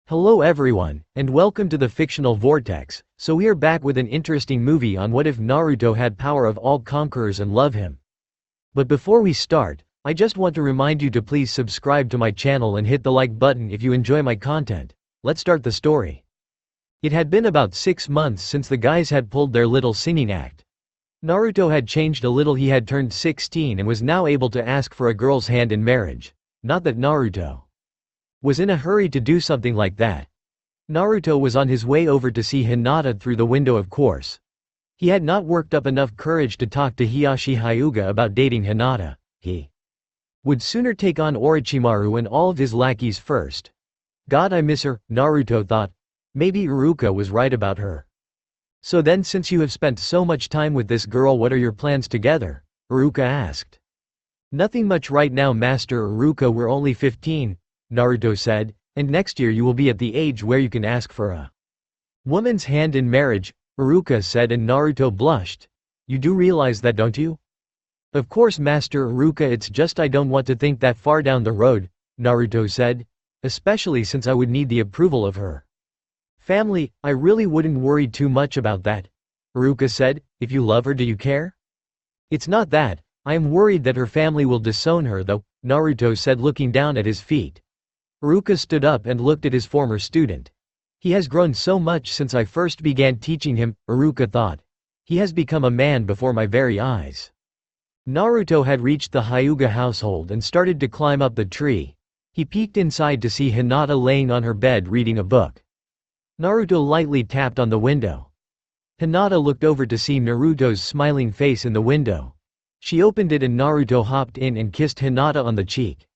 Hello everyone, and welcome to the fictional vortex. So we are back with an interesting movie on what if Naruto had power of all conquerors and love him. But before we start, I just want to remind you to please subscribe to my channel and hit the like button if you enjoy my content. Let's start the story. It had been about 6 months since the guys had pulled their little singing act. Naruto had changed a little. He had turned 16 and was now able to ask for a girl's hand in marriage. Not that Naruto was in a hurry to do something like that. Naruto was on his way over to see Hinata through the window, of course. He had not worked up enough courage to talk to Hiashi Hyuga about dating Hinata. He would sooner take on Orochimaru and all of his lackeys first. God, I miss her, Naruto thought. Maybe Iruka was right about her. So then, since you have spent so much time with this girl, what are your plans together? Iruka asked. Nothing much right now, Master Iruka, we're only 15. Naruto said, and next year you will be at the age where you can ask for a woman's hand in marriage, Iruka said, and Naruto blushed. You do realize that, don't you? Of course, Master Iruka, it's just I don't want to think that far down the road, Naruto said, especially since I would need the approval of her family. I really wouldn't worry too much about that, Iruka said. If you love her, do you care? It's not that, I am worried that her family will disown her though, Naruto said, looking down at his feet. Iruka stood up and looked at his former student. He has grown so much since I first began teaching him, Iruka thought. He has become a man before my very eyes. Naruto had reached the Hyuga household and started to climb up the tree. He peeked inside to see Hinata laying on her bed reading a book. Naruto lightly tapped on the window. Hinata looked over to see Naruto's smiling face in the window. She opened it and Naruto hopped in and kissed Hinata on the cheek.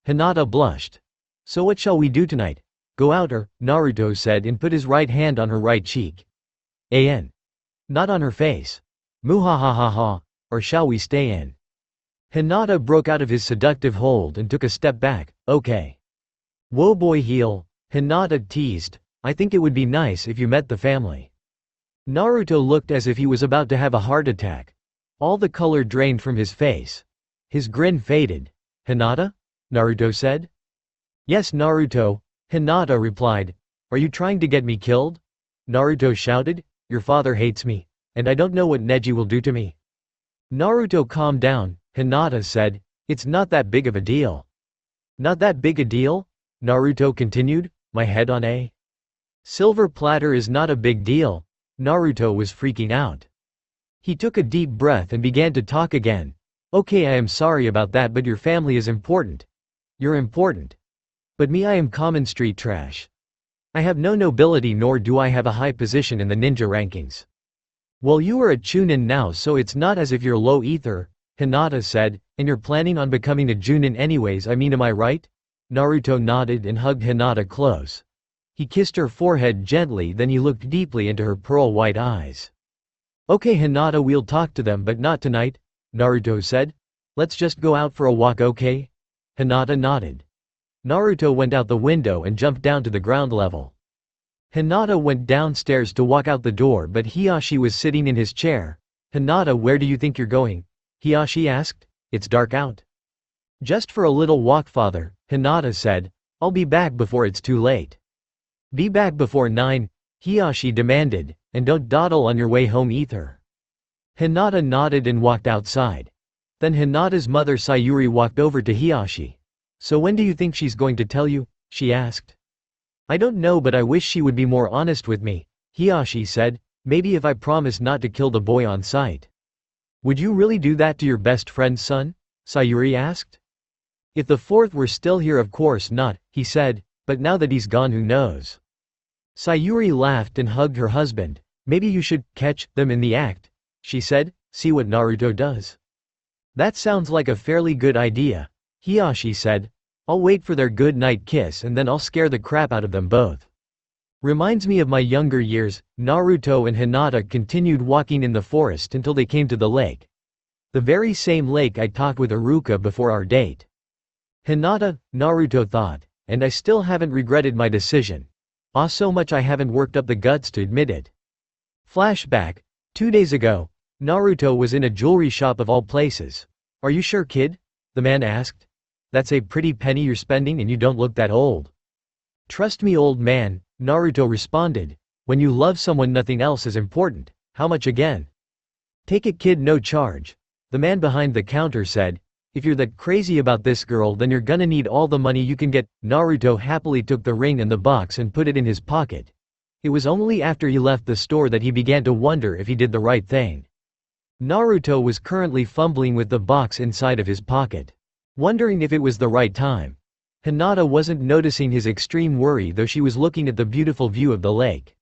Hinata blushed. So what shall we do tonight? Go out or, Naruto said and put his right hand on her right cheek. Not on her face. Muhahahaha, or shall we stay in? Hinata broke out of his seductive hold and took a step back. Okay. Whoa boy heel, Hinata teased. I think it would be nice if you met the family. Naruto looked as if he was about to have a heart attack. All the color drained from his face. His grin faded. Hinata? Naruto said. Yes, Naruto, Hinata replied. Are you trying to get me killed? Naruto shouted. Your father hates me, and I don't know what Neji will do to me. Naruto, calm down, Hinata said. It's not that big of a deal. Not that big a deal? Naruto continued. My head on a silver platter is not a big deal. Naruto was freaking out. He took a deep breath and began to talk again. Okay, I am sorry about that, but your family is important. You're important. But me, I am common street trash. I have no nobility, nor do I have a high position in the ninja rankings. Well, you are a chunin now, so it's not as if you're low ether, Hinata said, and you're planning on becoming a junin anyways, I mean, am I right? Naruto nodded and hugged Hinata close. He kissed her forehead gently, then he looked deeply into her pearl white eyes. Okay, Hinata, we'll talk to them, but not tonight, Naruto said. Let's just go out for a walk, okay? Hinata nodded. Naruto went out the window and jumped down to the ground level. Hinata went downstairs to walk out the door, but Hiashi was sitting in his chair. Hinata, where do you think you're going? Hiashi asked. It's dark out. Just for a little walk, father, Hinata said. I'll be back before it's too late. Be back before 9, Hiashi demanded, and don't dawdle on your way home either. Hinata nodded and walked outside. Then Hinata's mother Sayuri walked over to Hiashi. So when do you think she's going to tell you? She asked. I don't know, but I wish she would be more honest with me, Hiashi said. Maybe if I promise not to kill the boy on sight. Would you really do that to your best friend's son? Sayuri asked. If the fourth were still here, of course not, he said, but now that he's gone, who knows? Sayuri laughed and hugged her husband. Maybe you should catch them in the act, she said. See what Naruto does. That sounds like a fairly good idea, Hiashi said. I'll wait for their good night kiss and then I'll scare the crap out of them both. Reminds me of my younger years. Naruto and Hinata continued walking in the forest until they came to the lake. The very same lake I talked with Iruka before our date. Hinata, Naruto thought, and I still haven't regretted my decision. So much I haven't worked up the guts to admit it. Flashback. 2 days ago, Naruto was in a jewelry shop of all places. Are you sure, kid? The man asked. That's a pretty penny you're spending and you don't look that old. Trust me, old man, Naruto responded. When you love someone, nothing else is important. How much again? Take it, kid, no charge. The man behind the counter said. If you're that crazy about this girl, then you're gonna need all the money you can get. Naruto happily took the ring and the box and put it in his pocket. It was only after he left the store that he began to wonder if he did the right thing. Naruto was currently fumbling with the box inside of his pocket, wondering if it was the right time. Hinata wasn't noticing his extreme worry, though she was looking at the beautiful view of the lake.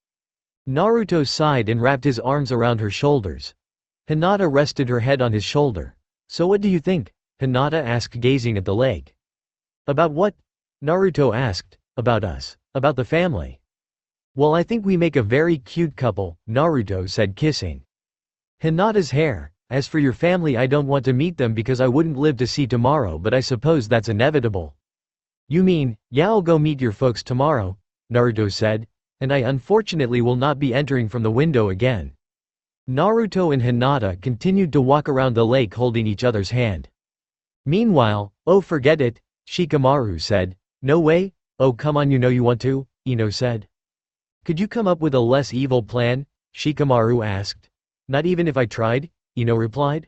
Naruto sighed and wrapped his arms around her shoulders. Hinata rested her head on his shoulder. So what do you think? Hinata asked, gazing at the lake. About what? Naruto asked. About us. About the family. Well, I think we make a very cute couple, Naruto said, kissing Hinata's hair. As for your family, I don't want to meet them because I wouldn't live to see tomorrow, but I suppose that's inevitable. You mean, yeah, I'll go meet your folks tomorrow, Naruto said, and I unfortunately will not be entering from the window again. Naruto and Hinata continued to walk around the lake holding each other's hand. Meanwhile, oh, forget it, Shikamaru said. No way? Oh, come on, you know you want to, Ino said. Could you come up with a less evil plan? Shikamaru asked. Not even if I tried, Ino replied.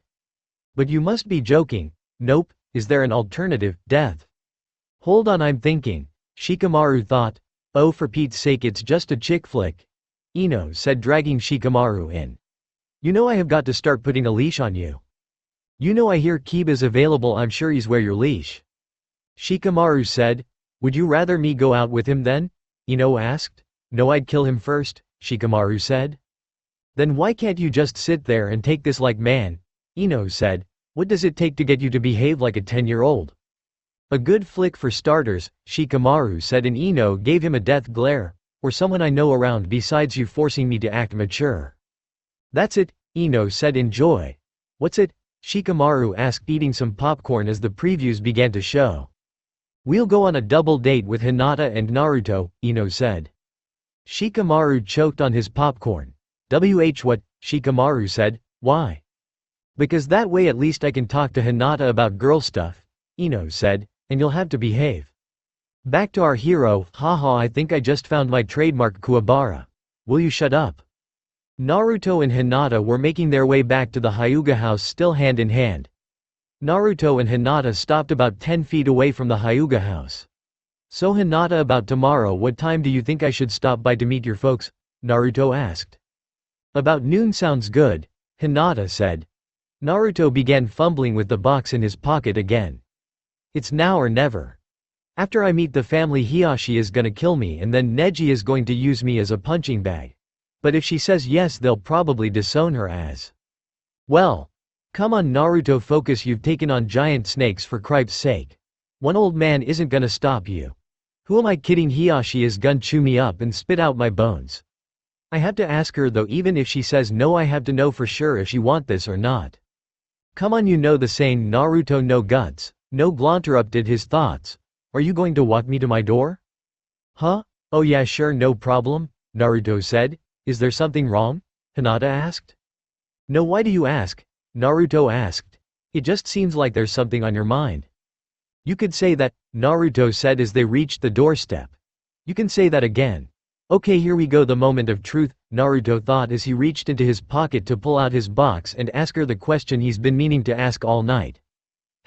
But you must be joking. Nope, is there an alternative? Death. Hold on, I'm thinking, Shikamaru thought. Oh, for Pete's sake, it's just a chick flick, Ino said, dragging Shikamaru in. You know I have got to start putting a leash on you. You know I hear Kiba's available, I'm sure he's where your leash. Shikamaru said. Would you rather me go out with him then? Ino asked. No, I'd kill him first, Shikamaru said. Then why can't you just sit there and take this like man? Ino said. What does it take to get you to behave like a 10-year-old? A good flick for starters, Shikamaru said, and Ino gave him a death glare. Or someone I know around besides you forcing me to act mature. That's it, Ino said in joy. What's it? Shikamaru asked, eating some popcorn as the previews began to show. We'll go on a double date with Hinata and Naruto, Ino said. Shikamaru choked on his popcorn. What? Shikamaru said. Why? Because that way at least I can talk to Hinata about girl stuff, Ino said, and you'll have to behave. Back to our hero, haha, I think I just found my trademark Kuwabara. Will you shut up? Naruto and Hinata were making their way back to the Hyuga house, still hand in hand. Naruto and Hinata stopped about 10 feet away from the Hyuga house. So Hinata, about tomorrow, what time do you think I should stop by to meet your folks? Naruto asked. About noon sounds good, Hinata said. Naruto began fumbling with the box in his pocket again. It's now or never. After I meet the family, Hiashi is gonna kill me, and then Neji is going to use me as a punching bag. But if she says yes, they'll probably disown her as well. Come on, Naruto, focus, you've taken on giant snakes, for cripe's sake. One old man isn't gonna stop you. Who am I kidding? Hiashi is gonna chew me up and spit out my bones. I have to ask her though, even if she says no, I have to know for sure if she want this or not. Come on, you know the saying, Naruto no guts, no glue, interrupted his thoughts. Are you going to walk me to my door? Huh? Oh yeah, sure, no problem, Naruto said. Is there something wrong? Hinata asked. No, why do you ask? Naruto asked. It just seems like there's something on your mind. You could say that, Naruto said as they reached the doorstep. You can say that again. Okay, here we go, the moment of truth, Naruto thought as he reached into his pocket to pull out his box and ask her the question he's been meaning to ask all night.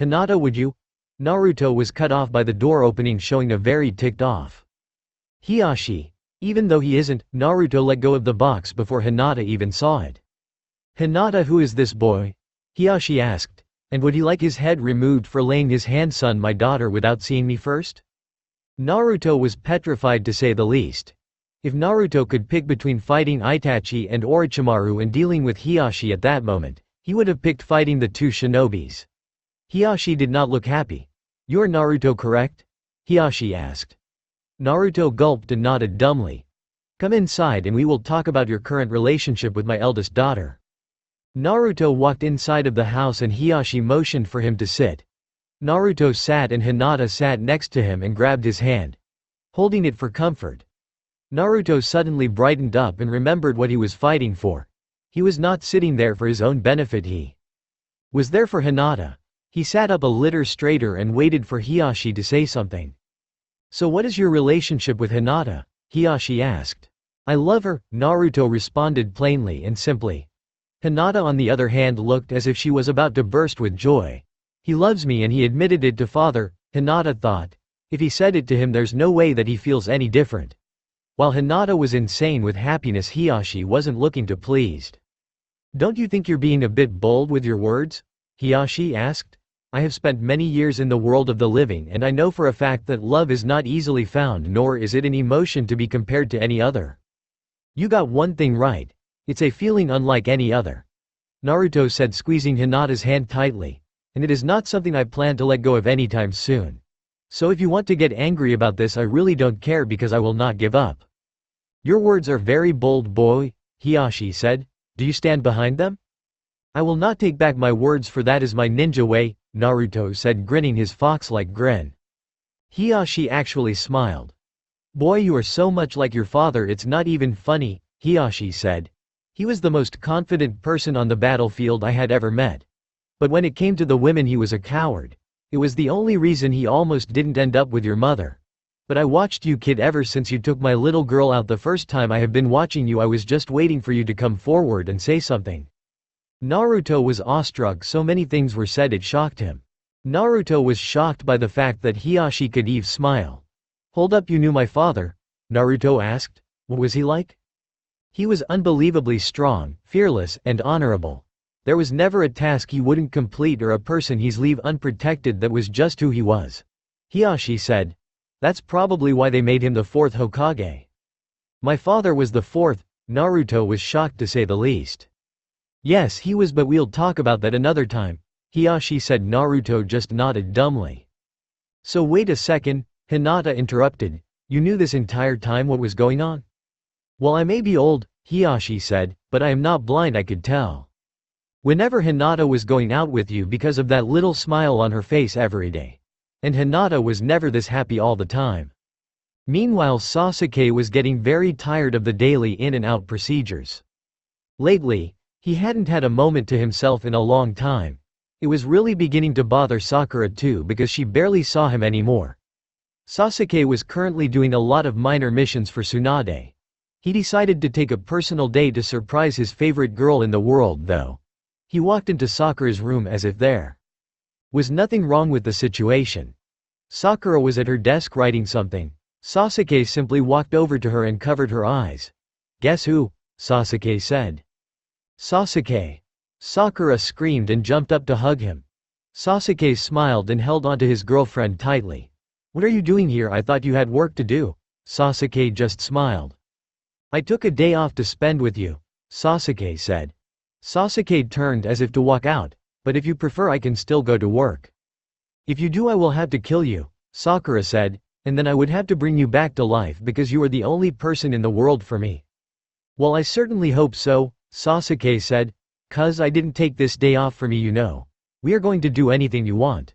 Hinata, would you? Naruto was cut off by the door opening, showing a very ticked off Hiashi. Even though he isn't, Naruto let go of the box before Hinata even saw it. Hinata, who is this boy? Hiashi asked. And would he like his head removed for laying his hands on my daughter without seeing me first? Naruto was petrified, to say the least. If Naruto could pick between fighting Itachi and Orochimaru and dealing with Hiashi at that moment, he would have picked fighting the two shinobis. Hiashi did not look happy. You're Naruto, correct? Hiashi asked. Naruto gulped and nodded dumbly. Come inside and we will talk about your current relationship with my eldest daughter. Naruto walked inside of the house and Hiashi motioned for him to sit. Naruto sat and Hinata sat next to him and grabbed his hand, holding it for comfort. Naruto suddenly brightened up and remembered what he was fighting for. He was not sitting there for his own benefit, he was there for Hinata. He sat up a little straighter and waited for Hiashi to say something. So what is your relationship with Hinata? Hiyashi asked. I love her, Naruto responded plainly and simply. Hinata on the other hand looked as if she was about to burst with joy. He loves me and he admitted it to father, Hinata thought. If he said it to him there's no way that he feels any different. While Hinata was insane with happiness, Hiyashi wasn't looking too pleased. Don't you think you're being a bit bold with your words? Hiyashi asked. I have spent many years in the world of the living and I know for a fact that love is not easily found, nor is it an emotion to be compared to any other. You got one thing right. It's a feeling unlike any other. Naruto said, squeezing Hinata's hand tightly. And it is not something I plan to let go of anytime soon. So if you want to get angry about this I really don't care because I will not give up. Your words are very bold, boy, Hiyashi said. Do you stand behind them? I will not take back my words, for that is my ninja way, Naruto said, grinning his fox-like grin. Hiyashi actually smiled. Boy, you are so much like your father it's not even funny, Hiyashi said. He was the most confident person on the battlefield I had ever met. But when it came to the women he was a coward. It was the only reason he almost didn't end up with your mother. But I watched you, kid, ever since you took my little girl out the first time. I have been watching you. I was just waiting for you to come forward and say something. Naruto was awestruck. So many things were said it shocked him. Naruto was shocked by the fact that Hiyashi could even smile. Hold up, you knew my father? Naruto asked. What was he like? He was unbelievably strong, fearless, and honorable. There was never a task he wouldn't complete or a person he'd leave unprotected. That was just who he was. Hiyashi said. That's probably why they made him the fourth Hokage. My father was the fourth, Naruto was shocked to say the least. Yes, he was, but we'll talk about that another time, Hiyashi said. Naruto just nodded dumbly. So wait a second, Hinata interrupted. You knew this entire time what was going on? Well, I may be old, Hiyashi said, but I am not blind, I could tell. Whenever Hinata was going out with you because of that little smile on her face every day. And Hinata was never this happy all the time. Meanwhile, Sasuke was getting very tired of the daily in and out procedures. Lately, he hadn't had a moment to himself in a long time. It was really beginning to bother Sakura too because she barely saw him anymore. Sasuke was currently doing a lot of minor missions for Tsunade. He decided to take a personal day to surprise his favorite girl in the world though. He walked into Sakura's room as if there was nothing wrong with the situation. Sakura was at her desk writing something. Sasuke simply walked over to her and covered her eyes. Guess who? Sasuke said. Sasuke! Sakura screamed and jumped up to hug him. Sasuke smiled and held onto his girlfriend tightly. What are you doing here? I thought you had work to do. Sasuke just smiled. I took a day off to spend with you, Sasuke said. Sasuke turned as if to walk out. But if you prefer I can still go to work. If you do I will have to kill you, Sakura said, and then I would have to bring you back to life because you are the only person in the world for me. Well, I certainly hope so, Sasuke said, 'cause I didn't take this day off for me, you know. We are going to do anything you want.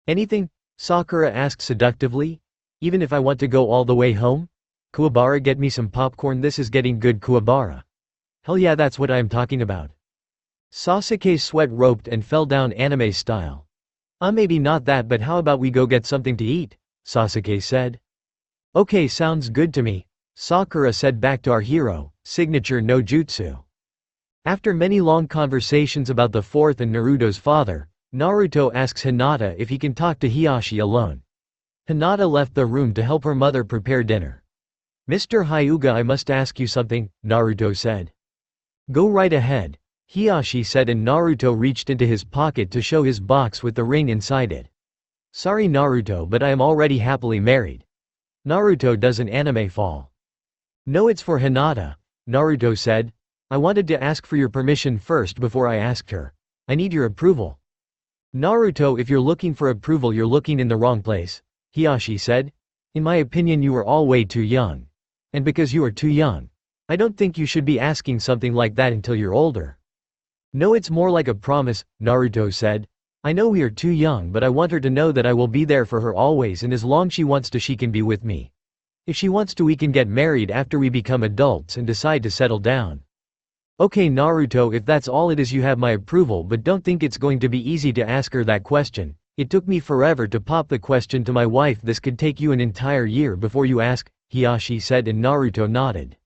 Anything? Sakura asked seductively. Even if I want to go all the way home? Kuwabara, get me some popcorn, this is getting good, Kuwabara. Hell yeah, that's what I am talking about. Sasuke's sweat roped and fell down anime style. Maybe not that, but how about we go get something to eat? Sasuke said. Okay, sounds good to me, Sakura said back to our hero, signature no jutsu. After many long conversations about the fourth and Naruto's father, Naruto asks Hinata if he can talk to Hiyashi alone. Hinata left the room to help her mother prepare dinner. Mr. Hyuga, I must ask you something, Naruto said. Go right ahead, Hiyashi said, and Naruto reached into his pocket to show his box with the ring inside it. Sorry Naruto, but I am already happily married. Naruto does an anime fall. No, it's for Hinata, Naruto said. I wanted to ask for your permission first before I asked her. I need your approval. Naruto, if you're looking for approval you're looking in the wrong place, Hiyashi said. In my opinion you are all way too young. And because you are too young, I don't think you should be asking something like that until you're older. No, it's more like a promise, Naruto said. I know we are too young, but I want her to know that I will be there for her always, and as long she wants to she can be with me. If she wants to we can get married after we become adults and decide to settle down. Okay Naruto, if that's all it is you have my approval, but don't think it's going to be easy to ask her that question. It took me forever to pop the question to my wife. This could take you an entire year before you ask, Hiyashi said, and Naruto nodded.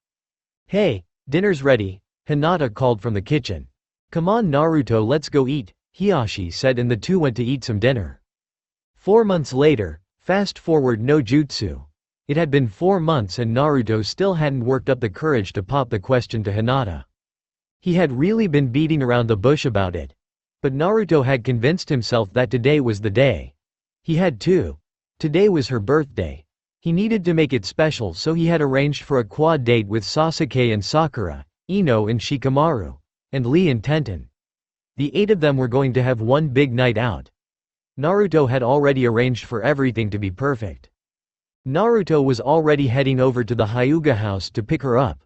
Hey, dinner's ready, Hinata called from the kitchen. Come on Naruto, let's go eat, Hiyashi said, and the two went to eat some dinner. 4 months later, fast forward no jutsu. It had been 4 months and Naruto still hadn't worked up the courage to pop the question to Hinata. He had really been beating around the bush about it. But Naruto had convinced himself that today was the day. He had to. Today was her birthday. He needed to make it special, so he had arranged for a quad date with Sasuke and Sakura, Ino and Shikamaru, and Lee and Tenten. The 8 of them were going to have one big night out. Naruto had already arranged for everything to be perfect. Naruto was already heading over to the Hyuga house to pick her up.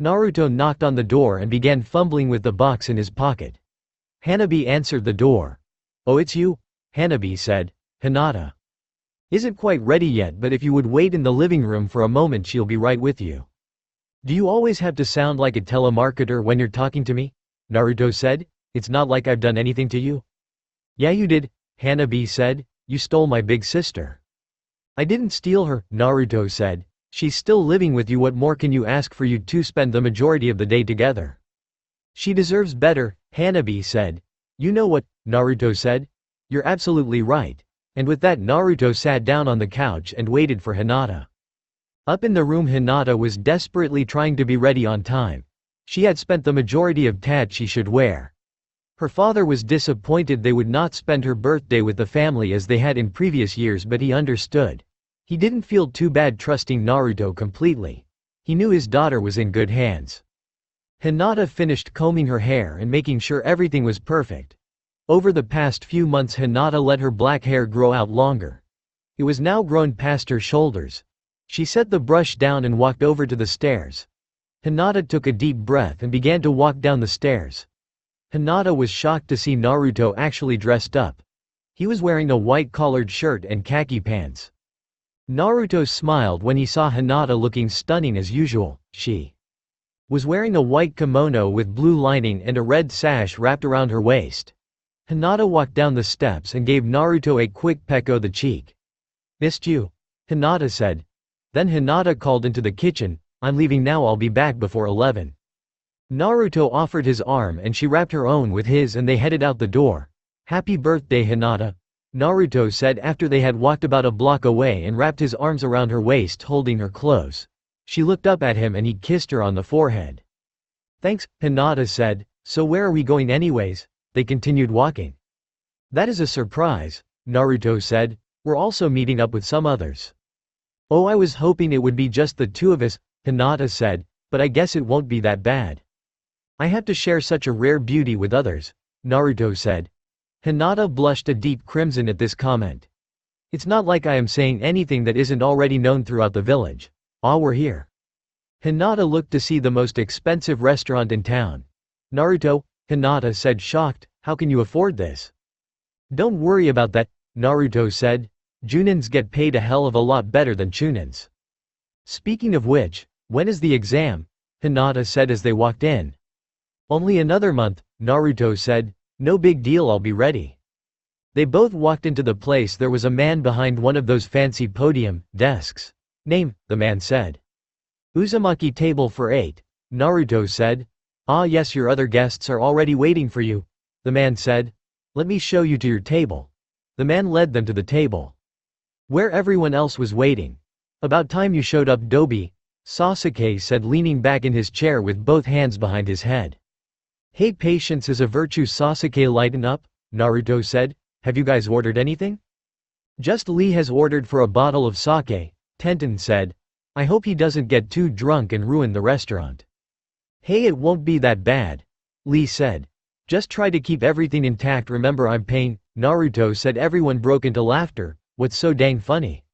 Naruto knocked on the door and began fumbling with the box in his pocket. Hanabi answered the door. Oh, it's you? Hanabi said. Hinata isn't quite ready yet, but if you would wait in the living room for a moment, she'll be right with you. Do you always have to sound like a telemarketer when you're talking to me? Naruto said. It's not like I've done anything to you. Yeah you did, Hanabi said. You stole my big sister. I didn't steal her, Naruto said. She's still living with you. What more can you ask for you two spend the majority of the day together? She deserves better, Hanabi said. You know what, Naruto said. You're absolutely right. And with that Naruto sat down on the couch and waited for Hinata. Up in the room Hinata was desperately trying to be ready on time. She had spent the majority of tat she should wear. Her father was disappointed they would not spend her birthday with the family as they had in previous years, but he understood. He didn't feel too bad trusting Naruto completely. He knew his daughter was in good hands. Hinata finished combing her hair and making sure everything was perfect. Over the past few months Hinata let her black hair grow out longer. It was now grown past her shoulders. She set the brush down and walked over to the stairs. Hinata took a deep breath and began to walk down the stairs. Hinata was shocked to see Naruto actually dressed up. He was wearing a white-collared shirt and khaki pants. Naruto smiled when he saw Hinata looking stunning as usual. She was wearing a white kimono with blue lining and a red sash wrapped around her waist. Hinata walked down the steps and gave Naruto a quick peck on the cheek. Missed you, Hinata said. Then Hinata called into the kitchen, I'm leaving now, I'll be back before 11. Naruto offered his arm and she wrapped her own with his and they headed out the door. Happy birthday Hinata, Naruto said after they had walked about a block away and wrapped his arms around her waist holding her close. She looked up at him and he kissed her on the forehead. Thanks, Hinata said. So where are we going anyways? They continued walking. That is a surprise, Naruto said. We're also meeting up with some others. Oh, I was hoping it would be just the two of us, Hinata said, but I guess it won't be that bad. I have to share such a rare beauty with others, Naruto said. Hinata blushed a deep crimson at this comment. It's not like I am saying anything that isn't already known throughout the village. Ah, we're here. Hinata looked to see the most expensive restaurant in town. Naruto, Hinata said, shocked, how can you afford this? Don't worry about that, Naruto said. Junins get paid a hell of a lot better than Chunins. Speaking of which, when is the exam? Hinata said as they walked in. Only another month, Naruto said. No big deal, I'll be ready. They both walked into the place. There was a man behind one of those fancy podium desks. Name, the man said. Uzumaki, table for 8, Naruto said. Ah yes, your other guests are already waiting for you, the man said. Let me show you to your table. The man led them to the table where everyone else was waiting. About time you showed up, Dobi, Sasuke said, leaning back in his chair with both hands behind his head. Hey, patience is a virtue, Sasuke, lighten up, Naruto said. Have you guys ordered anything? Just Lee has ordered for a bottle of sake, Tenten said. I hope he doesn't get too drunk and ruin the restaurant. Hey, it won't be that bad, Lee said. Just try to keep everything intact, remember I'm paying, Naruto said. Everyone broke into laughter. What's so dang funny?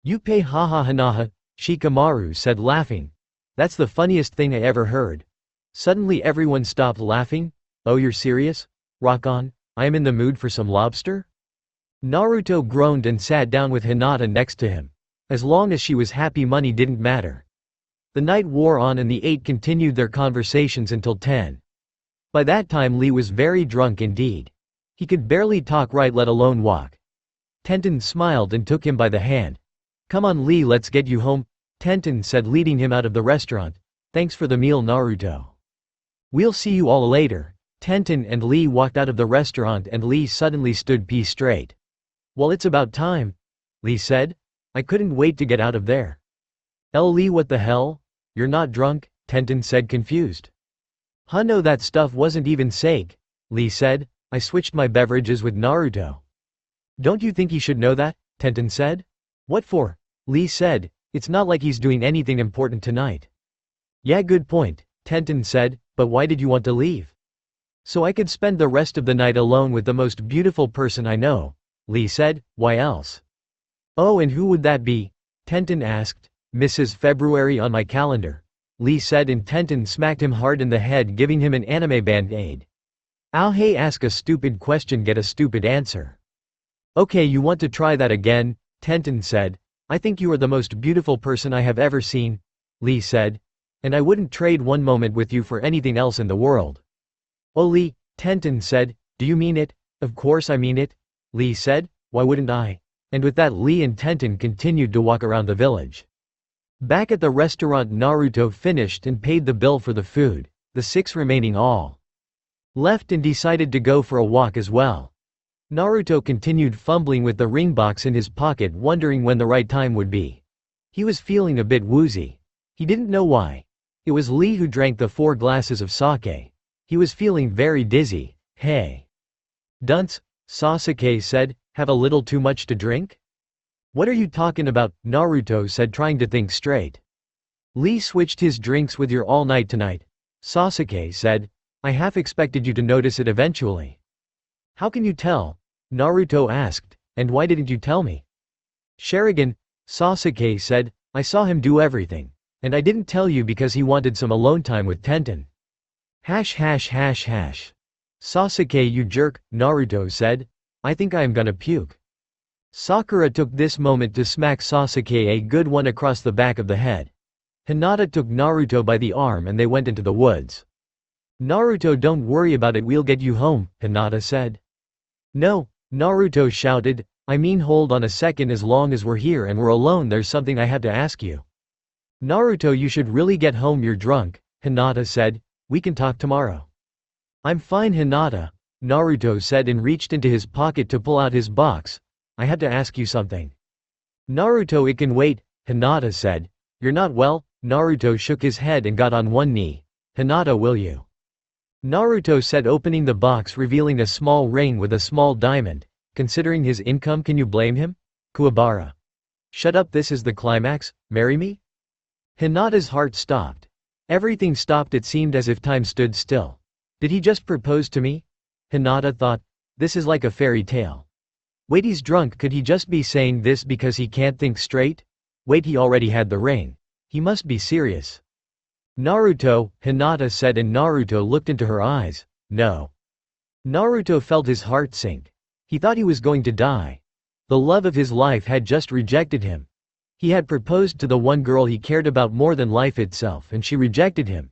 You pay, haha hanaha, Shikamaru said, laughing. That's the funniest thing I ever heard. Suddenly everyone stopped laughing. Oh, you're serious? Rock on, I am in the mood for some lobster? Naruto groaned and sat down with Hinata next to him. As long as she was happy, money didn't matter. The night wore on and the 8 continued their conversations until 10. By that time Lee was very drunk indeed. He could barely talk right, let alone walk. Tenten smiled and took him by the hand. "Come on Lee, let's get you home," Tenten said, leading him out of the restaurant. "Thanks for the meal, Naruto. We'll see you all later." Tenten and Lee walked out of the restaurant and Lee suddenly stood pea straight. "Well, it's about time," Lee said. "I couldn't wait to get out of there." Lee, what the hell? You're not drunk?" Tenten said, confused. "Huh, no, that stuff wasn't even sake," Lee said. "I switched my beverages with Naruto." "Don't you think he should know that?" Tenten said. "What for?" Lee said. "It's not like he's doing anything important tonight." "Yeah, good point," Tenten said, "but why did you want to leave?" "So I could spend the rest of the night alone with the most beautiful person I know," Lee said. "Why else?" "Oh, and who would that be?" Tenten asked. "Mrs. February on my calendar," Lee said, and Tenten smacked him hard in the head, giving him an anime band-aid. "Ow, hey, ask a stupid question, get a stupid answer." "Okay, you want to try that again?" Tenten said. "I think you are the most beautiful person I have ever seen," Lee said. "And I wouldn't trade one moment with you for anything else in the world." "Oh Lee," Tenten said, "do you mean it?" "Of course I mean it," Lee said. "Why wouldn't I?" And with that, Lee and Tenten continued to walk around the village. Back at the restaurant, Naruto finished and paid the bill for the food. The 6 remaining all left and decided to go for a walk as well. Naruto continued fumbling with the ring box in his pocket, wondering when the right time would be. He was feeling a bit woozy. He didn't know why. It was Lee who drank the 4 glasses of sake. He was feeling very dizzy. "Hey, dunce," Sasuke said, "have a little too much to drink?" "What are you talking about?" Naruto said, trying to think straight. "Lee switched his drinks with your all night tonight," Sasuke said. "I half expected you to notice it eventually." "How can you tell?" Naruto asked. "And why didn't you tell me?" "Sharingan," Sasuke said, "I saw him do everything. And I didn't tell you because he wanted some alone time with Tenten." Hash hash hash hash. "Sasuke, you jerk," Naruto said. "I think I am gonna puke." Sakura took this moment to smack Sasuke a good one across the back of the head. Hinata took Naruto by the arm and they went into the woods. "Naruto, don't worry about it, we'll get you home," Hinata said. "No," Naruto shouted, "I mean hold on a second, as long as we're here and we're alone there's something I have to ask you." "Naruto, you should really get home, you're drunk," Hinata said. "We can talk tomorrow." "I'm fine, Hinata," Naruto said and reached into his pocket to pull out his box. "I had to ask you something." "Naruto, it can wait," Hinata said. "You're not well?" Naruto shook his head and got on one knee. "Hinata, will you?" Naruto said, opening the box, revealing a small ring with a small diamond. Considering his income, can you blame him? Kuwabara. "Shut up, this is the climax, marry me?" Hinata's heart stopped. Everything stopped, it seemed as if time stood still. Did he just propose to me? Hinata thought. This is like a fairy tale. Wait, he's drunk, could he just be saying this because he can't think straight? Wait, he already had the ring. He must be serious. "Naruto," Hinata said, and Naruto looked into her eyes. "No." Naruto felt his heart sink. He thought he was going to die. The love of his life had just rejected him. He had proposed to the one girl he cared about more than life itself, and she rejected him.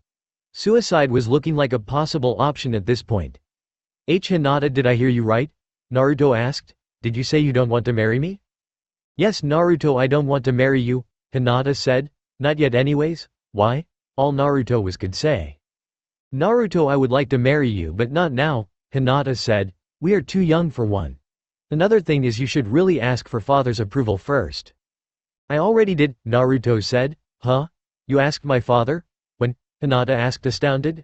Suicide was looking like a possible option at this point. "Hinata, did I hear you right?" Naruto asked. "Did you say you don't want to marry me?" "Yes, Naruto, I don't want to marry you," Hinata said. "Not yet anyways." "Why?" All Naruto could say. "Naruto, I would like to marry you, but not now," Hinata said. "We are too young for one. Another thing is, you should really ask for father's approval first." "I already did," Naruto said. "Huh? You asked my father? When?" Hinata asked, astounded.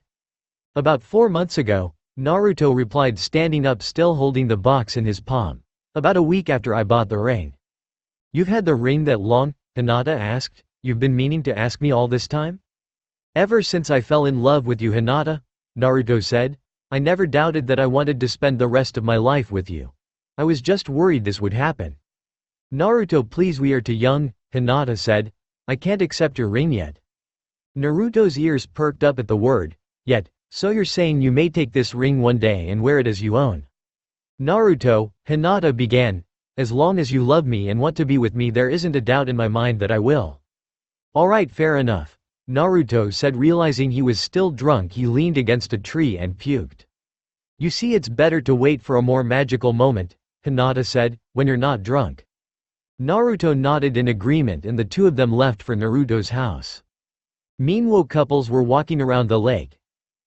"About 4 months ago," Naruto replied, standing up, still holding the box in his palm. "About a week after I bought the ring." "You've had the ring that long?" Hinata asked. "You've been meaning to ask me all this time?" "Ever since I fell in love with you, Hinata," Naruto said. "I never doubted that I wanted to spend the rest of my life with you. I was just worried this would happen." "Naruto, please, we are too young," Hinata said. "I can't accept your ring yet." Naruto's ears perked up at the word, "Yet, so you're saying you may take this ring one day and wear it as you own?" "Naruto," Hinata began, "as long as you love me and want to be with me, there isn't a doubt in my mind that I will." "Alright, fair enough," Naruto said, realizing he was still drunk. He leaned against a tree and puked. You see, it's better to wait for a more magical moment, Hinata said, when you're not drunk. Naruto nodded in agreement and the two of them left for Naruto's house. Meanwhile, couples were walking around the lake.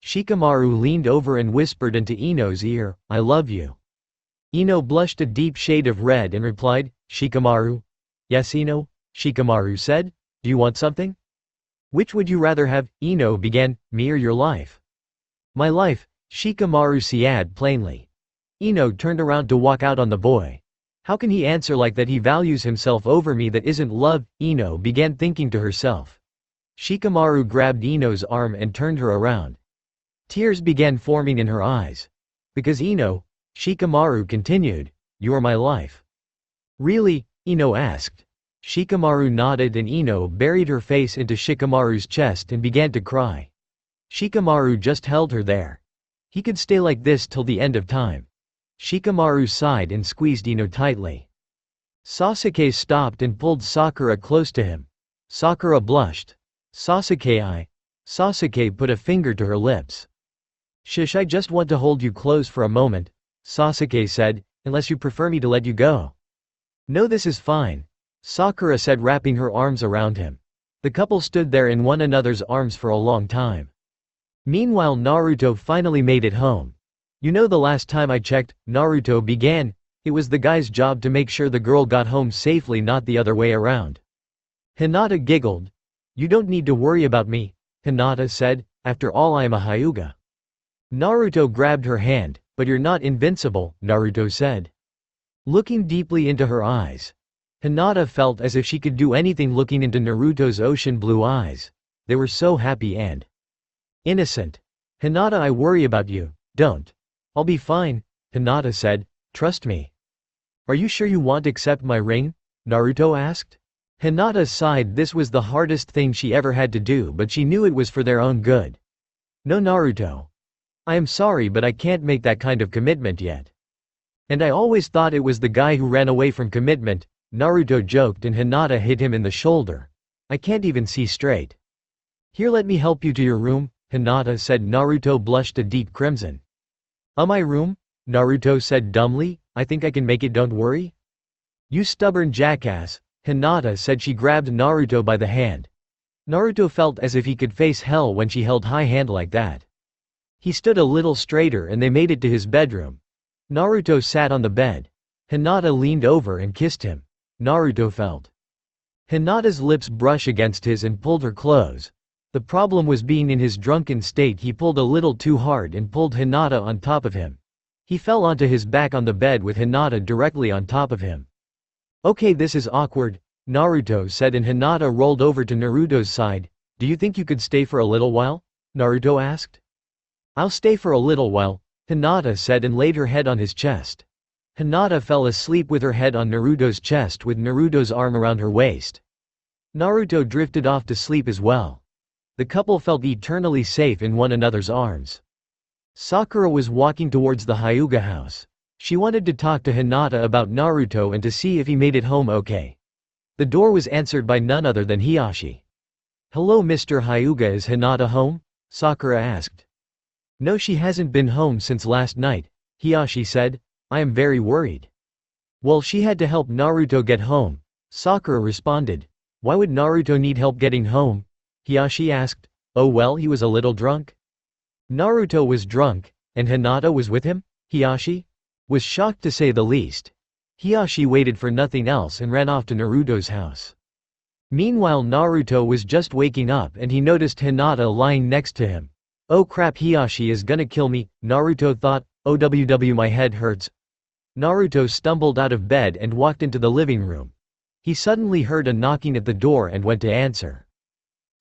Shikamaru leaned over and whispered into Ino's ear, "I love you." Ino blushed a deep shade of red and replied, "Shikamaru?" "Yes, Ino," Shikamaru said. "Do you want something?" "Which would you rather have?" Ino began, "me or your life?" "My life," Shikamaru said plainly. Ino turned around to walk out on the boy. How can he answer like that? He values himself over me, that isn't love, Ino began thinking to herself. Shikamaru grabbed Ino's arm and turned her around. Tears began forming in her eyes. "Because Ino," Shikamaru continued, "you are my life." "Really?" Ino asked. Shikamaru nodded and Ino buried her face into Shikamaru's chest and began to cry. Shikamaru just held her there. He could stay like this till the end of time. Shikamaru sighed and squeezed Ino tightly. Sasuke stopped and pulled Sakura close to him. Sakura blushed. Sasuke put a finger to her lips. "Shush, I just want to hold you close for a moment," Sasuke said, "unless you prefer me to let you go." "No, this is fine," Sakura said, wrapping her arms around him. The couple stood there in one another's arms for a long time. Meanwhile, Naruto finally made it home. "You know, the last time I checked," Naruto began, "it was the guy's job to make sure the girl got home safely, not the other way around." Hinata giggled. "You don't need to worry about me," Hinata said, "after all I am a Hyuga." Naruto grabbed her hand. "But you're not invincible," Naruto said. Looking deeply into her eyes, Hinata felt as if she could do anything. Looking into Naruto's ocean blue eyes, they were so happy and innocent. "Hinata, I worry about you." "Don't. I'll be fine," Hinata said, "trust me." "Are you sure you want to accept my ring?" Naruto asked. Hinata sighed. This was the hardest thing she ever had to do, but she knew it was for their own good. "No, Naruto. I am sorry, but I can't make that kind of commitment yet." "And I always thought it was the guy who ran away from commitment," Naruto joked, and Hinata hit him in the shoulder. "I can't even see straight." "Here, let me help you to your room," Hinata said. Naruto blushed a deep crimson. My room?" Naruto said dumbly. "I think I can make it, don't worry." "You stubborn jackass," Hinata said. She grabbed Naruto by the hand. Naruto felt as if he could face hell when she held high hand like that. He stood a little straighter and they made it to his bedroom. Naruto sat on the bed. Hinata leaned over and kissed him. Naruto felt Hinata's lips brush against his and pulled her close. The problem was being in his drunken state. He pulled a little too hard and pulled Hinata on top of him. He fell onto his back on the bed with Hinata directly on top of him. "Okay, this is awkward," Naruto said, and Hinata rolled over to Naruto's side. "Do you think you could stay for a little while?" Naruto asked. "I'll stay for a little while," Hinata said, and laid her head on his chest. Hinata fell asleep with her head on Naruto's chest with Naruto's arm around her waist. Naruto drifted off to sleep as well. The couple felt eternally safe in one another's arms. Sakura was walking towards the Hyuga house. She wanted to talk to Hinata about Naruto and to see if he made it home okay. The door was answered by none other than Hiyashi. "Hello, Mr. Hyuga, is Hinata home?" Sakura asked. "No, she hasn't been home since last night," Hiyashi said. "I am very worried." "Well, she had to help Naruto get home," Sakura responded. "Why would Naruto need help getting home?" Hiyashi asked. "Oh well, he was a little drunk." "Naruto was drunk, and Hinata was with him?" Hiyashi was shocked to say the least. Hiyashi waited for nothing else and ran off to Naruto's house. Meanwhile, Naruto was just waking up and he noticed Hinata lying next to him. "Oh crap, Hiyashi is gonna kill me," Naruto thought. "OWW, my head hurts." Naruto stumbled out of bed and walked into the living room. He suddenly heard a knocking at the door and went to answer.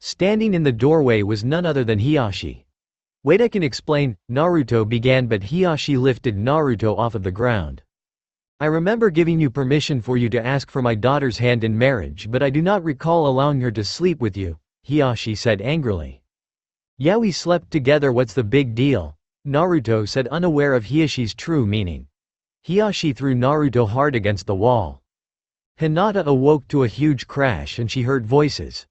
Standing in the doorway was none other than Hiyashi. "Wait, I can explain," Naruto began, but Hiyashi lifted Naruto off of the ground. "I remember giving you permission for you to ask for my daughter's hand in marriage, but I do not recall allowing her to sleep with you," Hiyashi said angrily. "Yeah, we slept together, what's the big deal?" Naruto said, unaware of Hiyashi's true meaning. Hiyashi threw Naruto hard against the wall. Hinata awoke to a huge crash and she heard voices.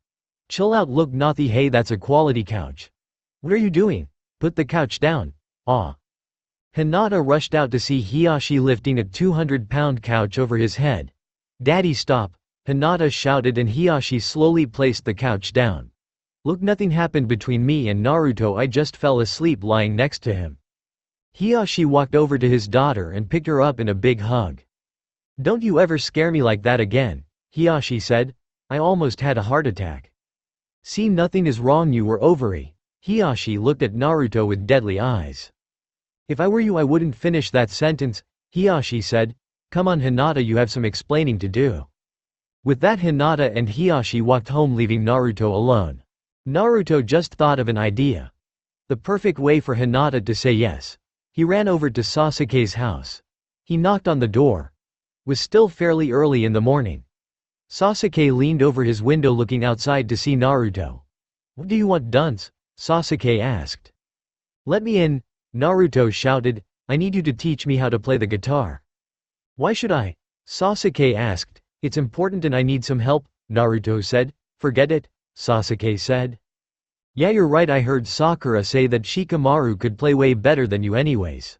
"Chill out, look Nathi, hey, that's a quality couch. What are you doing? Put the couch down." "Ah." Hinata rushed out to see Hiyashi lifting a 200-pound couch over his head. "Daddy, stop!" Hinata shouted, and Hiyashi slowly placed the couch down. "Look, nothing happened between me and Naruto, I just fell asleep lying next to him." Hiyashi walked over to his daughter and picked her up in a big hug. "Don't you ever scare me like that again," Hiyashi said. "I almost had a heart attack." "See, nothing is wrong, you were ovary." Hiyashi looked at Naruto with deadly eyes. "If I were you, I wouldn't finish that sentence," Hiyashi said. "Come on, Hinata, you have some explaining to do." With that, Hinata and Hiyashi walked home, leaving Naruto alone. Naruto just thought of an idea. The perfect way for Hinata to say yes. He ran over to Sasuke's house. He knocked on the door. It was still fairly early in the morning. Sasuke leaned over his window looking outside to see Naruto. "What do you want, dunce?" Sasuke asked. "Let me in," Naruto shouted. "I need you to teach me how to play the guitar." "Why should I?" Sasuke asked. "It's important and I need some help," Naruto said. "Forget it," Sasuke said. "Yeah, you're right, I heard Sakura say that Shikamaru could play way better than you anyways."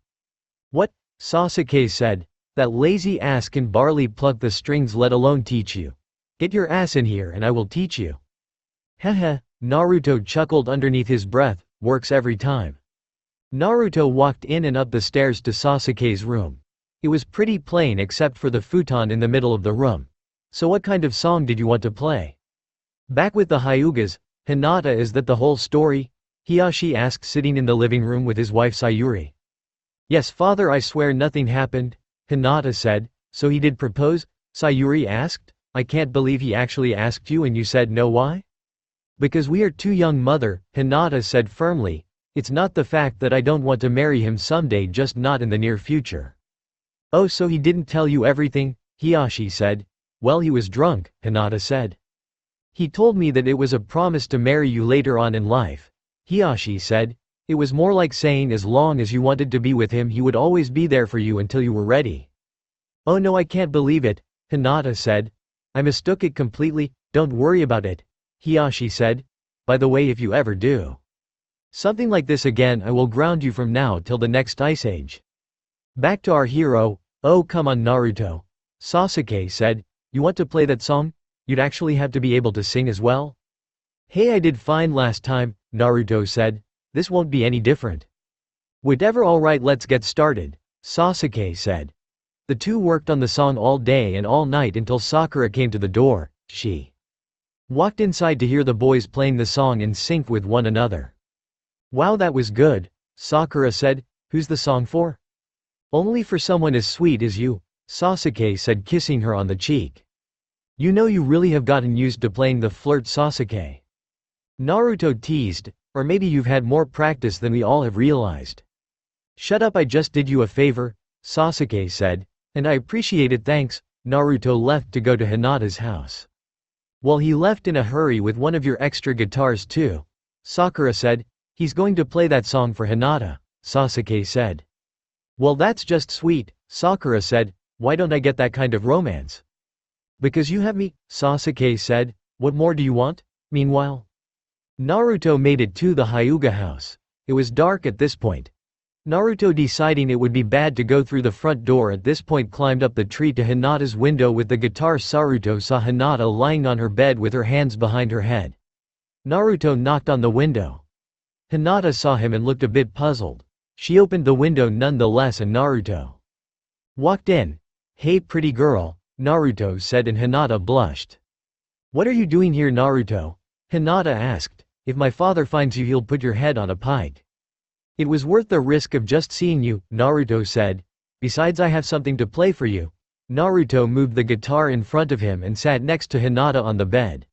"What?" Sasuke said. "That lazy ass can barely pluck the strings, let alone teach you. Get your ass in here and I will teach you." Heh, Naruto chuckled underneath his breath. "Works every time." Naruto walked in and up the stairs to Sasuke's room. It was pretty plain except for the futon in the middle of the room. "So what kind of song did you want to play?" "Back with the Hyugas, Hinata, is that the whole story?" Hiyashi asked, sitting in the living room with his wife Sayuri. "Yes, father, I swear nothing happened," Hinata said. "So he did propose?" Sayuri asked. "I can't believe he actually asked you and you said no, why?" "Because we are too young, mother," Hinata said firmly. "It's not the fact that I don't want to marry him someday, just not in the near future." "Oh, so he didn't tell you everything?" Hiyashi said. "Well, he was drunk," Hinata said. "He told me that it was a promise to marry you later on in life," Hiyashi said. "It was more like saying as long as you wanted to be with him he would always be there for you until you were ready." "Oh no, I can't believe it," Hinata said. "I mistook it completely, don't worry about it," Hiyashi said. "By the way, if you ever do something like this again, I will ground you from now till the next ice age." Back to our hero. "Oh come on, Naruto," Sasuke said. "You want to play that song? You'd actually have to be able to sing as well." "Hey, I did fine last time," Naruto said. "This won't be any different." "Whatever, alright, let's get started," Sasuke said. The two worked on the song all day and all night until Sakura came to the door. She walked inside to hear the boys playing the song in sync with one another. "Wow, that was good," Sakura said. "Who's the song for?" "Only for someone as sweet as you," Sasuke said, kissing her on the cheek. "You know, you really have gotten used to playing the flirt, Sasuke," Naruto teased. "Or maybe you've had more practice than we all have realized." "Shut up, I just did you a favor," Sasuke said. "And I appreciate it, thanks." Naruto left to go to Hinata's house. "Well, he left in a hurry with one of your extra guitars too," Sakura said. "He's going to play that song for Hinata," Sasuke said. "Well, that's just sweet," Sakura said. "Why don't I get that kind of romance?" "Because you have me," Sasuke said. "What more do you want?" Meanwhile, Naruto made it to the Hyuga house. It was dark at this point. Naruto, deciding it would be bad to go through the front door at this point, climbed up the tree to Hinata's window with the guitar. Naruto saw Hinata lying on her bed with her hands behind her head. Naruto knocked on the window. Hinata saw him and looked a bit puzzled. She opened the window nonetheless and Naruto walked in. "Hey, pretty girl," Naruto said, and Hinata blushed. "What are you doing here, Naruto?" Hinata asked. "If my father finds you, he'll put your head on a pike." "It was worth the risk of just seeing you," Naruto said. "Besides, I have something to play for you." Naruto moved the guitar in front of him and sat next to Hinata on the bed.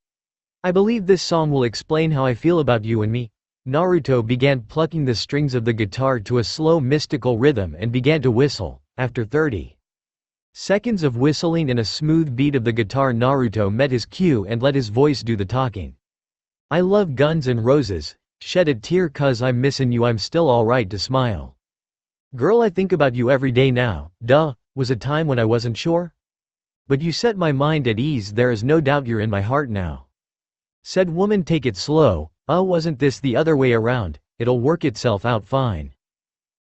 "I believe this song will explain how I feel about you and me." Naruto began plucking the strings of the guitar to a slow mystical rhythm and began to whistle. After 30 seconds of whistling and a smooth beat of the guitar, Naruto met his cue and let his voice do the talking. "I love Guns N' Roses. Shed a tear 'cause I'm missin' you. I'm still alright to smile. Girl, I think about you every day now. Duh, was a time when I wasn't sure. But you set my mind at ease. There is no doubt you're in my heart now. Said woman, take it slow. Wasn't this the other way around? It'll work itself out fine."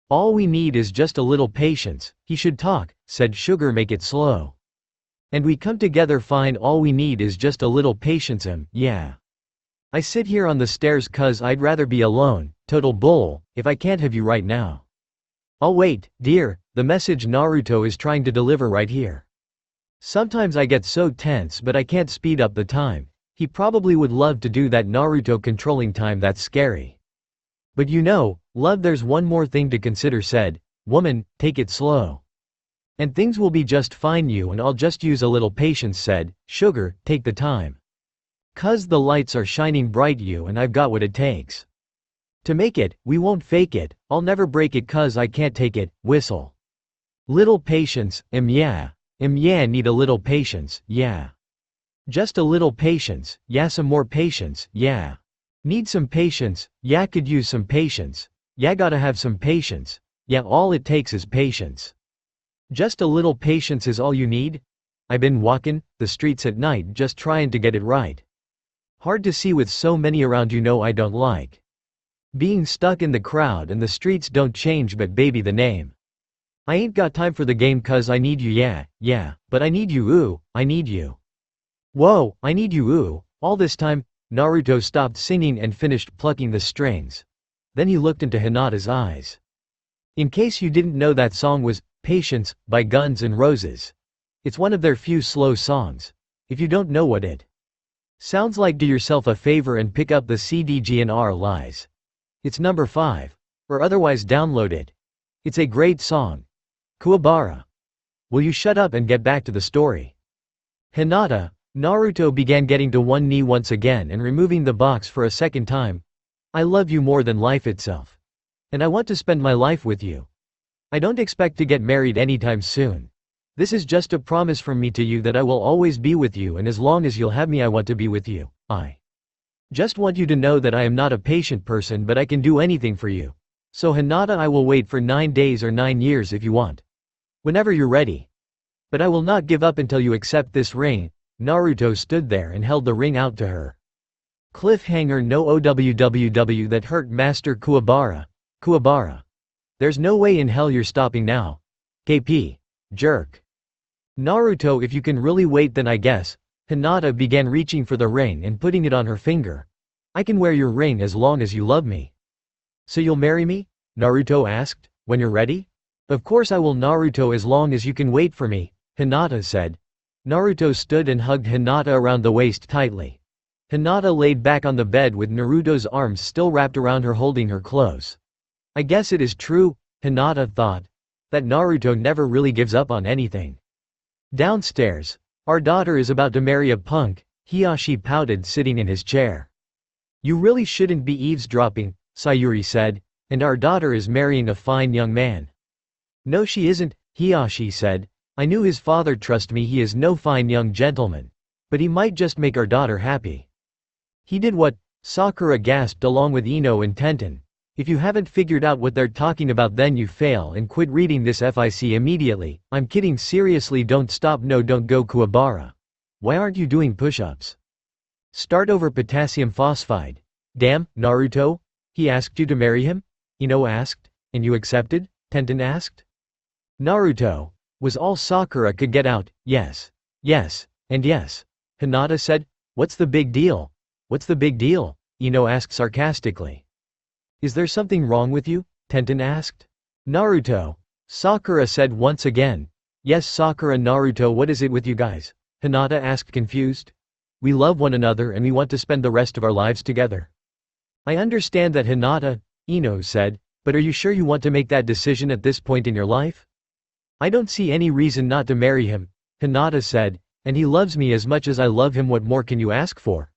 All we need is just a little patience. He should talk, said Sugar, make it slow. And we come together fine, all we need is just a little patience. Yeah. I sit here on the stairs cause I'd rather be alone, total bull, if I can't have you right now. I'll wait, dear, the message Naruto is trying to deliver right here. Sometimes I get so tense but I can't speed up the time. He probably would love to do that. Naruto controlling time, that's scary. But you know, love, there's one more thing to consider, said, woman, take it slow. And things will be just fine, you and I'll just use a little patience, said, Sugar, take the time. Cause the lights are shining bright, you and I've got what it takes. To make it, we won't fake it, I'll never break it cause I can't take it, whistle. Little patience, yeah. Yeah, need a little patience, yeah. Just a little patience, yeah, some more patience, yeah. Need some patience, yeah, could use some patience, yeah, gotta have some patience, yeah, all it takes is patience. Just a little patience is all you need? I been walkin' the streets at night just trying to get it right. Hard to see with so many around, you know I don't like being stuck in the crowd and the streets don't change, but baby the name. I ain't got time for the game cause I need you, yeah, but I need you, ooh, I need you. Whoa, I need you, ooh. All this time, Naruto stopped singing and finished plucking the strings. Then he looked into Hinata's eyes. In case you didn't know, that song was Patience by Guns N' Roses. It's one of their few slow songs. If you don't know what it sounds like, do yourself a favor and pick up the CD GNR Lies. It's number 5. Or otherwise download it. It's a great song. Kuwabara. Will you shut up and get back to the story? Hinata. Naruto began getting to one knee once again and removing the box for a second time. I love you more than life itself. And I want to spend my life with you. I don't expect to get married anytime soon. This is just a promise from me to you that I will always be with you, and as long as you'll have me I want to be with you. I just want you to know that I am not a patient person, but I can do anything for you. So Hinata, I will wait for 9 days or 9 years if you want. Whenever you're ready. But I will not give up until you accept this ring. Naruto stood there and held the ring out to her. Cliffhanger, no OWWW, that hurt Master Kuwabara. Kuwabara. There's no way in hell you're stopping now. KP. Jerk. Naruto, if you can really wait then I guess. Hinata began reaching for the ring and putting it on her finger. I can wear your ring as long as you love me. So you'll marry me? Naruto asked, when you're ready? Of course I will, Naruto, as long as you can wait for me, Hinata said. Naruto stood and hugged Hinata around the waist tightly. Hinata laid back on the bed with Naruto's arms still wrapped around her, holding her close. I guess it is true, Hinata thought, that Naruto never really gives up on anything. Downstairs. Our daughter is about to marry a punk, Hiyashi pouted, sitting in his chair. You really shouldn't be eavesdropping, Sayuri said, and our daughter is marrying a fine young man. No she isn't, Hiyashi said. I knew his father, trust me, he is no fine young gentleman. But he might just make our daughter happy. He did what? Sakura gasped along with Ino and Tenten. If you haven't figured out what they're talking about then you fail and quit reading this FIC immediately. I'm kidding, seriously, don't stop, no don't go, Kuwabara. Why aren't you doing push-ups? Start over, potassium phosphide. Damn, Naruto? He asked you to marry him? Ino asked. And you accepted? Tenten asked. Naruto. Was all Sakura could get out. Yes. Yes. And yes. Hinata said. What's the big deal? What's the big deal? Ino asked sarcastically. Is there something wrong with you? Tenten asked. Naruto. Sakura said once again. Yes, Sakura. Naruto, what is it with you guys? Hinata asked, confused. We love one another and we want to spend the rest of our lives together. I understand that, Hinata, Ino said, but are you sure you want to make that decision at this point in your life? I don't see any reason not to marry him, Hinata said, and he loves me as much as I love him. What more can you ask for?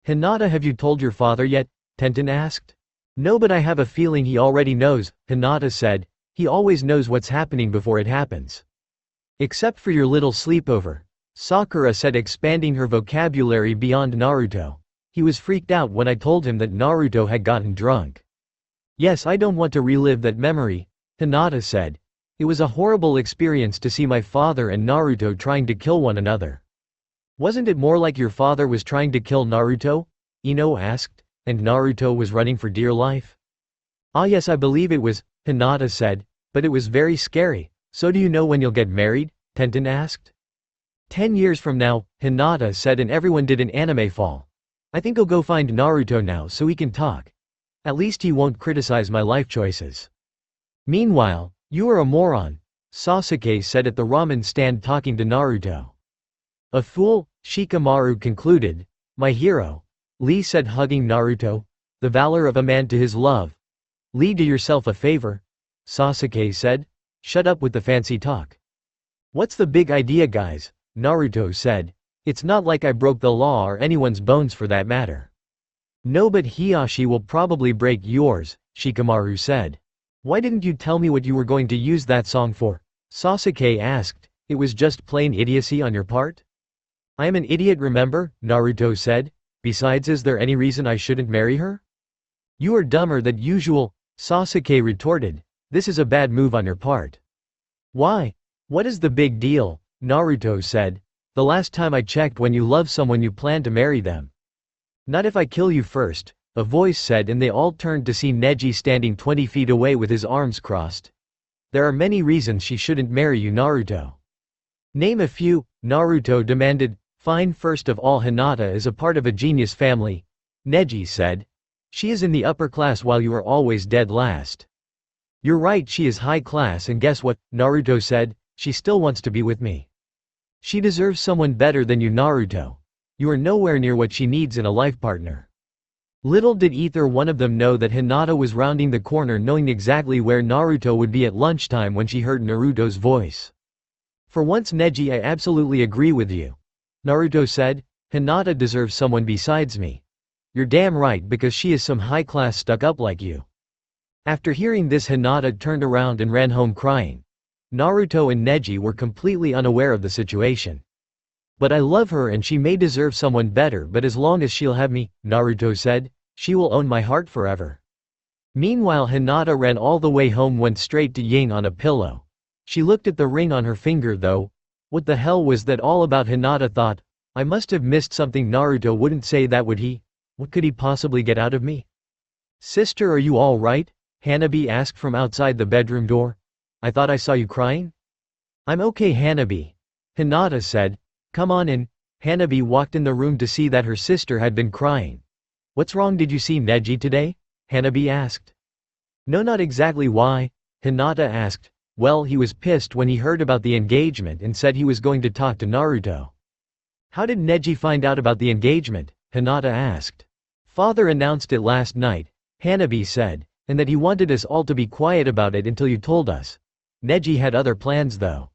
Hinata, have you told your father yet? Tenten asked. No, but I have a feeling he already knows, Hinata said. He always knows what's happening before it happens. Except for your little sleepover, Sakura said, expanding her vocabulary beyond Naruto. He was freaked out when I told him that Naruto had gotten drunk. Yes, I don't want to relive that memory, Hinata said. It was a horrible experience to see my father and Naruto trying to kill one another. Wasn't it more like your father was trying to kill Naruto? Ino asked. And Naruto was running for dear life? Ah yes, I believe it was, Hinata said, but it was very scary. So do you know when you'll get married? Tenten asked. 10 years from now, Hinata said, and everyone did an anime fall. I think I'll go find Naruto now so we can talk. At least he won't criticize my life choices. Meanwhile, you are a moron, Sasuke said at the ramen stand talking to Naruto. A fool, Shikamaru concluded. My hero. Lee said, hugging Naruto. The valor of a man to his love. Lee, do yourself a favor, Sasuke said. Shut up with the fancy talk. What's the big idea, guys? Naruto said. It's not like I broke the law or anyone's bones for that matter. No, but Hiyashi will probably break yours, Shikamaru said. Why didn't you tell me what you were going to use that song for? Sasuke asked. It was just plain idiocy on your part? I am an idiot, remember? Naruto said. Besides, is there any reason I shouldn't marry her? You are dumber than usual, Sasuke retorted. This is a bad move on your part. Why? What is the big deal? Naruto said. The last time I checked, when you love someone you plan to marry them. Not if I kill you first, a voice said, and they all turned to see Neji standing 20 feet away with his arms crossed. There are many reasons she shouldn't marry you, Naruto. Name a few, Naruto demanded. Fine, first of all, Hinata is a part of a genius family, Neji said. She is in the upper class while you are always dead last. You're right, she is high class, and guess what, Naruto said, she still wants to be with me. She deserves someone better than you, Naruto. You are nowhere near what she needs in a life partner. Little did either one of them know that Hinata was rounding the corner, knowing exactly where Naruto would be at lunchtime when she heard Naruto's voice. For once, Neji, I absolutely agree with you, Naruto said. Hinata deserves someone besides me. You're damn right, because she is some high-class stuck-up like you. After hearing this, Hinata turned around and ran home crying. Naruto and Neji were completely unaware of the situation. But I love her and she may deserve someone better, but as long as she'll have me, Naruto said, she will own my heart forever. Meanwhile, Hinata ran all the way home, went straight to Ying on a pillow. She looked at the ring on her finger though. What the hell was that all about? Hinata thought. I must have missed something. Naruto wouldn't say that, would he? What could he possibly get out of me? Sister, are you all right? Hanabi asked from outside the bedroom door. I thought I saw you crying? I'm okay, Hanabi, Hinata said. Come on in. Hanabi walked in the room to see that her sister had been crying. What's wrong? Did you see Neji today? Hanabi asked. No, not exactly. Why? Hinata asked. Well, he was pissed when he heard about the engagement and said he was going to talk to Naruto. How did Neji find out about the engagement? Hinata asked. Father announced it last night, Hanabi said, and that he wanted us all to be quiet about it until you told us. Neji had other plans though.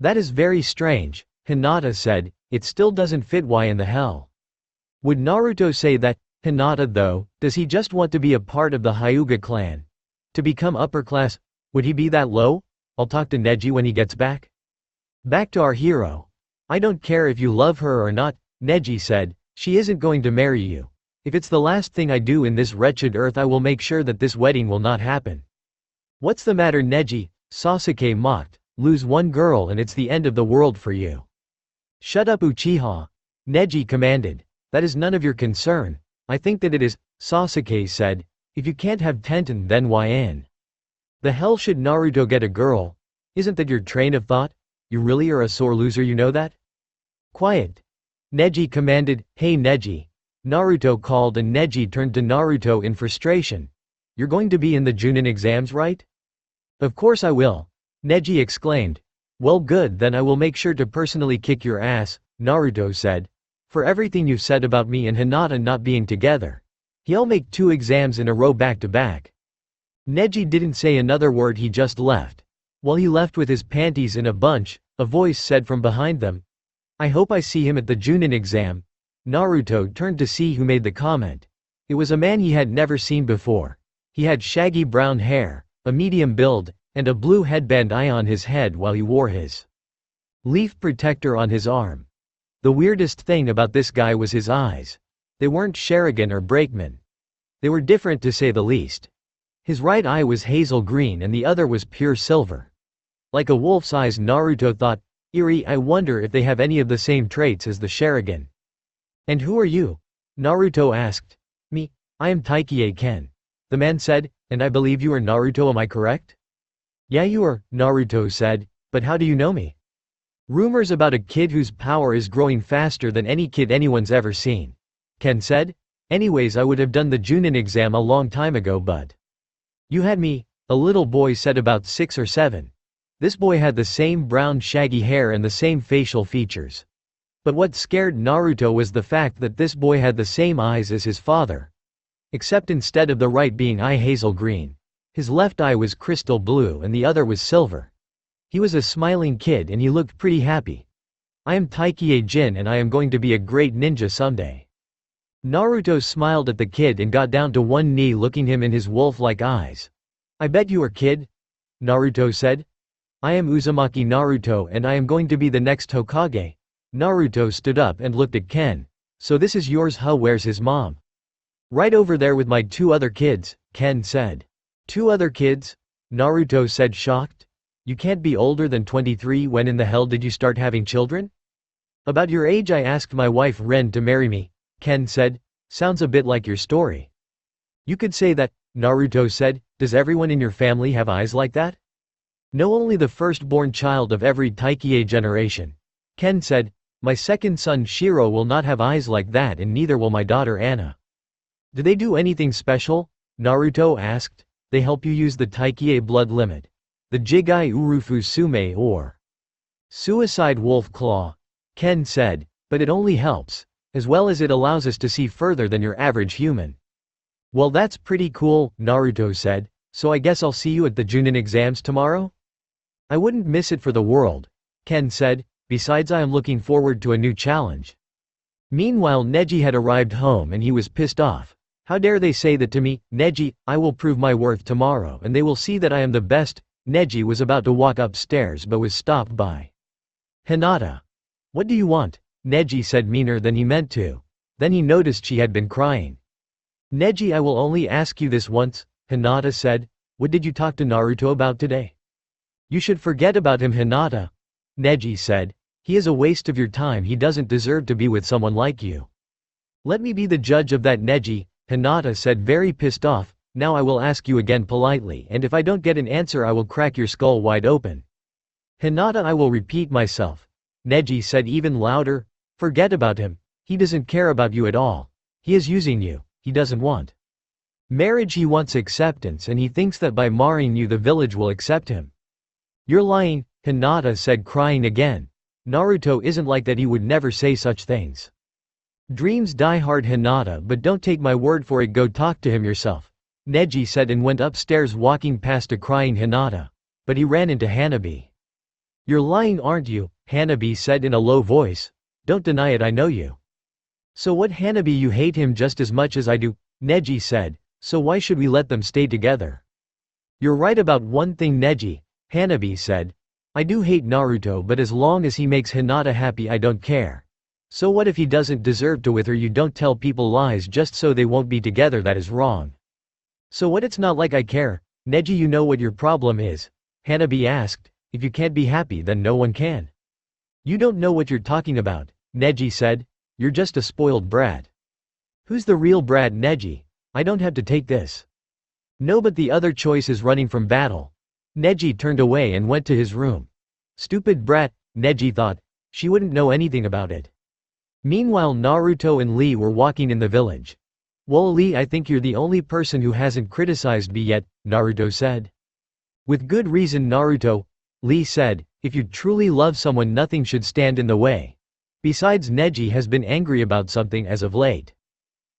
That is very strange, Hinata said. It still doesn't fit. Why in the hell would Naruto say that? Hinata though, does he just want to be a part of the Hyuga clan? To become upper class? Would he be that low? I'll talk to Neji when he gets back. Back to our hero. I don't care if you love her or not, Neji said. She isn't going to marry you. If it's the last thing I do in this wretched earth, I will make sure that this wedding will not happen. What's the matter, Neji? Sasuke mocked. Lose one girl and it's the end of the world for you. Shut up, Uchiha, Neji commanded. That is none of your concern. I think that it is, Sasuke said. If you can't have Tenten, then why in the hell should Naruto get a girl? Isn't that your train of thought? You really are a sore loser, you know that? Quiet, Neji commanded. Hey Neji, Naruto called, and Neji turned to Naruto in frustration. You're going to be in the Junin exams, right? Of course I will, Neji exclaimed. Well, good, then I will make sure to personally kick your ass, Naruto said. For everything you've said about me and Hinata not being together. He'll make 2 exams in a row back to back. Neji didn't say another word, he just left. While he left with his panties in a bunch, a voice said from behind them. I hope I see him at the Junin exam. Naruto turned to see who made the comment. It was a man he had never seen before. He had shaggy brown hair, a medium build, and a blue headband on his head while he wore his leaf protector on his arm. The weirdest thing about this guy was his eyes. They weren't Sharingan or Brakeman. They were different to say the least. His right eye was hazel green and the other was pure silver. Like a wolf's eyes, Naruto thought. Eerie, I wonder if they have any of the same traits as the Sharingan. And who are you? Naruto asked. Me, I am Taikie Ken. The man said, "And I believe you are Naruto, am I correct?" "Yeah, you are," Naruto said, "but how do you know me?" "Rumors about a kid whose power is growing faster than any kid anyone's ever seen," Ken said. "Anyways, I would have done the Junin exam a long time ago, but you had me," a little boy said, about 6 or 7. This boy had the same brown shaggy hair and the same facial features. But what scared Naruto was the fact that this boy had the same eyes as his father. Except instead of the right being eye hazel green, his left eye was crystal blue and the other was silver. He was a smiling kid and he looked pretty happy. "I am Taikie Jin and I am going to be a great ninja someday." Naruto smiled at the kid and got down to one knee, looking him in his wolf-like eyes. "I bet you are, kid," Naruto said. "I am Uzumaki Naruto and I am going to be the next Hokage." Naruto stood up and looked at Ken. "So this is yours, huh? Where's his mom?" "Right over there with my 2 other kids," Ken said. "2 other kids?" Naruto said, shocked. "You can't be older than 23. When in the hell did you start having children?" "About your age I asked my wife Ren to marry me," Ken said. "Sounds a bit like your story." "You could say that," Naruto said. "Does everyone in your family have eyes like that?" "No, only the firstborn child of every Taikie generation," Ken said. "My second son Shiro will not have eyes like that and neither will my daughter Anna." "Do they do anything special?" Naruto asked. "They help you use the Taikie blood limit, the Jigai Urufu Sume or Suicide Wolf Claw," Ken said, "but it only helps, as well as it allows us to see further than your average human." "Well, that's pretty cool," Naruto said, "so I guess I'll see you at the Junin exams tomorrow?" "I wouldn't miss it for the world," Ken said, "besides I am looking forward to a new challenge." Meanwhile, Neji had arrived home and he was pissed off. "How dare they say that to me, Neji? I will prove my worth tomorrow and they will see that I am the best." Neji was about to walk upstairs but was stopped by Hinata. "What do you want?" Neji said, meaner than he meant to. Then he noticed she had been crying. "Neji, I will only ask you this once," Hinata said. "What did you talk to Naruto about today?" "You should forget about him, Hinata," Neji said. "He is a waste of your time. He doesn't deserve to be with someone like you." "Let me be the judge of that, Neji," Hinata said, very pissed off. "Now I will ask you again politely, and if I don't get an answer I will crack your skull wide open." "Hinata, I will repeat myself," Neji said even louder. "Forget about him. He doesn't care about you at all. He is using you. He doesn't want marriage, he wants acceptance, and he thinks that by marrying you the village will accept him." "You're lying," Hinata said, crying again. "Naruto isn't like that, he would never say such things." "Dreams die hard, Hinata, but don't take my word for it, go talk to him yourself," Neji said and went upstairs, walking past a crying Hinata. But he ran into Hanabi. "You're lying, aren't you?" Hanabi said in a low voice. "Don't deny it, I know you." "So what, Hanabi? You hate him just as much as I do," Neji said. "So why should we let them stay together?" "You're right about one thing, Neji," Hanabi said. "I do hate Naruto, but as long as he makes Hinata happy I don't care. So what if he doesn't deserve to with her? You don't tell people lies just so they won't be together, that is wrong." "So what? It's not like I care, Neji. You know what your problem is?" Hanabi asked. "If you can't be happy then no one can." "You don't know what you're talking about," Neji said. "You're just a spoiled brat." "Who's the real brat, Neji? I don't have to take this." "No, but the other choice is running from battle." Neji turned away and went to his room. Stupid brat, Neji thought. She wouldn't know anything about it. Meanwhile, Naruto and Lee were walking in the village. "Well, Lee, I think you're the only person who hasn't criticized me yet," Naruto said. "With good reason, Naruto," Lee said. "If you truly love someone, nothing should stand in the way. Besides, Neji has been angry about something as of late.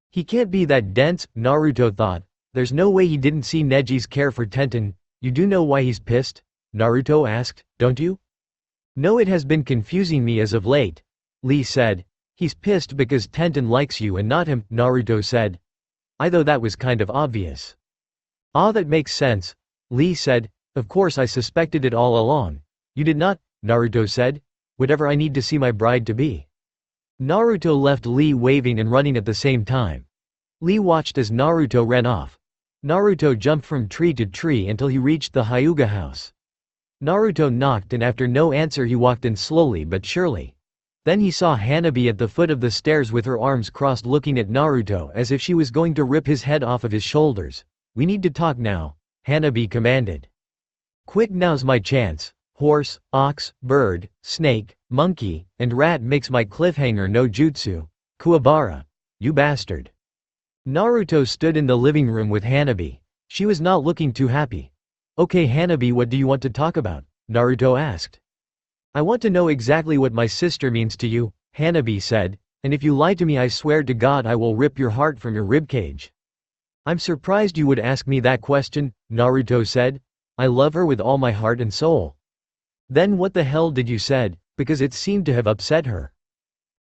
He can't be that dense," Naruto thought. There's no way he didn't see Neji's care for Tenten. "You do know why he's pissed?" Naruto asked, "don't you?" "No, it has been confusing me as of late," Lee said. "He's pissed because Tenten likes you and not him," Naruto said. "I thought that was kind of obvious." "Ah, that makes sense," Lee said. "Of course I suspected it all along." "You did not," Naruto said. "Whatever, I need to see my bride-to-be." Naruto left Lee, waving and running at the same time. Lee watched as Naruto ran off. Naruto jumped from tree to tree until he reached the Hyuga house. Naruto knocked and after no answer he walked in slowly but surely. Then he saw Hanabi at the foot of the stairs with her arms crossed, looking at Naruto as if she was going to rip his head off of his shoulders. We need to talk now, Hanabi commanded. Quick, now's my chance. Horse, ox, bird, snake, monkey, and rat makes my cliffhanger no jutsu. Kuwabara. You bastard. Naruto stood in the living room with Hanabi. She was not looking too happy. Okay Hanabi, what do you want to talk about? Naruto asked. I want to know exactly what my sister means to you, Hanabi said, and if you lie to me I swear to God I will rip your heart from your ribcage. I'm surprised you would ask me that question, Naruto said. I love her with all my heart and soul. Then what the hell did you said, because it seemed to have upset her.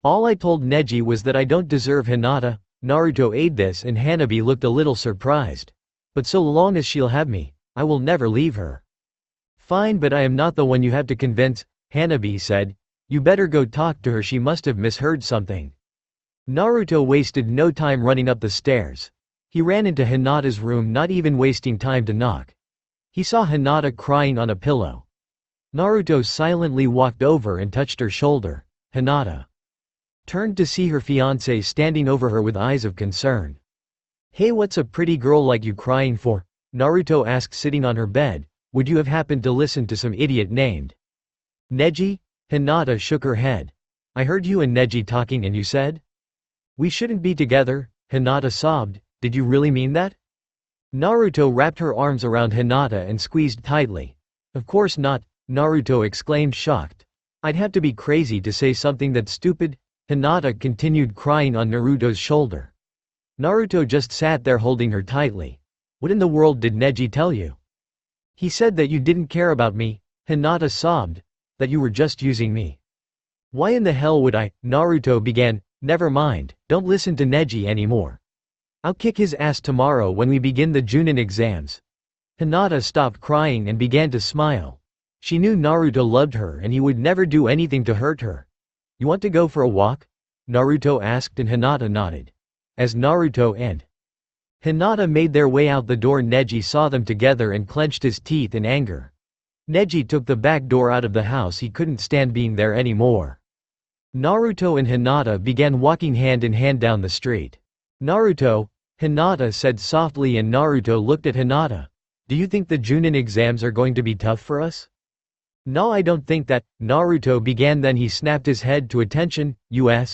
All I told Neji was that I don't deserve Hinata. Naruto ate this and Hanabi looked a little surprised. But so long as she'll have me, I will never leave her. Fine, but I am not the one you have to convince, Hanabi said. You better go talk to her, she must have misheard something. Naruto wasted no time running up the stairs. He ran into Hinata's room, not even wasting time to knock. He saw Hinata crying on a pillow. Naruto silently walked over and touched her shoulder. Hinata turned to see her fiancé standing over her with eyes of concern. Hey, what's a pretty girl like you crying for? Naruto asked, sitting on her bed. Would you have happened to listen to some idiot named Neji? Hinata shook her head. I heard you and Neji talking and you said we shouldn't be together, Hinata sobbed. Did you really mean that? Naruto wrapped her arms around Hinata and squeezed tightly. Of course not, Naruto exclaimed, shocked. I'd have to be crazy to say something that stupid. Hinata continued crying on Naruto's shoulder. Naruto just sat there holding her tightly. What in the world did Neji tell you? He said that you didn't care about me, Hinata sobbed, that you were just using me. Why in the hell would I? Naruto began. Never mind, don't listen to Neji anymore. I'll kick his ass tomorrow when we begin the Junin exams. Hinata stopped crying and began to smile. She knew Naruto loved her and he would never do anything to hurt her. You want to go for a walk? Naruto asked and Hinata nodded. As Naruto and Hinata made their way out the door, Neji saw them together and clenched his teeth in anger. Neji took the back door out of the house, he couldn't stand being there anymore. Naruto and Hinata began walking hand in hand down the street. Naruto, Hinata said softly, and Naruto looked at Hinata. Do you think the Junin exams are going to be tough for us? No, I don't think that, Naruto began, then he snapped his head to attention. You're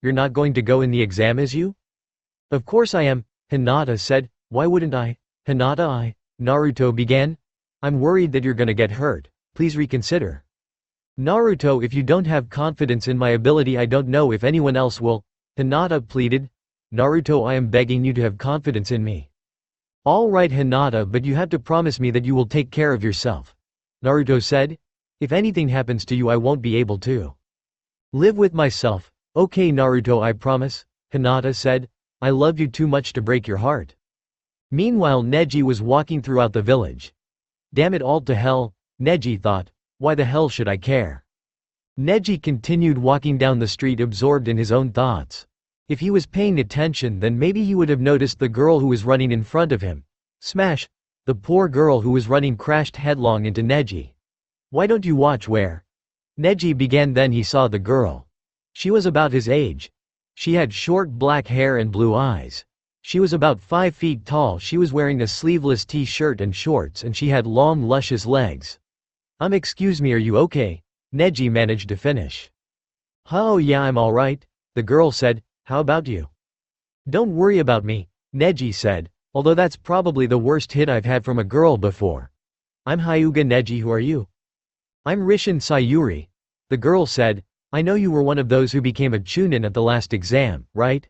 not going to go in the exam, is you? Of course I am, Hinata said. Why wouldn't I? Hinata, Naruto began. I'm worried that you're gonna get hurt. Please reconsider. Naruto, if you don't have confidence in my ability, I don't know if anyone else will, Hinata pleaded. Naruto, I am begging you to have confidence in me. All right Hinata, but you have to promise me that you will take care of yourself. Naruto said. If anything happens to you I won't be able to live with myself. Okay Naruto, I promise, Hinata said. I love you too much to break your heart. Meanwhile Neji was walking throughout the village. Damn it all to hell, Neji thought. Why the hell should I care? Neji continued walking down the street, absorbed in his own thoughts. If he was paying attention, then maybe he would have noticed the girl who was running in front of him. Smash! The poor girl who was running crashed headlong into Neji. Why don't you watch where? Neji began, then he saw the girl. She was about his age. She had short black hair and blue eyes. She was about 5 feet tall, she was wearing a sleeveless t-shirt and shorts, and she had long luscious legs. Excuse me, are you okay? Neji managed to finish. Oh yeah, I'm alright, the girl said. How about you? Don't worry about me, Neji said, although that's probably the worst hit I've had from a girl before. I'm Hyuga. Neji, who are you? I'm Rishin Sayuri. The girl said. I know you were one of those who became a Chunin at the last exam, right?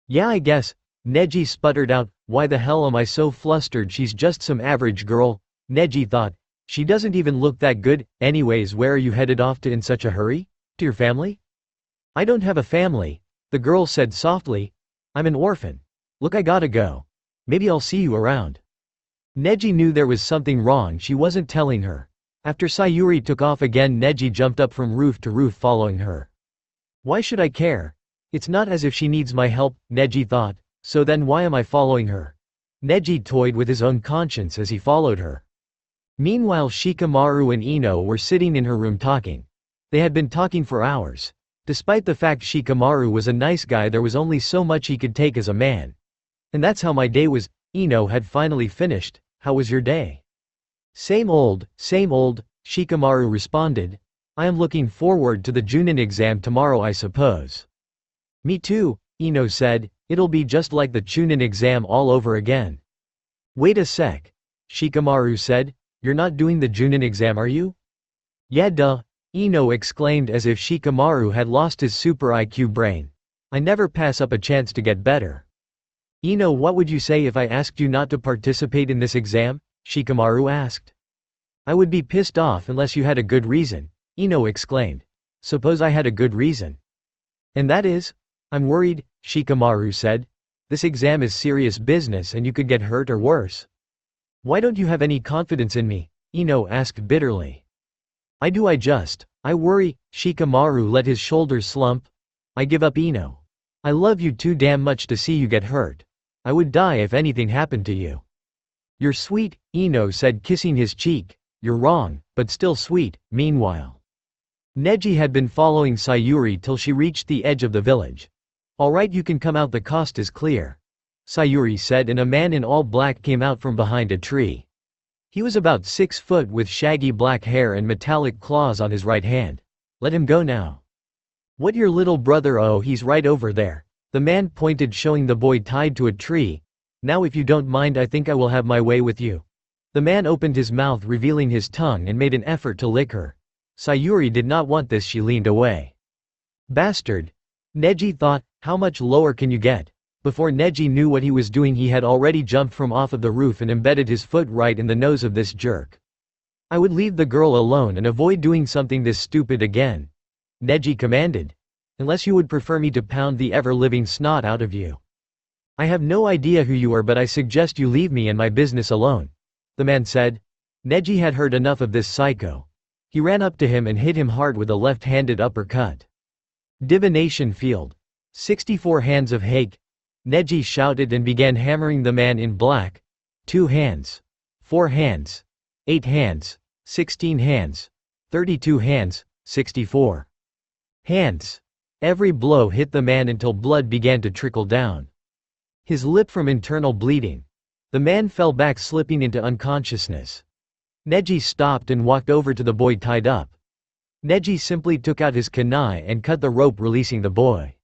Yeah, I guess, Neji sputtered out. Why the hell am I so flustered? She's just some average girl, Neji thought. She doesn't even look that good. Anyways, where are you headed off to in such a hurry? To your family? I don't have a family, the girl said softly. I'm an orphan. Look, I gotta go. Maybe I'll see you around. Neji knew there was something wrong, she wasn't telling her. After Sayuri took off again, Neji jumped up from roof to roof following her. Why should I care? It's not as if she needs my help, Neji thought, so then why am I following her? Neji toyed with his own conscience as he followed her. Meanwhile, Shikamaru and Ino were sitting in her room talking. They had been talking for hours. Despite the fact Shikamaru was a nice guy, there was only so much he could take as a man. And that's how my day was, Ino had finally finished. How was your day? Same old, Shikamaru responded. I am looking forward to the Junin exam tomorrow, I suppose. Me too, Ino said, it'll be just like the Chunin exam all over again. Wait a sec. Shikamaru said, you're not doing the Junin exam, are you? Yeah duh, Ino exclaimed as if Shikamaru had lost his super IQ brain. I never pass up a chance to get better. Ino, what would you say if I asked you not to participate in this exam? Shikamaru asked. I would be pissed off unless you had a good reason, Ino exclaimed. Suppose I had a good reason. And that is? I'm worried, Shikamaru said. This exam is serious business and you could get hurt or worse. Why don't you have any confidence in me? Ino asked bitterly. I worry, Shikamaru let his shoulders slump. I give up, Ino. I love you too damn much to see you get hurt. I would die if anything happened to you. You're sweet, Ino said, kissing his cheek. You're wrong, but still sweet. Meanwhile, Neji had been following Sayuri till she reached the edge of the village. Alright, you can come out, the coast is clear, Sayuri said, and a man in all black came out from behind a tree. He was about 6 foot with shaggy black hair and metallic claws on his right hand. Let him go now. What, your little brother? Oh, he's right over there. The man pointed, showing the boy tied to a tree. Now if you don't mind, I think I will have my way with you. The man opened his mouth, revealing his tongue, and made an effort to lick her. Sayuri did not want this, she leaned away. Bastard. Neji thought, how much lower can you get? Before Neji knew what he was doing, he had already jumped from off of the roof and embedded his foot right in the nose of this jerk. I would leave the girl alone and avoid doing something this stupid again, Neji commanded. Unless you would prefer me to pound the ever-living snot out of you. I have no idea who you are, but I suggest you leave me and my business alone, the man said. Neji had heard enough of this psycho. He ran up to him and hit him hard with a left-handed uppercut. Divination field. 64 hands of hake, Neji shouted and began hammering the man in black. 2 hands. 4 hands. 8 hands. 16 hands. 32 hands. 64 hands. Every blow hit the man until blood began to trickle down his lip from internal bleeding. The man fell back, slipping into unconsciousness. Neji stopped and walked over to the boy tied up. Neji simply took out his kunai and cut the rope, releasing the boy.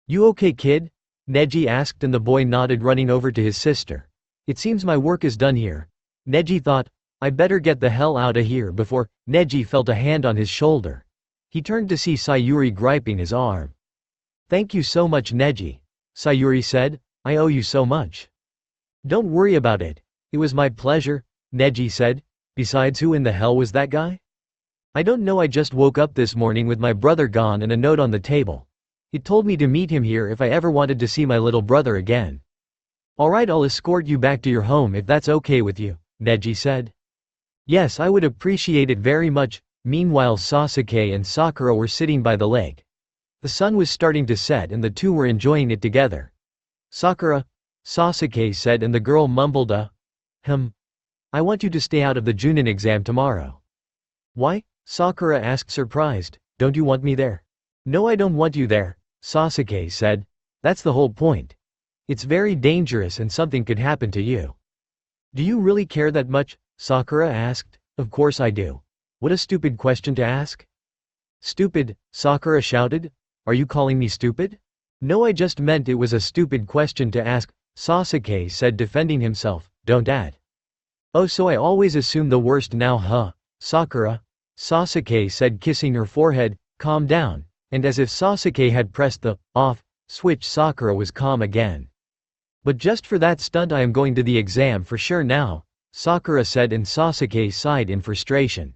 You okay, kid? Neji asked, and the boy nodded, running over to his sister. It seems my work is done here. Neji thought, I better get the hell out of here before. Neji felt a hand on his shoulder. He turned to see Sayuri griping his arm. Thank you so much, Neji, Sayuri said. I owe you so much. Don't worry about it. It was my pleasure, Neji said. Besides, who in the hell was that guy? I don't know, I just woke up this morning with my brother gone and a note on the table. It told me to meet him here if I ever wanted to see my little brother again. Alright, I'll escort you back to your home if that's okay with you, Neji said. Yes, I would appreciate it very much. Meanwhile, Sasuke and Sakura were sitting by the lake. The sun was starting to set and the two were enjoying it together. Sakura, Sasuke said, and the girl mumbled I want you to stay out of the Junin exam tomorrow. Why? Sakura asked, surprised. Don't you want me there? No, I don't want you there, Sasuke said. That's the whole point. It's very dangerous and something could happen to you. Do you really care that much? Sakura asked. Of course I do. What a stupid question to ask. Stupid, Sakura shouted. Are you calling me stupid? No, I just meant it was a stupid question to ask, Sasuke said, defending himself. Don't add. Oh, so I always assume the worst now, huh? Sakura, Sasuke said, kissing her forehead. Calm down. And as if Sasuke had pressed the off switch, Sakura was calm again. But just for that stunt I am going to the exam for sure now, Sakura said, and Sasuke sighed in frustration.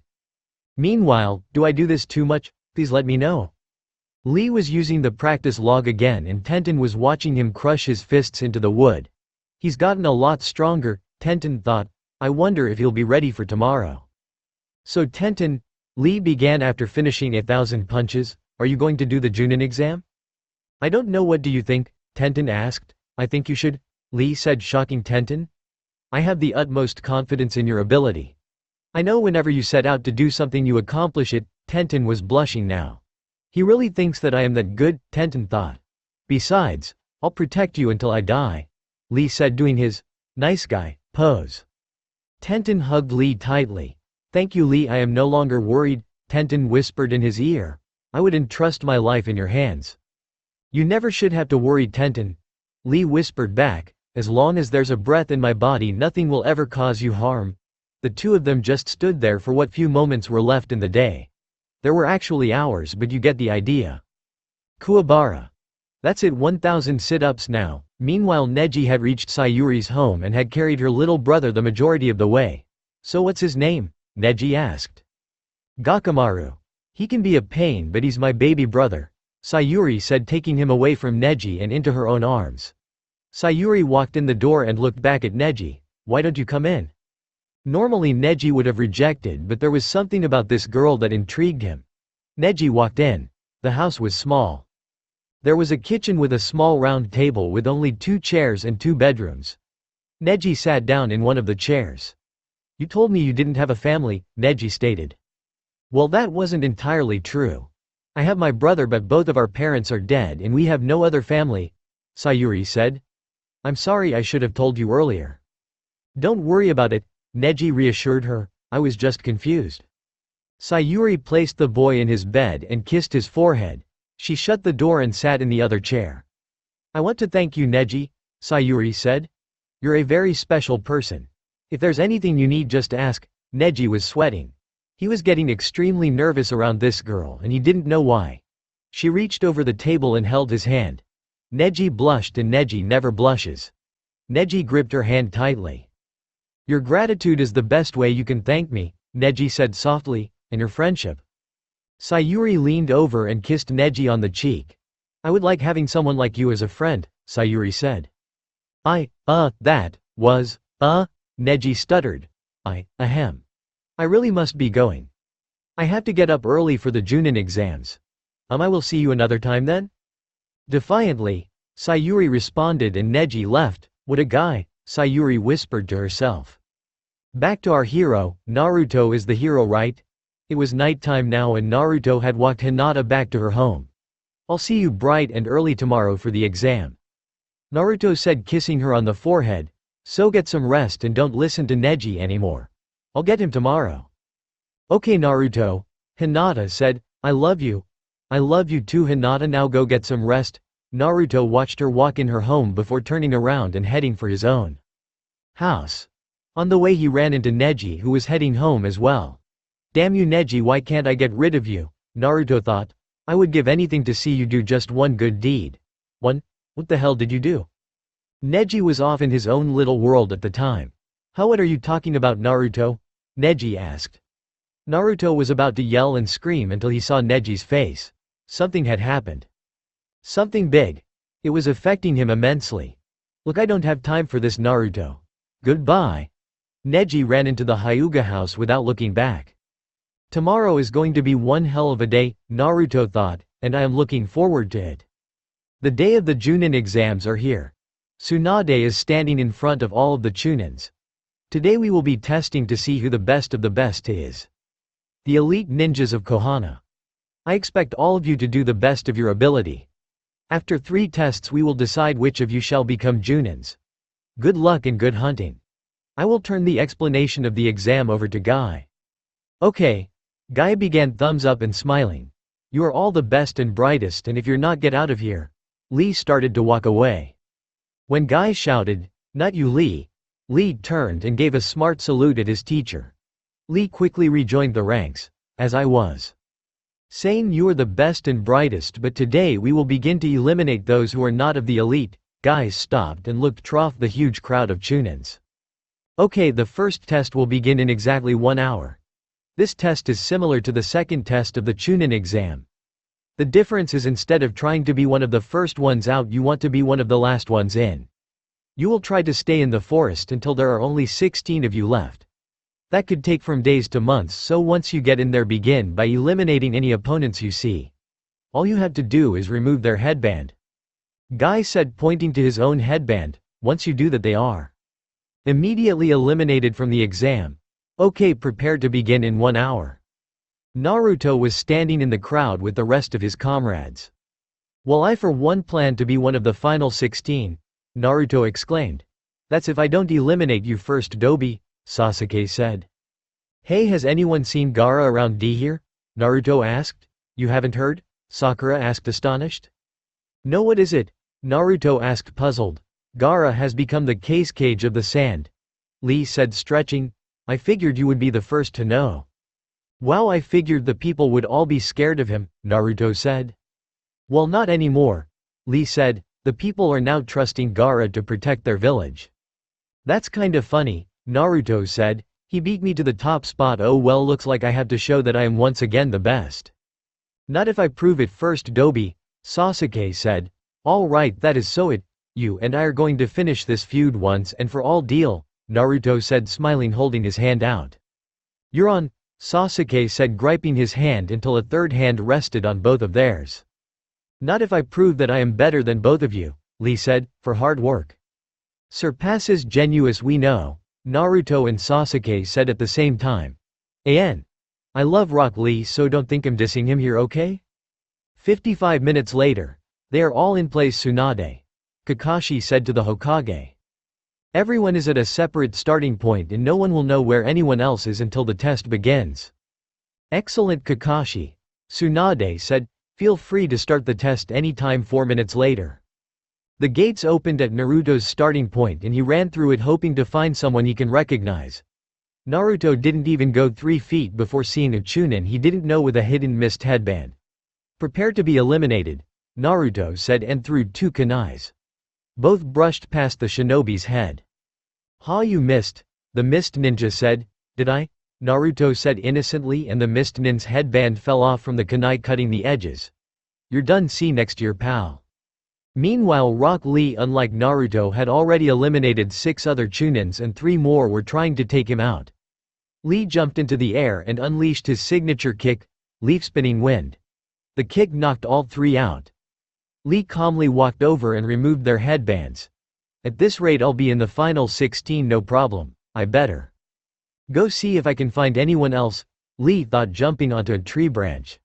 Meanwhile, do I do this too much? Please let me know. Lee was using the practice log again and Tenten was watching him crush his fists into the wood. He's gotten a lot stronger, Tenten thought. I wonder if he'll be ready for tomorrow. So Tenten, Lee began after finishing 1,000 punches, are you going to do the Junin exam? I don't know, what do you think? Tenten asked. I think you should, Lee said, shocking Tenten. I have the utmost confidence in your ability. I know whenever you set out to do something you accomplish it. Tenten was blushing now. He really thinks that I am that good, Tenten thought. Besides, I'll protect you until I die, Lee said, doing his Nice guy, pose. Tenten hugged Lee tightly. Thank you Lee, I am no longer worried, Tenten whispered in his ear. I would entrust my life in your hands. You never should have to worry Tenten. Lee whispered back, as long as there's a breath in my body nothing will ever cause you harm. The two of them just stood there for what few moments were left in the day. There were actually hours, but you get the idea. Kuwabara. That's it, 1,000 sit-ups now. Meanwhile Neji had reached Sayuri's home and had carried her little brother the majority of the way. So what's his name? Neji asked. Gakamaru. He can be a pain but he's my baby brother, Sayuri said, taking him away from Neji and into her own arms. Sayuri walked in the door and looked back at Neji. Why don't you come in? Normally Neji would have rejected, but there was something about this girl that intrigued him. Neji walked in. The house was small. There was a kitchen with a small round table with only 2 chairs and 2 bedrooms. Neji sat down in one of the chairs. You told me you didn't have a family, Neji stated. Well, that wasn't entirely true. I have my brother but both of our parents are dead and we have no other family, Sayuri said. I'm sorry, I should have told you earlier. Don't worry about it, Neji reassured her, I was just confused. Sayuri placed the boy in his bed and kissed his forehead. She shut the door and sat in the other chair. I want to thank you Neji, Sayuri said. You're a very special person. If there's anything you need just ask. Neji was sweating. He was getting extremely nervous around this girl and he didn't know why. She reached over the table and held his hand. Neji blushed and Neji never blushes. Neji gripped her hand tightly. Your gratitude is the best way you can thank me, Neji said softly, and your friendship. Sayuri leaned over and kissed Neji on the cheek. I would like having someone like you as a friend, Sayuri said. That was, Neji stuttered. Ahem. I really must be going. I have to get up early for the Junin exams. I will see you another time then? Defiantly, Sayuri responded and Neji left. What a guy, Sayuri whispered to herself. Back to our hero. Naruto is the hero, right? It was nighttime now and Naruto had walked Hinata back to her home. I'll see you bright and early tomorrow for the exam, Naruto said, kissing her on the forehead. So get some rest and don't listen to Neji anymore. I'll get him tomorrow. Okay Naruto, Hinata said. I love you. I love you too Hinata, now go get some rest. Naruto watched her walk in her home before turning around and heading for his own house. On the way he ran into Neji, who was heading home as well. Damn you Neji, why can't I get rid of you? Naruto thought. I would give anything to see you do just one good deed. One? What the hell did you do? Neji was off in his own little world at the time. What are you talking about Naruto? Neji asked. Naruto was about to yell and scream until he saw Neji's face. Something had happened. Something big. It was affecting him immensely. Look, I don't have time for this Naruto. Goodbye. Neji ran into the Hyuga house without looking back. Tomorrow is going to be one hell of a day, Naruto thought, and I am looking forward to it. The day of the Junin exams are here. Tsunade is standing in front of all of the Chunins. Today we will be testing to see who the best of the best is. The elite ninjas of Konoha. I expect all of you to do the best of your ability. After 3 tests we will decide which of you shall become Junins. Good luck and good hunting. I will turn the explanation of the exam over to Guy. Okay. Guy began, thumbs up and smiling. You are all the best and brightest, and if you're not, get out of here. Lee started to walk away. When Guy shouted, not you Lee, Lee turned and gave a smart salute at his teacher. Lee quickly rejoined the ranks, as I was saying, you are the best and brightest, but today we will begin to eliminate those who are not of the elite. Guy stopped and looked through the huge crowd of Chunins. Okay, the first test will begin in exactly 1 hour. This test is similar to the second test of the Chunin exam. The difference is, instead of trying to be one of the first ones out, you want to be one of the last ones in. You will try to stay in the forest until there are only 16 of you left. That could take from days to months, so once you get in there, begin by eliminating any opponents you see. All you have to do is remove their headband. Guy said, pointing to his own headband. Once you do that, they are immediately eliminated from the exam. Okay, prepare to begin in 1 hour. Naruto was standing in the crowd with the rest of his comrades. Well, I for one plan to be one of the final 16, Naruto exclaimed. That's if I don't eliminate you first, Dobi, Sasuke said. Hey, has anyone seen Gaara around D here? Naruto asked. You haven't heard? Sakura asked astonished. No, what is it? Naruto asked puzzled. Gaara has become the case cage of the sand. Lee said stretching. I figured you would be the first to know. Wow, I figured the people would all be scared of him, Naruto said. Well, not anymore. Lee said, the people are now trusting Gaara to protect their village. That's kind of funny, Naruto said. He beat me to the top spot. Oh well, looks like I have to show that I am once again the best. Not if I prove it first, Dobi, Sasuke said. Alright, that is so it. You and I are going to finish this feud once and for all, deal, Naruto said, smiling, holding his hand out. You're on, Sasuke said, griping his hand until a third hand rested on both of theirs. Not if I prove that I am better than both of you, Lee said, for hard work. Surpasses genuous, we know, Naruto and Sasuke said at the same time. An. I love Rock Lee, so don't think I'm dissing him here, okay? 55 minutes later. They are all in place, Tsunade. Kakashi said to the Hokage. Everyone is at a separate starting point and no one will know where anyone else is until the test begins. Excellent, Kakashi. Tsunade said, feel free to start the test anytime. 4 minutes later. The gates opened at Naruto's starting point and he ran through it hoping to find someone he can recognize. Naruto didn't even go 3 feet before seeing a Chunin he didn't know with a hidden mist headband. Prepare to be eliminated, Naruto said, and threw 2 kunais. Both brushed past the shinobi's head. Ha, you missed, the mist ninja said. Did I? Naruto said innocently, and the mist nin's headband fell off from the kunai, cutting the edges. You're done, see next year, pal. Meanwhile, Rock Lee, unlike Naruto, had already eliminated 6 other Chunins and 3 more were trying to take him out. Lee jumped into the air and unleashed his signature kick, Leaf Spinning Wind. The kick knocked all 3 out. Lee calmly walked over and removed their headbands. At this rate I'll be in the final 16 no problem, I better go see if I can find anyone else, Lee thought, jumping onto a tree branch.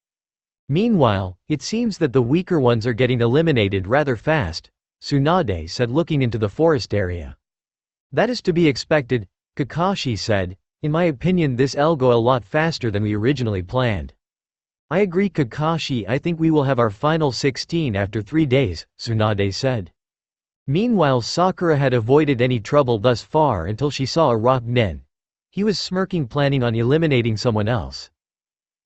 Meanwhile, it seems that the weaker ones are getting eliminated rather fast, Tsunade said, looking into the forest area. That is to be expected, Kakashi said. In my opinion this'll go a lot faster than we originally planned. I agree, Kakashi, I think we will have our final 16 after 3 days, Tsunade said. Meanwhile, Sakura had avoided any trouble thus far until she saw a rock nin. He was smirking, planning on eliminating someone else.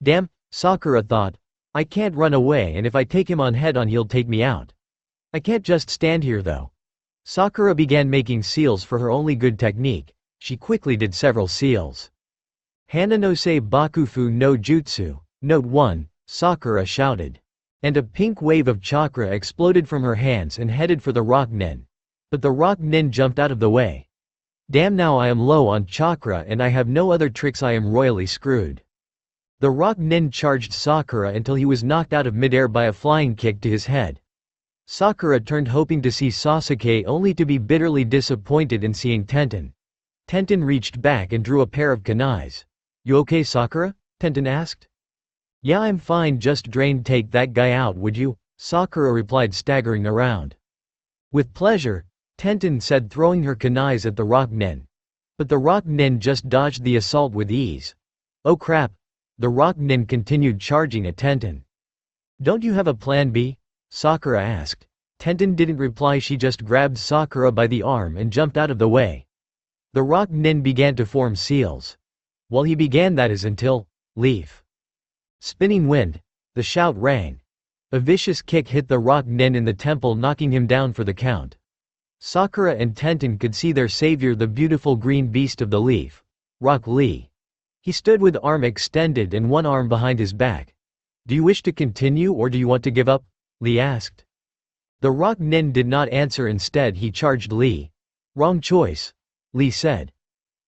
Damn, Sakura thought. I can't run away, and if I take him on head-on he'll take me out. I can't just stand here though. Sakura began making seals for her only good technique. She quickly did several seals. Hananose Bakufu no Jutsu. Note 1, Sakura shouted. And a pink wave of chakra exploded from her hands and headed for the rock nin. But the rock nin jumped out of the way. Damn, now I am low on chakra and I have no other tricks, I am royally screwed. The rock nin charged Sakura until he was knocked out of midair by a flying kick to his head. Sakura turned hoping to see Sasuke, only to be bitterly disappointed in seeing Tenten. Tenten reached back and drew a pair of kunais. You okay, Sakura? Tenten asked. Yeah, I'm fine, just drained. Take that guy out, would you? Sakura replied, staggering around. With pleasure, Tenten said, throwing her kunais at the rock nin. But the rock nin just dodged the assault with ease. Oh crap! The rock nin continued charging at Tenten. Don't you have a plan B? Sakura asked. Tenten didn't reply, she just grabbed Sakura by the arm and jumped out of the way. The rock nin began to form seals. While he began, that is, until Leaf Spinning Wind, the shout rang. A vicious kick hit the rock nin in the temple, knocking him down for the count. Sakura and Tenten could see their savior, the beautiful green beast of the leaf, Rock Lee. He stood with arm extended and one arm behind his back. Do you wish to continue or do you want to give up? Lee asked. The rock nin did not answer, instead he charged Lee. Wrong choice, Lee said.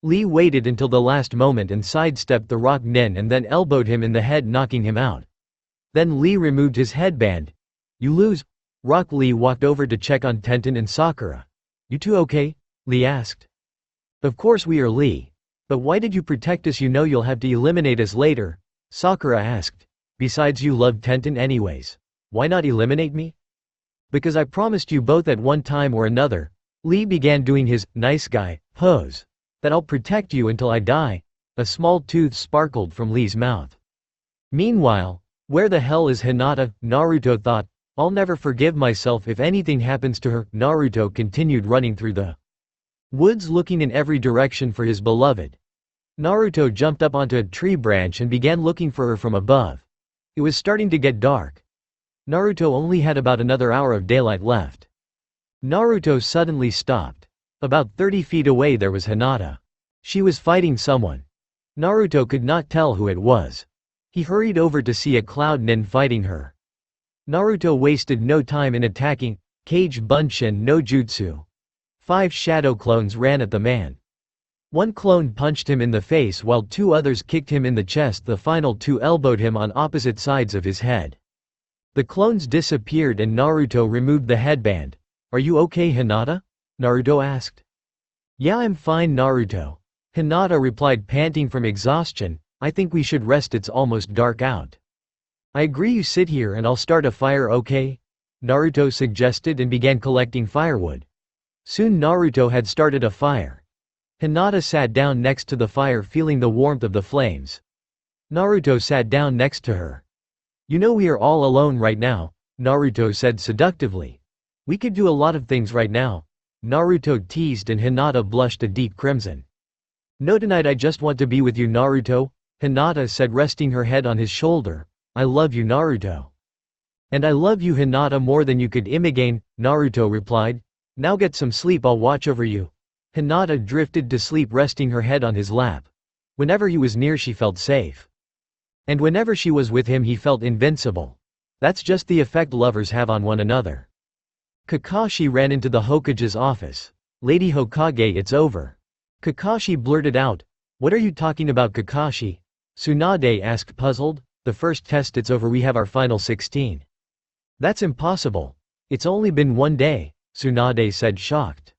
Lee waited until the last moment and sidestepped the rock nin and then elbowed him in the head, knocking him out. Then Lee removed his headband. You lose. Rock Lee walked over to check on Tenten and Sakura. You two okay? Lee asked. Of course we are, Lee. But why did you protect us? You know you'll have to eliminate us later, Sakura asked. Besides, you love Tenten anyways. Why not eliminate me? Because I promised you both at one time or another, Lee began doing his nice guy pose. That I'll protect you until I die. A small tooth sparkled from Lee's mouth. Meanwhile, where the hell is Hinata? Naruto thought. I'll never forgive myself if anything happens to her. Naruto continued running through the woods looking in every direction for his beloved. Naruto jumped up onto a tree branch and began looking for her from above. It was starting to get dark. Naruto only had about another hour of daylight left. Naruto suddenly stopped. About 30 feet away there was Hinata. She was fighting someone. Naruto could not tell who it was. He hurried over to see a cloud nin fighting her. Naruto wasted no time in attacking. Kage Bunshin no Jutsu. 5 shadow clones ran at the man. One clone punched him in the face while 2 others kicked him in the chest. The final 2 elbowed him on opposite sides of his head. The clones disappeared and Naruto removed the headband. Are you okay, Hinata? Naruto asked. Yeah, I'm fine, Naruto. Hinata replied, panting from exhaustion. I think we should rest, it's almost dark out. I agree, you sit here and I'll start a fire, okay? Naruto suggested and began collecting firewood. Soon Naruto had started a fire. Hinata sat down next to the fire, feeling the warmth of the flames. Naruto sat down next to her. You know we are all alone right now, Naruto said seductively. We could do a lot of things right now. Naruto teased and Hinata blushed a deep crimson. No, tonight I just want to be with you, Naruto, Hinata said, resting her head on his shoulder. I love you, Naruto. And I love you, Hinata, more than you could imagine, Naruto replied. Now get some sleep, I'll watch over you. Hinata drifted to sleep, resting her head on his lap. Whenever he was near she felt safe. And whenever she was with him he felt invincible. That's just the effect lovers have on one another. Kakashi ran into the Hokage's office. Lady Hokage, it's over. Kakashi blurted out. What are you talking about, Kakashi? Tsunade asked, puzzled. The first test, it's over, we have our final 16. That's impossible. It's only been 1 day, Tsunade said, shocked.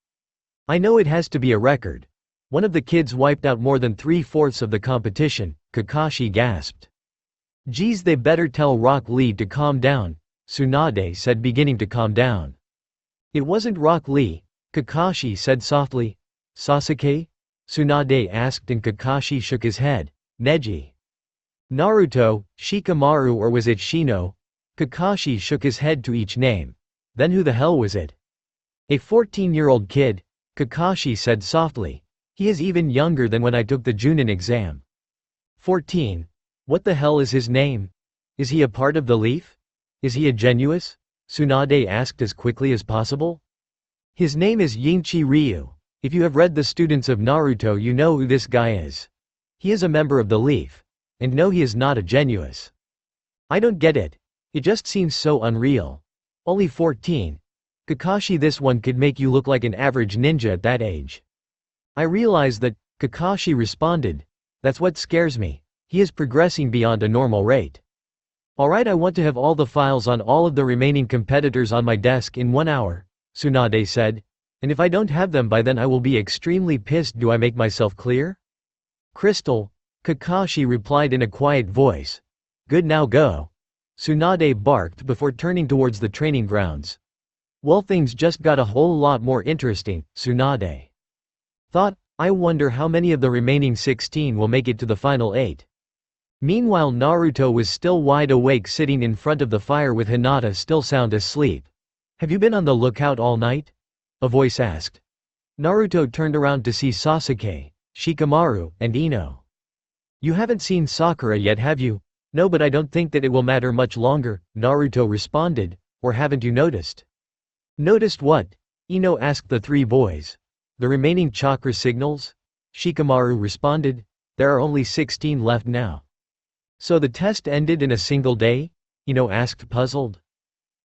I know, it has to be a record. One of the kids wiped out more than 3/4 of the competition, Kakashi gasped. Geez, they better tell Rock Lee to calm down, Tsunade said, beginning to calm down. It wasn't Rock Lee, Kakashi said softly. Sasuke? Tsunade asked and Kakashi shook his head. Neji. Naruto, Shikamaru, or was it Shino? Kakashi shook his head to each name. Then who the hell was it? A 14-year-old kid, Kakashi said softly. He is even younger than when I took the Junin exam. 14. What the hell is his name? Is he a part of the Leaf? Is he a Genuous? Tsunade asked as quickly as possible. His name is Yinchi Ryu. If you have read the students of Naruto you know who this guy is. He is a member of the Leaf. And no, he is not a Genuous. I don't get it. It just seems so unreal. Only 14. Kakashi, this one could make you look like an average ninja at that age. I realize that, Kakashi responded. That's what scares me. He is progressing beyond a normal rate. Alright, I want to have all the files on all of the remaining competitors on my desk in 1 hour, Tsunade said. And if I don't have them by then I will be extremely pissed. Do I make myself clear? Crystal, Kakashi replied in a quiet voice. Good, now go. Tsunade barked before turning towards the training grounds. Well, things just got a whole lot more interesting, Tsunade thought. I wonder how many of the remaining 16 will make it to the final 8. Meanwhile, Naruto was still wide awake, sitting in front of the fire with Hinata still sound asleep. Have you been on the lookout all night? A voice asked. Naruto turned around to see Sasuke, Shikamaru, and Ino. You haven't seen Sakura yet, have you? No, but I don't think that it will matter much longer, Naruto responded. Or haven't you noticed? Noticed what? Ino asked the 3 boys. The remaining chakra signals? Shikamaru responded. There are only 16 left now. So the test ended in a single day? Ino asked, puzzled.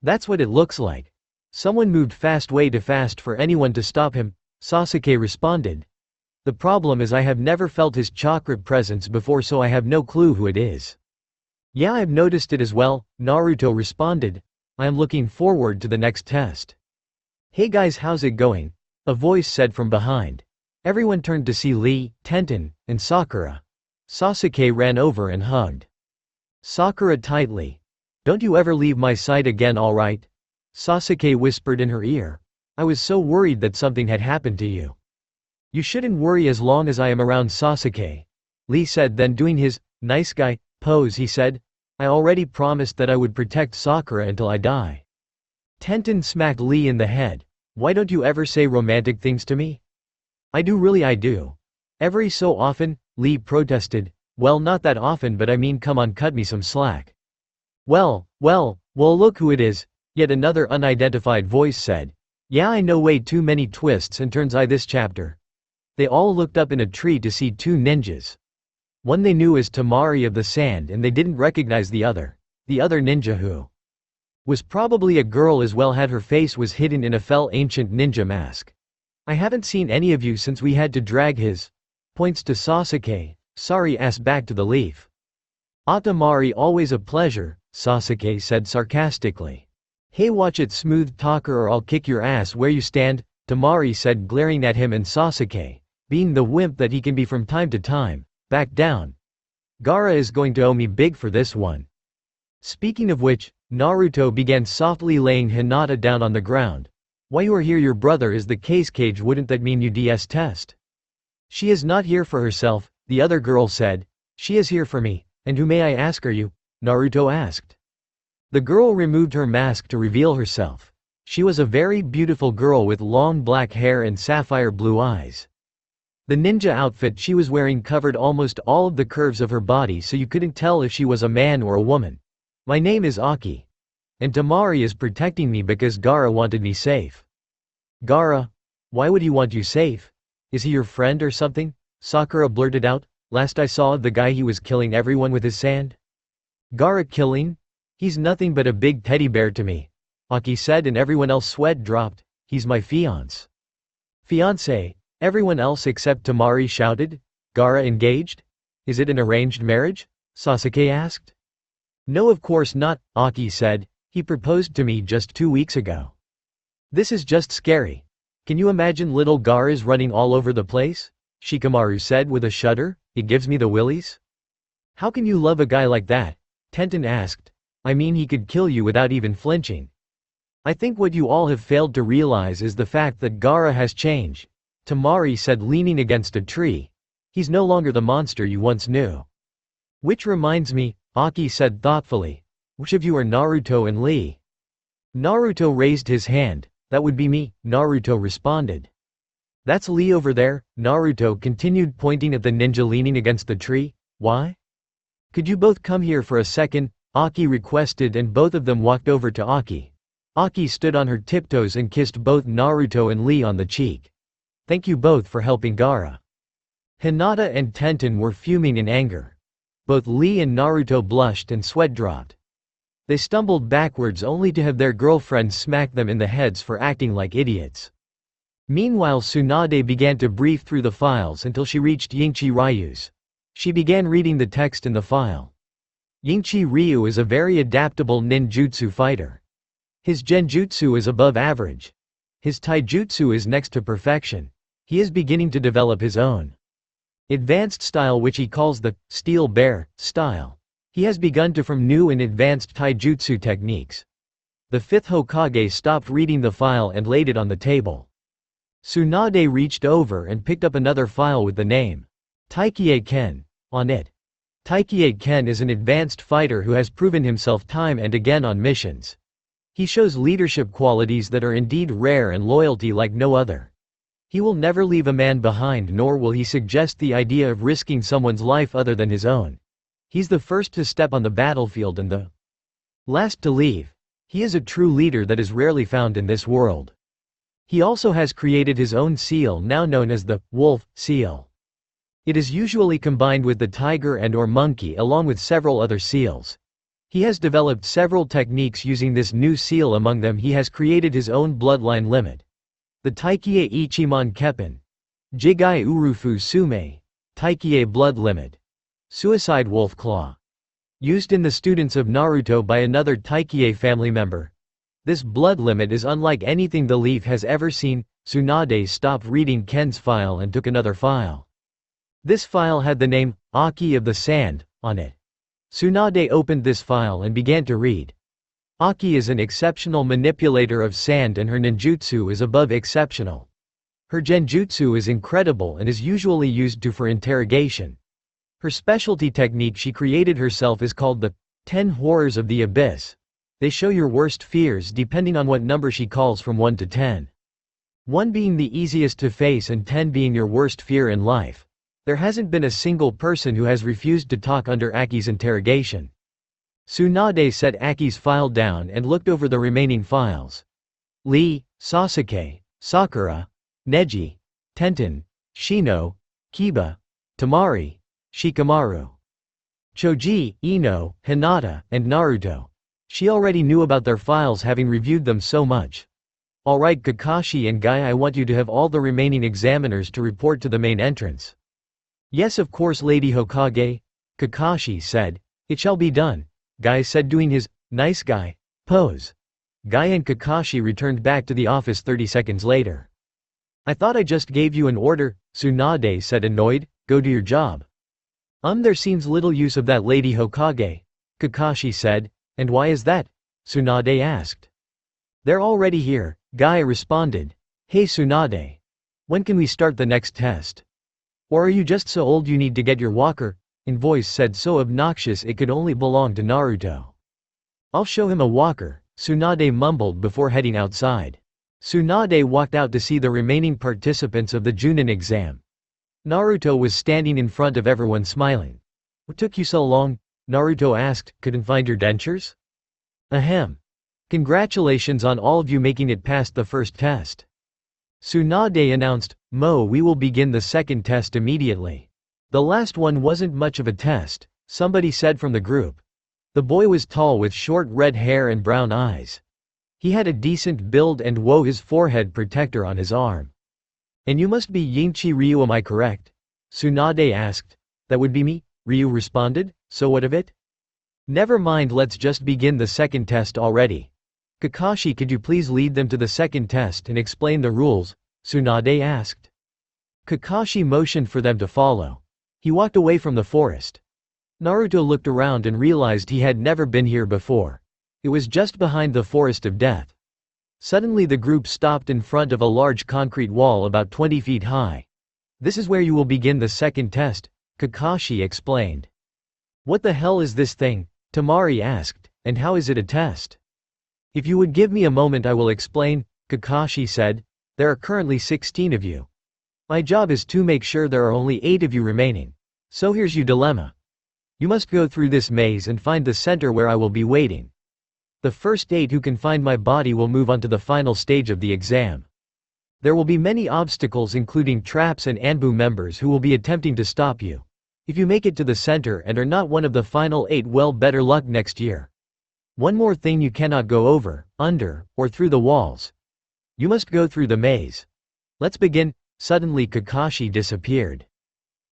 That's what it looks like. Someone moved fast, way too fast for anyone to stop him, Sasuke responded. The problem is I have never felt his chakra presence before, so I have no clue who it is. Yeah, I've noticed it as well, Naruto responded. I am looking forward to the next test. Hey guys, how's it going? A voice said from behind. Everyone turned to see Lee, Tenten, and Sakura. Sasuke ran over and hugged Sakura tightly. Don't you ever leave my side again, alright? Sasuke whispered in her ear. I was so worried that something had happened to you. You shouldn't worry as long as I am around, Sasuke. Lee said, then doing his nice guy pose he said, I already promised that I would protect Sakura until I die. Tenten smacked Lee in the head. Why don't you ever say romantic things to me? I do, really I do. Every so often, Lee protested. Well, not that often, but I mean, come on, cut me some slack. Well, look who it is, yet another unidentified voice said. Yeah, I know, way too many twists and turns this chapter. They all looked up in a tree to see two ninjas. One they knew as Tamari of the Sand, and they didn't recognize the other. The other ninja, who was probably a girl as well, had her face was hidden in a fell ancient ninja mask. I haven't seen any of you since we had to drag his points to Sasuke. Sorry, ass back to the leaf. Atamari, always a pleasure, Sasuke said sarcastically. Hey, watch it, smooth talker, or I'll kick your ass where you stand, Tamari said, glaring at him, and Sasuke, being the wimp that he can be from time to time, back down. Gaara is going to owe me big for this one. Speaking of which, Naruto began softly laying Hinata down on the ground. Why you are here? Your brother is the cage. Wouldn't that mean you DS test? She is not here for herself, the other girl said. She is here for me. And who, may I ask, are you? Naruto asked. The girl removed her mask to reveal herself. She was a very beautiful girl with long black hair and sapphire blue eyes. The ninja outfit she was wearing covered almost all of the curves of her body, so you couldn't tell if she was a man or a woman. My name is Aki. And Tamari is protecting me because Gaara wanted me safe. Gaara? Why would he want you safe? Is he your friend or something? Sakura blurted out. Last I saw of the guy, he was killing everyone with his sand. Gaara killing? He's nothing but a big teddy bear to me, Aki said, and everyone else sweat dropped. He's my fiancé. Fiancé? Everyone else except Tamari shouted. Gaara engaged? Is it an arranged marriage? Sasuke asked. No, of course not, Aki said. He proposed to me just 2 weeks ago. This is just scary. Can you imagine little Gaara's running all over the place? Shikamaru said with a shudder. It gives me the willies. How can you love a guy like that? Tenten asked. I mean, he could kill you without even flinching. I think what you all have failed to realize is the fact that Gaara has changed, Tamari said, leaning against a tree. He's no longer the monster you once knew. Which reminds me, Aki said thoughtfully. Which of you are Naruto and Lee? Naruto raised his hand. That would be me, Naruto responded. That's Lee over there, Naruto continued, pointing at the ninja leaning against the tree. Why? Could you both come here for a second? Aki requested, and both of them walked over to Aki. Aki stood on her tiptoes and kissed both Naruto and Lee on the cheek. Thank you both for helping Gaara. Hinata and Tenten were fuming in anger. Both Lee and Naruto blushed and sweat dropped. They stumbled backwards only to have their girlfriends smack them in the heads for acting like idiots. Meanwhile, Tsunade began to brief through the files until she reached Yingchi Ryu's. She began reading the text in the file. Yingchi Ryu is a very adaptable ninjutsu fighter. His genjutsu is above average. His taijutsu is next to perfection. He is beginning to develop his own advanced style, which he calls the Steel Bear style. He has begun to form new and advanced taijutsu techniques. The fifth Hokage stopped reading the file and laid it on the table. Tsunade reached over and picked up another file with the name Taikie Ken on it. Taikie Ken is an advanced fighter who has proven himself time and again on missions. He shows leadership qualities that are indeed rare and loyalty like no other. He will never leave a man behind, nor will he suggest the idea of risking someone's life other than his own. He's the first to step on the battlefield and the last to leave. He is a true leader that is rarely found in this world. He also has created his own seal, now known as the wolf seal. It is usually combined with the tiger and or monkey along with several other seals. He has developed several techniques using this new seal. Among them, he has created his own bloodline limit. The Taikie Ichiman Keppen, Jigai Urufu Sume, Taikie blood limit, Suicide Wolf Claw. Used in the students of Naruto by another Taikie family member. This blood limit is unlike anything the Leaf has ever seen. Tsunade stopped reading Ken's file and took another file. This file had the name, Aki of the Sand, on it. Tsunade opened this file and began to read. Aki is an exceptional manipulator of sand and her ninjutsu is above exceptional. Her genjutsu is incredible and is usually used for interrogation. Her specialty technique she created herself is called the 10 Horrors of the Abyss. They show your worst fears depending on what number she calls from 1 to 10. 1 being the easiest to face and 10 being your worst fear in life. There hasn't been a single person who has refused to talk under Aki's interrogation. Tsunade set Aki's file down and looked over the remaining files. Lee, Sasuke, Sakura, Neji, Tenten, Shino, Kiba, Temari, Shikamaru, Choji, Ino, Hinata, and Naruto. She already knew about their files having reviewed them so much. Alright Kakashi and Guy, I want you to have all the remaining examiners to report to the main entrance. Yes, of course, Lady Hokage, Kakashi said. It shall be done, Guy said, doing his nice guy pose. Guy and Kakashi returned back to the office 30 seconds later. I thought I just gave you an order, Tsunade said, annoyed. Go do your job. There seems little use of that, Lady Hokage, Kakashi said. And why is that? Tsunade asked. They're already here, Guy responded. Hey Tsunade. When can we start the next test? Or are you just so old you need to get your walker? In voice said so obnoxious it could only belong to Naruto. I'll show him a walker, Tsunade mumbled before heading outside. Tsunade walked out to see the remaining participants of the Junin exam. Naruto was standing in front of everyone smiling. What took you so long? Naruto asked. Couldn't find your dentures? Ahem. Congratulations on all of you making it past the first test. Tsunade announced. We will begin the second test immediately. The last one wasn't much of a test, somebody said from the group. The boy was tall with short red hair and brown eyes. He had a decent build and wore his forehead protector on his arm. And you must be Yingchi Ryu, am I correct? Tsunade asked. That would be me, Ryu responded. So what of it? Never mind, let's just begin the second test already. Kakashi, could you please lead them to the second test and explain the rules? Tsunade asked. Kakashi motioned for them to follow. He walked away from the forest. Naruto looked around and realized he had never been here before. It was just behind the Forest of Death. Suddenly the group stopped in front of a large concrete wall about 20 feet high. This is where you will begin the second test, Kakashi explained. What the hell is this thing? Temari asked, and how is it a test? If you would give me a moment I will explain, Kakashi said. There are currently 16 of you. My job is to make sure there are only 8 of you remaining. So here's your dilemma. You must go through this maze and find the center where I will be waiting. The first 8 who can find my body will move on to the final stage of the exam. There will be many obstacles including traps and Anbu members who will be attempting to stop you. If you make it to the center and are not one of the final 8, well, better luck next year. One more thing, you cannot go over, under, or through the walls. You must go through the maze. Let's begin. Suddenly Kakashi disappeared.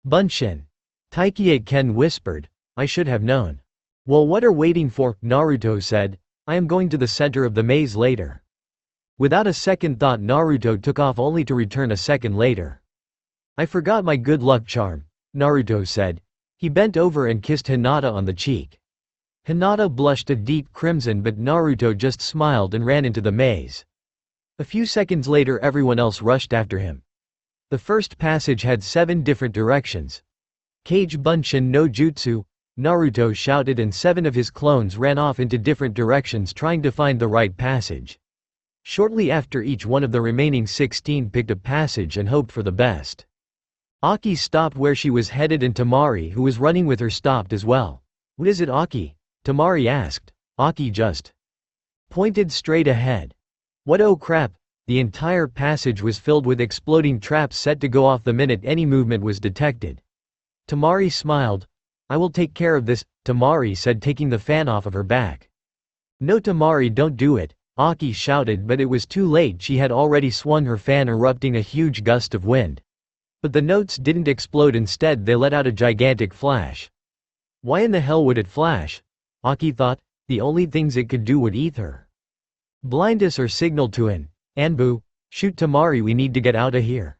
Bunshin. Taikie Ken whispered. I should have known. Well, what are waiting for? Naruto said. I am going to the center of the maze later. Without a second thought Naruto took off only to return a second later. I forgot my good luck charm, Naruto said. He bent over and kissed Hinata on the cheek. Hinata blushed a deep crimson but Naruto just smiled and ran into the maze. A few seconds later everyone else rushed after him. The first passage had 7 different directions. Kage Bunshin no Jutsu, Naruto shouted, and 7 of his clones ran off into different directions trying to find the right passage. Shortly after, each one of the remaining 16 picked a passage and hoped for the best. Aki stopped where she was headed and Temari, who was running with her, stopped as well. What is it, Aki? Temari asked. Aki just pointed straight ahead. What, oh crap, the entire passage was filled with exploding traps set to go off the minute any movement was detected. Temari smiled. I will take care of this, Temari said, taking the fan off of her back. No Temari, don't do it, Aki shouted, but it was too late. She had already swung her fan, erupting a huge gust of wind. But the notes didn't explode, instead they let out a gigantic flash. Why in the hell would it flash? Aki thought. The only things it could do would either blind us or signal to an Anbu. Shoot Temari, we need to get out of here.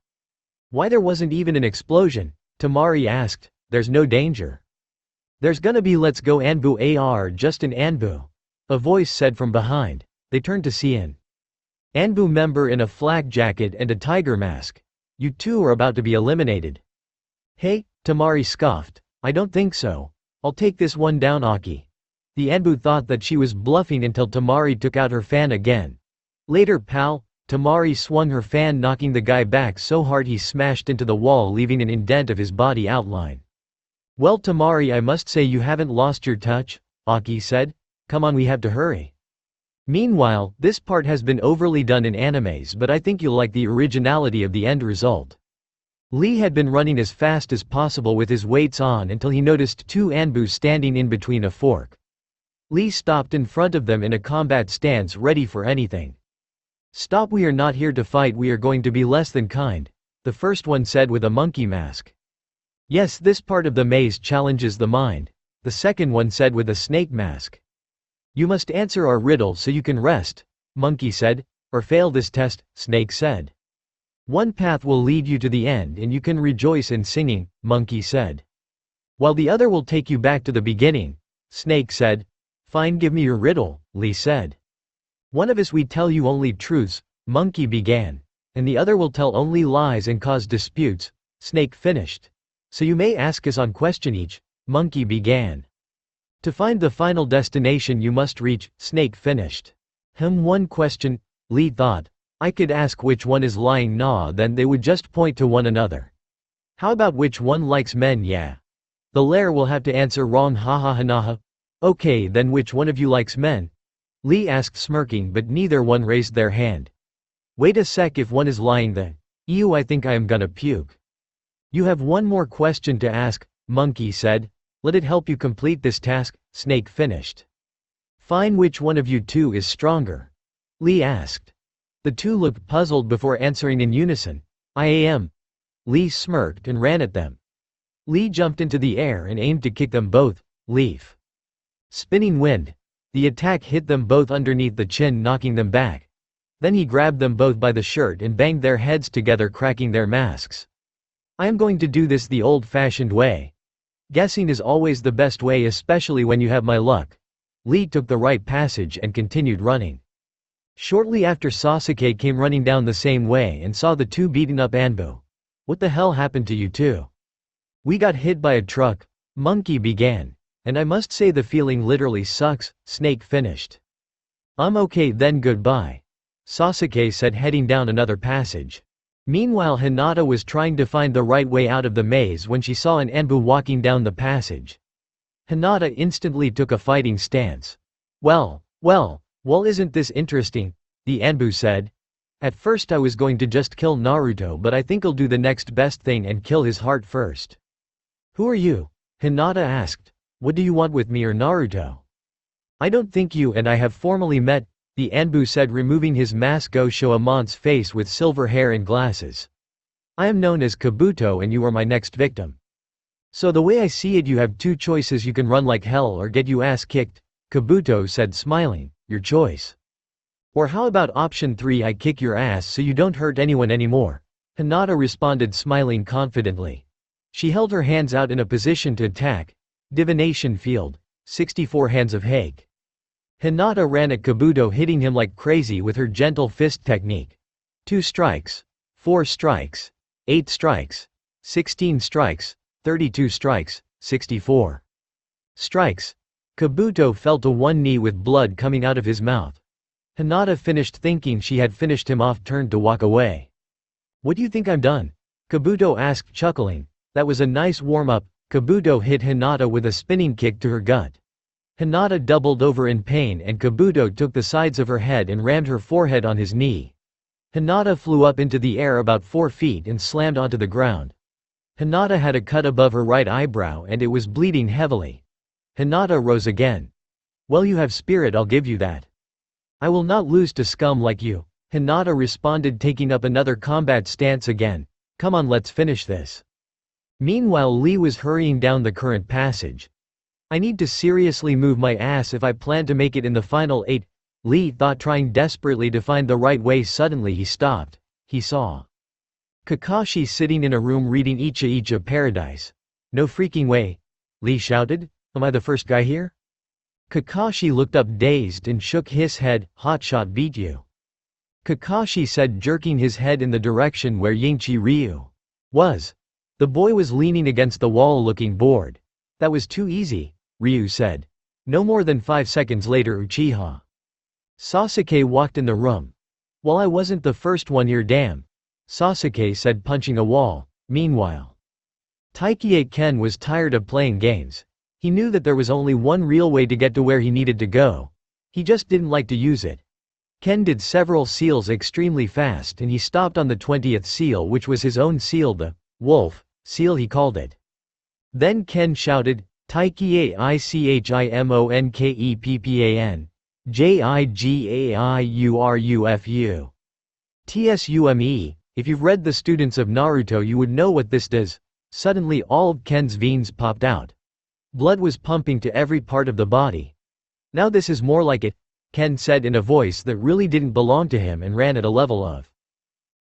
Why, there wasn't even an explosion, Temari asked. There's no danger. There's gonna be, let's go Anbu AR, just an Anbu. A voice said from behind. They turned to see an Anbu member in a flak jacket and a tiger mask. You two are about to be eliminated. Hey, Tamari scoffed. I don't think so. I'll take this one down, Aki. The Anbu thought that she was bluffing until Tamari took out her fan again. Later, pal, Tamari swung her fan, knocking the guy back so hard he smashed into the wall, leaving an indent of his body outline. Well, Tamari, I must say you haven't lost your touch, Aki said. Come on, we have to hurry. Meanwhile, this part has been overly done in animes, but I think you'll like the originality of the end result. Lee had been running as fast as possible with his weights on until he noticed two Anbus standing in between a fork. Lee stopped in front of them in a combat stance, ready for anything. Stop, we are not here to fight, we are going to be less than kind, the first one said with a monkey mask. Yes, this part of the maze challenges the mind, the second one said with a snake mask. You must answer our riddle so you can rest, Monkey said, or fail this test, Snake said. One path will lead you to the end and you can rejoice in singing, Monkey said. While the other will take you back to the beginning, Snake said. Fine, give me your riddle, Lee said. One of us we tell you only truths, Monkey began, and the other will tell only lies and cause disputes, Snake finished. So you may ask us on question each, Monkey began. To find the final destination you must reach, Snake finished. One question, Lee thought. I could ask which one is lying, nah, then they would just point to one another. How about which one likes men, yeah? The lair will have to answer wrong, haha hanaha. Okay, then which one of you likes men? Lee asked, smirking, but neither one raised their hand. Wait a sec, if one is lying then. Ew, I think I am gonna puke. You have one more question to ask, Monkey said. Let it help you complete this task, Snake finished. Fine, which one of you two is stronger? Lee asked. The two looked puzzled before answering in unison. I am. Lee smirked and ran at them. Lee jumped into the air and aimed to kick them both, leaf. Spinning wind. The attack hit them both underneath the chin, knocking them back. Then he grabbed them both by the shirt and banged their heads together, cracking their masks. I am going to do this the old-fashioned way. Guessing is always the best way, especially when you have my luck. Lee took the right passage and continued running. Shortly after, Sasuke came running down the same way and saw the two beaten up Anbu. What the hell happened to you two? We got hit by a truck, Monkey began. And I must say the feeling literally sucks, Snake finished. I'm okay then, goodbye, Sasuke said, heading down another passage. Meanwhile, Hinata was trying to find the right way out of the maze when she saw an Anbu walking down the passage. Hinata instantly took a fighting stance. Well, isn't this interesting? The Anbu said. At first I was going to just kill Naruto, but I think I'll do the next best thing and kill his heart first. Who are you? Hinata asked. What do you want with me or Naruto? I don't think you and I have formally met, the Anbu said, removing his mask to show a mont's face with silver hair and glasses. I am known as Kabuto and you are my next victim. So the way I see it, you have two choices: you can run like hell or get your ass kicked, Kabuto said, smiling. Your choice. Or how about option 3, I kick your ass so you don't hurt anyone anymore? Hinata responded, smiling confidently. She held her hands out in a position to attack. Divination field. 64 hands of hake. Hinata ran at Kabuto, hitting him like crazy with her gentle fist technique. 2 strikes. 4 strikes. 8 strikes. 16 strikes. 32 strikes. 64 strikes. Kabuto fell to one knee with blood coming out of his mouth. Hinata finished thinking she had finished him off, turned to walk away. What do you think, I'm done? Kabuto asked, chuckling. That was a nice warm-up. Kabuto hit Hinata with a spinning kick to her gut. Hinata doubled over in pain and Kabuto took the sides of her head and rammed her forehead on his knee. Hinata flew up into the air about 4 feet and slammed onto the ground. Hinata had a cut above her right eyebrow and it was bleeding heavily. Hinata rose again. Well, you have spirit, I'll give you that. I will not lose to scum like you, Hinata responded, taking up another combat stance again. Come on, let's finish this. Meanwhile, Lee was hurrying down the current passage. I need to seriously move my ass if I plan to make it in the final 8, Lee thought, trying desperately to find the right way. Suddenly he stopped. He saw Kakashi sitting in a room reading Icha Paradise. No freaking way, Lee shouted. Am I the first guy here? Kakashi looked up dazed and shook his head. Hotshot beat you. Kakashi said, jerking his head in the direction where Yingchi Ryu was. The boy was leaning against the wall looking bored. That was too easy, Ryu said. No more than 5 seconds later Uchiha Sasuke walked in the room. Well, I wasn't the first one here, damn, Sasuke said, punching a wall. Meanwhile, Taiki Ken was tired of playing games. He knew that there was only one real way to get to where he needed to go. He just didn't like to use it. Ken did several seals extremely fast and he stopped on the 20th seal, which was his own seal, the wolf seal he called it. Then Ken shouted, Taiki Ichimonkeppan, Jigaiyurufu. Tsume, if you've read The Students of Naruto you would know what this does. Suddenly all of Ken's veins popped out. Blood was pumping to every part of the body. Now this is more like it, Ken said in a voice that really didn't belong to him and ran at a level of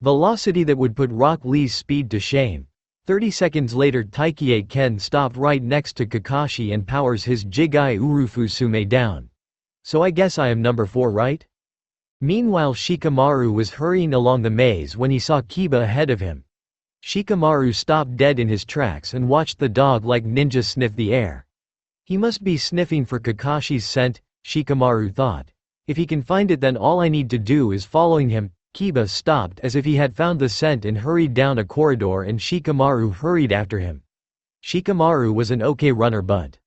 velocity that would put Rock Lee's speed to shame. 30 seconds later Taiki Ken stopped right next to Kakashi and powers his Jigai Urufu Sume down. So I guess I am number 4, right? Meanwhile Shikamaru was hurrying along the maze when he saw Kiba ahead of him. Shikamaru stopped dead in his tracks and watched the dog like ninja sniff the air. He must be sniffing for Kakashi's scent, Shikamaru thought. If he can find it then all I need to do is following him. Kiba stopped as if he had found the scent and hurried down a corridor and Shikamaru hurried after him. Shikamaru was an okay runner but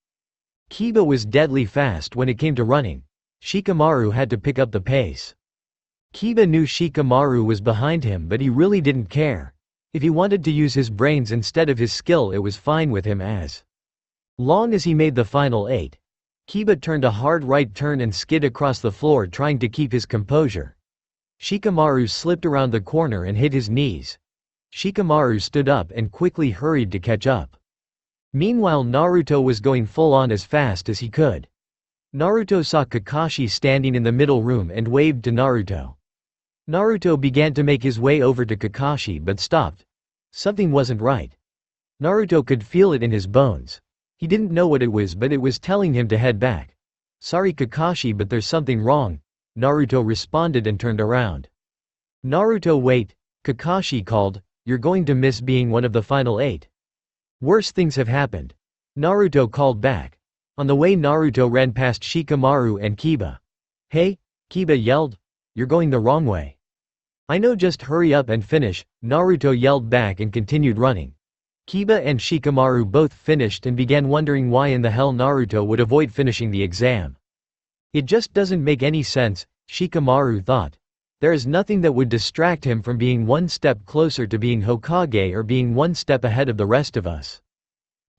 Kiba was deadly fast when it came to running. Shikamaru had to pick up the pace. Kiba knew Shikamaru was behind him but he really didn't care. If he wanted to use his brains instead of his skill it was fine with him as long as he made the final 8. Kiba turned a hard right turn and skid across the floor trying to keep his composure. Shikamaru slipped around the corner and hit his knees. Shikamaru stood up and quickly hurried to catch up. Meanwhile Naruto was going full on as fast as he could. Naruto saw Kakashi standing in the middle room and waved to Naruto. Naruto began to make his way over to Kakashi but stopped. Something wasn't right. Naruto could feel it in his bones. He didn't know what it was but it was telling him to head back. Sorry Kakashi but there's something wrong, Naruto responded and turned around. Naruto, wait, Kakashi called, you're going to miss being one of the final 8. Worse things have happened. Naruto called back. On the way Naruto ran past Shikamaru and Kiba. Hey, Kiba yelled, you're going the wrong way. I know, just hurry up and finish, Naruto yelled back and continued running. Kiba and Shikamaru both finished and began wondering why in the hell Naruto would avoid finishing the exam. It just doesn't make any sense, Shikamaru thought. There is nothing that would distract him from being one step closer to being Hokage or being one step ahead of the rest of us.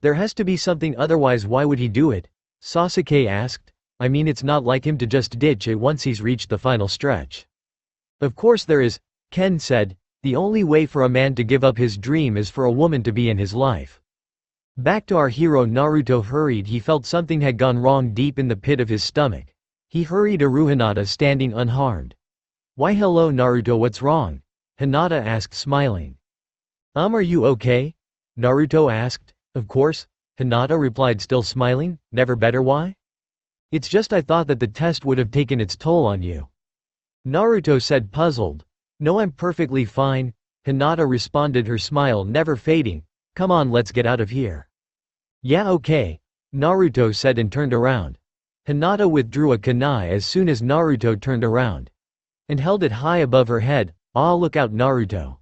There has to be something, otherwise why would he do it? Sasuke asked. I mean, it's not like him to just ditch it once he's reached the final stretch. Of course there is, Ken said. The only way for a man to give up his dream is for a woman to be in his life. Back to our hero Naruto hurried. He felt something had gone wrong deep in the pit of his stomach. He hurried to Hinata standing unharmed. Why hello Naruto, what's wrong? Hinata asked smiling. Are you okay? Naruto asked. Of course, Hinata replied still smiling, never better. Why? It's just I thought that the test would have taken its toll on you. Naruto said, puzzled. No, I'm perfectly fine, Hinata responded, her smile never fading. Come on, let's get out of here. Yeah, okay, Naruto said and turned around. Hinata withdrew a kunai as soon as Naruto turned around and held it high above her head. Ah, look out Naruto.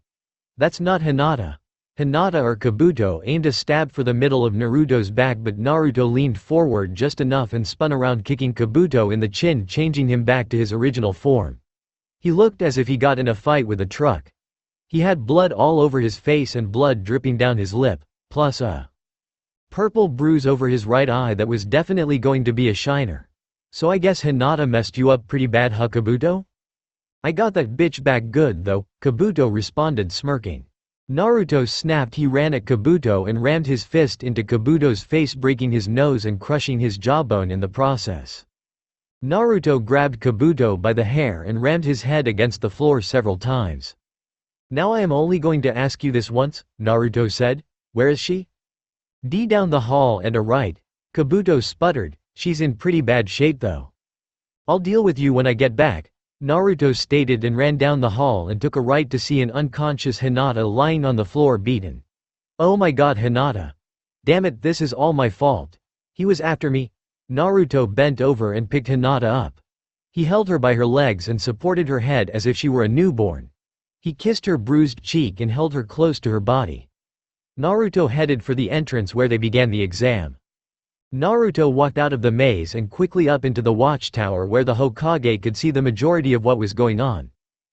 That's not Hinata. Hinata or Kabuto aimed a stab for the middle of Naruto's back but Naruto leaned forward just enough and spun around, kicking Kabuto in the chin, changing him back to his original form. He looked as if he got in a fight with a truck. He had blood all over his face and blood dripping down his lip, plus a purple bruise over his right eye that was definitely going to be a shiner. So I guess Hinata messed you up pretty bad, huh Kabuto? I got that bitch back good though, Kabuto responded, smirking. Naruto snapped. He ran at Kabuto and rammed his fist into Kabuto's face, breaking his nose and crushing his jawbone in the process. Naruto grabbed Kabuto by the hair and rammed his head against the floor several times. Now I am only going to ask you this once, Naruto said. Where is she? D down the hall and a right, Kabuto sputtered. She's in pretty bad shape though. I'll deal with you when I get back, Naruto stated and ran down the hall and took a right to see an unconscious Hinata lying on the floor beaten. Oh my god, Hinata. Damn it, this is all my fault. He was after me. Naruto bent over and picked Hinata up. He held her by her legs and supported her head as if she were a newborn. He kissed her bruised cheek and held her close to her body. Naruto headed for the entrance where they began the exam. Naruto walked out of the maze and quickly up into the watchtower where the Hokage could see the majority of what was going on.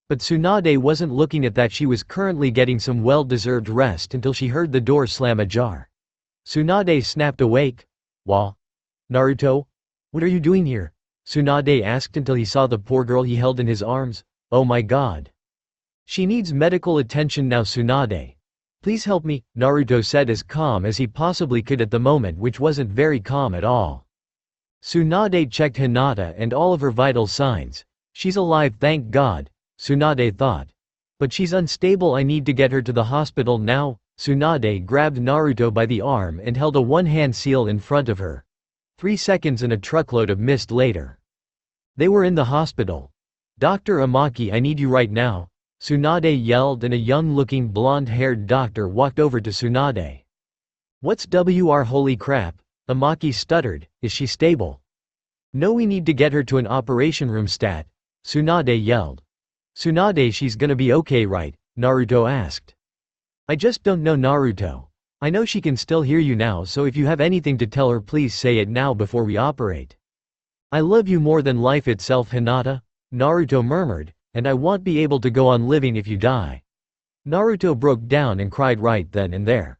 But Tsunade wasn't looking at that. She was currently getting some well-deserved rest until she heard the door slam ajar. Tsunade snapped awake. Wha? Naruto? What are you doing here? Tsunade asked until he saw the poor girl he held in his arms. Oh my god. She needs medical attention now, Tsunade. Please help me, Naruto said as calm as he possibly could at the moment, which wasn't very calm at all. Tsunade checked Hinata and all of her vital signs. She's alive, thank God, Tsunade thought. But she's unstable, I need to get her to the hospital now. Tsunade grabbed Naruto by the arm and held a one-hand seal in front of her. 3 seconds and a truckload of mist later. They were in the hospital. Dr. Amaki, I need you right now, Tsunade yelled, and a young-looking blonde-haired doctor walked over to Tsunade. What's WR? Holy crap, Amaki stuttered, is she stable? No, we need to get her to an operation room stat, Tsunade yelled. Tsunade, she's gonna be okay, right? Naruto asked. I just don't know, Naruto. I know she can still hear you now, so if you have anything to tell her, please say it now before we operate. I love you more than life itself, Hinata, Naruto murmured, and I won't be able to go on living if you die. Naruto broke down and cried right then and there.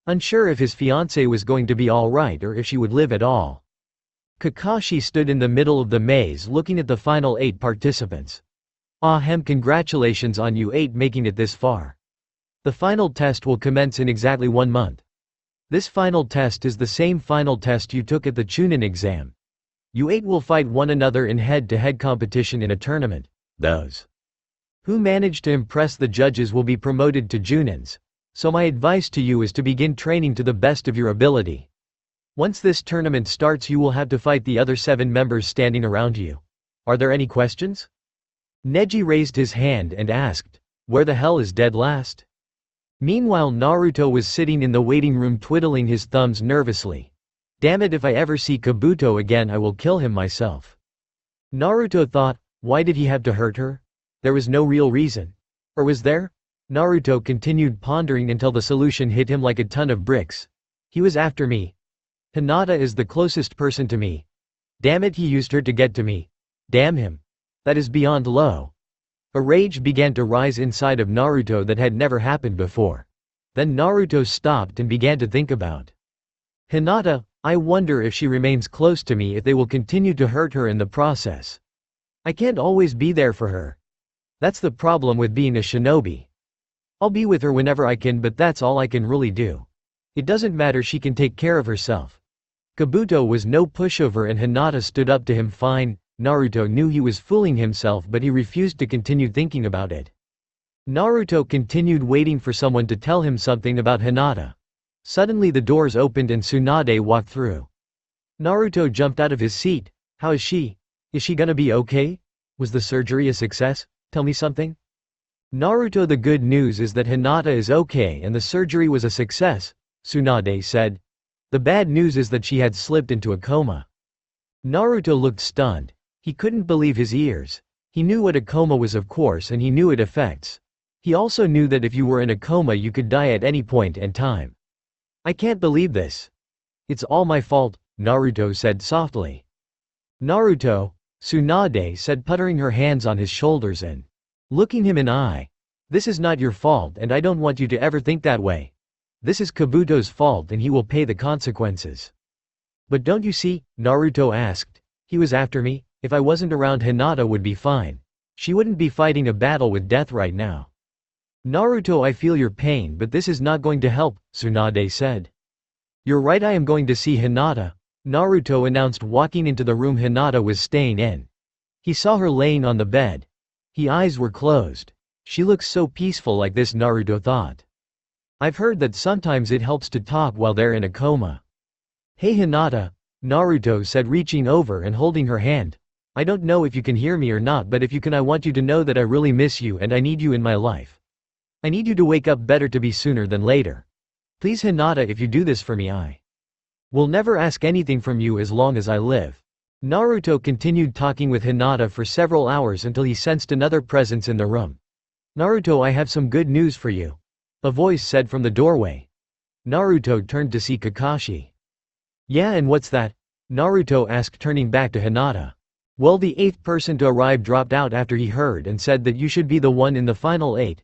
Unsure if his fiancée was going to be alright or if she would live at all. Kakashi stood in the middle of the maze looking at the final 8 participants. Congratulations on you 8 making it this far. The final test will commence in exactly 1 month. This final test is the same final test you took at the Chunin exam. You 8 will fight one another in head-to-head competition in a tournament. Those who manage to impress the judges will be promoted to Junins, so my advice to you is to begin training to the best of your ability. Once this tournament starts, you will have to fight the other 7 members standing around you. Are there any questions? Neji raised his hand and asked, where the hell is Dead Last? Meanwhile, Naruto was sitting in the waiting room twiddling his thumbs nervously. Damn it, if I ever see Kabuto again I will kill him myself. Naruto thought, why did he have to hurt her? There was no real reason. Or was there? Naruto continued pondering until the solution hit him like a ton of bricks. He was after me. Hinata is the closest person to me. Damn it, he used her to get to me. Damn him. That is beyond low. A rage began to rise inside of Naruto that had never happened before. Then Naruto stopped and began to think about Hinata. I wonder if she remains close to me, if they will continue to hurt her in the process. I can't always be there for her. That's the problem with being a shinobi. I'll be with her whenever I can, but that's all I can really do. It doesn't matter, she can take care of herself. Kabuto was no pushover and Hinata stood up to him fine. Naruto knew he was fooling himself, but he refused to continue thinking about it. Naruto continued waiting for someone to tell him something about Hinata. Suddenly the doors opened and Tsunade walked through. Naruto jumped out of his seat. How is she? Is she gonna be okay? Was the surgery a success? Tell me something. Naruto, the good news is that Hinata is okay and the surgery was a success, Tsunade said. The bad news is that she had slipped into a coma. Naruto looked stunned. He couldn't believe his ears. He knew what a coma was, of course, and he knew its effects. He also knew that if you were in a coma you could die at any point in time. I can't believe this. It's all my fault, Naruto said softly. Naruto, Tsunade said, putting her hands on his shoulders and looking him in the eye. This is not your fault and I don't want you to ever think that way. This is Kabuto's fault and he will pay the consequences. But don't you see? Naruto asked. He was after me. If I wasn't around, Hinata would be fine. She wouldn't be fighting a battle with death right now. Naruto, I feel your pain, but this is not going to help, Tsunade said. You're right, I am going to see Hinata, Naruto announced, walking into the room Hinata was staying in. He saw her laying on the bed. His eyes were closed. She looks so peaceful like this, Naruto thought. I've heard that sometimes it helps to talk while they're in a coma. Hey Hinata, Naruto said, reaching over and holding her hand. I don't know if you can hear me or not, but if you can, I want you to know that I really miss you and I need you in my life. I need you to wake up better to be sooner than later. Please Hinata, if you do this for me, I will never ask anything from you as long as I live. Naruto continued talking with Hinata for several hours until he sensed another presence in the room. Naruto, I have some good news for you. A voice said from the doorway. Naruto turned to see Kakashi. Yeah, and what's that? Naruto asked, turning back to Hinata. Well, the 8th person to arrive dropped out after he heard and said that you should be the one in the final 8.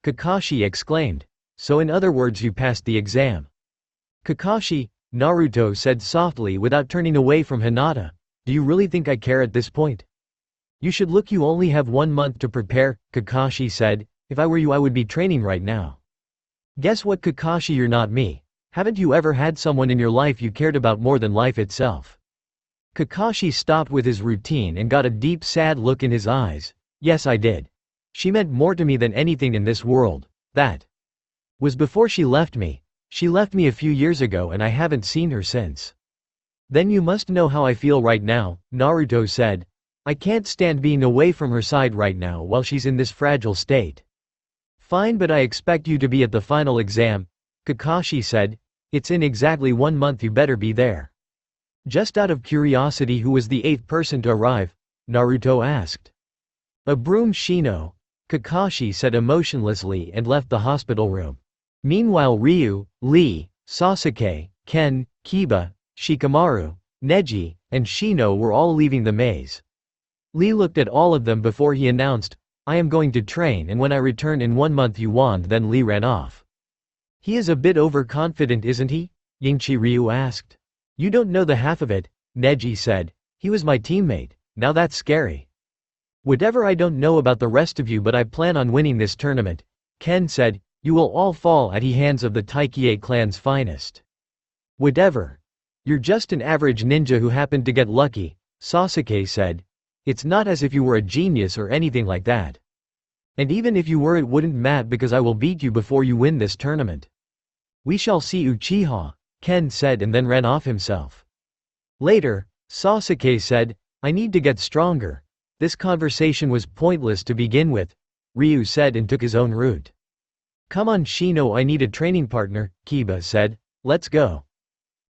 Kakashi exclaimed. So in other words, you passed the exam. Kakashi, Naruto said softly without turning away from Hinata. Do you really think I care at this point? You should look, you only have 1 month to prepare, Kakashi said. If I were you, I would be training right now. Guess what, Kakashi, you're not me. Haven't you ever had someone in your life you cared about more than life itself? Kakashi stopped with his routine and got a deep sad look in his eyes. Yes, I did. She meant more to me than anything in this world. That was before she left me. She left me a few years ago and I haven't seen her since. Then you must know how I feel right now, Naruto said. I can't stand being away from her side right now while she's in this fragile state. Fine, but I expect you to be at the final exam, Kakashi said. It's in exactly 1 month, you better be there. Just out of curiosity, who was the 8th person to arrive? Naruto asked. A broom, Shino, Kakashi said emotionlessly and left the hospital room. Meanwhile, Ryu, Lee, Sasuke, Ken, Kiba, Shikamaru, Neji, and Shino were all leaving the maze. Lee looked at all of them before he announced, I am going to train, and when I return in 1 month you wand. Then Lee ran off. He is a bit overconfident, isn't he? Yingchi Ryu asked. You don't know the half of it, Neji said. He was my teammate. Now that's scary. Whatever, I don't know about the rest of you, but I plan on winning this tournament, Ken said. You will all fall at the hands of the Taikie clan's finest. Whatever. You're just an average ninja who happened to get lucky, Sasuke said. It's not as if you were a genius or anything like that. And even if you were, it wouldn't matter because I will beat you before you win this tournament. We shall see, Uchiha, Ken said, and then ran off himself. Later, Sasuke said, I need to get stronger. This conversation was pointless to begin with, Ryu said, and took his own route. Come on, Shino, I need a training partner, Kiba said. Let's go.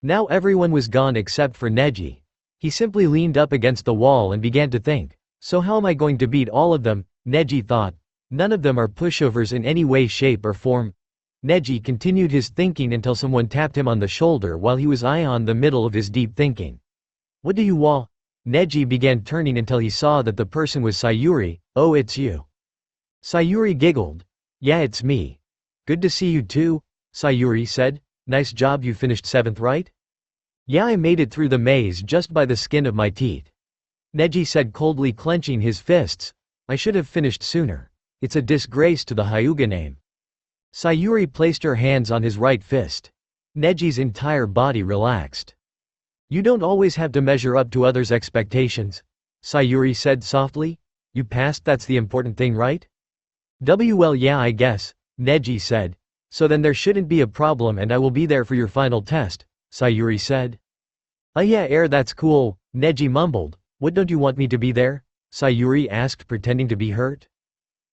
Now everyone was gone except for Neji. He simply leaned up against the wall and began to think. So how am I going to beat all of them? Neji thought. None of them are pushovers in any way, shape or form. Neji continued his thinking until someone tapped him on the shoulder while he was in the middle of his deep thinking. What do you want? Neji began turning until he saw that the person was Sayuri. Oh, it's you. Sayuri giggled. Yeah, it's me. Good to see you too, Sayuri said. Nice job, you finished 7th, right? Yeah, I made it through the maze just by the skin of my teeth. Neji said, coldly clenching his fists. I should have finished sooner. It's a disgrace to the Hyuga name. Sayuri placed her hands on his right fist. Neji's entire body relaxed. You don't always have to measure up to others' expectations, Sayuri said softly. You passed, that's the important thing, right? Well, yeah, I guess, Neji said. So then there shouldn't be a problem and I will be there for your final test, Sayuri said. Yeah, that's cool, Neji mumbled. What, don't you want me to be there? Sayuri asked, pretending to be hurt.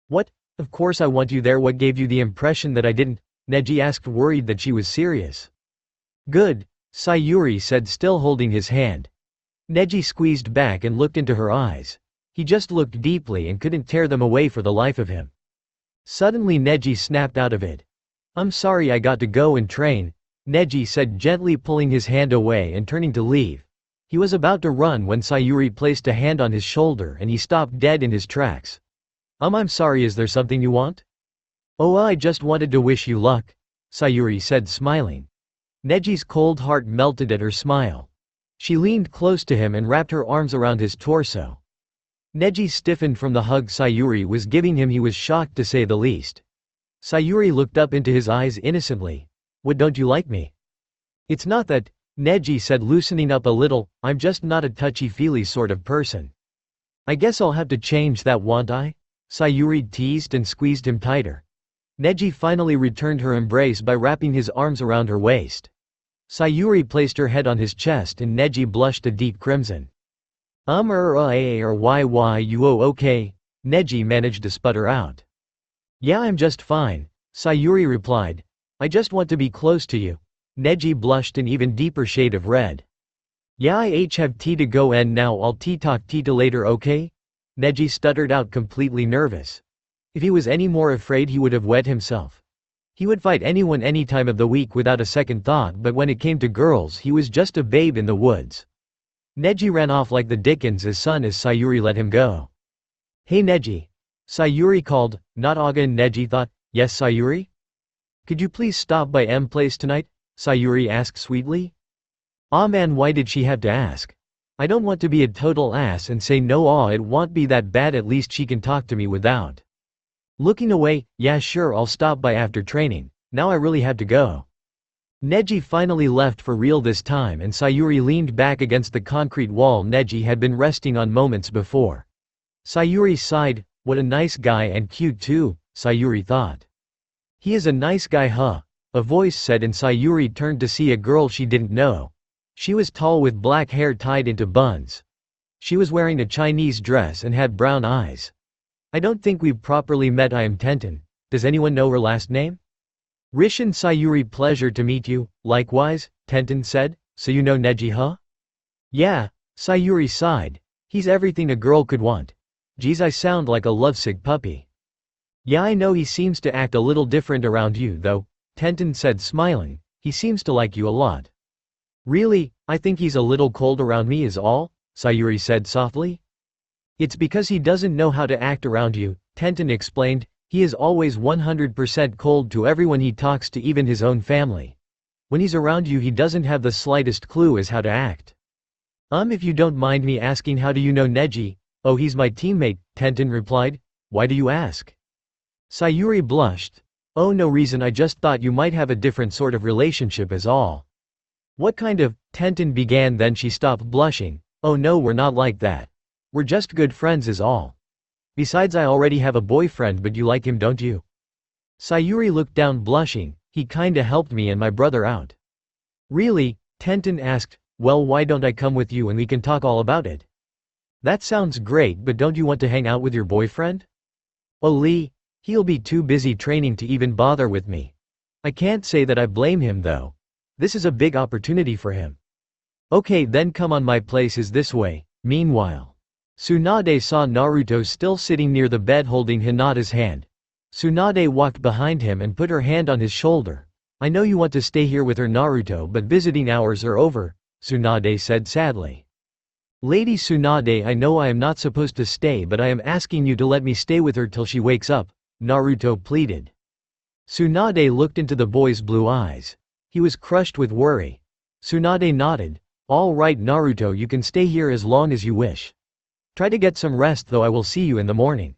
What? Of course I want you there. What gave you the impression that I didn't? Neji asked, worried that she was serious. Good, Sayuri said, still holding his hand. Neji squeezed back and looked into her eyes. He just looked deeply and couldn't tear them away for the life of him. Suddenly Neji snapped out of it. I'm sorry, I got to go and train, Neji said, gently pulling his hand away and turning to leave. He was about to run when Sayuri placed a hand on his shoulder and he stopped dead in his tracks. I'm sorry, is there something you want? Oh, I just wanted to wish you luck, Sayuri said, smiling. Neji's cold heart melted at her smile. She leaned close to him and wrapped her arms around his torso. Neji stiffened from the hug Sayuri was giving him. He was shocked, to say the least. Sayuri looked up into his eyes innocently. What, don't you like me? It's not that, Neji said, loosening up a little. I'm just not a touchy-feely sort of person. I guess I'll have to change that, won't I? Sayuri teased and squeezed him tighter. Neji finally returned her embrace by wrapping his arms around her waist. Sayuri placed her head on his chest and Neji blushed a deep crimson. Okay, Neji managed to sputter out. Yeah, I'm just fine, Sayuri replied. I just want to be close to you. Neji blushed an even deeper shade of red. Yeah, I have tea to go and now I'll talk to later, okay? Neji stuttered out, completely nervous. If he was any more afraid he would have wet himself. He would fight anyone any time of the week without a second thought, but when it came to girls he was just a babe in the woods. Neji ran off like the dickens as soon as Sayuri let him go. Hey Neji. Sayuri called, not Aga. Neji thought, yes Sayuri? Could you please stop by M place tonight? Sayuri asked sweetly. Aw man, why did she have to ask? I don't want to be a total ass and say no. It won't be that bad, at least she can talk to me without looking away. Yeah sure, I'll stop by after training, now I really have to go. Neji finally left for real this time and Sayuri leaned back against the concrete wall Neji had been resting on moments before. Sayuri sighed, what a nice guy and cute too, Sayuri thought. He is a nice guy huh? A voice said and Sayuri turned to see a girl she didn't know. She was tall with black hair tied into buns. She was wearing a Chinese dress and had brown eyes. I don't think we've properly met. I am Tenten. Does anyone know her last name? Rishin. Sayuri, pleasure to meet you. Likewise, Tenten said. So you know Neji huh? Yeah, Sayuri sighed. He's everything a girl could want. Geez, I sound like a lovesick puppy. Yeah, I know he seems to act a little different around you though, Tenten said smiling. He seems to like you a lot. Really, I think he's a little cold around me is all, Sayuri said softly. It's because he doesn't know how to act around you, Tenten explained. He is always 100% cold to everyone he talks to, even his own family. When he's around you he doesn't have the slightest clue as how to act. If you don't mind me asking, how do you know Neji? Oh, he's my teammate, Tenten replied. Why do you ask? Sayuri blushed. Oh, no reason, I just thought you might have a different sort of relationship is all. What kind of, Tenten began, then she stopped blushing. Oh no, we're not like that. We're just good friends is all. Besides, I already have a boyfriend, but you like him, don't you? Sayuri looked down blushing. He kinda helped me and my brother out. Really? Tenten asked. Well, why don't I come with you and we can talk all about it? That sounds great, but don't you want to hang out with your boyfriend? Oh Lee, he'll be too busy training to even bother with me. I can't say that I blame him though. This is a big opportunity for him. Okay then, come on, my place is this way. Meanwhile, Tsunade saw Naruto still sitting near the bed holding Hinata's hand. Tsunade walked behind him and put her hand on his shoulder. I know you want to stay here with her Naruto, but visiting hours are over, Tsunade said sadly. Lady Tsunade, I know I am not supposed to stay, but I am asking you to let me stay with her till she wakes up, Naruto pleaded. Tsunade looked into the boy's blue eyes. He was crushed with worry. Tsunade nodded. All right Naruto, you can stay here as long as you wish. Try to get some rest though, I will see you in the morning.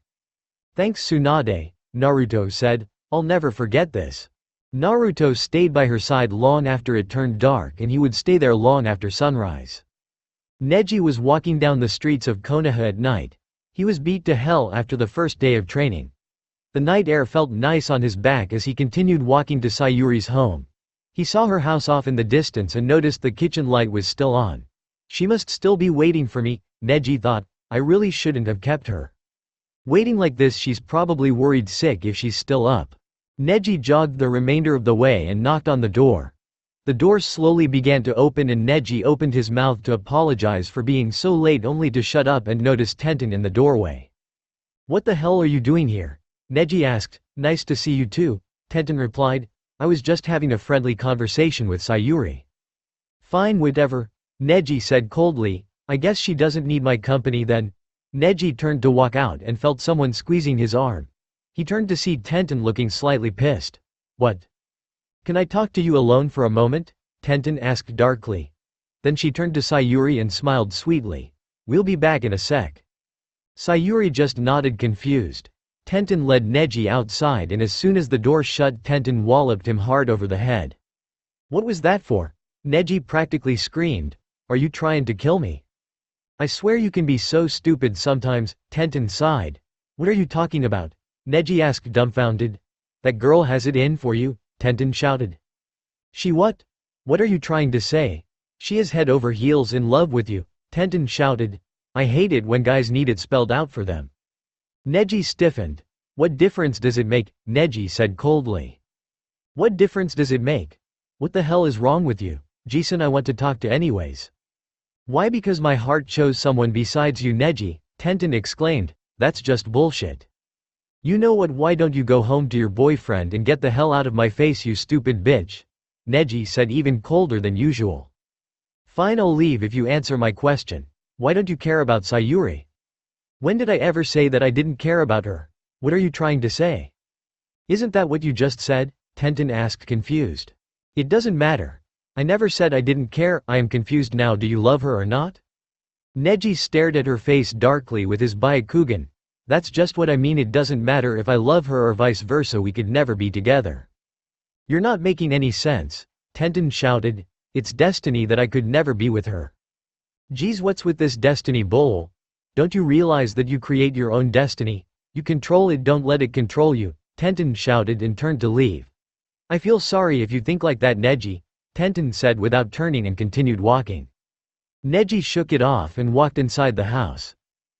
Thanks Tsunade, Naruto said, I'll never forget this. Naruto stayed by her side long after it turned dark, and he would stay there long after sunrise. Neji was walking down the streets of Konoha at night. He was beat to hell after the first day of training. The night air felt nice on his back as he continued walking to Sayuri's home. He saw her house off in the distance and noticed the kitchen light was still on. She must still be waiting for me, Neji thought. I really shouldn't have kept her waiting like this. She's probably worried sick if she's still up. Neji jogged the remainder of the way and knocked on the door. The door slowly began to open and Neji opened his mouth to apologize for being so late, only to shut up and notice Tenten in the doorway. What the hell are you doing here? Neji asked. Nice to see you too, Tenten replied. I was just having a friendly conversation with Sayuri. Fine, whatever, Neji said coldly. I guess she doesn't need my company then. Neji turned to walk out and felt someone squeezing his arm. He turned to see Tenten looking slightly pissed. What? Can I talk to you alone for a moment? Tenten asked darkly. Then she turned to Sayuri and smiled sweetly. We'll be back in a sec. Sayuri just nodded, confused. Tenten led Neji outside, and as soon as the door shut, Tenten walloped him hard over the head. What was that for? Neji practically screamed. Are you trying to kill me? I swear you can be so stupid sometimes, Tenten sighed. What are you talking about? Neji asked dumbfounded. That girl has it in for you, Tenten shouted. She what? What are you trying to say? She is head over heels in love with you, Tenten shouted. I hate it when guys need it spelled out for them. Neji stiffened. What difference does it make? Neji said coldly. What difference does it make? What the hell is wrong with you? Jisun, I want to talk to anyways. Why? Because my heart chose someone besides you, Neji, Tenten exclaimed. That's just bullshit. You know what? Why don't you go home to your boyfriend and get the hell out of my face, you stupid bitch? Neji said, even colder than usual. Fine, I'll leave if you answer my question. Why don't you care about Sayuri? When did I ever say that I didn't care about her? What are you trying to say? Isn't that what you just said? Tenten asked, confused. It doesn't matter. I never said I didn't care. I am confused now. Do you love her or not? Neji stared at her face darkly with his Byakugan. That's just what I mean. It doesn't matter if I love her or vice versa. We could never be together. You're not making any sense, Tenten shouted. It's destiny that I could never be with her. Geez, what's with this destiny bull? Don't you realize that you create your own destiny? You control it, don't let it control you, Tenten shouted and turned to leave. I feel sorry if you think like that, Neji, Tenten said without turning and continued walking. Neji shook it off and walked inside the house.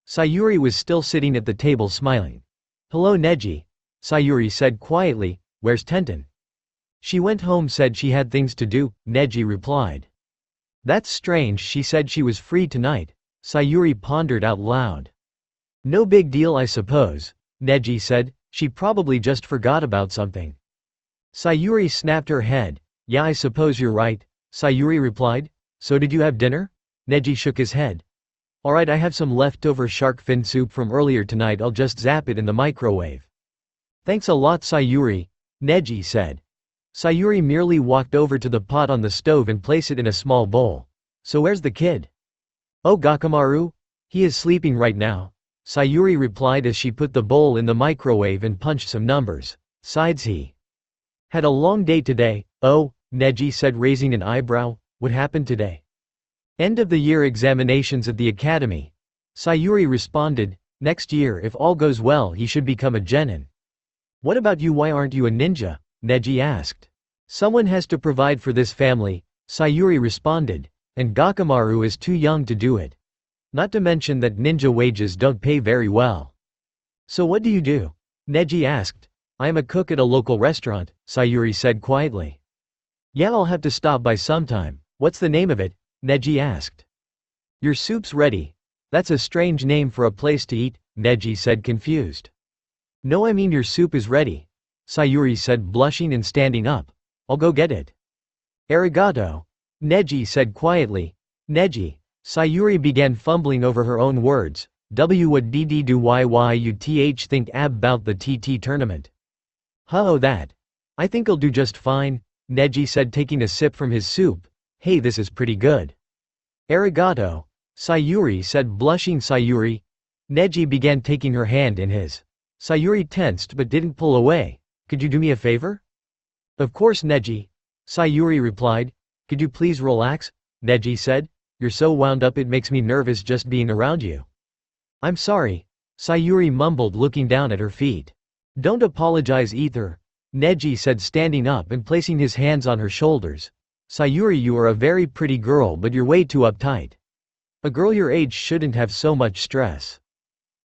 Sayuri was still sitting at the table smiling. Hello, Neji, Sayuri said quietly. Where's Tenten? She went home, said she had things to do, Neji replied. That's strange, she said she was free tonight, Sayuri pondered out loud. No big deal, I suppose, Neji said, she probably just forgot about something. Sayuri snapped her head. Yeah, I suppose you're right, Sayuri replied. So did you have dinner? Neji shook his head. Alright, I have some leftover shark fin soup from earlier tonight, I'll just zap it in the microwave. Thanks a lot, Sayuri, Neji said. Sayuri merely walked over to the pot on the stove and placed it in a small bowl. So where's the kid? Oh, Gakamaru? He is sleeping right now, Sayuri replied as she put the bowl in the microwave and punched some numbers. Sides, he had a long day today. Oh, Neji said, raising an eyebrow. What happened today? End of the year examinations at the academy. Sayuri responded. Next year, if all goes well, he should become a genin. What about you? Why aren't you a ninja? Neji asked. Someone has to provide for this family, Sayuri responded, and Gakamaru is too young to do it. Not to mention that ninja wages don't pay very well. So what do you do? Neji asked. I am a cook at a local restaurant, Sayuri said quietly. Yeah, I'll have to stop by sometime. What's the name of it? Neji asked. Your soup's ready. That's a strange name for a place to eat, Neji said, confused. No, I mean your soup is ready, Sayuri said, blushing and standing up. I'll go get it. Arigato, Neji said quietly. Neji. Sayuri began fumbling over her own words. What did do you think about the TT tournament? Oh, that. I think I'll do just fine, Neji said, taking a sip from his soup. Hey, this is pretty good. Arigato, Sayuri said, blushing. Sayuri. Neji began taking her hand in his. Sayuri tensed but didn't pull away. Could you do me a favor? Of course, Neji, Sayuri replied. Could you please relax? Neji said. You're so wound up it makes me nervous just being around you. I'm sorry, Sayuri mumbled, looking down at her feet. Don't apologize either, Neji said, standing up and placing his hands on her shoulders. Sayuri, you are a very pretty girl, but you're way too uptight. A girl your age shouldn't have so much stress.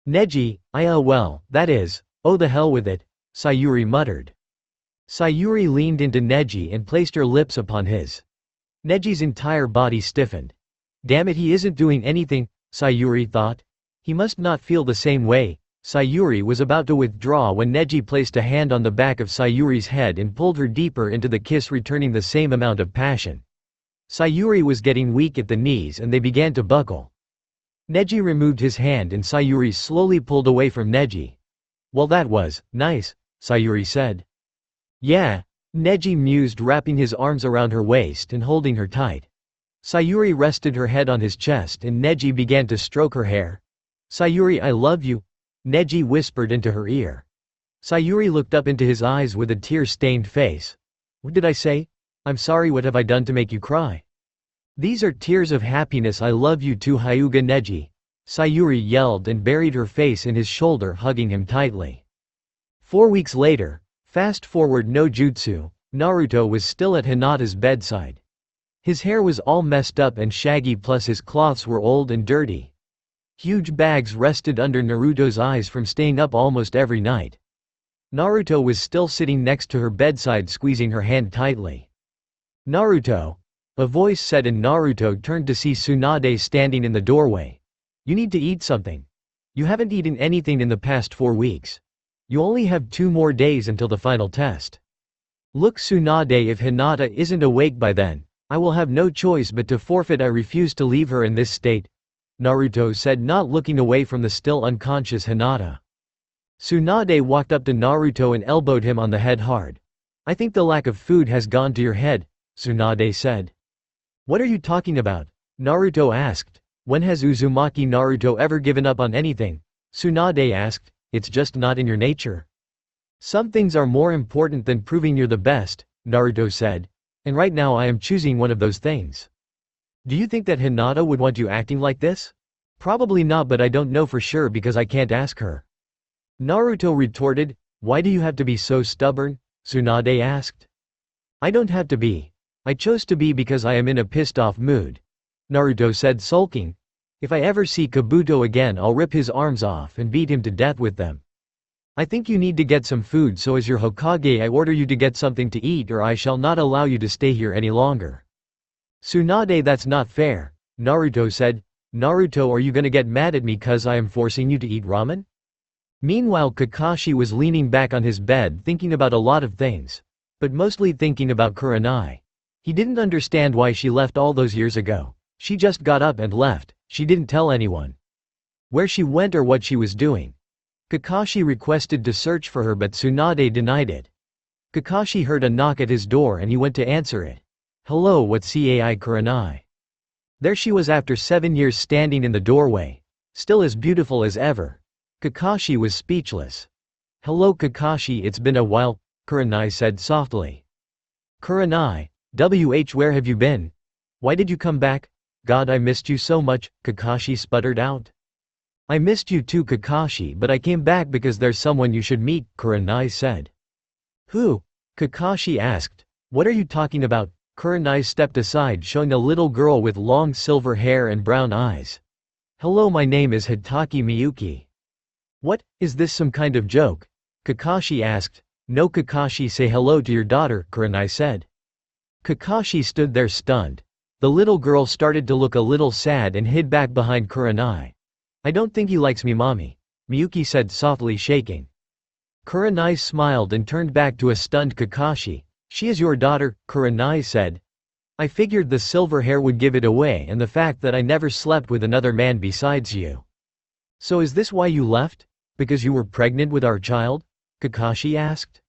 Neji, well, that is, oh the hell with it, Sayuri muttered. Sayuri leaned into Neji and placed her lips upon his. Neji's entire body stiffened. Damn it, he isn't doing anything, Sayuri thought. He must not feel the same way. Sayuri was about to withdraw when Neji placed a hand on the back of Sayuri's head and pulled her deeper into the kiss, returning the same amount of passion. Sayuri was getting weak at the knees and they began to buckle. Neji removed his hand and Sayuri slowly pulled away from Neji. Well, that was nice, Sayuri said. Yeah, Neji mused, wrapping his arms around her waist and holding her tight. Sayuri rested her head on his chest and Neji began to stroke her hair. Sayuri, I love you, Neji whispered into her ear. Sayuri looked up into his eyes with a tear-stained face. What did I say? I'm sorry, what have I done to make you cry? These are tears of happiness. I love you too, Hyuga Neji, Sayuri yelled and buried her face in his shoulder, hugging him tightly. 4 weeks later, fast forward no jutsu, Naruto was still at Hinata's bedside. His hair was all messed up and shaggy, plus his clothes were old and dirty. Huge bags rested under Naruto's eyes from staying up almost every night. Naruto was still sitting next to her bedside, squeezing her hand tightly. "Naruto," a voice said, and Naruto turned to see Tsunade standing in the doorway. "You need to eat something. You haven't eaten anything in the past 4 weeks. You only have 2 more days until the final test. Look, Tsunade, if Hinata isn't awake by then, I will have no choice but to forfeit. I refuse to leave her in this state," Naruto said, not looking away from the still unconscious Hinata. Tsunade walked up to Naruto and elbowed him on the head hard. "I think the lack of food has gone to your head," Tsunade said. "What are you talking about?" Naruto asked. "When has Uzumaki Naruto ever given up on anything?" Tsunade asked. "It's just not in your nature. Some things are more important than proving you're the best," Naruto said. "And right now I am choosing one of those things. Do you think that Hinata would want you acting like this?" "Probably not, but I don't know for sure because I can't ask her," Naruto retorted. "Why do you have to be so stubborn?" Tsunade asked. "I don't have to be. I chose to be because I am in a pissed off mood," Naruto said, sulking. "If I ever see Kabuto again, I'll rip his arms off and beat him to death with them. I think you need to get some food, so as your Hokage I order you to get something to eat, or I shall not allow you to stay here any longer." "Tsunade, that's not fair," Naruto said. "Naruto, are you gonna get mad at me cause I am forcing you to eat ramen?" Meanwhile, Kakashi was leaning back on his bed thinking about a lot of things. But mostly thinking about Kurenai. He didn't understand why she left all those years ago. She just got up and left. She didn't tell anyone where she went or what she was doing. Kakashi requested to search for her, but Tsunade denied it. Kakashi heard a knock at his door and he went to answer it. "Hello, what's Cai Kurenai?" There she was after 7 years, standing in the doorway. Still as beautiful as ever. Kakashi was speechless. "Hello Kakashi, it's been a while," Kurenai said softly. "Kurenai, where have you been? Why did you come back? God, I missed you so much," Kakashi sputtered out. "I missed you too, Kakashi, but I came back because there's someone you should meet," Kurenai said. "Who?" Kakashi asked. "What are you talking about?" Kurenai stepped aside, showing a little girl with long silver hair and brown eyes. "Hello, my name is Hitaki Miyuki." "What, is this some kind of joke?" Kakashi asked. "No, Kakashi, say hello to your daughter," Kurenai said. Kakashi stood there stunned. The little girl started to look a little sad and hid back behind Kurenai. "I don't think he likes me, mommy," Miyuki said softly, shaking. Kurenai smiled and turned back to a stunned Kakashi. "She is your daughter," Kurenai said. "I figured the silver hair would give it away, and the fact that I never slept with another man besides you." "So is this why you left? Because you were pregnant with our child?" Kakashi asked.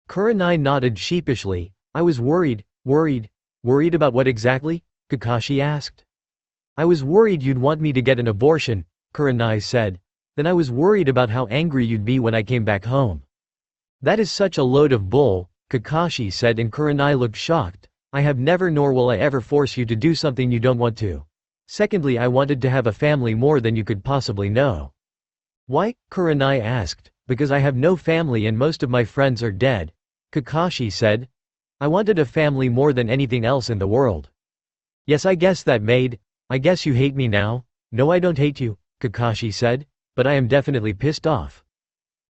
Kurenai nodded sheepishly. "I was worried." Worried about what exactly?" Kakashi asked. "I was worried you'd want me to get an abortion," Kurenai said. "Then I was worried about how angry you'd be when I came back home." "That is such a load of bull," Kakashi said, and Kurenai looked shocked. "I have never nor will I ever force you to do something you don't want to. Secondly, I wanted to have a family more than you could possibly know." "Why?" Kurenai asked. "Because I have no family and most of my friends are dead," Kakashi said. "I wanted a family more than anything else in the world." "Yes, I guess I guess you hate me now." "No, I don't hate you," Kakashi said. "But I am definitely pissed off."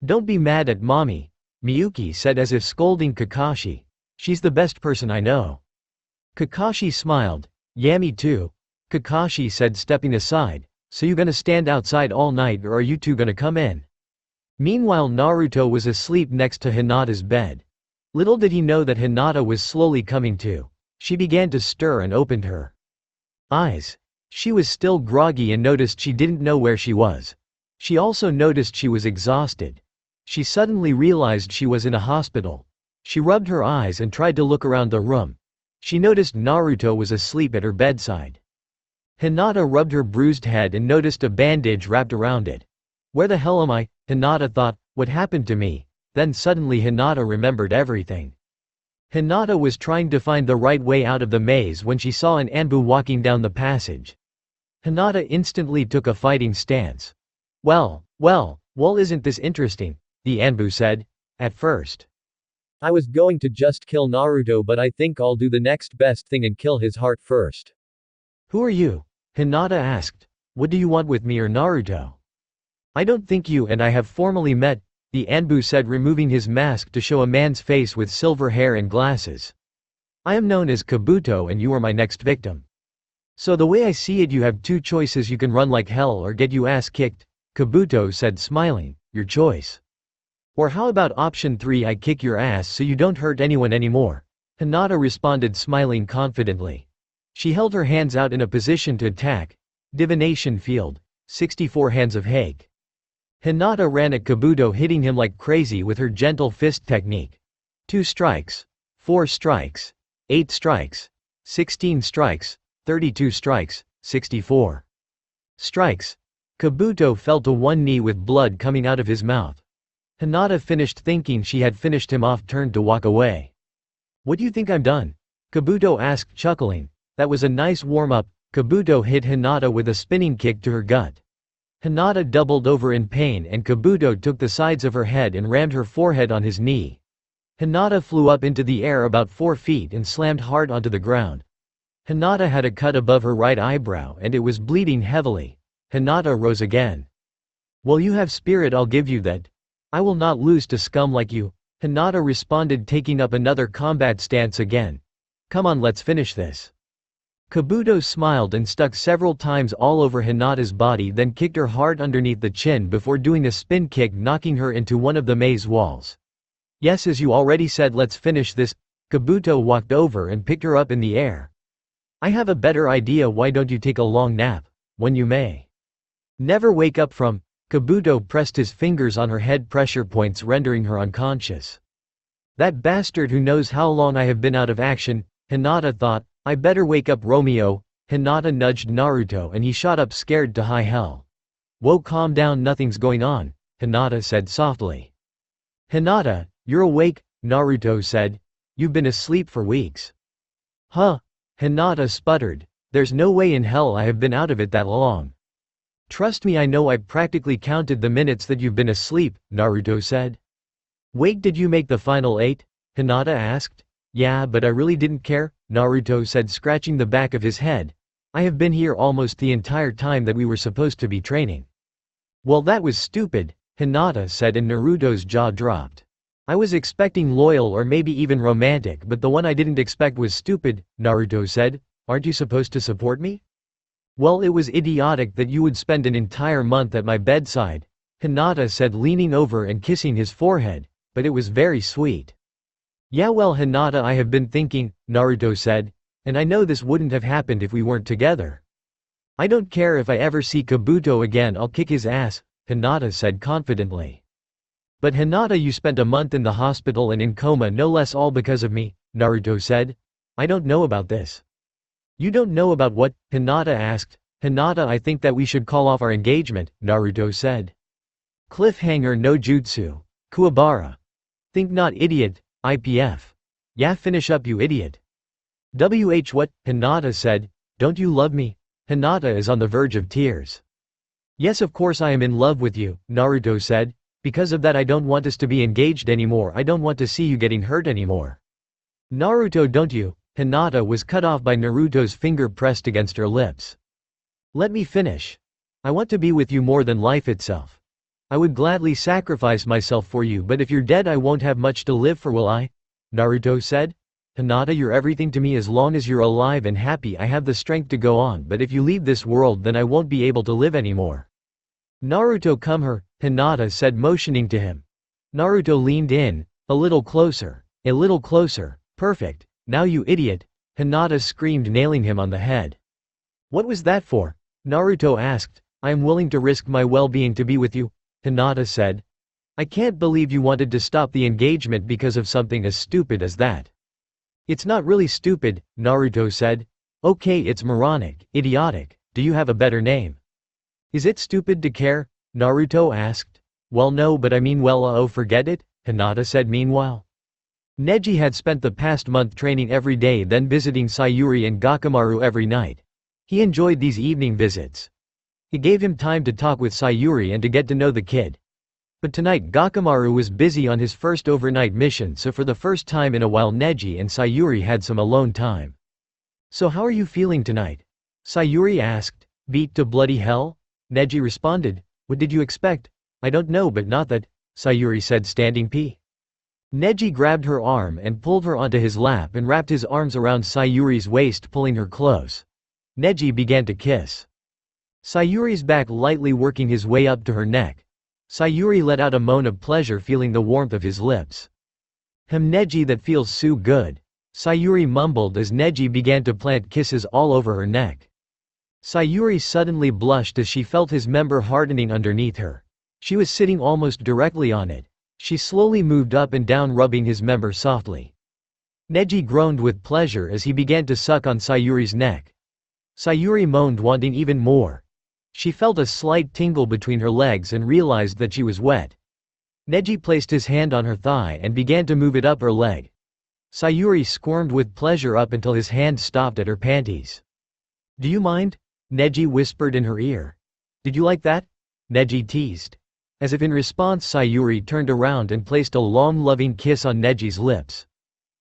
"Don't be mad at mommy," Miyuki said, as if scolding Kakashi. "She's the best person I know." Kakashi smiled. "Yeah, me too," Kakashi said, stepping aside. "So you gonna stand outside all night, or are you two gonna come in?" Meanwhile, Naruto was asleep next to Hinata's bed. Little did he know that Hinata was slowly coming to. She began to stir and opened her eyes. She was still groggy and noticed she didn't know where she was. She also noticed she was exhausted. She suddenly realized she was in a hospital. She rubbed her eyes and tried to look around the room. She noticed Naruto was asleep at her bedside. Hinata rubbed her bruised head and noticed a bandage wrapped around it. "Where the hell am I?" Hinata thought. "What happened to me?" Then suddenly Hinata remembered everything. Hinata was trying to find the right way out of the maze when she saw an Anbu walking down the passage. Hinata instantly took a fighting stance. Well, isn't this interesting?" the Anbu said. "At first I was going to just kill Naruto, but I think I'll do the next best thing and kill his heart first. Who are you? Hinata asked. What do you want with me or Naruto? I don't think you and I have formally met, the Anbu said, removing his mask to show a man's face with silver hair and glasses. I am known as Kabuto and you are my next victim. So the way I see it, you have two choices: you can run like hell or get your ass kicked, Kabuto said, smiling. Your choice. Or how about option 3, I kick your ass so you don't hurt anyone anymore? Hinata responded, smiling confidently. She held her hands out in a position to attack. Divination field. 64 hands of Hake. Hinata ran at Kabuto, hitting him like crazy with her gentle fist technique. 2 strikes. 4 strikes. 8 strikes. 16 strikes. 32 strikes. 64 strikes. Kabuto fell to one knee with blood coming out of his mouth. Hinata finished thinking she had finished him off, turned to walk away. What do you think I'm done? Kabuto asked, chuckling. That was a nice warm-up. Kabuto hit Hinata with a spinning kick to her gut. Hinata doubled over in pain and Kabuto took the sides of her head and rammed her forehead on his knee. Hinata flew up into the air about 4 feet and slammed hard onto the ground. Hinata had a cut above her right eyebrow and it was bleeding heavily. Hinata rose again. Well, you have spirit, I'll give you that. I will not lose to scum like you, Hinata responded, taking up another combat stance again. Come on, let's finish this. Kabuto smiled and stuck several times all over Hinata's body, then kicked her hard underneath the chin before doing a spin kick, knocking her into one of the maze walls. Yes, as you already said, let's finish this. Kabuto walked over and picked her up in the air. I have a better idea, why don't you take a long nap, when you may never wake up from. Kabuto pressed his fingers on her head pressure points, rendering her unconscious. That bastard who knows how long I have been out of action, Hinata thought. I better wake up Romeo. Hinata nudged Naruto and he shot up, scared to high hell. Whoa, calm down, nothing's going on, Hinata said softly. Hinata, you're awake, Naruto said. You've been asleep for weeks. Huh? Hinata sputtered. There's no way in hell I have been out of it that long. Trust me, I know, I practically counted the minutes that you've been asleep, Naruto said. Wait, did you make the final 8? Hinata asked. Yeah, but I really didn't care, Naruto said, scratching the back of his head. I have been here almost the entire time that we were supposed to be training. Well, that was stupid, Hinata said, and Naruto's jaw dropped. I was expecting loyal or maybe even romantic, but the one I didn't expect was stupid, Naruto said. Aren't you supposed to support me? Well, it was idiotic that you would spend an entire month at my bedside, Hinata said, leaning over and kissing his forehead, but it was very sweet. Yeah, well, Hinata, I have been thinking, Naruto said, and I know this wouldn't have happened if we weren't together. I don't care if I ever see Kabuto again, I'll kick his ass, Hinata said confidently. But Hinata, you spent a month in the hospital and in coma, no less, all because of me, Naruto said. I don't know about this. You don't know about what? Hinata asked. Hinata, I think that we should call off our engagement, Naruto said. Cliffhanger no jutsu. Kuwabara. Think not, idiot, IPF. Yeah, finish up, you idiot. What? Hinata said. Don't you love me? Hinata is on the verge of tears. Yes, of course I am in love with you, Naruto said. Because of that I don't want us to be engaged anymore, I don't want to see you getting hurt anymore. Naruto, don't you? Hinata was cut off by Naruto's finger pressed against her lips. Let me finish. I want to be with you more than life itself. I would gladly sacrifice myself for you, but if you're dead I won't have much to live for, will I? Naruto said. Hinata, you're everything to me. As long as you're alive and happy I have the strength to go on, but if you leave this world then I won't be able to live anymore. Naruto, come here, Hinata said, motioning to him. Naruto leaned in, a little closer, perfect. Now you idiot, Hinata screamed, nailing him on the head. What was that for? Naruto asked. I am willing to risk my well-being to be with you, Hinata said. I can't believe you wanted to stop the engagement because of something as stupid as that. It's not really stupid, Naruto said. Okay, it's moronic, idiotic, do you have a better name? Is it stupid to care? Naruto asked. Well, no, but I mean, well, oh, forget it, Hinata said. Meanwhile, Neji had spent the past month training every day, then visiting Sayuri and Gakamaru every night. He enjoyed these evening visits. It gave him time to talk with Sayuri and to get to know the kid. But tonight Gakamaru was busy on his first overnight mission, so for the first time in a while Neji and Sayuri had some alone time. "So how are you feeling tonight?" Sayuri asked. "Beat to bloody hell?" Neji responded. "What did you expect?" "I don't know, but not that," Sayuri said, standing p. Neji grabbed her arm and pulled her onto his lap and wrapped his arms around Sayuri's waist, pulling her close. Neji began to kiss Sayuri's back, lightly working his way up to her neck. Sayuri let out a moan of pleasure, feeling the warmth of his lips. Neji, that feels so good," Sayuri mumbled as Neji began to plant kisses all over her neck. Sayuri suddenly blushed as she felt his member hardening underneath her. She was sitting almost directly on it. She slowly moved up and down, rubbing his member softly. Neji groaned with pleasure as he began to suck on Sayuri's neck. Sayuri moaned, wanting even more. She felt a slight tingle between her legs and realized that she was wet. Neji placed his hand on her thigh and began to move it up her leg. Sayuri squirmed with pleasure up until his hand stopped at her panties. "Do you mind?" Neji whispered in her ear. "Did you like that?" Neji teased. As if in response, Sayuri turned around and placed a long, loving kiss on Neji's lips.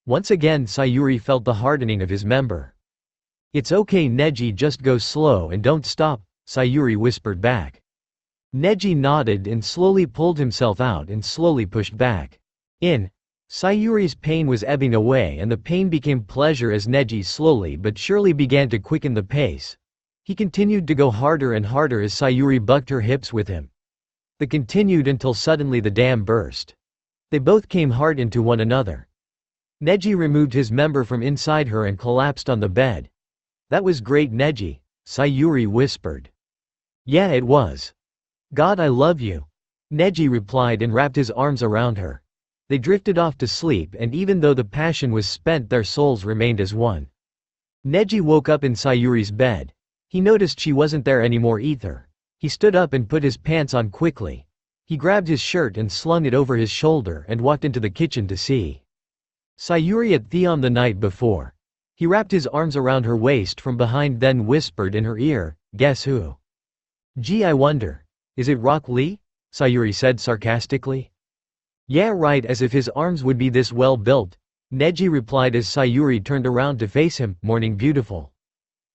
Once again Sayuri felt the hardening of his member. "It's okay Neji, just go slow and don't stop," Sayuri whispered back. Neji nodded and slowly pulled himself out and slowly pushed back in. Sayuri's pain was ebbing away and the pain became pleasure as Neji slowly but surely began to quicken the pace. He continued to go harder and harder as Sayuri bucked her hips with him. They continued until suddenly the dam burst. They both came hard into one another. Neji removed his member from inside her and collapsed on the bed. "That was great Neji," Sayuri whispered. "Yeah, it was. God, I love you," Neji replied and wrapped his arms around her. They drifted off to sleep, and even though the passion was spent, their souls remained as one. Neji woke up in Sayuri's bed. He noticed she wasn't there anymore either. He stood up and put his pants on quickly. He grabbed his shirt and slung it over his shoulder and walked into the kitchen to see Sayuri at Theon the night before. He wrapped his arms around her waist from behind, then whispered in her ear, "Guess who?" "Gee, I wonder. Is it Rock Lee?" Sayuri said sarcastically. "Yeah, right, as if his arms would be this well built," Neji replied as Sayuri turned around to face him. "Morning beautiful."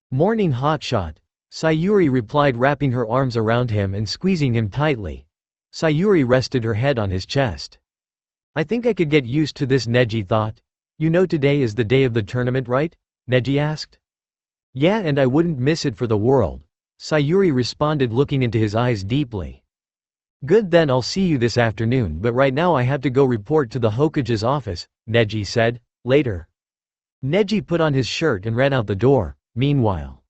"Morning hotshot," Sayuri replied, wrapping her arms around him and squeezing him tightly. Sayuri rested her head on his chest. "I think I could get used to this," Neji thought. "You know today is the day of the tournament, right?" Neji asked. "Yeah, and I wouldn't miss it for the world," Sayuri responded, looking into his eyes deeply. "Good, then I'll see you this afternoon, but right now I have to go report to the Hokage's office," Neji said. "Later." Neji put on his shirt and ran out the door. Meanwhile,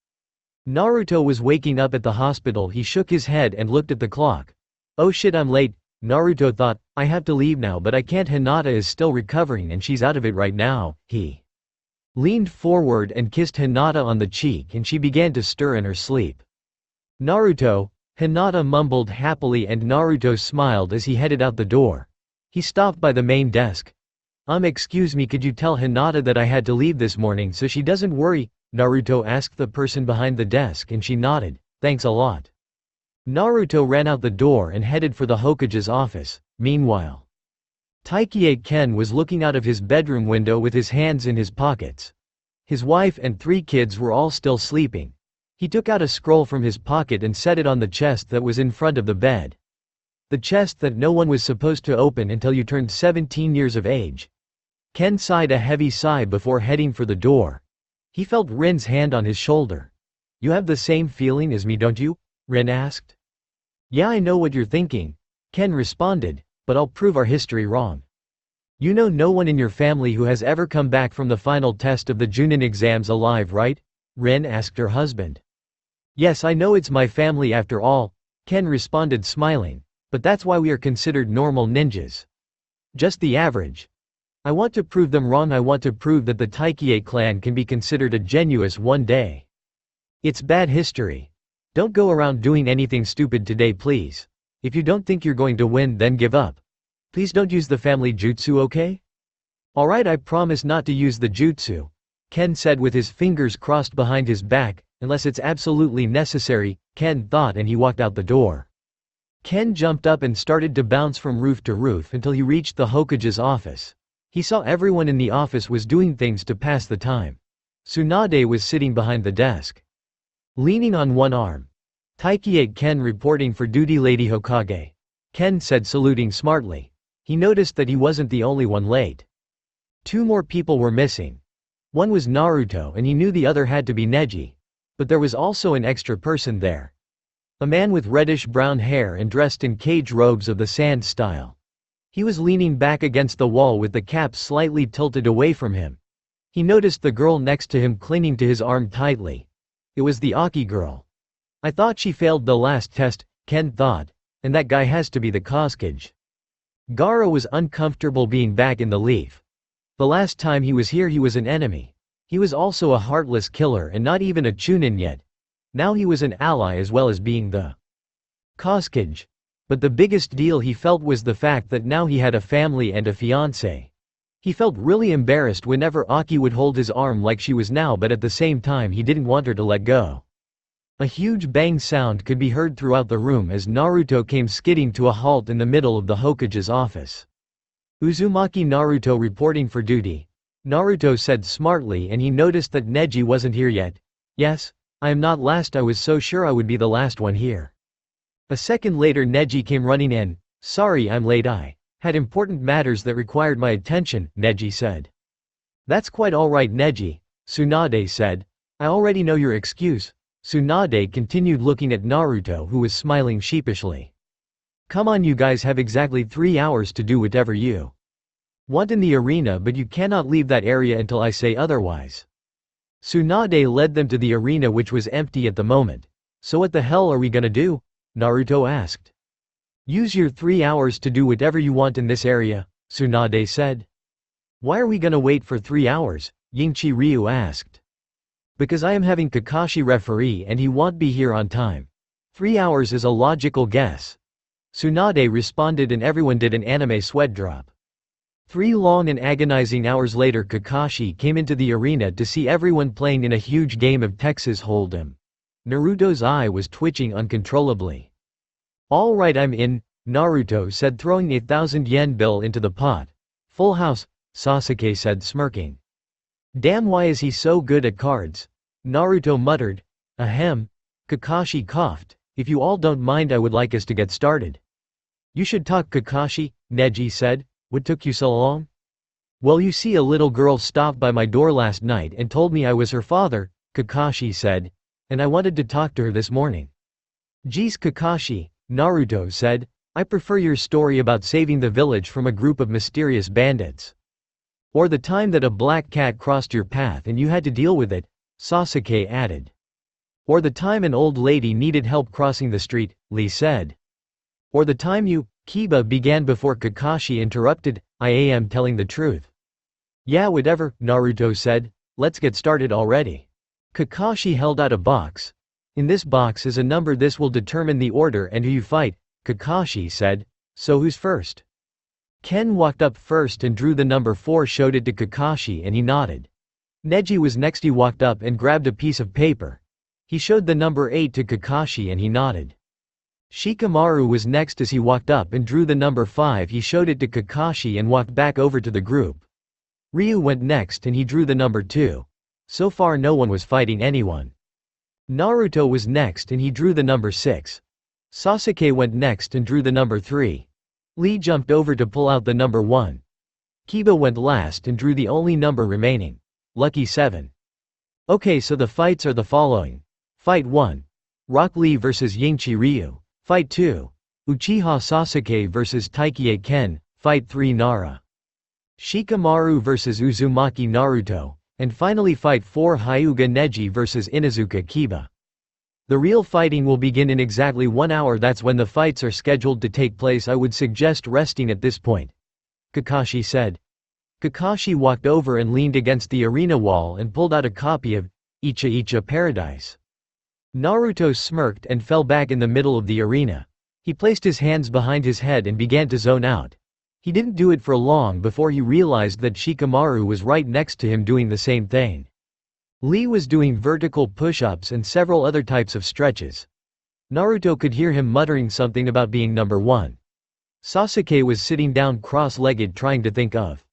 Naruto was waking up at the hospital. He shook his head and looked at the clock. "Oh shit, I'm late," Naruto thought. "I have to leave now, but I can't. Hinata is still recovering and she's out of it right now." He leaned forward and kissed Hinata on the cheek and she began to stir in her sleep. "Naruto," Hinata mumbled happily and Naruto smiled as he headed out the door. He stopped by the main desk. Excuse me, could you tell Hinata that I had to leave this morning so she doesn't worry?" Naruto asked the person behind the desk and she nodded. "Thanks a lot." Naruto ran out the door and headed for the Hokage's office. Meanwhile, Taikie Ken was looking out of his bedroom window with his hands in his pockets. His wife and 3 kids were all still sleeping. He took out a scroll from his pocket and set it on the chest that was in front of the bed. The chest that no one was supposed to open until you turned 17 years of age. Ken sighed a heavy sigh before heading for the door. He felt Rin's hand on his shoulder. "You have the same feeling as me, don't you?" Rin asked. "Yeah, I know what you're thinking," Ken responded, "but I'll prove our history wrong. You know no one in your family who has ever come back from the final test of the Junin exams alive, right?" Rin asked her husband. "Yes, I know, it's my family after all," Ken responded, smiling. "But that's why we are considered normal ninjas. Just the average. I want to prove them wrong. I want to prove that the Taikie clan can be considered a genuous one day. It's bad history. Don't go around doing anything stupid today, please. If you don't think you're going to win, then give up. Please don't use the family jutsu, okay?" "Alright, I promise not to use the jutsu," Ken said with his fingers crossed behind his back. "Unless it's absolutely necessary," Ken thought, and he walked out the door. Ken jumped up and started to bounce from roof to roof until he reached the Hokage's office. He saw everyone in the office was doing things to pass the time. Tsunade was sitting behind the desk, leaning on one arm. "Taiki-8 Ken reporting for duty, Lady Hokage," Ken said, saluting smartly. He noticed that he wasn't the only one late. Two more people were missing. One was Naruto and he knew the other had to be Neji. But there was also an extra person there. A man with reddish-brown hair and dressed in cage robes of the sand style. He was leaning back against the wall with the cap slightly tilted away from him. He noticed the girl next to him clinging to his arm tightly. It was the Aki girl. "I thought she failed the last test," Ken thought, "and that guy has to be the Koskage." Gaara was uncomfortable being back in the Leaf. The last time he was here he was an enemy. He was also a heartless killer and not even a Chunin yet. Now he was an ally as well as being the Koskage. But the biggest deal he felt was the fact that now he had a family and a fiancé. He felt really embarrassed whenever Aki would hold his arm like she was now, but at the same time he didn't want her to let go. A huge bang sound could be heard throughout the room as Naruto came skidding to a halt in the middle of the Hokage's office. "Uzumaki Naruto reporting for duty," Naruto said smartly, and he noticed that Neji wasn't here yet. "Yes, I am not last. I was so sure I would be the last one here." A second later Neji came running in. "Sorry I'm late, I had important matters that required my attention," Neji said. "That's quite alright, Neji," Tsunade said. "I already know your excuse." Tsunade continued looking at Naruto, who was smiling sheepishly. "Come on, you guys have exactly 3 hours to do whatever you want in the arena, but you cannot leave that area until I say otherwise." Tsunade led them to the arena, which was empty at the moment. "So what the hell are we gonna do?" Naruto asked. "Use your 3 hours to do whatever you want in this area," Tsunade said. "Why are we gonna wait for 3 hours?" Yingchi Ryu asked. "Because I am having Kakashi referee and he won't be here on time. 3 hours is a logical guess," Tsunade responded, and everyone did an anime sweat drop. 3 long and agonizing hours later, Kakashi came into the arena to see everyone playing in a huge game of Texas Hold'em. Naruto's eye was twitching uncontrollably. "All right, I'm in," Naruto said, throwing a 1,000 yen bill into the pot. "Full house," Sasuke said, smirking. "Damn, why is he so good at cards?" Naruto muttered. "Ahem." Kakashi coughed. "If you all don't mind, I would like us to get started." "You should talk, Kakashi," Neji said. "What took you so long?" "Well, you see, a little girl stopped by my door last night and told me I was her father," Kakashi said. "And I wanted to talk to her this morning." "Geez, Kakashi," Naruto said, "I prefer your story about saving the village from a group of mysterious bandits. Or the time that a black cat crossed your path and you had to deal with it," Sasuke added. "Or the time an old lady needed help crossing the street," Lee said. "Or the time you—" Kiba began before Kakashi interrupted. "I am telling the truth." "Yeah, whatever," Naruto said. "Let's get started already." Kakashi held out a box. "In this box is a number. This will determine the order and who you fight," Kakashi said. "So who's first?" Ken walked up first and drew the number 4, showed it to Kakashi, and he nodded. Neji was next. He walked up and grabbed a piece of paper. He showed the number 8 to Kakashi and he nodded. Shikamaru was next. As he walked up and drew the number 5, he showed it to Kakashi and walked back over to the group. Ryu went next and he drew the number 2. So far no one was fighting anyone. Naruto was next and he drew the number 6. Sasuke went next and drew the number 3. Lee jumped over to pull out the number 1. Kiba went last and drew the only number remaining. Lucky 7. Okay, so the fights are the following. Fight 1. Rock Lee vs Yingchi Ryu. Fight 2. Uchiha Sasuke vs Taiki-8 Ken. Fight 3. Nara Shikamaru vs Uzumaki Naruto. And finally Fight 4. Hyuga Neji vs Inuzuka Kiba. The real fighting will begin in exactly 1 hour. That's when the fights are scheduled to take place. I would suggest resting at this point," Kakashi said. Kakashi walked over and leaned against the arena wall and pulled out a copy of Icha Icha Paradise. Naruto smirked and fell back in the middle of the arena. He placed his hands behind his head and began to zone out. He didn't do it for long before he realized that Shikamaru was right next to him doing the same thing. Lee was doing vertical push-ups and several other types of stretches. Naruto could hear him muttering something about being number one. Sasuke was sitting down cross-legged trying to think of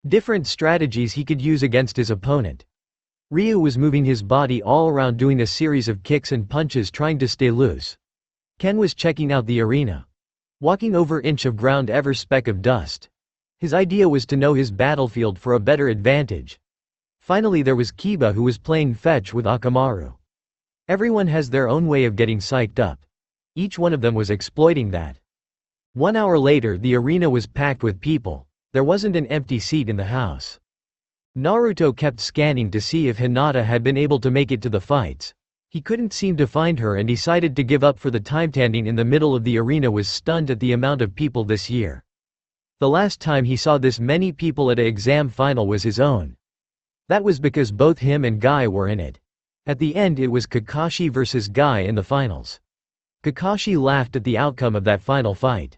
different strategies he could use against his opponent. Ryu was moving his body all around doing a series of kicks and punches trying to stay loose. Ken was checking out the arena. Walking over inch of ground ever speck of dust. His idea was to know his battlefield for a better advantage. Finally there was Kiba who was playing fetch with Akamaru. Everyone has their own way of getting psyched up. Each one of them was exploiting that. 1 hour later the arena was packed with people. There wasn't an empty seat in the house. Naruto kept scanning to see if Hinata had been able to make it to the fights. He couldn't seem to find her and decided to give up for the time. Standing in the middle of the arena was stunned at the amount of people this year. The last time he saw this many people at an exam final was his own. That was because both him and Guy were in it. At the end it was Kakashi versus Guy in the finals. Kakashi laughed at the outcome of that final fight.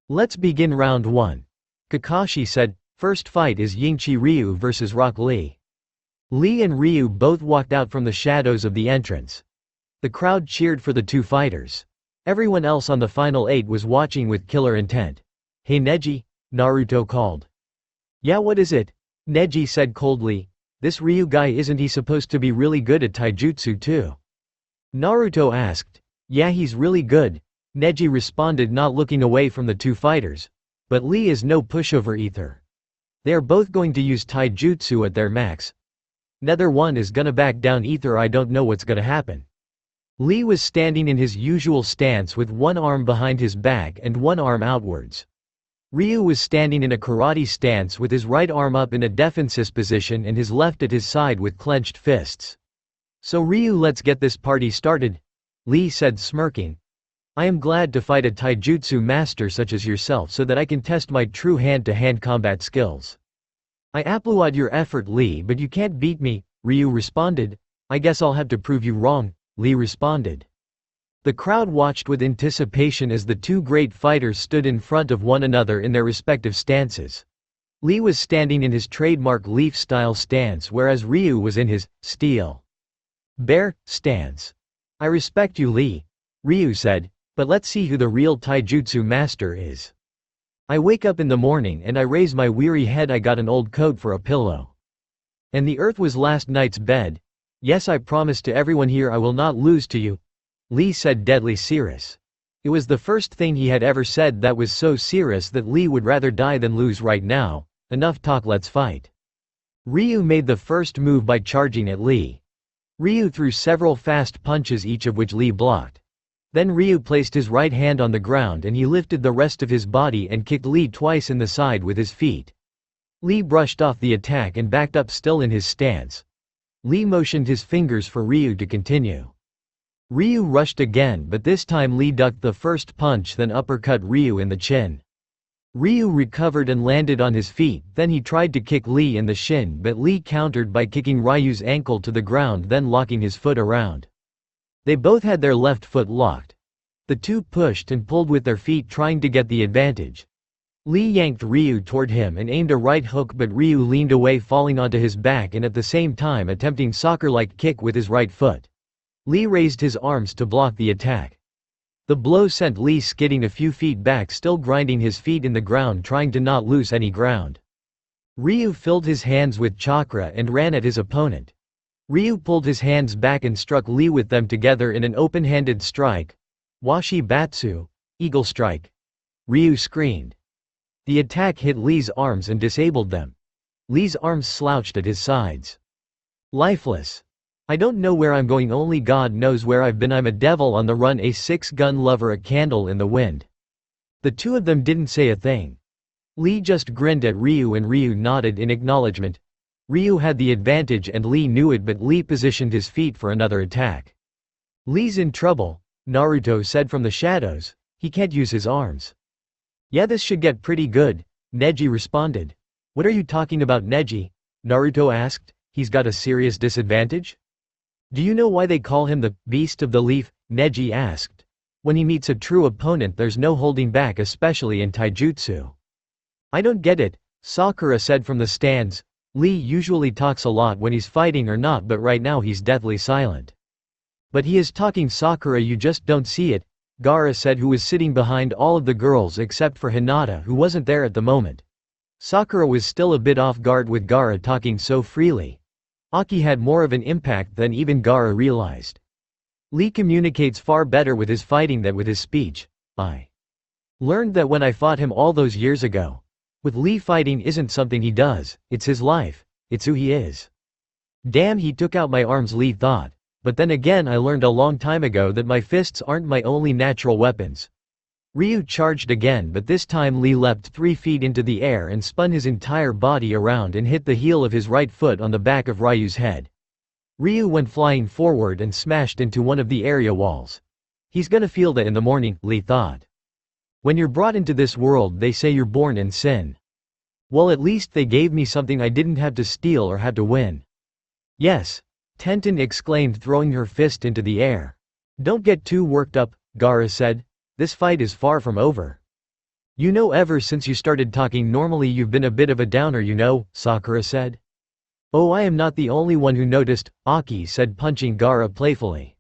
Let's begin round 1. Kakashi said, first fight is Yingchi Ryu versus Rock Lee. Lee and Ryu both walked out from the shadows of the entrance. The crowd cheered for the two fighters. Everyone else on the final 8 was watching with killer intent. Hey Neji, Naruto called. Yeah, what is it? Neji said coldly. This Ryu guy, isn't he supposed to be really good at taijutsu too? Naruto asked. Yeah, he's really good, Neji responded, not looking away from the two fighters. But Lee is no pushover either. They are both going to use taijutsu at their max. Neither one is gonna back down either. I don't know what's gonna happen. Lee was standing in his usual stance with one arm behind his back and one arm outwards. Ryu was standing in a karate stance with his right arm up in a defensive position and his left at his side with clenched fists. So Ryu, let's get this party started, Lee said, smirking. I am glad to fight a taijutsu master such as yourself so that I can test my true hand-to-hand combat skills. I applaud your effort, Lee, but you can't beat me, Ryu responded. I guess I'll have to prove you wrong, Lee responded. The crowd watched with anticipation as the two great fighters stood in front of one another in their respective stances. Lee was standing in his trademark leaf-style stance whereas Ryu was in his steel bear stance. I respect you, Lee, Ryu said, but let's see who the real taijutsu master is. I wake up in the morning and I raise my weary head. I got an old coat for a pillow. And the earth was last night's bed. Yes, I promise to everyone here I will not lose to you, Lee said, deadly serious. It was the first thing he had ever said that was so serious that Lee would rather die than lose right now. Enough talk, let's fight. Ryu made the first move by charging at Lee. Ryu threw several fast punches, each of which Lee blocked. Then Ryu placed his right hand on the ground and he lifted the rest of his body and kicked Lee twice in the side with his feet. Lee brushed off the attack and backed up, still in his stance. Lee motioned his fingers for Ryu to continue. Ryu rushed again, but this time Lee ducked the first punch, then uppercut Ryu in the chin. Ryu recovered and landed on his feet, then he tried to kick Lee in the shin, but Lee countered by kicking Ryu's ankle to the ground, then locking his foot around. They both had their left foot locked. The two pushed and pulled with their feet trying to get the advantage. Lee yanked Ryu toward him and aimed a right hook, but Ryu leaned away, falling onto his back and at the same time attempting soccer-like kick with his right foot. Lee raised his arms to block the attack. The blow sent Lee skidding a few feet back, still grinding his feet in the ground, trying to not lose any ground. Ryu filled his hands with chakra and ran at his opponent. Ryu pulled his hands back and struck Lee with them together in an open-handed strike. Washi Batsu, eagle strike. Ryu screamed. The attack hit Lee's arms and disabled them. Lee's arms slouched at his sides. Lifeless. I don't know where I'm going, only God knows where I've been. I'm a devil on the run, a six-gun lover, a candle in the wind. The two of them didn't say a thing. Lee just grinned at Ryu and Ryu nodded in acknowledgement. Ryu had the advantage and Lee knew it, but Lee positioned his feet for another attack. Lee's in trouble, Naruto said from the shadows. He can't use his arms. Yeah, this should get pretty good, Neji responded. What are you talking about, Neji? Naruto asked. He's got a serious disadvantage? Do you know why they call him the Beast of the Leaf? Neji asked. When he meets a true opponent there's no holding back, especially in taijutsu. I don't get it, Sakura said from the stands. Lee usually talks a lot when he's fighting or not, but right now he's deathly silent. But he is talking Sakura, you just don't see it, Gaara said, who was sitting behind all of the girls except for Hinata, who wasn't there at the moment. Sakura was still a bit off guard with Gaara talking so freely. Aki had more of an impact than even Gaara realized. Lee communicates far better with his fighting than with his speech. I learned that when I fought him all those years ago. With Lee, fighting isn't something he does, it's his life, it's who he is. Damn, he took out my arms, Lee thought. But then again, I learned a long time ago that my fists aren't my only natural weapons. Ryu charged again, but this time Lee leapt 3 feet into the air and spun his entire body around and hit the heel of his right foot on the back of Ryu's head. Ryu went flying forward and smashed into one of the area walls. He's gonna feel that in the morning, Lee thought. When you're brought into this world, they say you're born in sin. Well, at least they gave me something I didn't have to steal or have to win. Yes, Tenten exclaimed, throwing her fist into the air. Don't get too worked up, Gaara said. This fight is far from over. You know, ever since you started talking normally you've been a bit of a downer, you know, Sakura said. Oh, I am not the only one who noticed, Aki said, punching Gaara playfully.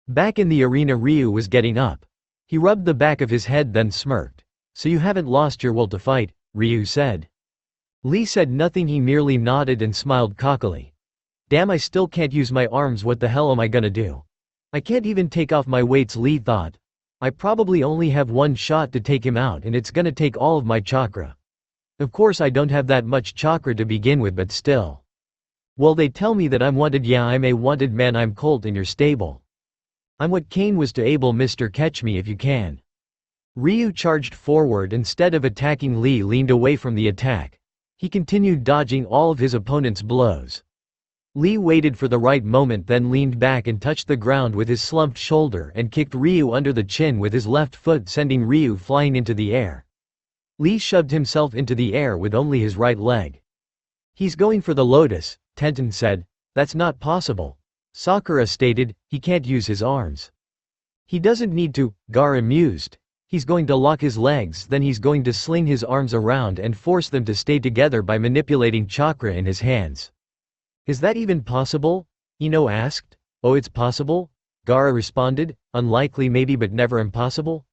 Back in the arena, Ryu was getting up. He rubbed the back of his head then smirked. So you haven't lost your will to fight, Ryu said. Lee said nothing, he merely nodded and smiled cockily. Damn, I still can't use my arms, what the hell am I gonna do? I can't even take off my weights, Lee thought. I probably only have one shot to take him out and it's gonna take all of my chakra. Of course I don't have that much chakra to begin with, but still. Well, they tell me that I'm wanted. Yeah, I'm a wanted man, I'm Colt in your stable. I'm what Kane was to Abel, Mr. Catch Me If You Can. Ryu charged forward. Instead of attacking, Lee leaned away from the attack. He continued dodging all of his opponent's blows. Lee waited for the right moment, then leaned back and touched the ground with his slumped shoulder and kicked Ryu under the chin with his left foot, sending Ryu flying into the air. Lee shoved himself into the air with only his right leg. He's going for the lotus, Tenten said. That's not possible. Sakura stated, he can't use his arms. He doesn't need to, Gaara mused. He's going to lock his legs, then he's going to sling his arms around and force them to stay together by manipulating chakra in his hands. Is that even possible? Ino asked. Oh, it's possible, Gaara responded. Unlikely maybe, but never impossible.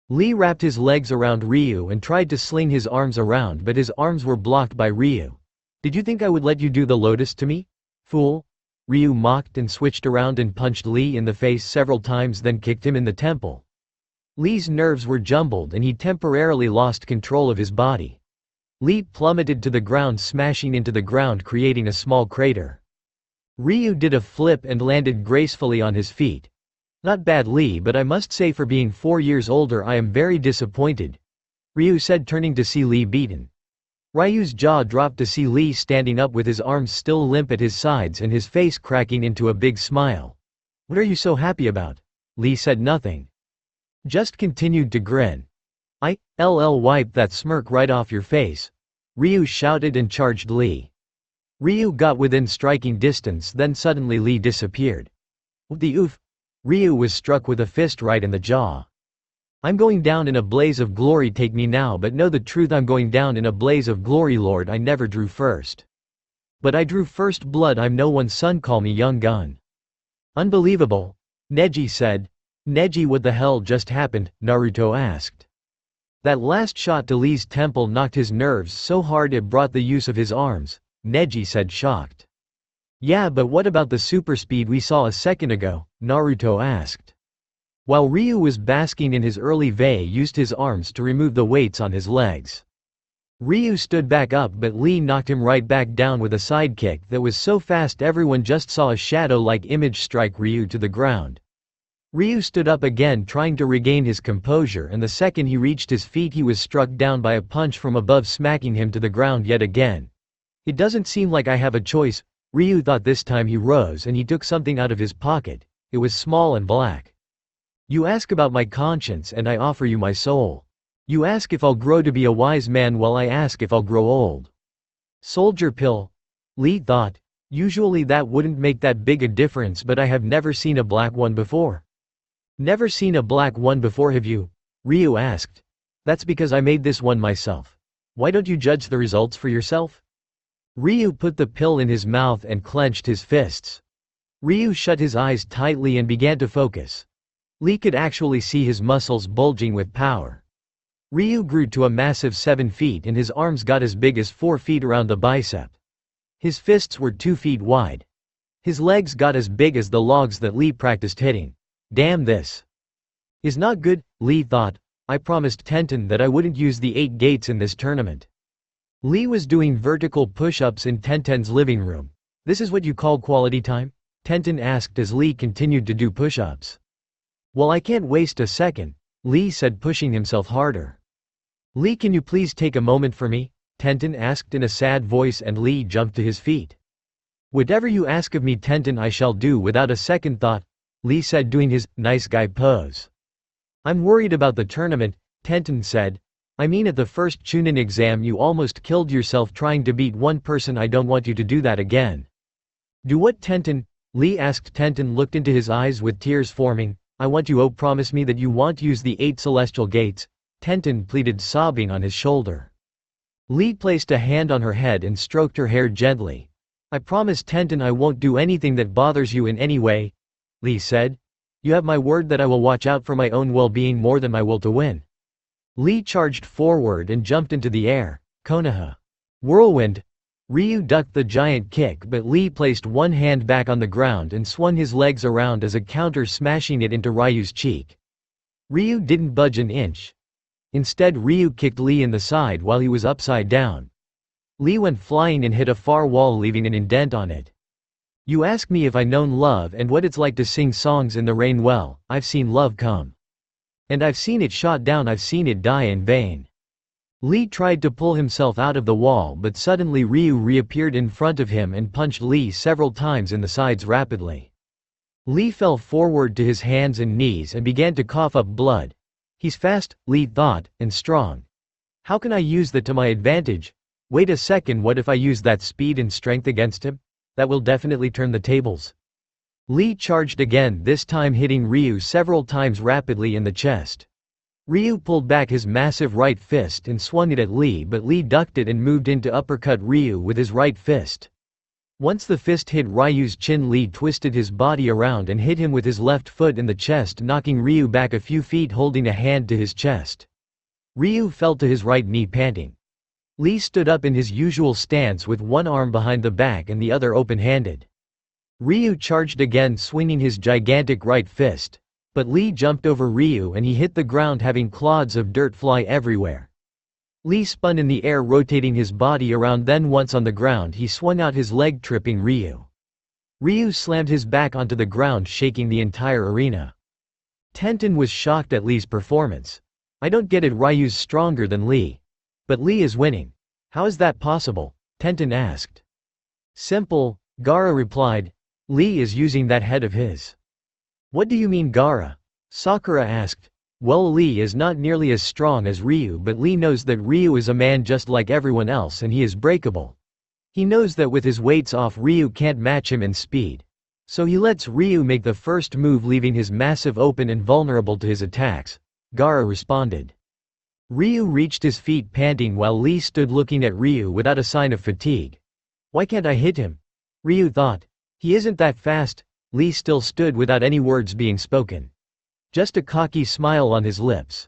Lee wrapped his legs around Ryu and tried to sling his arms around, but his arms were blocked by Ryu. Did you think I would let you do the lotus to me? Fool. Ryu mocked and switched around and punched Lee in the face several times, then kicked him in the temple. Lee's nerves were jumbled and he temporarily lost control of his body. Lee plummeted to the ground, smashing into the ground, creating a small crater. Ryu did a flip and landed gracefully on his feet. Not bad, Lee, but I must say for being 4 years older I am very disappointed, Ryu said, turning to see Lee beaten. Ryu's jaw dropped to see Lee standing up with his arms still limp at his sides and his face cracking into a big smile. What are you so happy about? Lee said nothing. Just continued to grin. I'll wipe that smirk right off your face, Ryu shouted and charged Lee. Ryu got within striking distance, then suddenly Lee disappeared. What the oof? Ryu was struck with a fist right in the jaw. I'm going down in a blaze of glory, take me now, but know the truth, I'm going down in a blaze of glory, Lord. I never drew first. But I drew first blood, I'm no one's son, call me young gun. Unbelievable, Neji said. Neji, what the hell just happened? Naruto asked. That last shot to Lee's temple knocked his nerves so hard it brought the use of his arms, Neji said, shocked. Yeah, but what about the super speed we saw a second ago? Naruto asked. While Ryu was basking in his early Vei used his arms to remove the weights on his legs. Ryu stood back up, but Lee knocked him right back down with a sidekick that was so fast everyone just saw a shadow-like image strike Ryu to the ground. Ryu stood up again, trying to regain his composure, and the second he reached his feet he was struck down by a punch from above, smacking him to the ground yet again. It doesn't seem like I have a choice, Ryu thought. This time he rose and he took something out of his pocket. It was small and black. You ask about my conscience and I offer you my soul. You ask if I'll grow to be a wise man, while I ask if I'll grow old. Soldier pill, Lee thought. Usually that wouldn't make that big a difference, but I have never seen a black one before. Never seen a black one before, have you? Ryu asked. That's because I made this one myself. Why don't you judge the results for yourself? Ryu put the pill in his mouth and clenched his fists. Ryu shut his eyes tightly and began to focus. Lee could actually see his muscles bulging with power. Ryu grew to a massive 7 feet and his arms got as big as 4 feet around the bicep. His fists were 2 feet wide. His legs got as big as the logs that Lee practiced hitting. Damn, this is not good, Lee thought. I promised Tenten that I wouldn't use the 8 gates in this tournament. Lee was doing vertical push-ups in Tenten's living room. This is what you call quality time? Tenten asked as Lee continued to do push-ups. Well, I can't waste a second, Lee said, pushing himself harder. Lee, can you please take a moment for me? Tenten asked in a sad voice and Lee jumped to his feet. Whatever you ask of me, Tenten, I shall do without a second thought, Lee said, doing his nice guy pose. I'm worried about the tournament, Tenten said. I mean, at the first Chunin exam you almost killed yourself trying to beat one person. I don't want you to do that again. Do what, Tenten? Lee asked. Tenten looked into his eyes with tears forming. I want you, oh, promise me that you won't use the 8 celestial gates, Tenten pleaded, sobbing on his shoulder. Lee placed a hand on her head and stroked her hair gently. I promise, Tenten, I won't do anything that bothers you in any way, Lee said. You have my word that I will watch out for my own well-being more than my will to win. Lee charged forward and jumped into the air. Konoha. Whirlwind. Ryu ducked the giant kick, but Lee placed one hand back on the ground and swung his legs around as a counter, smashing it into Ryu's cheek. Ryu didn't budge an inch. Instead, Ryu kicked Lee in the side while he was upside down. Lee went flying and hit a far wall, leaving an indent on it. You ask me if I known love and what it's like to sing songs in the rain. Well, I've seen love come. And I've seen it shot down. I've seen it die in vain. Lee tried to pull himself out of the wall, but suddenly Ryu reappeared in front of him and punched Lee several times in the sides rapidly. Lee fell forward to his hands and knees and began to cough up blood. He's fast, Lee thought, and strong. How can I use that to my advantage? Wait a second, what if I use that speed and strength against him? That will definitely turn the tables. Lee charged again, this time hitting Ryu several times rapidly in the chest. Ryu pulled back his massive right fist and swung it at Lee, but Lee ducked it and moved in to uppercut Ryu with his right fist. Once the fist hit Ryu's chin, Lee twisted his body around and hit him with his left foot in the chest, knocking Ryu back a few feet, holding a hand to his chest. Ryu fell to his right knee, panting. Lee stood up in his usual stance with one arm behind the back and the other open-handed. Ryu charged again, swinging his gigantic right fist. But Lee jumped over Ryu and he hit the ground, having clods of dirt fly everywhere. Lee spun in the air, rotating his body around, then once on the ground he swung out his leg, tripping Ryu. Ryu slammed his back onto the ground, shaking the entire arena. Tenten was shocked at Lee's performance. I don't get it, Ryu's stronger than Lee. But Lee is winning. How is that possible? Tenten asked. Simple, Gaara replied. Lee is using that head of his. What do you mean, Gaara? Sakura asked. Well, Lee is not nearly as strong as Ryu, but Lee knows that Ryu is a man just like everyone else and he is breakable. He knows that with his weights off Ryu can't match him in speed. So he lets Ryu make the first move, leaving his massive open and vulnerable to his attacks, Gaara responded. Ryu reached his feet, panting, while Lee stood looking at Ryu without a sign of fatigue. Why can't I hit him? Ryu thought. He isn't that fast. Lee still stood without any words being spoken. Just a cocky smile on his lips.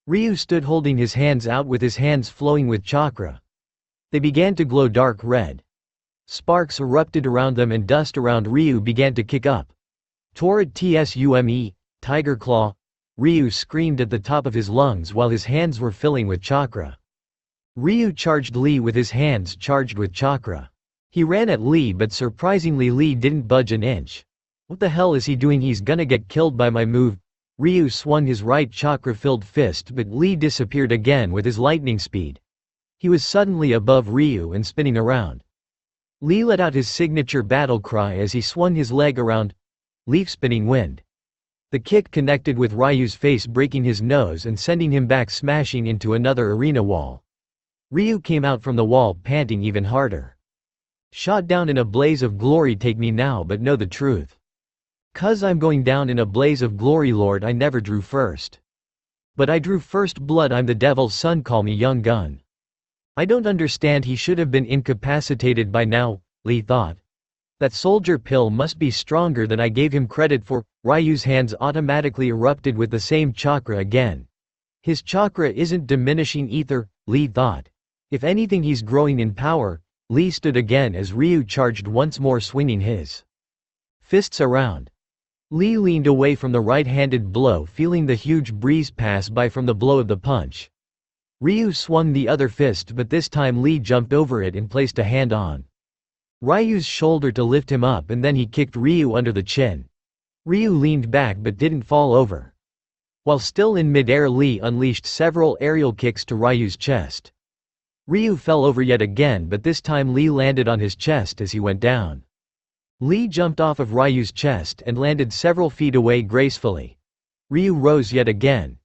Ryu stood holding his hands out with his hands flowing with chakra. They began to glow dark red. Sparks erupted around them and dust around Ryu began to kick up. Torrid Tsume, Tiger Claw, Ryu screamed at the top of his lungs while his hands were filling with chakra. Ryu charged Lee with his hands charged with chakra. He ran at Lee, but surprisingly Lee didn't budge an inch. What the hell is he doing? He's gonna get killed by my move. Ryu swung his right chakra-filled fist, but Lee disappeared again with his lightning speed. He was suddenly above Ryu and spinning around. Lee let out his signature battle cry as he swung his leg around. Leaf spinning wind. The kick connected with Ryu's face, breaking his nose and sending him back, smashing into another arena wall. Ryu came out from the wall panting even harder. Shot down in a blaze of glory. Take me now, but know the truth. 'Cause I'm going down in a blaze of glory, Lord. I never drew first. But I drew first blood. I'm the devil's son. Call me Young Gun. I don't understand. He should have been incapacitated by now, Lee thought. That soldier pill must be stronger than I gave him credit for. Ryu's hands automatically erupted with the same chakra again. His chakra isn't diminishing either, Lee thought. If anything, he's growing in power. Lee stood again as Ryu charged once more, swinging his fists around. Lee leaned away from the right-handed blow, feeling the huge breeze pass by from the blow of the punch. Ryu swung the other fist, but this time Lee jumped over it and placed a hand on Ryu's shoulder to lift him up, and then he kicked Ryu under the chin. Ryu leaned back but didn't fall over. While still in mid-air, Lee unleashed several aerial kicks to Ryu's chest. Ryu fell over yet again, but this time Lee landed on his chest as he went down. Lee jumped off of Ryu's chest and landed several feet away gracefully. Ryu rose yet again.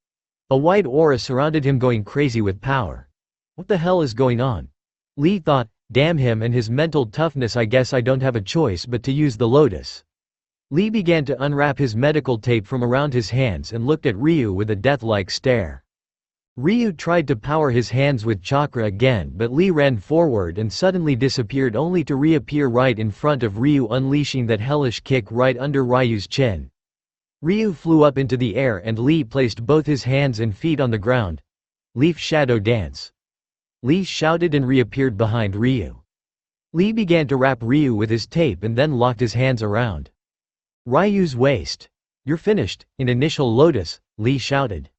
A white aura surrounded him, going crazy with power. What the hell is going on? Lee thought, damn him and his mental toughness, I guess I don't have a choice but to use the lotus. Lee began to unwrap his medical tape from around his hands and looked at Ryu with a death-like stare. Ryu tried to power his hands with chakra again, but Lee ran forward and suddenly disappeared, only to reappear right in front of Ryu, unleashing that hellish kick right under Ryu's chin. Ryu flew up into the air and Lee placed both his hands and feet on the ground. Leaf shadow dance. Lee shouted and reappeared behind Ryu. Lee began to wrap Ryu with his tape and then locked his hands around Ryu's waist. You're finished, in initial lotus, Lee shouted.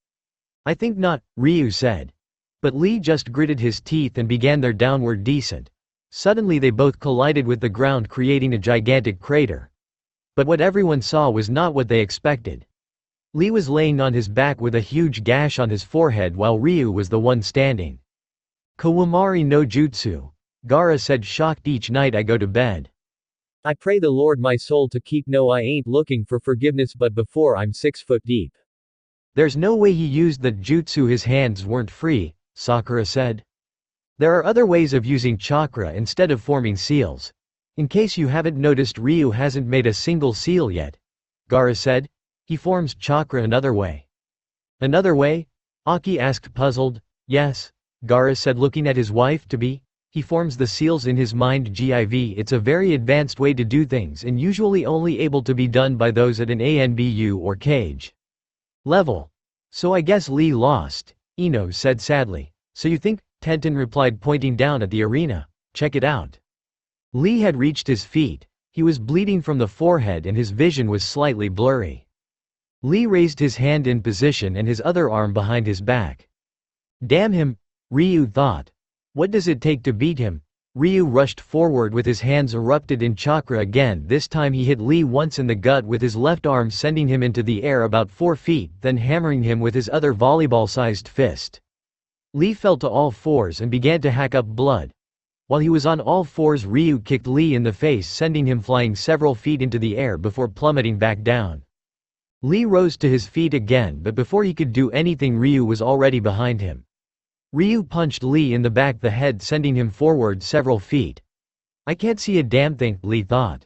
I think not, Ryu said. But Lee just gritted his teeth and began their downward descent. Suddenly they both collided with the ground, creating a gigantic crater. But what everyone saw was not what they expected. Lee was laying on his back with a huge gash on his forehead, while Ryu was the one standing. Kawamari no jutsu, Gaara said, shocked. Each night I go to bed, I pray the Lord my soul to keep. No, I ain't looking for forgiveness, but before I'm 6 foot deep. There's no way he used that jutsu, his hands weren't free, Sakura said. There are other ways of using chakra instead of forming seals. In case you haven't noticed, Ryu hasn't made a single seal yet, Gaara said. He forms chakra another way. Another way? Aki asked, puzzled. Yes, Gaara said, looking at his wife-to-be. He forms the seals in his mind. It's a very advanced way to do things and usually only able to be done by those at an ANBU or cage level. So I guess Lee lost, Ino said sadly. So you think? Tenten replied, pointing down at the arena. Check it out. Lee had reached his feet. He was bleeding from the forehead and his vision was slightly blurry. Lee raised his hand in position and his other arm behind his back. Damn him, Ryu thought. What does it take to beat him? Ryu rushed forward with his hands erupted in chakra again. This time he hit Lee once in the gut with his left arm, sending him into the air about 4 feet, then hammering him with his other volleyball-sized fist. Lee fell to all fours and began to hack up blood. While he was on all fours, Ryu kicked Lee in the face, sending him flying several feet into the air before plummeting back down. Lee rose to his feet again, but before he could do anything, Ryu was already behind him. Ryu punched Lee in the back of the head, sending him forward several feet. I can't see a damn thing, Lee thought.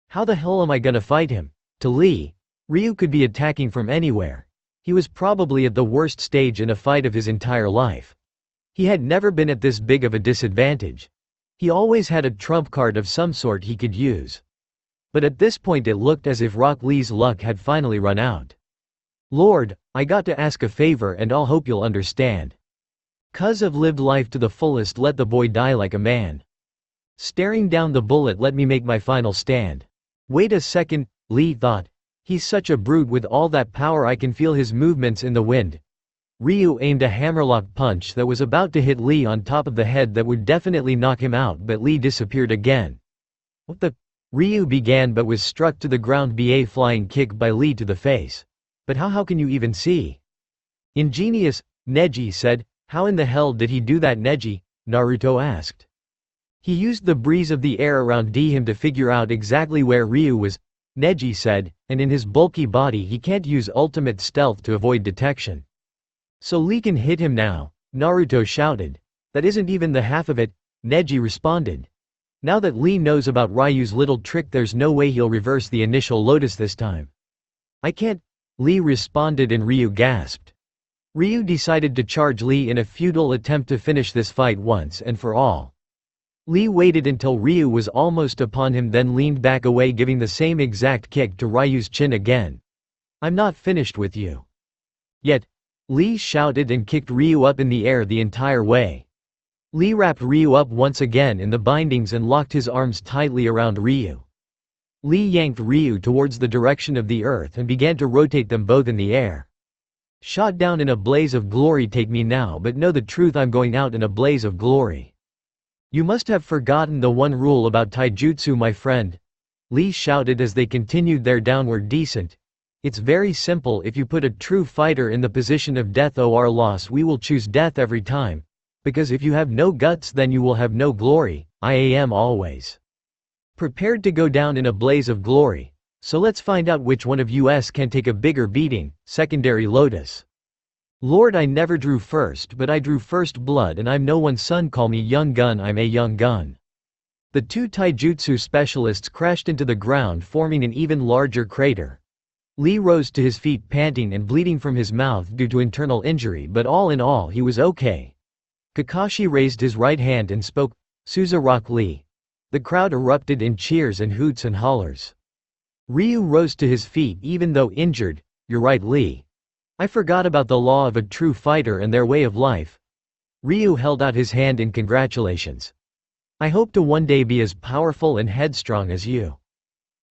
How the hell am I gonna fight him? To Lee, Ryu could be attacking from anywhere. He was probably at the worst stage in a fight of his entire life. He had never been at this big of a disadvantage. He always had a trump card of some sort he could use. But at this point it looked as if Rock Lee's luck had finally run out. Lord, I got to ask a favor and I'll hope you'll understand. 'Cause I've lived life to the fullest, let the boy die like a man. Staring down the bullet, let me make my final stand. Wait a second, Lee thought. He's such a brute with all that power, I can feel his movements in the wind. Ryu aimed a hammerlock punch that was about to hit Lee on top of the head that would definitely knock him out, but Lee disappeared again. What the? Ryu began but was struck to the ground by a flying kick by Lee to the face. But how can you even see? Ingenious, Neji said. How in the hell did he do that, Neji? Naruto asked. He used the breeze of the air around him to figure out exactly where Ryu was, Neji said, and in his bulky body he can't use ultimate stealth to avoid detection. So Lee can hit him now, Naruto shouted. That isn't even the half of it, Neji responded. Now that Lee knows about Ryu's little trick, there's no way he'll reverse the initial lotus this time. I can't, Lee responded, and Ryu gasped. Ryu decided to charge Lee in a futile attempt to finish this fight once and for all. Lee waited until Ryu was almost upon him, then leaned back away, giving the same exact kick to Ryu's chin again. "I'm not finished with you yet," Lee shouted and kicked Ryu up in the air the entire way. Lee wrapped Ryu up once again in the bindings and locked his arms tightly around Ryu. Lee yanked Ryu towards the direction of the earth and began to rotate them both in the air. "Shot down in a blaze of glory, take me now, but know the truth, I'm going out in a blaze of glory. You must have forgotten the one rule about taijutsu, my friend," Lee shouted as they continued their downward descent. "It's very simple. If you put a true fighter in the position of death or loss, we will choose death every time. Because if you have no guts, then you will have no glory. I am always prepared to go down in a blaze of glory. So let's find out which one of us can take a bigger beating." Secondary Lotus. "Lord, I never drew first, but I drew first blood, and I'm no one's son. Call me young gun, I'm a young gun." The two taijutsu specialists crashed into the ground, forming an even larger crater. Lee rose to his feet, panting and bleeding from his mouth due to internal injury, but all in all he was okay. Kakashi raised his right hand and spoke, "Suza Rock Lee." The crowd erupted in cheers and hoots and hollers. Ryu rose to his feet even though injured. "You're right, Lee. I forgot about the law of a true fighter and their way of life." Ryu held out his hand in congratulations. "I hope to one day be as powerful and headstrong as you."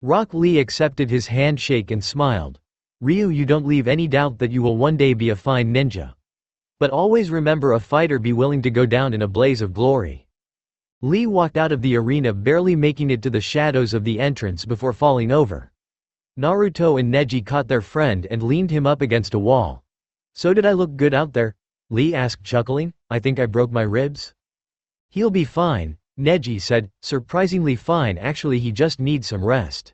Rock Lee accepted his handshake and smiled. "Ryu, you don't leave any doubt that you will one day be a fine ninja. But always remember, a fighter be willing to go down in a blaze of glory." Lee walked out of the arena, barely making it to the shadows of the entrance before falling over. Naruto and Neji caught their friend and leaned him up against a wall. "So did I look good out there?" Lee asked, chuckling. "I think I broke my ribs." "He'll be fine," Neji said, "surprisingly fine actually, he just needs some rest."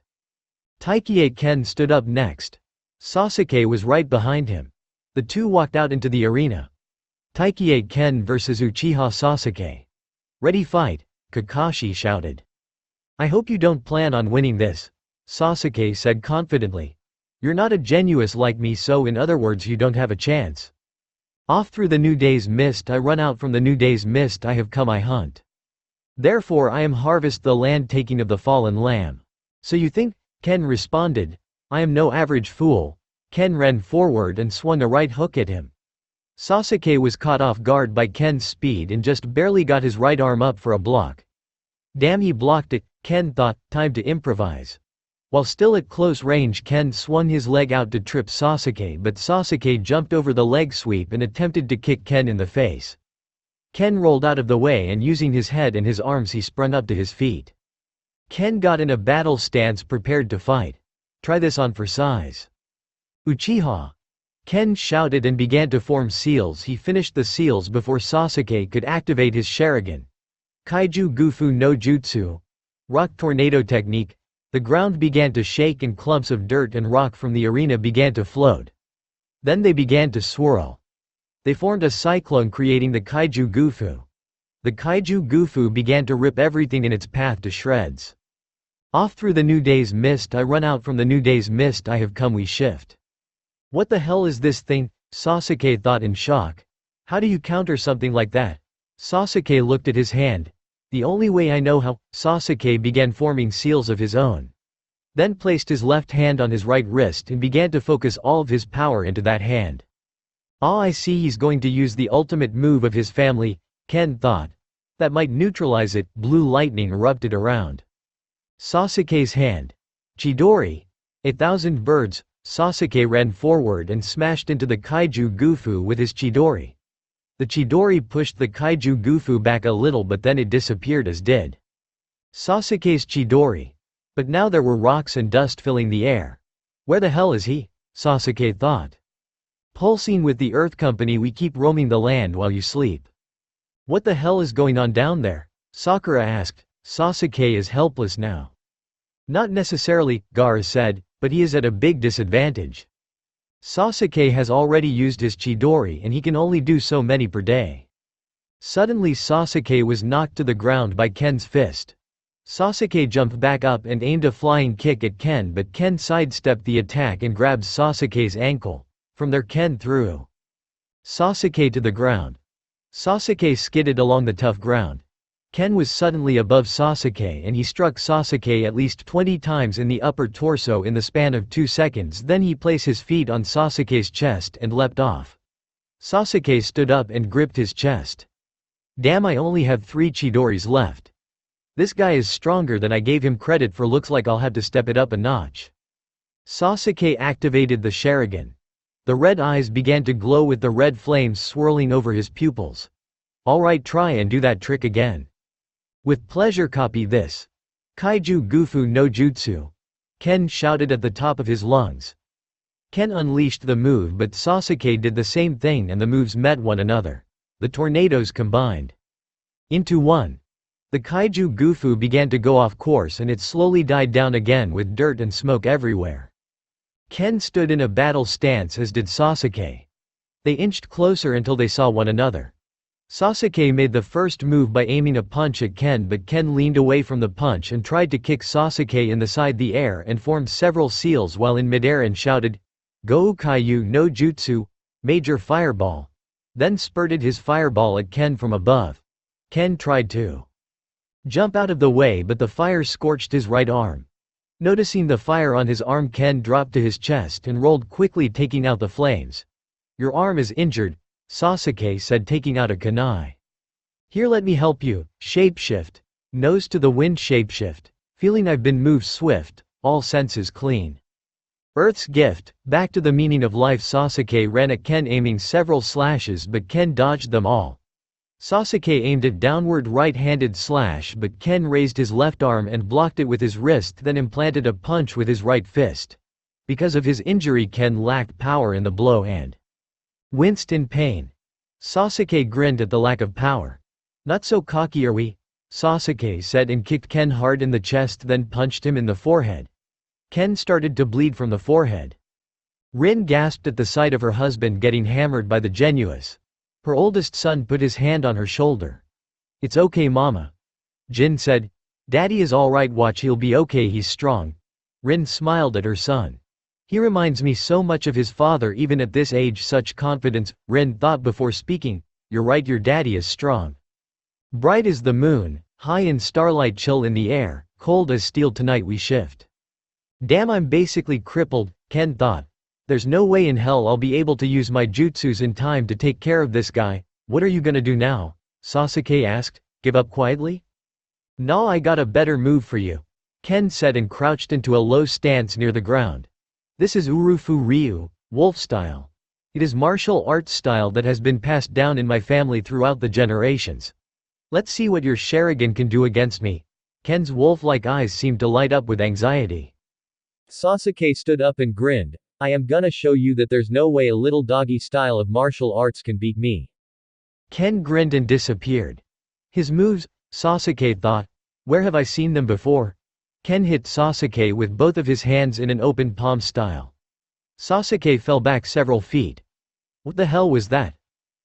Taikei Ken stood up next. Sasuke was right behind him. The two walked out into the arena. Taikei Ken vs Uchiha Sasuke. "Ready, fight," Kakashi shouted. "I hope you don't plan on winning this," Sasuke said confidently. "You're not a genius like me, so in other words you don't have a chance. Off through the new day's mist I run, out from the new day's mist I have come, I hunt. Therefore I am harvest the land, taking of the fallen lamb." "So you think?" Ken responded. "I am no average fool." Ken ran forward and swung a right hook at him. Sasuke was caught off guard by Ken's speed and just barely got his right arm up for a block. Damn, he blocked it, Ken thought, time to improvise. While still at close range, Ken swung his leg out to trip Sasuke, but Sasuke jumped over the leg sweep and attempted to kick Ken in the face. Ken rolled out of the way and using his head and his arms he sprung up to his feet. Ken got in a battle stance, prepared to fight. "Try this on for size." "Uchiha!" Ken shouted and began to form seals. He finished the seals before Sasuke could activate his Sharingan. Kaiju Gufu no Jutsu. Rock Tornado Technique. The ground began to shake and clumps of dirt and rock from the arena began to float. Then they began to swirl. They formed a cyclone, creating the Kaiju Gufu. The Kaiju Gufu began to rip everything in its path to shreds. "Off through the new day's mist I run, out from the new day's mist I have come, we shift." "What the hell is this thing?" Sasuke thought in shock. "How do you counter something like that?" Sasuke looked at his hand. "The only way I know how." Sasuke began forming seals of his own. Then placed his left hand on his right wrist and began to focus all of his power into that hand. "Ah, I see, he's going to use the ultimate move of his family," Ken thought. "That might neutralize it." Blue lightning erupted around Sasuke's hand. "Chidori! 1,000 birds!" Sasuke ran forward and smashed into the Kaiju Gufu with his Chidori. The Chidori pushed the Kaiju Gufu back a little, but then it disappeared, as did Sasuke's Chidori. But now there were rocks and dust filling the air. "Where the hell is he?" Sasuke thought. "Pulsing with the Earth Company, we keep roaming the land while you sleep." "What the hell is going on down there?" Sakura asked. "Sasuke is helpless now." "Not necessarily," Gaara said, "but he is at a big disadvantage. Sasuke has already used his Chidori and he can only do so many per day." Suddenly Sasuke was knocked to the ground by Ken's fist. Sasuke jumped back up and aimed a flying kick at Ken, but Ken sidestepped the attack and grabbed Sasuke's ankle. From there Ken threw Sasuke to the ground. Sasuke skidded along the tough ground. Ken was suddenly above Sasuke and he struck Sasuke at least 20 times in the upper torso in the span of 2 seconds. Then he placed his feet on Sasuke's chest and leapt off. Sasuke stood up and gripped his chest. Damn, I only have 3 Chidoris left. This guy is stronger than I gave him credit for. Looks like I'll have to step it up a notch. Sasuke activated the Sharingan. The red eyes began to glow with the red flames swirling over his pupils. Alright, try and do that trick again. With pleasure, copy this. Kaiju Gufu no Jutsu. Ken shouted at the top of his lungs. Ken unleashed the move, but Sasuke did the same thing and the moves met one another. The tornadoes combined into one. The Kaiju Gufu began to go off course and it slowly died down again with dirt and smoke everywhere. Ken stood in a battle stance, as did Sasuke. They inched closer until they saw one another. Sasuke made the first move by aiming a punch at Ken, but Ken leaned away from the punch and tried to kick Sasuke in the air and formed several seals while in midair and shouted, "Goukaiyu no Jutsu, Major Fireball." Then spurted his fireball at Ken from above. Ken tried to jump out of the way, but the fire scorched his right arm. Noticing the fire on his arm, Ken dropped to his chest and rolled quickly, taking out the flames. "Your arm is injured," Sasuke said, taking out a kunai. "Here, let me help you." Shapeshift. Nose to the wind shapeshift. Feeling I've been moved swift, all senses clean. Earth's gift. Back to the meaning of life. Sasuke ran at Ken, aiming several slashes, but Ken dodged them all. Sasuke aimed a downward right-handed slash, but Ken raised his left arm and blocked it with his wrist, then implanted a punch with his right fist. Because of his injury, Ken lacked power in the blow and winced in pain. Sasuke grinned at the lack of power. "Not so cocky are we?" Sasuke said and kicked Ken hard in the chest, then punched him in the forehead. Ken started to bleed from the forehead. Rin gasped at the sight of her husband getting hammered by the Genuous. Her oldest son put his hand on her shoulder. "It's okay, mama." Jin said, "Daddy is alright, watch, he'll be okay, he's strong." Rin smiled at her son. "He reminds me so much of his father even at this age, such confidence." Rin thought before speaking, "You're right, your daddy is strong. Bright as the moon, high in starlight, chill in the air, cold as steel, tonight we shift." Damn, I'm basically crippled, Ken thought. There's no way in hell I'll be able to use my jutsus in time to take care of this guy. "What are you gonna do now?" Sasuke asked. "Give up quietly?" "Nah, I got a better move for you," Ken said and crouched into a low stance near the ground. "This is Urufu Ryu, wolf style. It is martial arts style that has been passed down in my family throughout the generations. Let's see what your Sharingan can do against me." Ken's wolf-like eyes seemed to light up with anxiety. Sasuke stood up and grinned. "I am gonna show you that there's no way a little doggy style of martial arts can beat me." Ken grinned and disappeared. His moves, Sasuke thought. Where have I seen them before? Ken hit Sasuke with both of his hands in an open palm style. Sasuke fell back several feet. What the hell was that?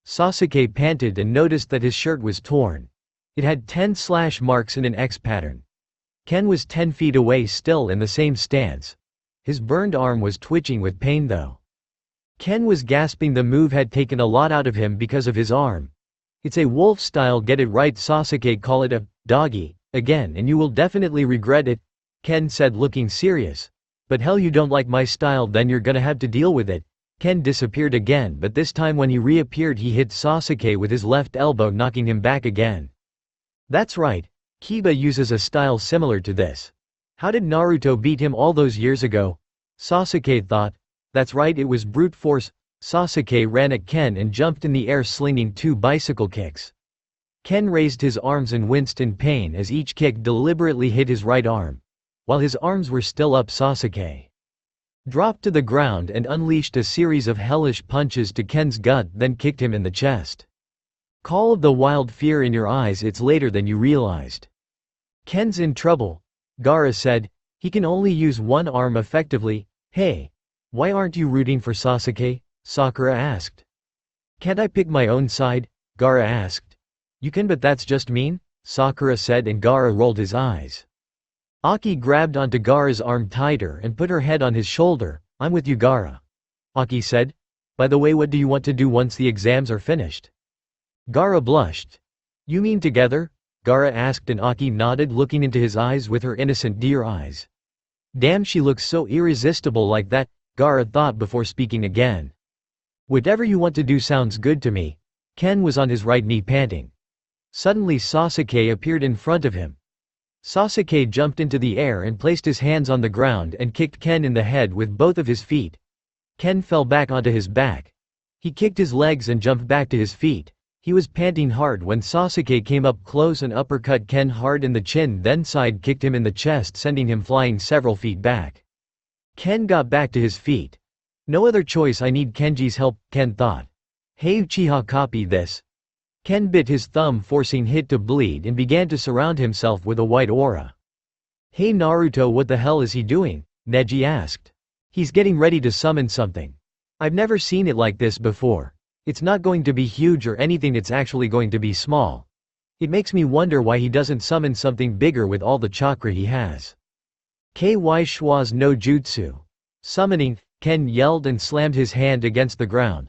Sasuke panted and noticed that his shirt was torn. It had 10 slash marks in an X pattern. Ken was 10 feet away, still in the same stance. His burned arm was twitching with pain though. Ken was gasping. The move had taken a lot out of him because of his arm. "It's a wolf style, get it right Sasuke, call it a doggy again and you will definitely regret it," Ken said, looking serious. "But hell, you don't like my style, then you're gonna have to deal with it." Ken disappeared again, but this time when he reappeared he hit Sasuke with his left elbow, knocking him back again. "That's right. Kiba uses a style similar to this. How did Naruto beat him all those years ago?" Sasuke thought. "That's right, it was brute force." Sasuke ran at Ken and jumped in the air, slinging 2 bicycle kicks. Ken raised his arms and winced in pain as each kick deliberately hit his right arm. While his arms were still up, Sasuke dropped to the ground and unleashed a series of hellish punches to Ken's gut, then kicked him in the chest. Call of the wild, fear in your eyes, it's later than you realized. "Ken's in trouble," Gaara said. "He can only use one arm effectively." "Hey, why aren't you rooting for Sasuke?" Sakura asked. "Can't I pick my own side?" Gaara asked. "You can, but that's just mean," Sakura said, and Gaara rolled his eyes. Aki grabbed onto Gaara's arm tighter and put her head on his shoulder. "I'm with you, Gaara," Aki said. "By the way, what do you want to do once the exams are finished?" Gaara blushed. "You mean together?" Gaara asked and Aki nodded, looking into his eyes with her innocent deer eyes. Damn, she looks so irresistible like that, Gaara thought before speaking again. Whatever you want to do sounds good to me. Ken was on his right knee panting. Suddenly Sasuke appeared in front of him. Sasuke jumped into the air and placed his hands on the ground and kicked Ken in the head with both of his feet. Ken fell back onto his back. He kicked his legs and jumped back to his feet. He was panting hard when Sasuke came up close and uppercut Ken hard in the chin, then side kicked him in the chest, sending him flying several feet back. Ken got back to his feet. No other choice, I need Kenji's help, Ken thought. Hey Uchiha, copy this. Ken bit his thumb, forcing Hit to bleed, and began to surround himself with a white aura. Hey Naruto, what the hell is he doing? Neji asked. He's getting ready to summon something. I've never seen it like this before. It's not going to be huge or anything, it's actually going to be small. It makes me wonder why he doesn't summon something bigger with all the chakra he has. Ky Schwa's no jutsu. Summoning, Ken yelled and slammed his hand against the ground.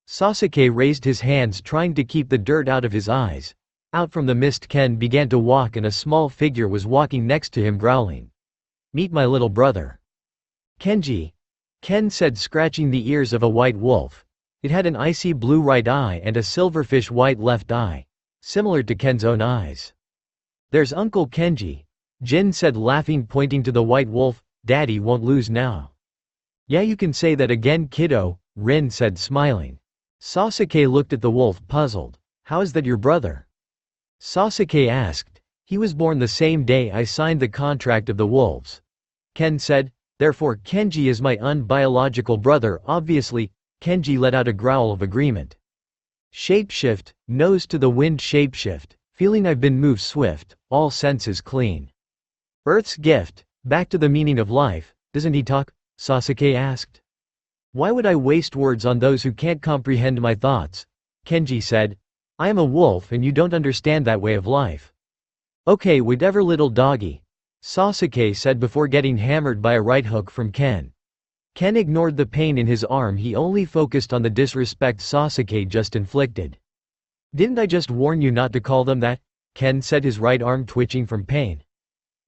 Sasuke raised his hands, trying to keep the dirt out of his eyes. Out from the mist Ken began to walk, and a small figure was walking next to him, growling. Meet my little brother. Kenji. Ken said, scratching the ears of a white wolf. It had an icy blue right eye and a silverfish white left eye. Similar to Ken's own eyes. There's Uncle Kenji. Jin said, laughing, pointing to the white wolf. Daddy won't lose now. Yeah, you can say that again, kiddo, Rin said, smiling. Sasuke looked at the wolf, puzzled. How is that your brother? Sasuke asked. He was born the same day I signed the contract of the wolves. Ken said, therefore Kenji is my unbiological brother, obviously. Kenji let out a growl of agreement. Shapeshift, nose to the wind, shapeshift, feeling I've been moved swift, all senses clean. Earth's gift, back to the meaning of life, doesn't he talk? Sasuke asked. Why would I waste words on those who can't comprehend my thoughts? Kenji said. I am a wolf and you don't understand that way of life. Okay, whatever, little doggy. Sasuke said before getting hammered by a right hook from Ken. Ken ignored the pain in his arm, he only focused on the disrespect Sasuke just inflicted. Didn't I just warn you not to call them that? Ken said, his right arm twitching from pain.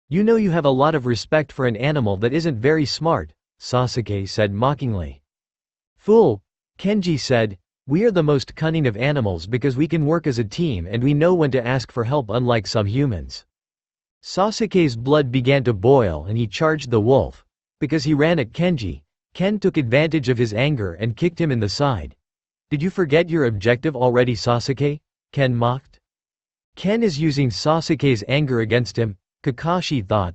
You know you have a lot of respect for an animal that isn't very smart, Sasuke said mockingly. Fool, Kenji said, we are the most cunning of animals because we can work as a team and we know when to ask for help, unlike some humans. Sasuke's blood began to boil and he charged the wolf. Because he ran at Kenji, Ken took advantage of his anger and kicked him in the side. Did you forget your objective already, Sasuke? Ken mocked. Ken is using Sasuke's anger against him, Kakashi thought.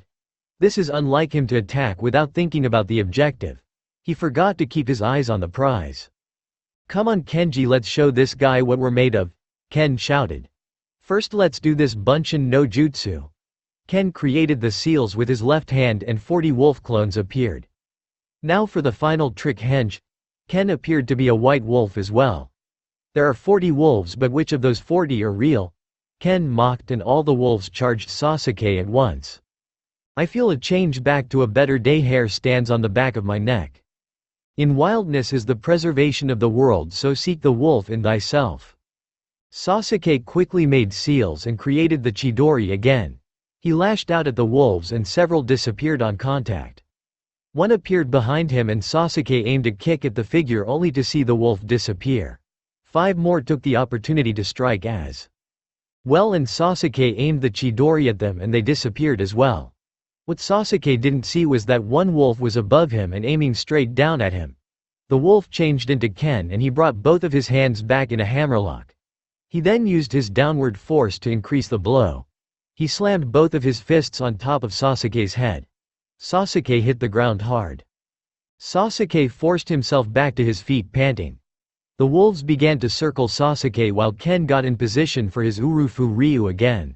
This is unlike him to attack without thinking about the objective. He forgot to keep his eyes on the prize. Come on Kenji, let's show this guy what we're made of, Ken shouted. First let's do this Bunshin no jutsu. Ken created the seals with his left hand and 40 wolf clones appeared. Now for the final trick, henge. Ken appeared to be a white wolf as well. There are 40 wolves, but which of those 40 are real? Ken mocked and all the wolves charged Sasuke at once. I feel a change back to a better day, hair stands on the back of my neck. In wildness is the preservation of the world, so seek the wolf in thyself. Sasuke quickly made seals and created the Chidori again. He lashed out at the wolves and several disappeared on contact. One appeared behind him and Sasuke aimed a kick at the figure only to see the wolf disappear. 5 more took the opportunity to strike as well and Sasuke aimed the Chidori at them and they disappeared as well. What Sasuke didn't see was that one wolf was above him and aiming straight down at him. The wolf changed into Ken and he brought both of his hands back in a hammerlock. He then used his downward force to increase the blow. He slammed both of his fists on top of Sasuke's head. Sasuke hit the ground hard. Sasuke forced himself back to his feet, panting. The wolves began to circle Sasuke while Ken got in position for his Urufu Ryu again.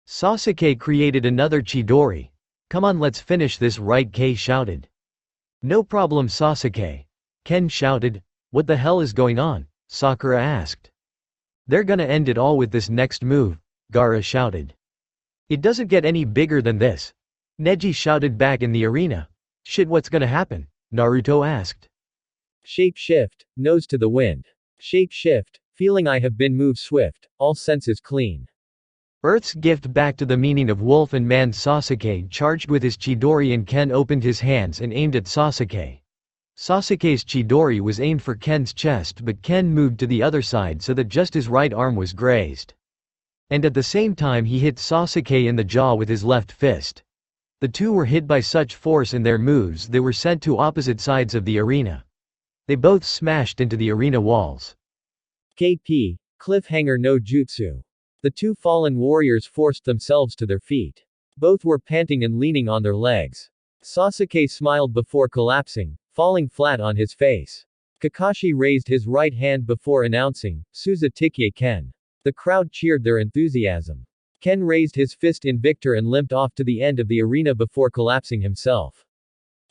Sasuke created another Chidori. Come on, let's finish this, right? K shouted. No problem, Sasuke. Ken shouted. What the hell is going on? Sakura asked. They're gonna end it all with this next move, Gaara shouted. It doesn't get any bigger than this. Neji shouted back in the arena. Shit, what's gonna happen? Naruto asked. Shape-shift, nose to the wind. Shape-shift, feeling I have been moved swift, all senses clean. Earth's gift back to the meaning of wolf and man. Sasuke charged with his Chidori and Ken opened his hands and aimed at Sasuke. Sasuke's Chidori was aimed for Ken's chest but Ken moved to the other side so that just his right arm was grazed. And at the same time he hit Sasuke in the jaw with his left fist. The two were hit by such force in their moves they were sent to opposite sides of the arena. They both smashed into the arena walls. KP. Cliffhanger no Jutsu. The two fallen warriors forced themselves to their feet. Both were panting and leaning on their legs. Sasuke smiled before collapsing, falling flat on his face. Kakashi raised his right hand before announcing, Suza Tikye Ken. The crowd cheered their enthusiasm. Ken raised his fist in victor and limped off to the end of the arena before collapsing himself.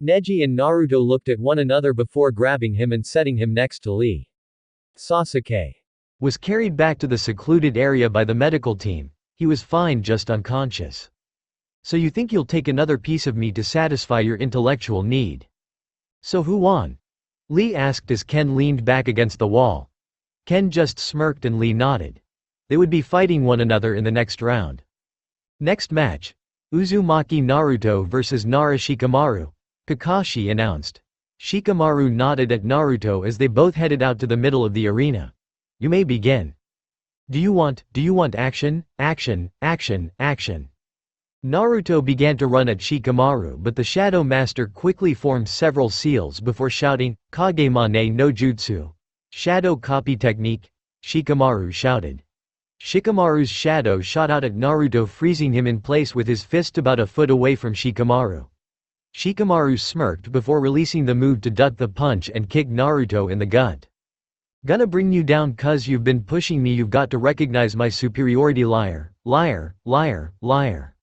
Neji and Naruto looked at one another before grabbing him and setting him next to Lee. Sasuke was carried back to the secluded area by the medical team. He was fine, just unconscious. So you think you'll take another piece of me to satisfy your intellectual need? So who won? Lee asked as Ken leaned back against the wall. Ken just smirked and Lee nodded. They would be fighting one another in the next round. Next match, Uzumaki Naruto vs Nara Shikamaru, Kakashi announced. Shikamaru nodded at Naruto as they both headed out to the middle of the arena. You may begin. Do you want action, action, action, action? Naruto began to run at Shikamaru but the Shadow Master quickly formed several seals before shouting, Kagemane no Jutsu. Shadow copy technique, Shikamaru shouted. Shikamaru's shadow shot out at Naruto, freezing him in place with his fist about a foot away from Shikamaru. Shikamaru smirked before releasing the move to duck the punch and kick Naruto in the gut. Gonna bring you down cuz you've been pushing me, you've got to recognize my superiority, liar, liar, liar, liar.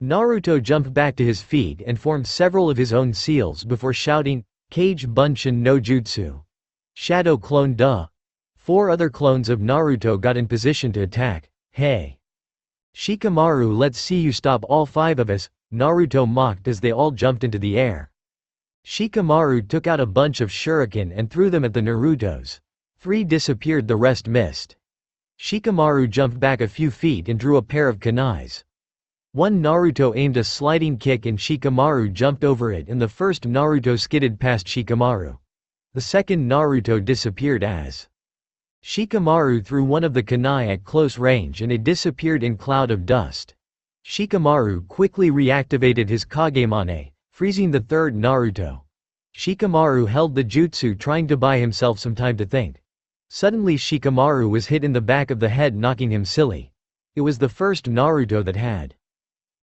Naruto jumped back to his feet and formed several of his own seals before shouting, Kage Bunshin no Jutsu. Shadow clone duh. 4 other clones of Naruto got in position to attack. Hey! Shikamaru, let's see you stop all 5 of us, Naruto mocked as they all jumped into the air. Shikamaru took out a bunch of shuriken and threw them at the Narutos. 3 disappeared, the rest missed. Shikamaru jumped back a few feet and drew a pair of kunais. One Naruto aimed a sliding kick and Shikamaru jumped over it and the first Naruto skidded past Shikamaru. The second Naruto disappeared as Shikamaru threw one of the kunai at close range and it disappeared in cloud of dust. Shikamaru quickly reactivated his Kagemane, freezing the third Naruto. Shikamaru held the jutsu, trying to buy himself some time to think. Suddenly Shikamaru was hit in the back of the head, knocking him silly. It was the first Naruto that had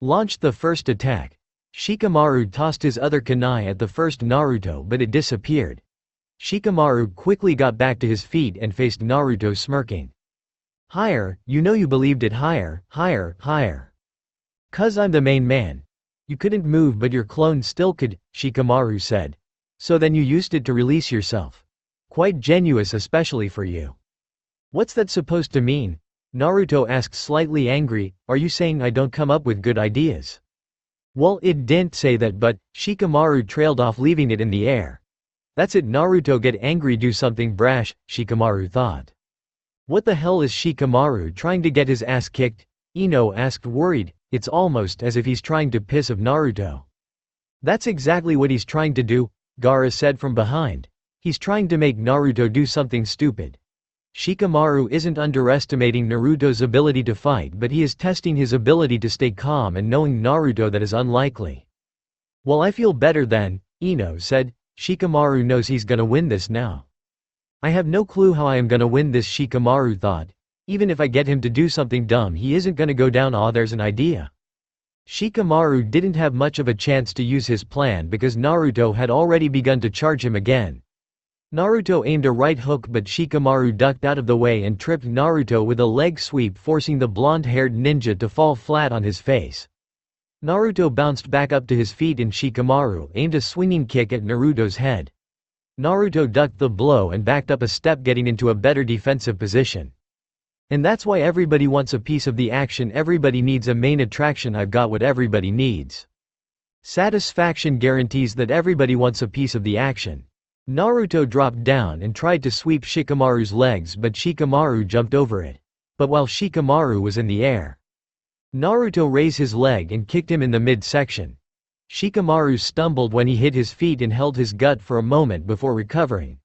launched the first attack. Shikamaru tossed his other kunai at the first Naruto but it disappeared. Shikamaru quickly got back to his feet and faced Naruto, smirking. Higher, you know you believed it, higher, higher, higher. Cuz I'm the main man. You couldn't move but your clone still could, Shikamaru said. So then you used it to release yourself. Quite genius, especially for you. What's that supposed to mean? Naruto asked, slightly angry. Are you saying I don't come up with good ideas? Well, it didn't say that, but Shikamaru trailed off, leaving it in the air. That's it, Naruto get angry, do something brash, Shikamaru thought. What the hell is Shikamaru trying to get his ass kicked? Ino asked, worried. It's almost as if he's trying to piss off Naruto. That's exactly what he's trying to do, Gaara said from behind. He's trying to make Naruto do something stupid. Shikamaru isn't underestimating Naruto's ability to fight, but he is testing his ability to stay calm, and knowing Naruto that is unlikely. Well, I feel better then, Ino said. Shikamaru knows he's gonna win this now. I have no clue how I am gonna win this, Shikamaru thought. Even if I get him to do something dumb, he isn't gonna go down. Ah, there's an idea. Shikamaru didn't have much of a chance to use his plan because Naruto had already begun to charge him again. Naruto aimed a right hook but Shikamaru ducked out of the way and tripped Naruto with a leg sweep, forcing the blonde-haired ninja to fall flat on his face. Naruto bounced back up to his feet and Shikamaru aimed a swinging kick at Naruto's head. Naruto ducked the blow and backed up a step, getting into a better defensive position. And that's why everybody wants a piece of the action. Everybody needs a main attraction. I've got what everybody needs. Satisfaction guarantees that everybody wants a piece of the action. Naruto dropped down and tried to sweep Shikamaru's legs but Shikamaru jumped over it. But while Shikamaru was in the air, Naruto raised his leg and kicked him in the midsection. Shikamaru stumbled when he hit his feet and held his gut for a moment before recovering.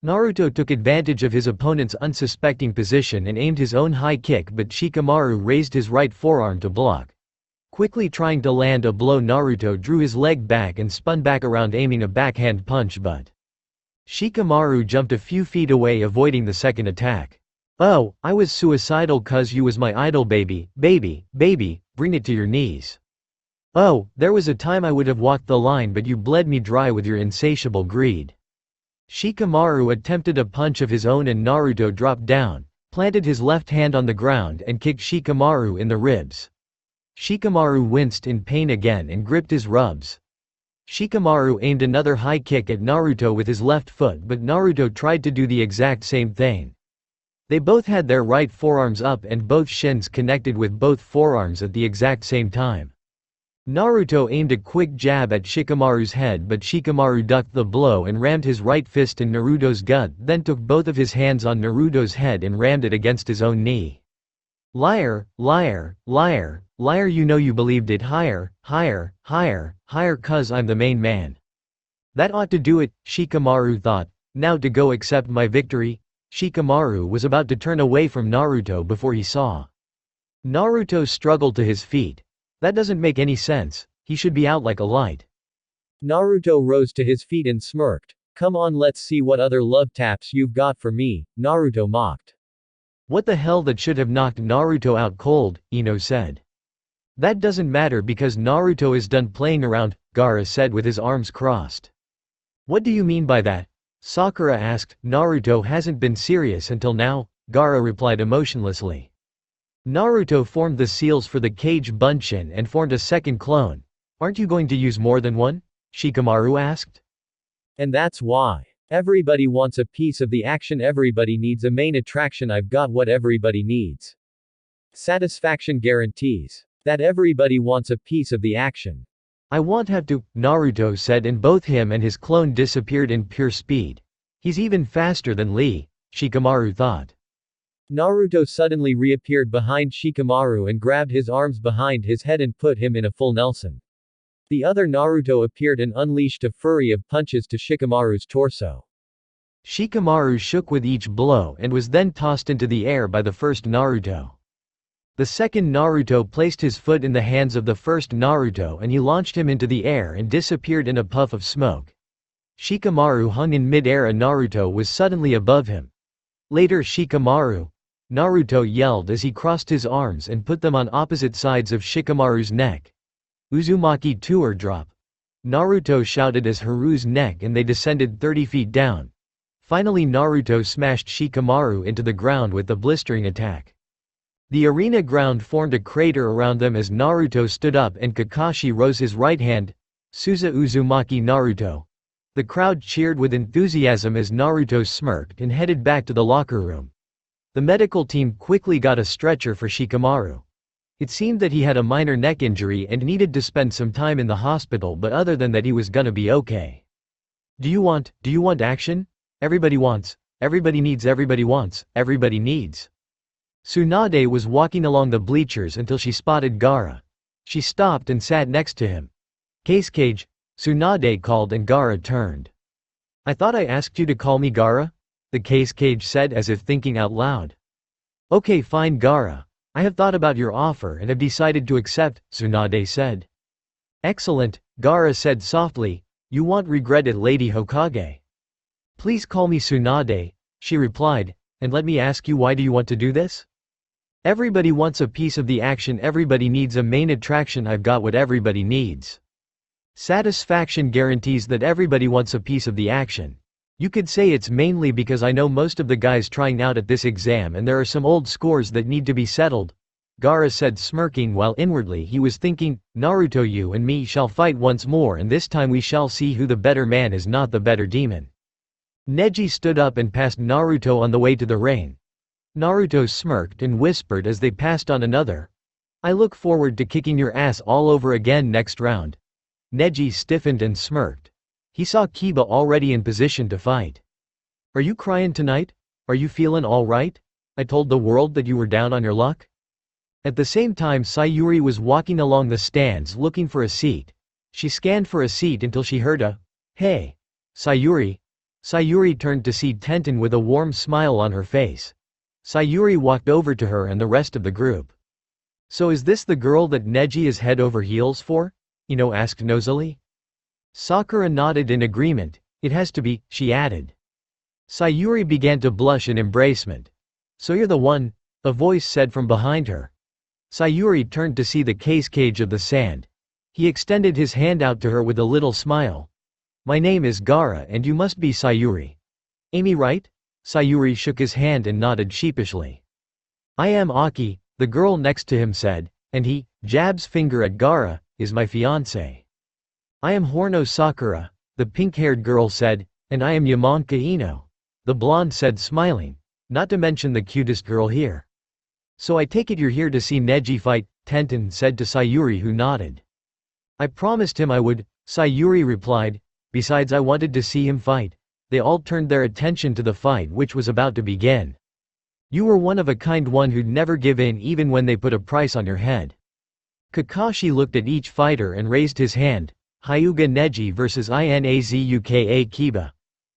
Naruto took advantage of his opponent's unsuspecting position and aimed his own high kick, but Shikamaru raised his right forearm to block. Quickly trying to land a blow, Naruto drew his leg back and spun back around, aiming a backhand punch, but Shikamaru jumped a few feet away, avoiding the second attack. "Oh, I was suicidal cause you was my idol, baby, bring it to your knees. Oh, there was a time I would have walked the line, but you bled me dry with your insatiable greed." Shikamaru attempted a punch of his own and Naruto dropped down, planted his left hand on the ground and kicked Shikamaru in the ribs. Shikamaru winced in pain again and gripped his rubs. Shikamaru aimed another high kick at Naruto with his left foot, but Naruto tried to do the exact same thing. They both had their right forearms up and both shins connected with both forearms at the exact same time. Naruto aimed a quick jab at Shikamaru's head, but Shikamaru ducked the blow and rammed his right fist in Naruto's gut, then took both of his hands on Naruto's head and rammed it against his own knee. "Liar, liar, liar, liar, you know you believed it. Higher, higher, higher, higher, cuz I'm the main man. That ought to do it," Shikamaru thought. "Now to go accept my victory." Shikamaru was about to turn away from Naruto before he saw Naruto struggle to his feet. That doesn't make any sense, he should be out like a light. Naruto rose to his feet and smirked. "Come on, let's see what other love taps you've got for me," Naruto mocked. "What the hell, that should have knocked Naruto out cold," Ino said. "That doesn't matter because Naruto is done playing around," Gaara said with his arms crossed. "What do you mean by that?" Sakura asked. "Naruto hasn't been serious until now," Gaara replied emotionlessly. Naruto formed the seals for the cage Bunshin and formed a second clone. "Aren't you going to use more than one?" Shikamaru asked. "And that's why. Everybody wants a piece of the action, everybody needs a main attraction, I've got what everybody needs. Satisfaction guarantees. That everybody wants a piece of the action." "I won't have to," Naruto said, and both him and his clone disappeared in pure speed. "He's even faster than Lee," Shikamaru thought. Naruto suddenly reappeared behind Shikamaru and grabbed his arms behind his head and put him in a full Nelson. The other Naruto appeared and unleashed a flurry of punches to Shikamaru's torso. Shikamaru shook with each blow and was then tossed into the air by the first Naruto. The second Naruto placed his foot in the hands of the first Naruto and he launched him into the air and disappeared in a puff of smoke. Shikamaru hung in mid-air and Naruto was suddenly above him. Later, Naruto yelled as he crossed his arms and put them on opposite sides of Shikamaru's neck. "Uzumaki tour drop." Naruto shouted as Haru's neck and they descended 30 feet down. Finally, Naruto smashed Shikamaru into the ground with the blistering attack. The arena ground formed a crater around them as Naruto stood up and Kakashi rose his right hand. "Suza Uzumaki Naruto." The crowd cheered with enthusiasm as Naruto smirked and headed back to the locker room. The medical team quickly got a stretcher for Shikamaru. It seemed that he had a minor neck injury and needed to spend some time in the hospital, but other than that he was gonna be okay. Do you want action? Everybody wants, everybody needs, everybody wants, everybody needs." Tsunade was walking along the bleachers until she spotted Gaara. She stopped and sat next to him. "Cage," Tsunade called and Gaara turned. "I thought I asked you to call me Gaara?" the Cage said as if thinking out loud. "Okay, fine, Gaara. I have thought about your offer and have decided to accept," Tsunade said. "Excellent," Gaara said softly. "You won't regret it, Lady Hokage." "Please call me Tsunade," she replied, "and let me ask you, why do you want to do this?" "Everybody wants a piece of the action, everybody needs a main attraction, I've got what everybody needs. Satisfaction guarantees that everybody wants a piece of the action. You could say it's mainly because I know most of the guys trying out at this exam and there are some old scores that need to be settled," Gaara said, smirking while inwardly he was thinking, "Naruto, you and me shall fight once more and this time we shall see who the better man is, not the better demon." Neji stood up and passed Naruto on the way to the ring. Naruto smirked and whispered as they passed on another. "I look forward to kicking your ass all over again next round." Neji stiffened and smirked. He saw Kiba already in position to fight. "Are you crying tonight? Are you feelin' all right? I told the world that you were down on your luck?" At the same time Sayuri was walking along the stands looking for a seat. She scanned for a seat until she heard a, "Hey, Sayuri." Sayuri turned to see Tenten with a warm smile on her face. Sayuri walked over to her and the rest of the group. "So is this the girl that Neji is head over heels for?" Ino asked nosily. Sakura nodded in agreement. "It has to be," she added. Sayuri began to blush in embracement. "So you're the one," a voice said from behind her. Sayuri turned to see the cage of the sand. He extended his hand out to her with a little smile. "My name is Gaara and you must be Sayuri. Amy, right?" Sayuri shook his hand and nodded sheepishly. "I am Aki," the girl next to him said, and he, jabs finger at Gaara, "is my fiancé." "I am Horno Sakura," the pink-haired girl said, "and I am Yamanka Ino," the blonde said smiling, "not to mention the cutest girl here." "So I take it you're here to see Neji fight," Tenten said to Sayuri who nodded. "I promised him I would," Sayuri replied, "besides I wanted to see him fight." They all turned their attention to the fight which was about to begin. "You were one of a kind, one who'd never give in even when they put a price on your head." Kakashi looked at each fighter and raised his hand. "Hyuga Neji vs Inazuka Kiba.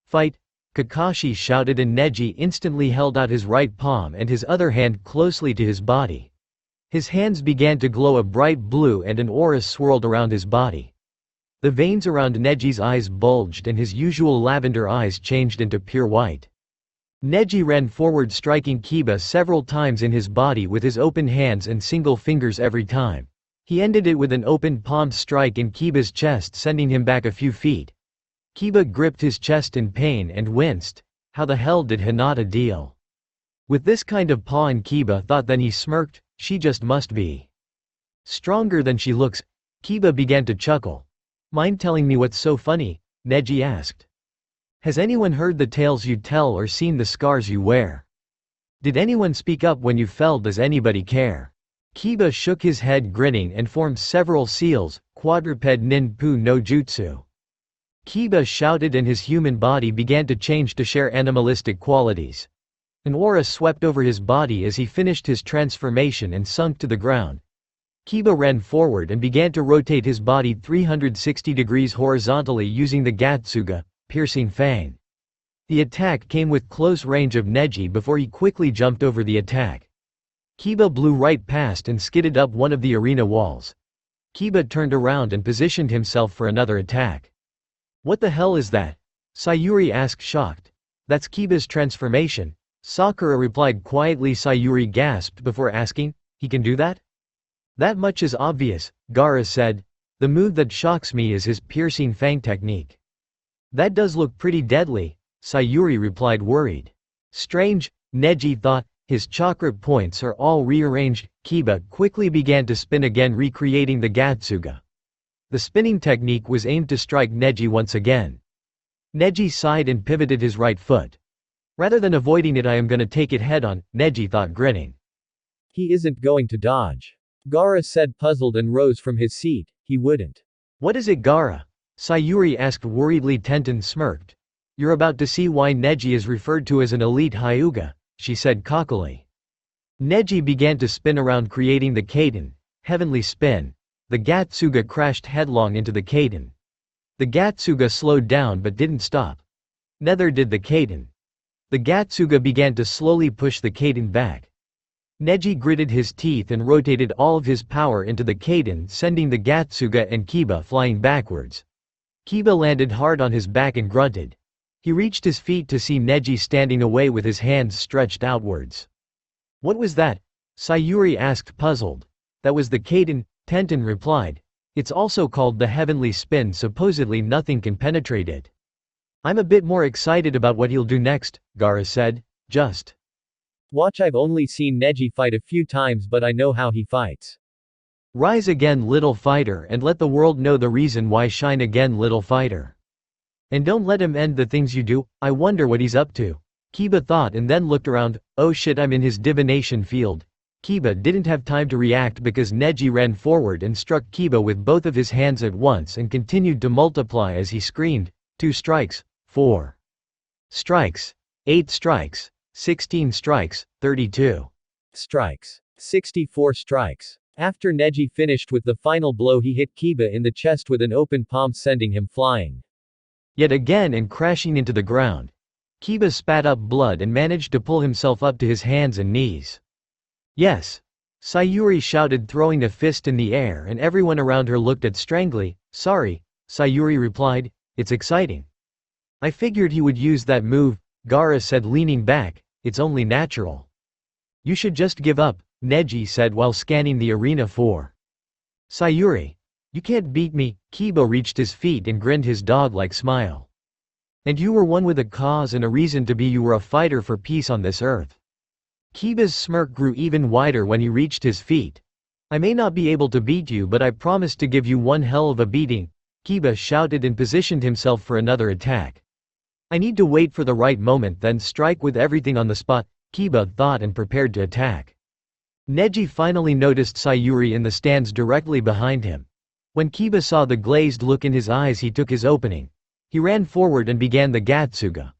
Fight!" Kakashi shouted and Neji instantly held out his right palm and his other hand closely to his body. His hands began to glow a bright blue and an aura swirled around his body. The veins around Neji's eyes bulged and his usual lavender eyes changed into pure white. Neji ran forward striking Kiba several times in his body with his open hands and single fingers every time. He ended it with an open palmed strike in Kiba's chest sending him back a few feet. Kiba gripped his chest in pain and winced. How the hell did Hinata deal with this kind of paw? And Kiba thought, then he smirked, "She just must be stronger than she looks." Kiba began to chuckle. "Mind telling me what's so funny?" Neji asked. "Has anyone heard the tales you tell or seen the scars you wear? Did anyone speak up when you fell? Does anybody care?" Kiba shook his head grinning and formed several seals, quadruped ninpu no jutsu. Kiba shouted and his human body began to change to share animalistic qualities. An aura swept over his body as he finished his transformation and sunk to the ground. Kiba ran forward and began to rotate his body 360 degrees horizontally using the Gatsuga, piercing fang. The attack came with close range of Neji before he quickly jumped over the attack. Kiba blew right past and skidded up one of the arena walls. Kiba turned around and positioned himself for another attack. "What the hell is that?" Sayuri asked shocked. "That's Kiba's transformation," Sakura replied quietly. Sayuri gasped before asking, "He can do that?" "That much is obvious," Gaara said. "The move that shocks me is his piercing fang technique." "That does look pretty deadly," Sayuri replied worried. "Strange," Neji thought, "his chakra points are all rearranged." Kiba quickly began to spin again, recreating the Gatsuga. The spinning technique was aimed to strike Neji once again. Neji sighed and pivoted his right foot. "Rather than avoiding it, I am gonna take it head on," Neji thought, grinning. He isn't going to dodge. Gaara said, puzzled, and rose from his seat. He wouldn't. "What is it, Gaara?" Sayuri asked worriedly. Tenten smirked. "You're about to see why Neji is referred to as an elite Hyuga," she said cockily. Neji began to spin around, creating the Kaiden, heavenly spin. The Gatsuga crashed headlong into the Kaiden. The Gatsuga slowed down but didn't stop. Neither did the Kaiden. The Gatsuga began to slowly push the Kaiden back. Neji gritted his teeth and rotated all of his power into the Kaiden, sending the Gatsuga and Kiba flying backwards. Kiba landed hard on his back and grunted. He reached his feet to see Neji standing away with his hands stretched outwards. "What was that?" Sayuri asked, puzzled. "That was the Kaiden," Tenten replied. "It's also called the heavenly spin. Supposedly nothing can penetrate it." "I'm a bit more excited about what he'll do next," Gaara said. "Just watch. I've only seen Neji fight a few times, but I know how he fights. Rise again, little fighter, and let the world know the reason why. Shine again, little fighter. And don't let him end the things you do. I wonder what he's up to." Kiba thought and then looked around. "Oh shit, I'm in his divination field." Kiba didn't have time to react because Neji ran forward and struck Kiba with both of his hands at once and continued to multiply as he screamed, 2 strikes, 4 strikes, 8 strikes, 16 strikes, 32 strikes. 64 strikes. After Neji finished with the final blow, he hit Kiba in the chest with an open palm, sending him flying. Yet again and crashing into the ground. Kiba spat up blood and managed to pull himself up to his hands and knees. Yes! Sayuri shouted, throwing a fist in the air, and everyone around her looked at strangely. Sorry, Sayuri replied, it's exciting. I figured he would use that move, Gaara said, leaning back, it's only natural. You should just give up, Neji said while scanning the arena for Sayuri. You can't beat me. Kiba reached his feet and grinned his dog-like smile. And you were one with a cause and a reason to be. You were a fighter for peace on this earth. Kiba's smirk grew even wider when he reached his feet. I may not be able to beat you, but I promise to give you one hell of a beating, Kiba shouted and positioned himself for another attack. I need to wait for the right moment, then strike with everything on the spot, Kiba thought, and prepared to attack. Neji finally noticed Sayuri in the stands directly behind him. When Kiba saw the glazed look in his eyes, he took his opening. He ran forward and began the Gatsuga.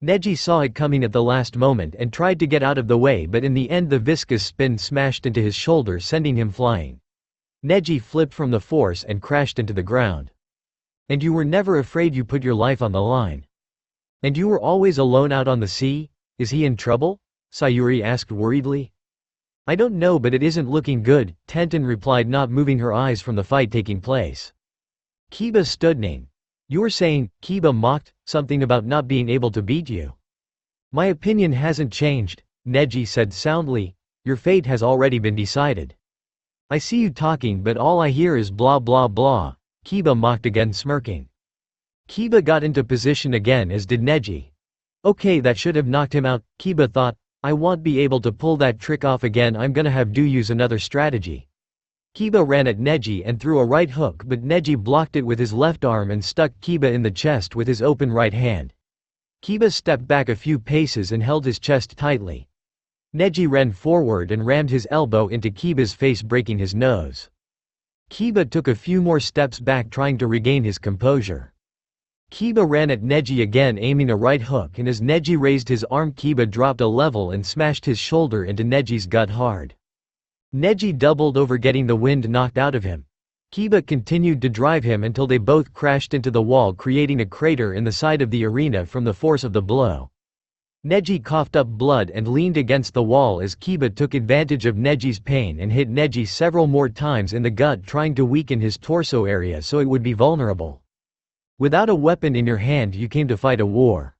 Neji saw it coming at the last moment and tried to get out of the way, but in the end the viscous spin smashed into his shoulder, sending him flying. Neji flipped from the force and crashed into the ground. And you were never afraid? You put your life on the line. And you were always alone out on the sea? Is he in trouble? Sayuri asked worriedly. I don't know, but it isn't looking good, Tenten replied, not moving her eyes from the fight taking place. Kiba stood. You were saying, Kiba mocked, something about not being able to beat you. My opinion hasn't changed, Neji said soundly. Your fate has already been decided. I see you talking, but all I hear is blah blah blah, Kiba mocked again, smirking. Kiba got into position again, as did Neji. Okay, that should have knocked him out, Kiba thought. I won't be able to pull that trick off again. I'm gonna have to use another strategy. Kiba ran at Neji and threw a right hook, but Neji blocked it with his left arm and stuck Kiba in the chest with his open right hand. Kiba stepped back a few paces and held his chest tightly. Neji ran forward and rammed his elbow into Kiba's face, breaking his nose. Kiba took a few more steps back, trying to regain his composure. Kiba ran at Neji again, aiming a right hook, and as Neji raised his arm, Kiba dropped a level and smashed his shoulder into Neji's gut hard. Neji doubled over, getting the wind knocked out of him. Kiba continued to drive him until they both crashed into the wall, creating a crater in the side of the arena from the force of the blow. Neji coughed up blood and leaned against the wall as Kiba took advantage of Neji's pain and hit Neji several more times in the gut, trying to weaken his torso area so it would be vulnerable. Without a weapon in your hand, you came to fight a war.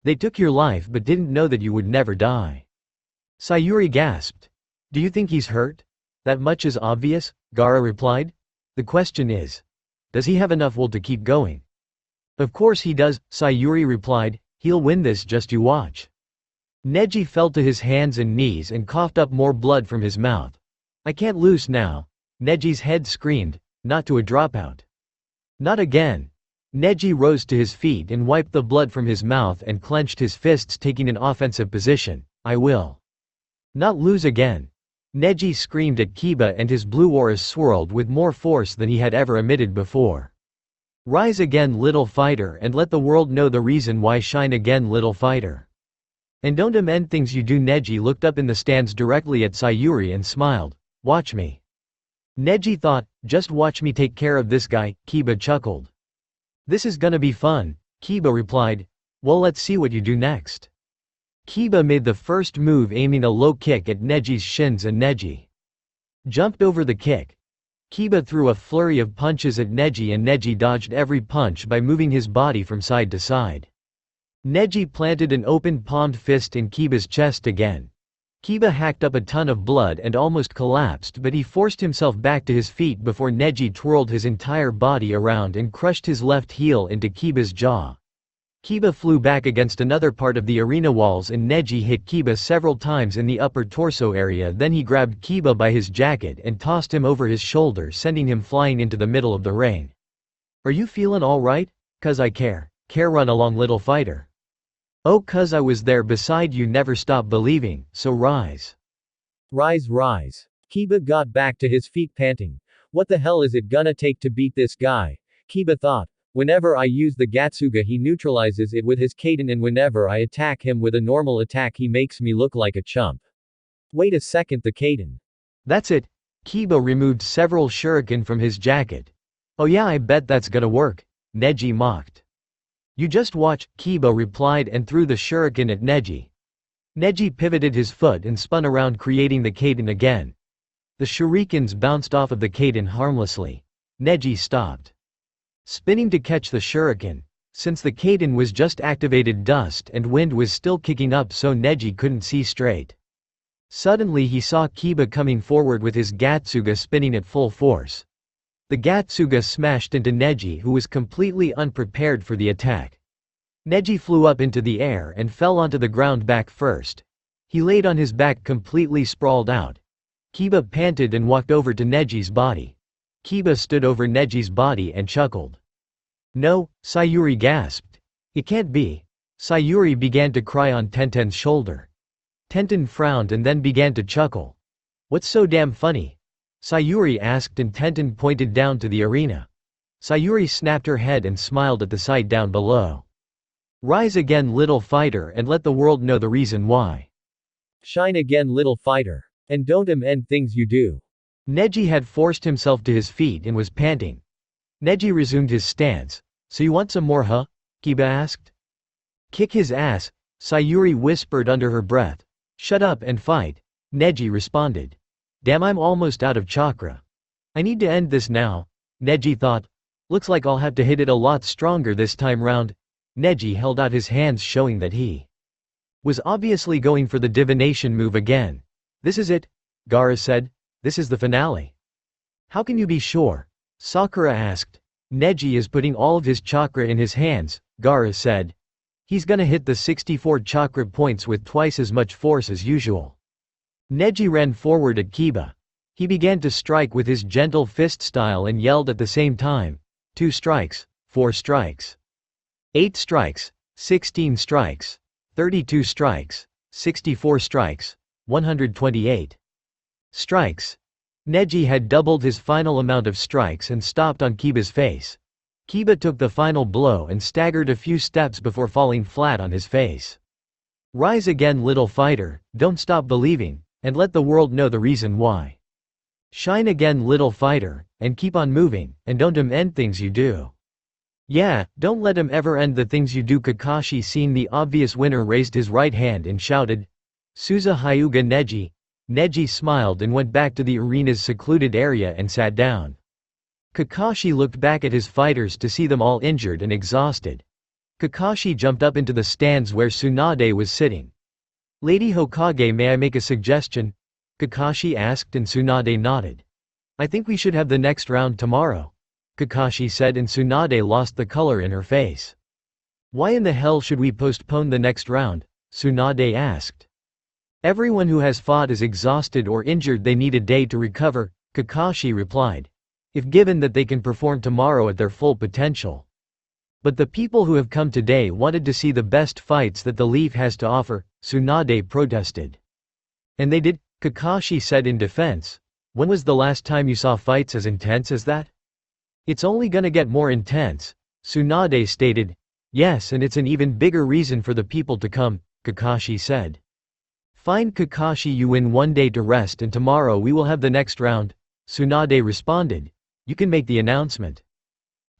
They took your life but didn't know that you would never die. Sayuri gasped. Do you think he's hurt? That much is obvious, Gaara replied. The question is, does he have enough will to keep going? Of course he does, Sayuri replied. He'll win this, just you watch. Neji fell to his hands and knees and coughed up more blood from his mouth. I can't lose now, Neji's head screamed, not to a dropout. Not again. Neji rose to his feet and wiped the blood from his mouth and clenched his fists, taking an offensive position. I will not lose again. Neji screamed at Kiba and his blue aura swirled with more force than he had ever emitted before. Rise again, little fighter, and let the world know the reason why. Shine again, little fighter. And don't amend things you do. Neji looked up in the stands directly at Sayuri and smiled. Watch me. Neji thought, just watch me take care of this guy, Kiba chuckled. This is gonna be fun, Kiba replied. Well, let's see what you do next. Kiba made the first move, aiming a low kick at Neji's shins, and Neji jumped over the kick. Kiba threw a flurry of punches at Neji and Neji dodged every punch by moving his body from side to side. Neji planted an open palmed fist in Kiba's chest again. Kiba hacked up a ton of blood and almost collapsed, but he forced himself back to his feet before Neji twirled his entire body around and crushed his left heel into Kiba's jaw. Kiba flew back against another part of the arena walls and Neji hit Kiba several times in the upper torso area. Then he grabbed Kiba by his jacket and tossed him over his shoulder, sending him flying into the middle of the ring. Are you feeling alright? Cause I care. Run along, little fighter. Oh, cause I was there beside you, never stop believing, so rise. Rise, rise. Kiba got back to his feet, panting. What the hell is it gonna take to beat this guy? Kiba thought. Whenever I use the Gatsuga, he neutralizes it with his Kaden, and whenever I attack him with a normal attack, he makes me look like a chump. Wait a second, the Kaden. That's it. Kiba removed several shuriken from his jacket. Oh yeah, I bet that's gonna work, Neji mocked. You just watch, Kiba replied and threw the shuriken at Neji. Neji pivoted his foot and spun around, creating the Kaden again. The shurikens bounced off of the Kaden harmlessly. Neji stopped spinning to catch the shuriken. Since the Kaden was just activated, dust and wind was still kicking up, so Neji couldn't see straight. Suddenly he saw Kiba coming forward with his Gatsuga spinning at full force. The Gatsuga smashed into Neji, who was completely unprepared for the attack. Neji flew up into the air and fell onto the ground back first. He laid on his back completely sprawled out. Kiba panted and walked over to Neji's body. Kiba stood over Neji's body and chuckled. No, Sayuri gasped. It can't be. Sayuri began to cry on Tenten's shoulder. Tenten frowned and then began to chuckle. What's so damn funny? Sayuri asked, and Tenten pointed down to the arena. Sayuri snapped her head and smiled at the sight down below. Rise again, little fighter, and let the world know the reason why. Shine again, little fighter. And don't end things you do. Neji had forced himself to his feet and was panting. Neji resumed his stance. So you want some more, huh? Kiba asked. Kick his ass, Sayuri whispered under her breath. Shut up and fight, Neji responded. Damn, I'm almost out of chakra. I need to end this now, Neji thought. Looks like I'll have to hit it a lot stronger this time round. Neji held out his hands, showing that he was obviously going for the divination move again. This is it, Gaara said. This is the finale. How can you be sure? Sakura asked. Neji is putting all of his chakra in his hands, Gaara said. He's gonna hit the 64 chakra points with twice as much force as usual. Neji ran forward at Kiba. He began to strike with his gentle fist style and yelled at the same time. 2 strikes, 4 strikes. 8 strikes, 16 strikes. 32 strikes, 64 strikes, 128 strikes. Neji had doubled his final amount of strikes and stopped on Kiba's face. Kiba took the final blow and staggered a few steps before falling flat on his face. Rise again, little fighter, don't stop believing, and let the world know the reason why. Shine again, little fighter, and keep on moving, and don't end things you do. Yeah, don't let him ever end the things you do. Kakashi, seeing the obvious winner, raised his right hand and shouted, Suza Hyuga Neji. Neji smiled and went back to the arena's secluded area and sat down. Kakashi looked back at his fighters to see them all injured and exhausted. Kakashi jumped up into the stands where Tsunade was sitting. Lady Hokage, may I make a suggestion? Kakashi asked, and Tsunade nodded. I think we should have the next round tomorrow, Kakashi said, and Tsunade lost the color in her face. Why in the hell should we postpone the next round? Tsunade asked. Everyone who has fought is exhausted or injured. They need a day to recover, Kakashi replied. If given that they can perform tomorrow at their full potential. But the people who have come today wanted to see the best fights that the Leaf has to offer, Tsunade protested. And they did, Kakashi said in defense. When was the last time you saw fights as intense as that? It's only gonna get more intense, Tsunade stated. Yes, and it's an even bigger reason for the people to come, Kakashi said. Fine, Kakashi, you win one day to rest and tomorrow we will have the next round, Tsunade responded. You can make the announcement.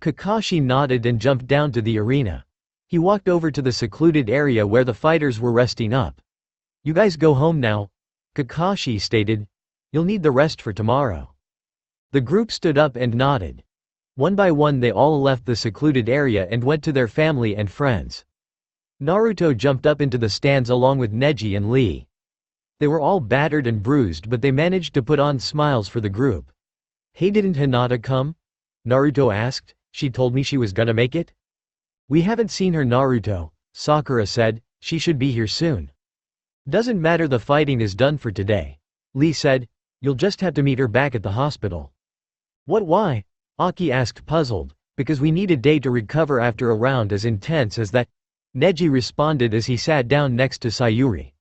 Kakashi nodded and jumped down to the arena. He walked over to the secluded area where the fighters were resting up. You guys go home now, Kakashi stated. You'll need the rest for tomorrow. The group stood up and nodded. One by one they all left the secluded area and went to their family and friends. Naruto jumped up into the stands along with Neji and Lee. They were all battered and bruised, but they managed to put on smiles for the group. Hey, didn't Hinata come? Naruto asked. She told me she was gonna make it. We haven't seen her, Naruto, Sakura said. She should be here soon. Doesn't matter, the fighting is done for today, Lee said. You'll just have to meet her back at the hospital. What, why? Aki asked, puzzled. Because we need a day to recover after a round as intense as that, Neji responded as he sat down next to Sayuri.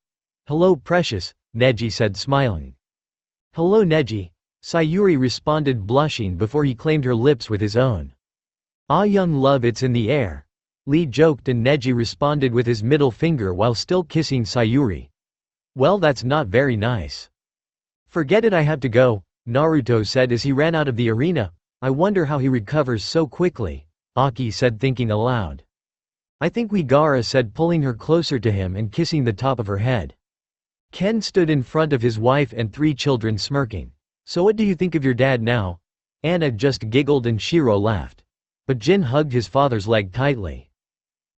Hello, precious, Neji said, smiling. Hello, Neji, Sayuri responded, blushing before he claimed her lips with his own. Ah, young love, it's in the air, Lee joked, and Neji responded with his middle finger while still kissing Sayuri. Well, that's not very nice. Forget it, I have to go, Naruto said as he ran out of the arena. I wonder how he recovers so quickly, Aki said thinking aloud. I think we, Gaara said pulling her closer to him and kissing the top of her head. Ken stood in front of his wife and 3 children smirking. So what do you think of your dad now? Anna just giggled and Shiro laughed. But Jin hugged his father's leg tightly.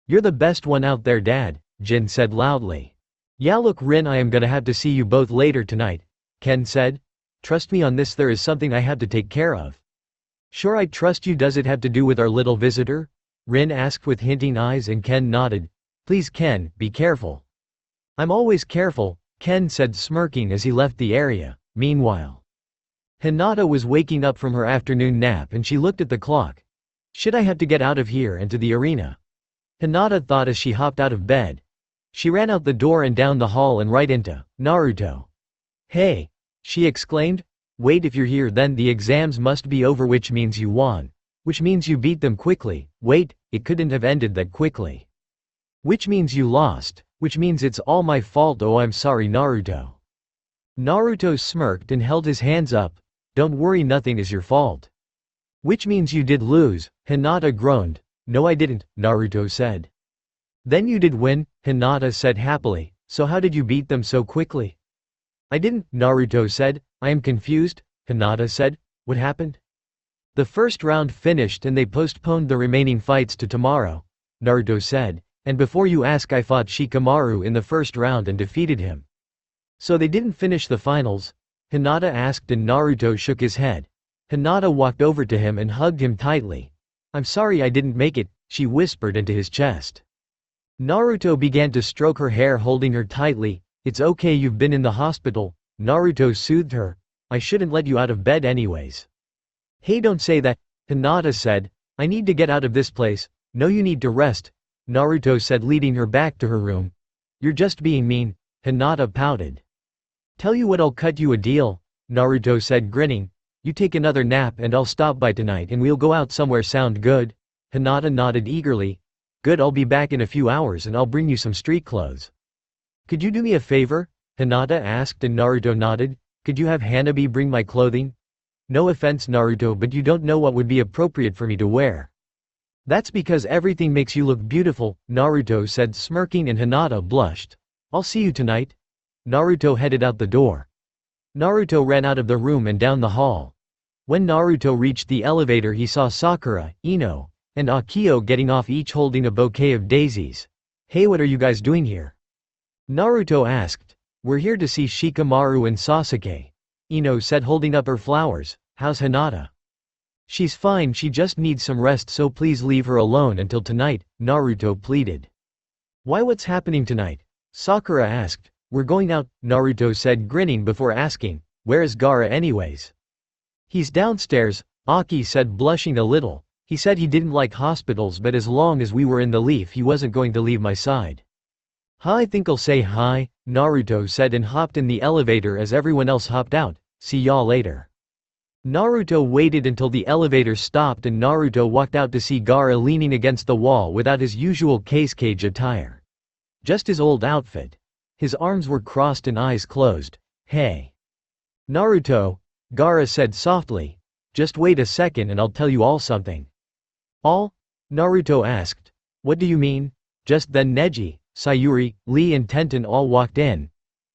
You're the best one out there, Dad, Jin said loudly. Yeah, look, Rin, I am gonna have to see you both later tonight, Ken said. Trust me on this, there is something I have to take care of. Sure, I trust you. Does it have to do with our little visitor? Rin asked with hinting eyes and Ken nodded. Please, Ken, be careful. I'm always careful, Ken said smirking as he left the area. Meanwhile, Hinata was waking up from her afternoon nap and she looked at the clock. Should I have to get out of here and to the arena? Hinata thought as she hopped out of bed. She ran out the door and down the hall and right into Naruto. Hey! She exclaimed. Wait, if you're here then the exams must be over, which means you won. Which means you beat them quickly. Wait, it couldn't have ended that quickly. Which means you lost. Which means it's all my fault. Oh, I'm sorry, Naruto. Naruto smirked and held his hands up. Don't worry, nothing is your fault. Which means you did lose, Hinata groaned. No, I didn't, Naruto said. Then you did win, Hinata said happily. So how did you beat them so quickly? I didn't, Naruto said. I am confused, Hinata said. What happened? The first round finished and they postponed the remaining fights to tomorrow, Naruto said. And before you ask, I fought Shikamaru in the first round and defeated him. So they didn't finish the finals? Hinata asked and Naruto shook his head. Hinata walked over to him and hugged him tightly. I'm sorry I didn't make it, she whispered into his chest. Naruto began to stroke her hair, holding her tightly. It's okay, you've been in the hospital, Naruto soothed her. I shouldn't let you out of bed anyways. Hey, don't say that, Hinata said. I need to get out of this place. No, you need to rest, Naruto said, leading her back to her room. You're just being mean, Hinata pouted. Tell you what, I'll cut you a deal, Naruto said, grinning. You take another nap and I'll stop by tonight and we'll go out somewhere. Sound good? Hinata nodded eagerly. Good, I'll be back in a few hours and I'll bring you some street clothes. Could you do me a favor? Hinata asked and Naruto nodded. Could you have Hanabi bring my clothing? No offense, Naruto, but you don't know what would be appropriate for me to wear. That's because everything makes you look beautiful, Naruto said, smirking, and Hinata blushed. I'll see you tonight. Naruto headed out the door. Naruto ran out of the room and down the hall. When Naruto reached the elevator, he saw Sakura, Ino, and Akio getting off, each holding a bouquet of daisies. Hey, what are you guys doing here? Naruto asked. We're here to see Shikamaru and Sasuke, Ino said, holding up her flowers. How's Hinata? She's fine, she just needs some rest, so please leave her alone until tonight, Naruto pleaded. Why, what's happening tonight? Sakura asked. We're going out, Naruto said, grinning before asking, where is Gaara anyways? He's downstairs, Aki said, blushing a little. He said he didn't like hospitals, but as long as we were in the leaf he wasn't going to leave my side. Huh, I think I'll say hi, Naruto said and hopped in the elevator as everyone else hopped out. See y'all later. Naruto waited until the elevator stopped and Naruto walked out to see Gaara leaning against the wall without his usual cage attire. Just his old outfit. His arms were crossed and eyes closed. Hey. Naruto, Gaara said softly. Just wait a second and I'll tell you all something. All? Naruto asked. What do you mean? Just then Neji, Sayuri, Lee and Tenten all walked in.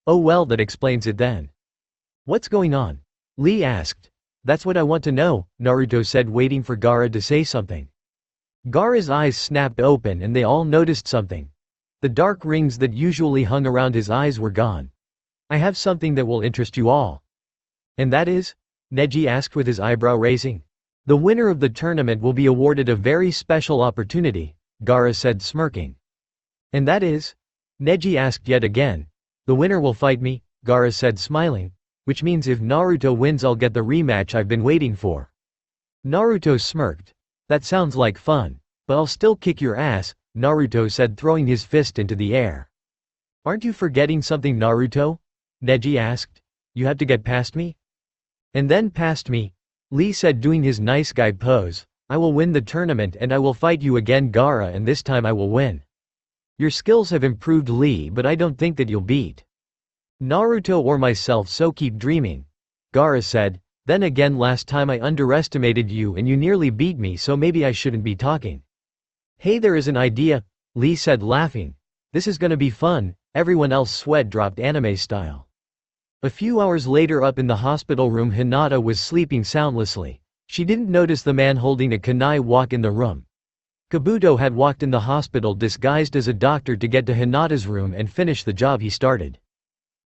Oh well, that explains it then. What's going on? Lee asked. That's what I want to know, Naruto said, waiting for Gaara to say something. Gaara's eyes snapped open and they all noticed something. The dark rings that usually hung around his eyes were gone. I have something that will interest you all. And that is? Neji asked with his eyebrow raising. The winner of the tournament will be awarded a very special opportunity, Gaara said, smirking. And that is? Neji asked yet again. The winner will fight me, Gaara said, smiling. Which means if Naruto wins I'll get the rematch I've been waiting for. Naruto smirked. That sounds like fun. But I'll still kick your ass, Naruto said, throwing his fist into the air. Aren't you forgetting something, Naruto? Neji asked. You have to get past me? And then past me, Lee said, doing his nice guy pose. I will win the tournament and I will fight you again, Gaara, and this time I will win. Your skills have improved, Lee, but I don't think that you'll beat Naruto or myself so keep dreaming. Gaara said, then again last time I underestimated you and you nearly beat me so maybe I shouldn't be talking. Hey there is an idea, Lee said laughing. This is gonna be fun, everyone else sweat dropped anime style. A few hours later up in the hospital room Hinata was sleeping soundlessly. She didn't notice the man holding a kunai walk in the room. Kabuto had walked in the hospital disguised as a doctor to get to Hinata's room and finish the job he started.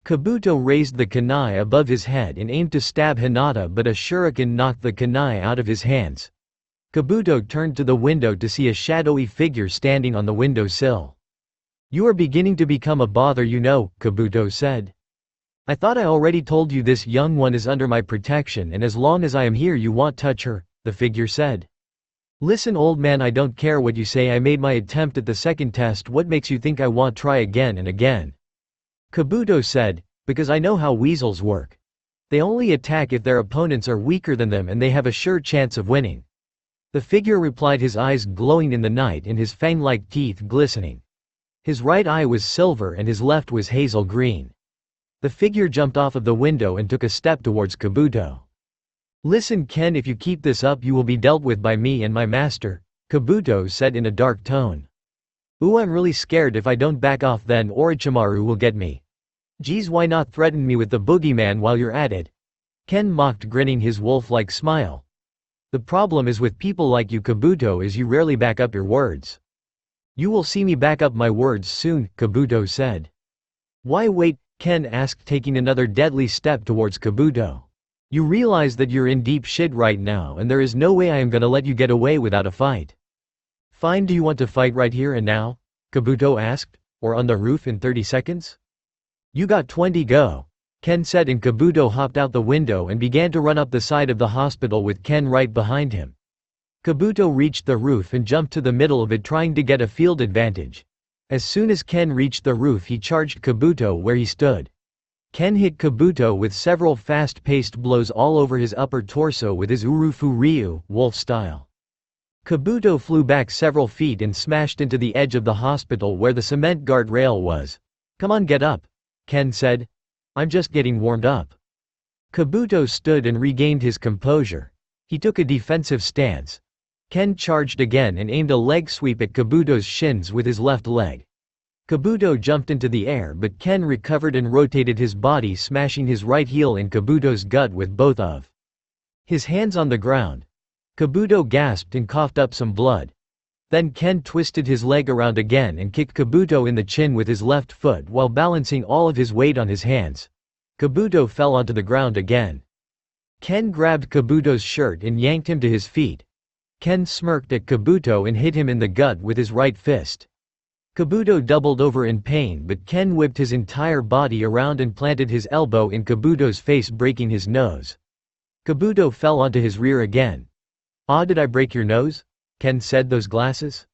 Kabuto raised the kunai above his head and aimed to stab Hinata but a shuriken knocked the kunai out of his hands. Kabuto turned to the window to see a shadowy figure standing on the window sill. You are beginning to become a bother you know, Kabuto said. I thought I already told you this young one is under my protection and as long as I am here you won't touch her, the figure said. Listen old man I don't care what you say I made my attempt at the second test what makes you think I won't try again and again? Kabuto said, because I know how weasels work. They only attack if their opponents are weaker than them and they have a sure chance of winning. The figure replied his eyes glowing in the night and his fang-like teeth glistening. His right eye was silver and his left was hazel green. The figure jumped off of the window and took a step towards Kabuto. Listen Ken if you keep this up you will be dealt with by me and my master, Kabuto said in a dark tone. Ooh I'm really scared if I don't back off then Orochimaru will get me. Geez why not threaten me with the boogeyman while you're at it? Ken mocked grinning his wolf-like smile. The problem is with people like you Kabuto is you rarely back up your words. You will see me back up my words soon, Kabuto said. Why wait? Ken asked taking another deadly step towards Kabuto. You realize that you're in deep shit right now and there is no way I am gonna let you get away without a fight. Fine do you want to fight right here and now? Kabuto asked, or on the roof in 30 seconds? You got 20 go. Ken said and Kabuto hopped out the window and began to run up the side of the hospital with Ken right behind him. Kabuto reached the roof and jumped to the middle of it trying to get a field advantage. As soon as Ken reached the roof he charged Kabuto where he stood. Ken hit Kabuto with several fast-paced blows all over his upper torso with his Urufu Ryu, wolf style. Kabuto flew back several feet and smashed into the edge of the hospital where the cement guard rail was. Come on get up, Ken said. I'm just getting warmed up. Kabuto stood and regained his composure. He took a defensive stance. Ken charged again and aimed a leg sweep at Kabuto's shins with his left leg. Kabuto jumped into the air but Ken recovered and rotated his body smashing his right heel in Kabuto's gut with both of his hands on the ground. Kabuto gasped and coughed up some blood. Then Ken twisted his leg around again and kicked Kabuto in the chin with his left foot while balancing all of his weight on his hands. Kabuto fell onto the ground again. Ken grabbed Kabuto's shirt and yanked him to his feet. Ken smirked at Kabuto and hit him in the gut with his right fist. Kabuto doubled over in pain but Ken whipped his entire body around and planted his elbow in Kabuto's face breaking his nose. Kabuto fell onto his rear again. Ah did I break your nose? Ken said those glasses?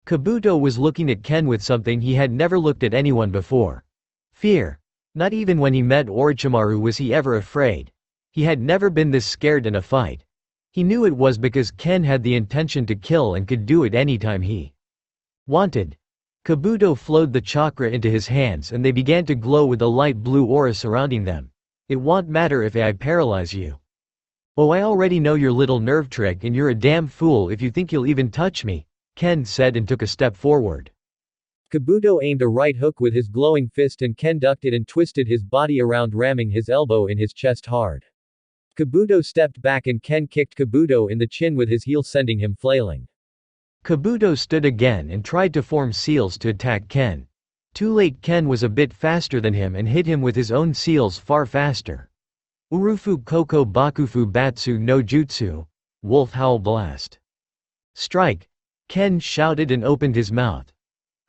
Kabuto was looking at Ken with something he had never looked at anyone before. Fear. Not even when he met Orochimaru was he ever afraid. He had never been this scared in a fight. He knew it was because Ken had the intention to kill and could do it anytime he wanted. Kabuto flowed the chakra into his hands and they began to glow with a light blue aura surrounding them. It won't matter if I paralyze you. Oh I already know your little nerve trick and you're a damn fool if you think you'll even touch me, Ken said and took a step forward. Kabuto aimed a right hook with his glowing fist and Ken ducked it and twisted his body around ramming his elbow in his chest hard. Kabuto stepped back and Ken kicked Kabuto in the chin with his heel sending him flailing. Kabuto stood again and tried to form seals to attack Ken. Too late Ken was a bit faster than him and hit him with his own seals far faster. Urufu Koko Bakufu Batsu no Jutsu. Wolf Howl Blast. Strike! Ken shouted and opened his mouth.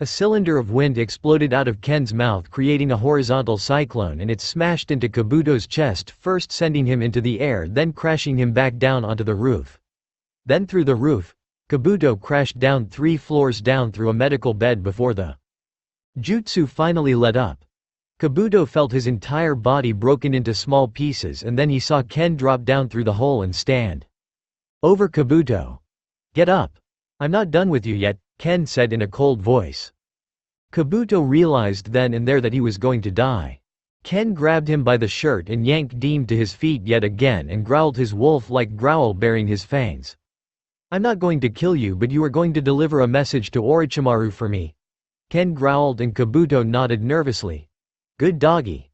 A cylinder of wind exploded out of Ken's mouth creating a horizontal cyclone and it smashed into Kabuto's chest first sending him into the air then crashing him back down onto the roof. Then through the roof, Kabuto crashed down 3 floors down through a medical bed before the jutsu finally let up. Kabuto felt his entire body broken into small pieces and then he saw Ken drop down through the hole and stand over Kabuto. Get up. I'm not done with you yet, Ken said in a cold voice. Kabuto realized then and there that he was going to die. Ken grabbed him by the shirt and yanked Deem to his feet yet again and growled his wolf-like growl baring his fangs. I'm not going to kill you, but you are going to deliver a message to Orochimaru for me. Ken growled and Kabuto nodded nervously. Good doggy.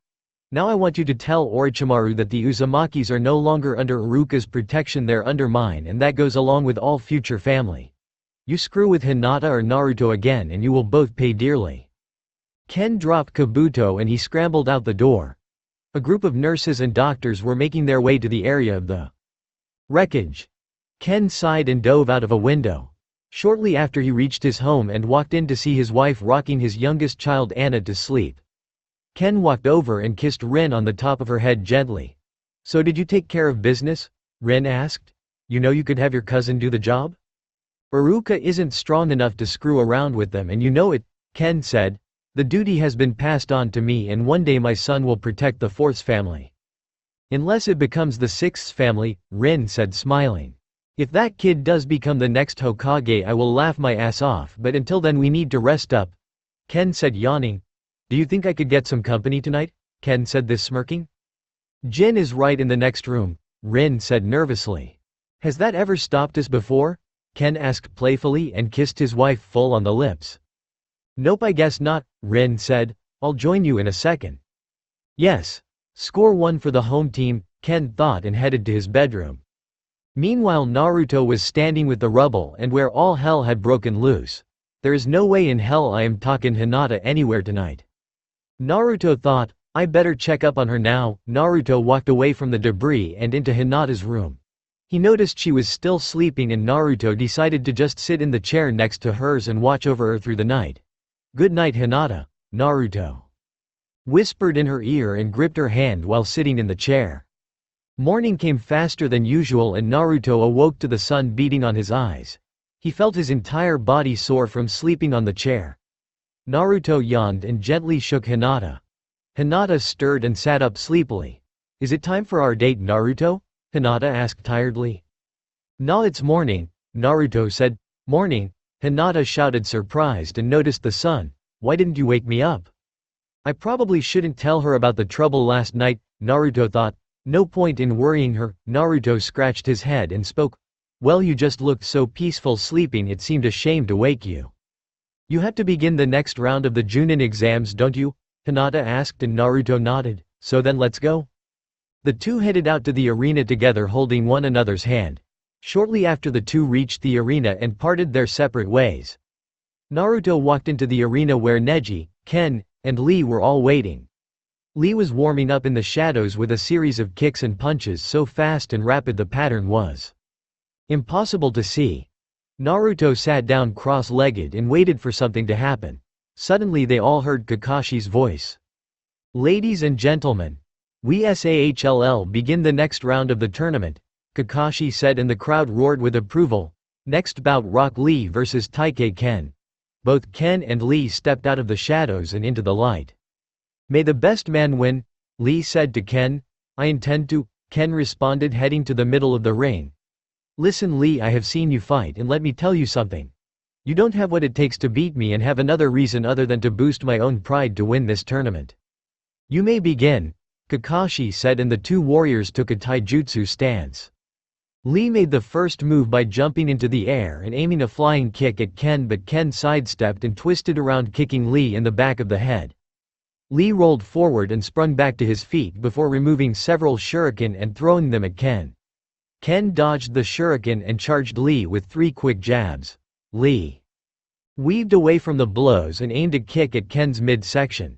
Now I want you to tell Orochimaru that the Uzumakis are no longer under Iruka's protection, they're under mine, and that goes along with all future family. You screw with Hinata or Naruto again and you will both pay dearly. Ken dropped Kabuto and he scrambled out the door. A group of nurses and doctors were making their way to the area of the wreckage. Ken sighed and dove out of a window. Shortly after he reached his home and walked in to see his wife rocking his youngest child Anna to sleep. Ken walked over and kissed Rin on the top of her head gently. So did you take care of business? Rin asked. You know you could have your cousin do the job? Iruka isn't strong enough to screw around with them and you know it, Ken said. The duty has been passed on to me and one day my son will protect the fourth family. Unless it becomes the sixth family, Rin said smiling. If that kid does become the next Hokage I will laugh my ass off, but until then we need to rest up. Ken said yawning. Do you think I could get some company tonight? Ken said this smirking. Jin is right in the next room, Rin said nervously. Has that ever stopped us before? Ken asked playfully and kissed his wife full on the lips. Nope, I guess not, Rin said. I'll join you in a second. Yes. Score one for the home team, Ken thought and headed to his bedroom. Meanwhile Naruto was standing with the rubble and where all hell had broken loose. There is no way in hell I am talking Hinata anywhere tonight. Naruto thought, I better check up on her now. Naruto walked away from the debris and into Hinata's room. He noticed she was still sleeping and Naruto decided to just sit in the chair next to hers and watch over her through the night. Good night Hinata, Naruto whispered in her ear and gripped her hand while sitting in the chair. Morning came faster than usual and Naruto awoke to the sun beating on his eyes. He felt his entire body sore from sleeping on the chair. Naruto yawned and gently shook Hinata. Hinata stirred and sat up sleepily. Is it time for our date, Naruto? Hinata asked tiredly. Nah, it's morning, Naruto said. Morning? Hinata shouted surprised and noticed the sun. Why didn't you wake me up? I probably shouldn't tell her about the trouble last night, Naruto thought. No point in worrying her. Naruto scratched his head and spoke. Well, you just looked so peaceful sleeping it seemed a shame to wake you. You have to begin the next round of the Junin exams, don't you? Hinata asked and Naruto nodded. So then let's go. The two headed out to the arena together holding one another's hand. Shortly after the two reached the arena and parted their separate ways. Naruto walked into the arena where Neji, Ken, and Lee were all waiting. Lee was warming up in the shadows with a series of kicks and punches so fast and rapid the pattern was impossible to see. Naruto sat down cross-legged and waited for something to happen. Suddenly they all heard Kakashi's voice. Ladies and gentlemen, we SAHLL begin the next round of the tournament, Kakashi said and the crowd roared with approval. Next bout Rock Lee vs Taikei Ken. Both Ken and Lee stepped out of the shadows and into the light. May the best man win, Lee said to Ken. I intend to, Ken responded heading to the middle of the ring. Listen Lee, I have seen you fight and let me tell you something. You don't have what it takes to beat me and have another reason other than to boost my own pride to win this tournament. You may begin, Kakashi said and the two warriors took a taijutsu stance. Lee made the first move by jumping into the air and aiming a flying kick at Ken, but Ken sidestepped and twisted around, kicking Lee in the back of the head. Lee rolled forward and sprung back to his feet before removing several shuriken and throwing them at Ken. Ken dodged the shuriken and charged Lee with 3 quick jabs. Lee weaved away from the blows and aimed a kick at Ken's midsection.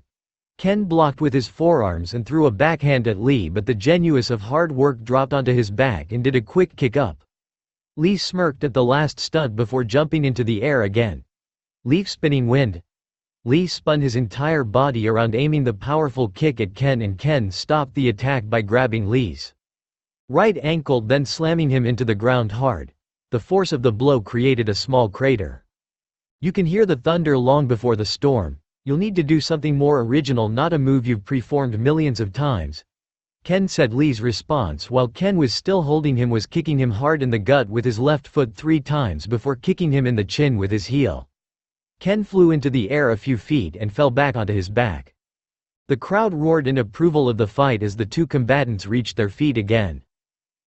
Ken blocked with his forearms and threw a backhand at Lee, but the genius of hard work dropped onto his back and did a quick kick up. Lee smirked at the last stunt before jumping into the air again. Leaf spinning wind. Lee spun his entire body around aiming the powerful kick at Ken and Ken stopped the attack by grabbing Lee's right ankle then slamming him into the ground hard. The force of the blow created a small crater. You can hear the thunder long before the storm. You'll need to do something more original, not a move you've performed millions of times, Ken said. Lee's response while Ken was still holding him was kicking him hard in the gut with his left foot 3 times before kicking him in the chin with his heel. Ken flew into the air a few feet and fell back onto his back. The crowd roared in approval of the fight as the two combatants reached their feet again.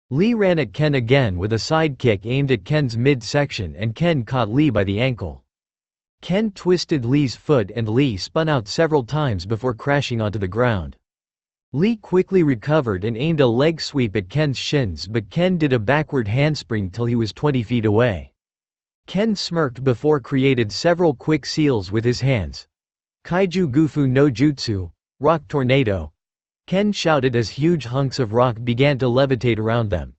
Lee ran at Ken again with a sidekick aimed at Ken's midsection and Ken caught Lee by the ankle. Ken twisted Lee's foot and Lee spun out several times before crashing onto the ground. Lee quickly recovered and aimed a leg sweep at Ken's shins, but Ken did a backward handspring till he was 20 feet away. Ken smirked before created several quick seals with his hands. Kaiju Gufu no Jutsu, Rock Tornado. Ken shouted as huge hunks of rock began to levitate around them.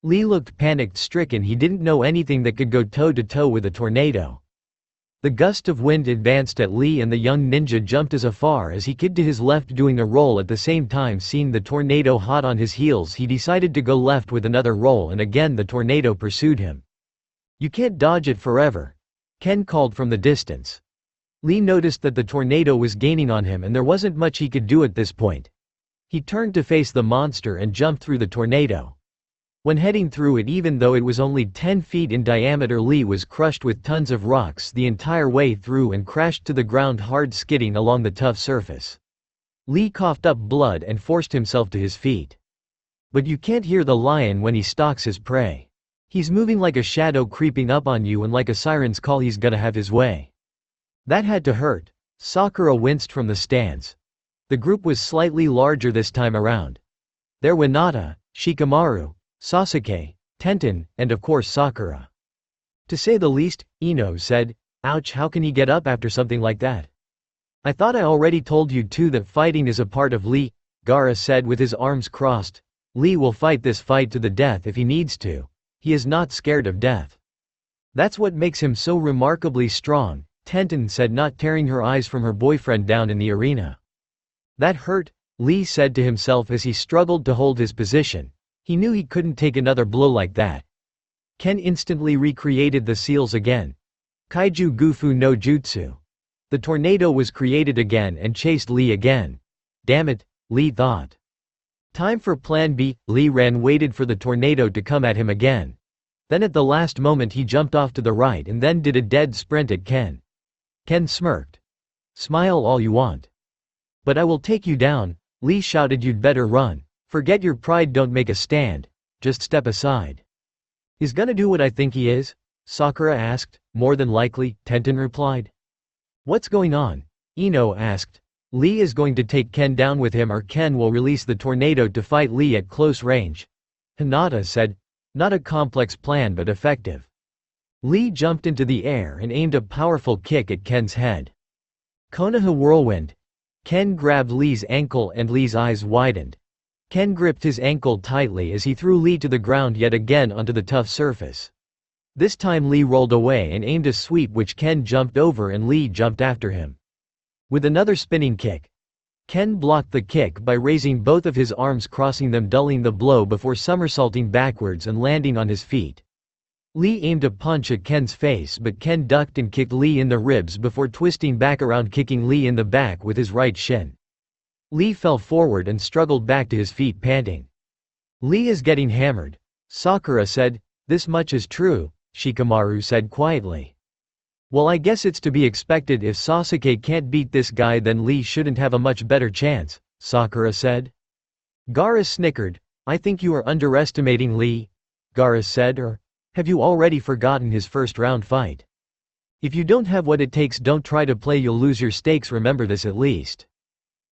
Lee looked panic-stricken. He didn't know anything that could go toe-to-toe with a tornado. The gust of wind advanced at Lee and the young ninja jumped as far as he could to his left, doing a roll at the same time. Seeing the tornado hot on his heels, he decided to go left with another roll, and again the tornado pursued him. "You can't dodge it forever," Ken called from the distance. Lee noticed that the tornado was gaining on him and there wasn't much he could do at this point. He turned to face the monster and jumped through the tornado. When heading through it, even though it was only 10 feet in diameter, Lee was crushed with tons of rocks the entire way through and crashed to the ground hard, skidding along the tough surface. Lee coughed up blood and forced himself to his feet. But you can't hear the lion when he stalks his prey. He's moving like a shadow, creeping up on you, and like a siren's call, he's gonna have his way. That had to hurt. Sakura winced from the stands. The group was slightly larger this time around. There were Hinata, Shikamaru, Sasuke, Tenten, and of course Sakura. To say the least, Ino said, "Ouch, how can he get up after something like that?" "I thought I already told you two that fighting is a part of Lee," Gaara said with his arms crossed. "Lee will fight this fight to the death if he needs to. He is not scared of death. That's what makes him so remarkably strong," Tenten said, not tearing her eyes from her boyfriend down in the arena. "That hurt," Lee said to himself as he struggled to hold his position. He knew he couldn't take another blow like that. Ken instantly recreated the seals again. Kaiju Gufu no Jutsu. The tornado was created again and chased Lee again. Damn it, Lee thought. Time for plan B. Lee ran, waited for the tornado to come at him again. Then at the last moment he jumped off to the right and then did a dead sprint at Ken. Ken smirked. "Smile all you want. But I will take you down," Lee shouted. "You'd better run. Forget your pride, don't make a stand. Just step aside." "He's gonna do what I think he is?" Sakura asked. "More than likely," Tenten replied. "What's going on?" Ino asked. "Lee is going to take Ken down with him, or Ken will release the tornado to fight Lee at close range," Hinata said. "Not a complex plan, but effective." Lee jumped into the air and aimed a powerful kick at Ken's head. Konoha whirlwind. Ken grabbed Lee's ankle and Lee's eyes widened. Ken gripped his ankle tightly as he threw Lee to the ground yet again onto the tough surface. This time Lee rolled away and aimed a sweep which Ken jumped over and Lee jumped after him. With another spinning kick. Ken blocked the kick by raising both of his arms, crossing them, dulling the blow before somersaulting backwards and landing on his feet. Lee aimed a punch at Ken's face, but Ken ducked and kicked Lee in the ribs before twisting back around, kicking Lee in the back with his right shin. Lee fell forward and struggled back to his feet, panting. "Lee is getting hammered," Sakura said. "This much is true," Shikamaru said quietly. "Well, I guess it's to be expected. If Sasuke can't beat this guy, then Lee shouldn't have a much better chance," Sakura said. Gaara snickered. "I think you are underestimating Lee," Gaara said. "Or have you already forgotten his first round fight? If you don't have what it takes, don't try to play, you'll lose your stakes, remember this at least."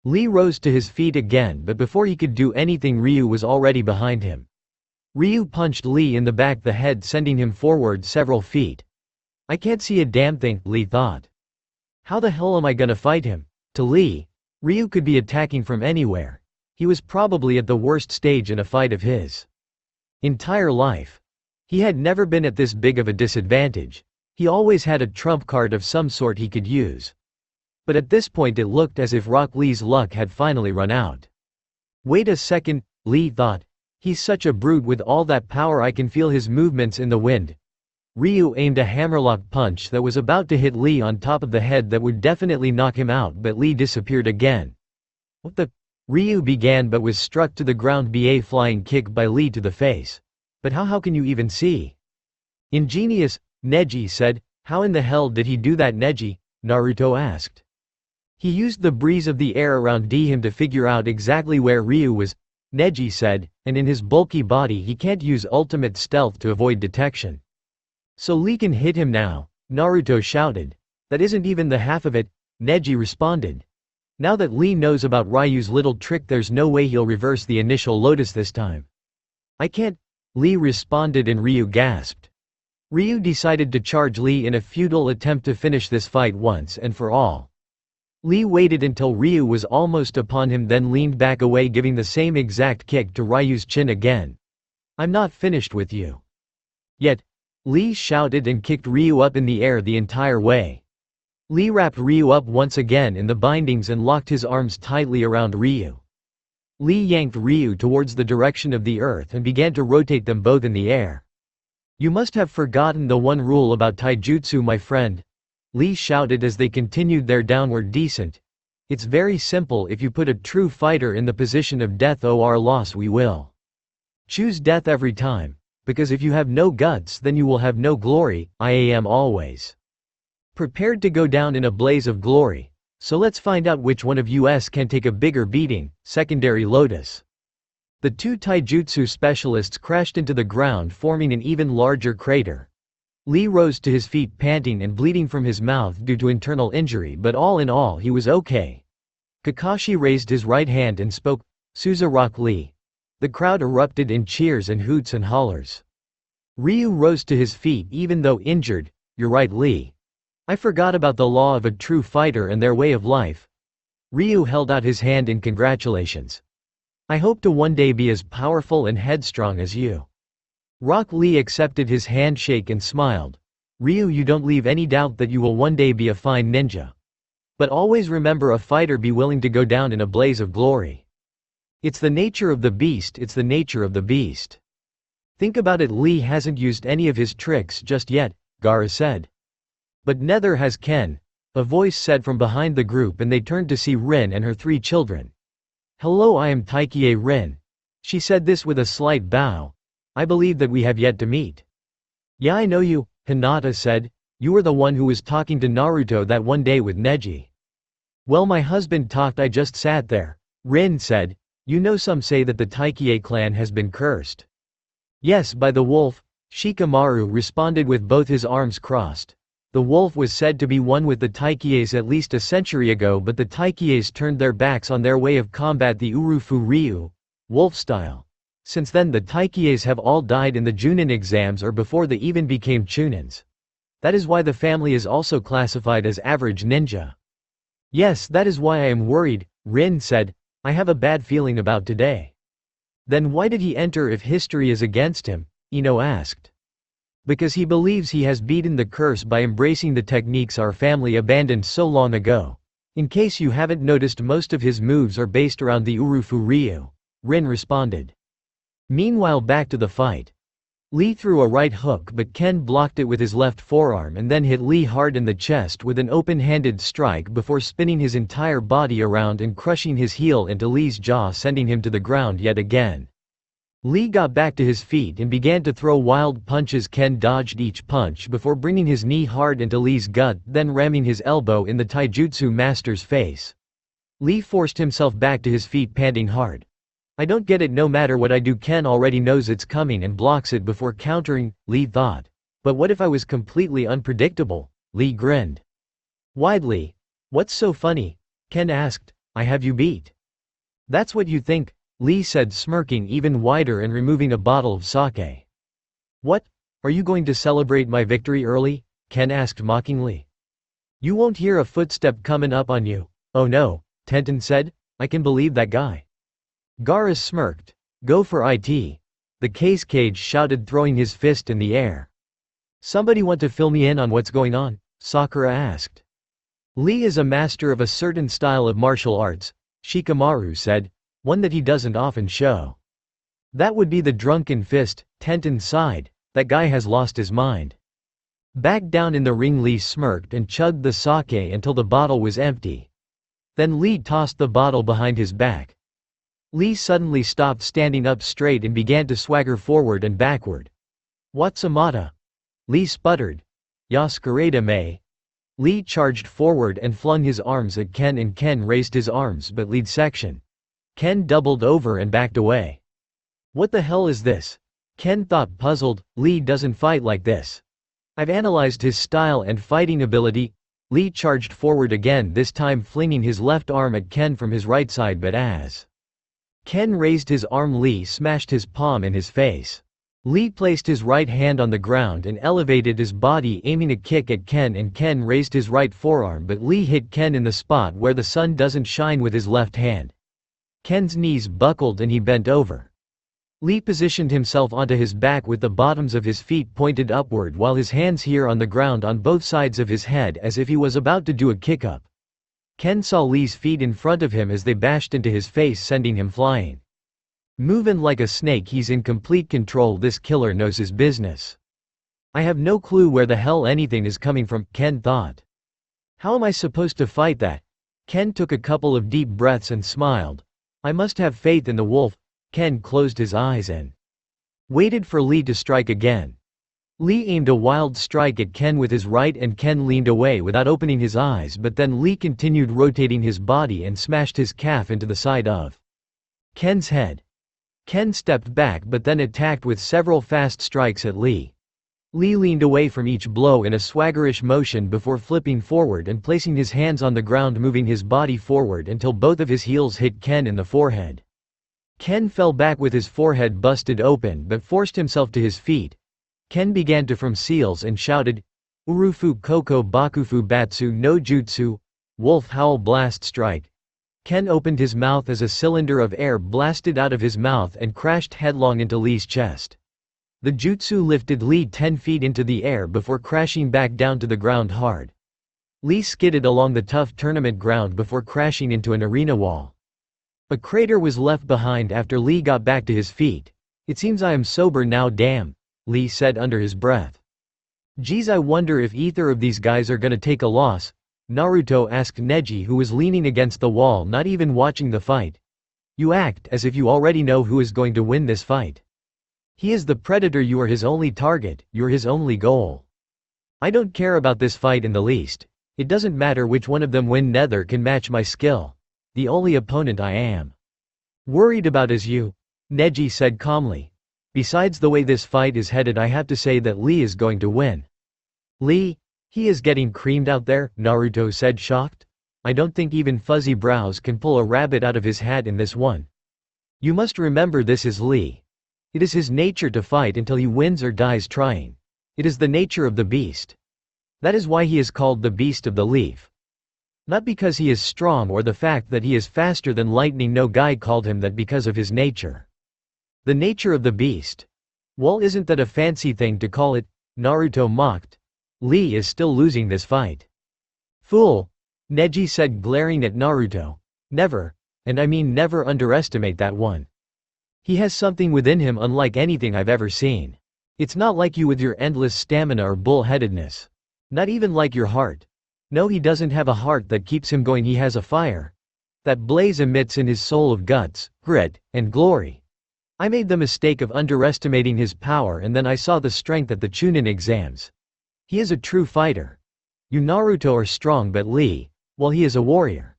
Lee rose to his feet again, but before he could do anything, Ryu was already behind him. Ryu punched Lee in the back of the head, sending him forward several feet. "I can't see a damn thing," Lee thought. "How the hell am I gonna fight him?" To Lee, Ryu could be attacking from anywhere. He was probably at the worst stage in a fight of his entire life. He had never been at this big of a disadvantage. He always had a trump card of some sort he could use. But at this point it looked as if Rock Lee's luck had finally run out. "Wait a second," Lee thought. "He's such a brute with all that power, I can feel his movements in the wind." Ryu aimed a hammerlock punch that was about to hit Lee on top of the head that would definitely knock him out, but Lee disappeared again. "What the?" Ryu began, but was struck to the ground by a flying kick by Lee to the face. "But how can you even see?" "Ingenious," Neji said. "How in the hell did he do that, Neji?" Naruto asked. He used the breeze of the air around him to figure out exactly where Ryu was, Neji said, and in his bulky body he can't use ultimate stealth to avoid detection. So Lee can hit him now, Naruto shouted. That isn't even the half of it, Neji responded. Now that Lee knows about Ryu's little trick, there's no way he'll reverse the initial lotus this time. I can't, Lee responded, and Ryu gasped. Ryu decided to charge Lee in a futile attempt to finish this fight once and for all. Lee waited until Ryu was almost upon him, then leaned back away, giving the same exact kick to Ryu's chin again. I'm not finished with you yet, Lee shouted and kicked Ryu up in the air the entire way. Lee wrapped Ryu up once again in the bindings and locked his arms tightly around Ryu. Lee yanked Ryu towards the direction of the earth and began to rotate them both in the air. You must have forgotten the one rule about taijutsu, my friend, Lee shouted as they continued their downward descent. It's very simple. If you put a true fighter in the position of death or loss, we will choose death every time, because if you have no guts, then you will have no glory. I am always prepared to go down in a blaze of glory. So let's find out which one of us can take a bigger beating. Secondary Lotus. The two taijutsu specialists crashed into the ground, forming an even larger crater. Lee rose to his feet, panting and bleeding from his mouth due to internal injury, but all in all he was okay. Kakashi raised his right hand and spoke, "Suza Rock Lee." The crowd erupted in cheers and hoots and hollers. Ryu rose to his feet even though injured. "You're right, Lee. I forgot about the law of a true fighter and their way of life." Ryu held out his hand in congratulations. "I hope to one day be as powerful and headstrong as you." Rock Lee accepted his handshake and smiled. "Ryu, you don't leave any doubt that you will one day be a fine ninja. But always remember, a fighter be willing to go down in a blaze of glory. It's the nature of the beast, it's the nature of the beast. Think about it, Lee hasn't used any of his tricks just yet," Gaara said. "But neither has Ken," a voice said from behind the group, and they turned to see Rin and her 3 children. "Hello, I am Taikie Rin." She said this with a slight bow. "I believe that we have yet to meet." "Yeah, I know you," Hinata said. "You were the one who was talking to Naruto that one day with Neji." "Well, my husband talked, I just sat there," Rin said. "You know, some say that the Taikie clan has been cursed." "Yes, by the wolf," Shikamaru responded with both his arms crossed. "The wolf was said to be one with the Taikies at least a century ago, but the Taikies turned their backs on their way of combat, the Urufu Ryu, wolf style. Since then the Taikies have all died in the Junin exams or before they even became Chunins. That is why the family is also classified as average ninja." "Yes, that is why I am worried," Rin said. "I have a bad feeling about today." "Then why did he enter if history is against him?" Ino asked. "Because he believes he has beaten the curse by embracing the techniques our family abandoned so long ago. In case you haven't noticed, most of his moves are based around the Urufu Ryu," Rin responded. Meanwhile, back to the fight. Lee threw a right hook, but Ken blocked it with his left forearm and then hit Lee hard in the chest with an open-handed strike before spinning his entire body around and crushing his heel into Lee's jaw, sending him to the ground yet again. Lee got back to his feet and began to throw wild punches. Ken dodged each punch before bringing his knee hard into Lee's gut, then ramming his elbow in the taijutsu master's face. Lee forced himself back to his feet, panting hard. "I don't get it, no matter what I do Ken already knows it's coming and blocks it before countering," Lee thought. "But what if I was completely unpredictable?" Lee grinned widely. "What's so funny?" Ken asked. "I have you beat." "That's what you think," Lee said, smirking even wider and removing a bottle of sake. "What? Are you going to celebrate my victory early?" Ken asked mockingly. "You won't hear a footstep coming up on you." "Oh no," Tenten said. "I can believe that guy." Gaara smirked. "Go for it." The cage shouted, throwing his fist in the air. "Somebody want to fill me in on what's going on?" Sakura asked. "Lee is a master of a certain style of martial arts," Shikamaru said, "one that he doesn't often show." "That would be the drunken fist," Tenten sighed. "That guy has lost his mind." Back down in the ring, Lee smirked and chugged the sake until the bottle was empty. Then Lee tossed the bottle behind his back. Lee suddenly stopped standing up straight and began to swagger forward and backward. "Watsamata?" Lee sputtered. "Yaskarada me." Lee charged forward and flung his arms at Ken, and Ken raised his arms but lead section. Ken doubled over and backed away. What the hell is this? Ken thought, puzzled. Lee doesn't fight like this. I've analyzed his style and fighting ability. Lee charged forward again, this time flinging his left arm at Ken from his right side, but as Ken raised his arm, Lee smashed his palm in his face. Lee placed his right hand on the ground and elevated his body, aiming a kick at Ken, and Ken raised his right forearm, but Lee hit Ken in the spot where the sun doesn't shine with his left hand. Ken's knees buckled and he bent over. Lee positioned himself onto his back with the bottoms of his feet pointed upward while his hands here on the ground on both sides of his head as if he was about to do a kick-up. Ken saw Lee's feet in front of him as they bashed into his face, sending him flying. Moving like a snake, he's in complete control. This killer knows his business. I have no clue where the hell anything is coming from, Ken thought. How am I supposed to fight that? Ken took a couple of deep breaths and smiled. I must have faith in the wolf. Ken closed his eyes and waited for Lee to strike again. Lee aimed a wild strike at Ken with his right, and Ken leaned away without opening his eyes, but then Lee continued rotating his body and smashed his calf into the side of Ken's head. Ken stepped back but then attacked with several fast strikes at Lee. Lee leaned away from each blow in a swaggerish motion before flipping forward and placing his hands on the ground, moving his body forward until both of his heels hit Ken in the forehead. Ken fell back with his forehead busted open but forced himself to his feet. Ken began to form seals and shouted, Urufu Koko Bakufu Batsu no Jutsu, Wolf Howl Blast Strike. Ken opened his mouth as a cylinder of air blasted out of his mouth and crashed headlong into Lee's chest. The jutsu lifted Lee 10 feet into the air before crashing back down to the ground hard. Lee skidded along the tough tournament ground before crashing into an arena wall. A crater was left behind after Lee got back to his feet. It seems I am sober now, damn, Lee said under his breath. Geez, I wonder if either of these guys are gonna take a loss, Naruto asked Neji, who was leaning against the wall, not even watching the fight. You act as if you already know who is going to win this fight. He is the predator, you are his only target, you're his only goal. I don't care about this fight in the least. It doesn't matter which one of them win, neither can match my skill. The only opponent I am worried about is you, Neji said calmly. Besides, the way this fight is headed, I have to say that Lee is going to win. Lee? He is getting creamed out there, Naruto said, shocked. I don't think even Fuzzy Brows can pull a rabbit out of his hat in this one. You must remember, this is Lee. It is his nature to fight until he wins or dies trying. It is the nature of the beast. That is why he is called the Beast of the Leaf. Not because he is strong or the fact that he is faster than lightning, no, guy called him that because of his nature. The nature of the beast. Well, isn't that a fancy thing to call it? Naruto mocked. Lee is still losing this fight. Fool! Neji said, glaring at Naruto. Never, and I mean never, underestimate that one. He has something within him unlike anything I've ever seen. It's not like you with your endless stamina or bull-headedness. Not even like your heart. No, he doesn't have a heart that keeps him going, he has a fire. That blaze emits in his soul of guts, grit, and glory. I made the mistake of underestimating his power, and then I saw the strength at the Chunin exams. He is a true fighter. You Naruto are strong, but Lee, well, he is a warrior.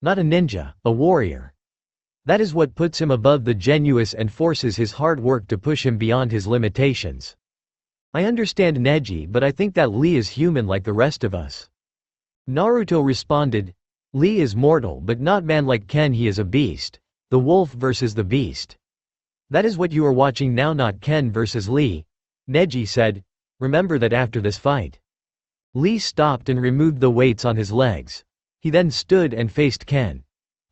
Not a ninja, a warrior. That is what puts him above the genuous and forces his hard work to push him beyond his limitations. I understand, Neji, but I think that Lee is human like the rest of us. Naruto responded. Lee is mortal but not man like Ken, he is a beast. The wolf versus the beast. That is what you are watching now, not Ken versus Lee, Neji said. Remember that after this fight. Lee stopped and removed the weights on his legs. He then stood and faced Ken.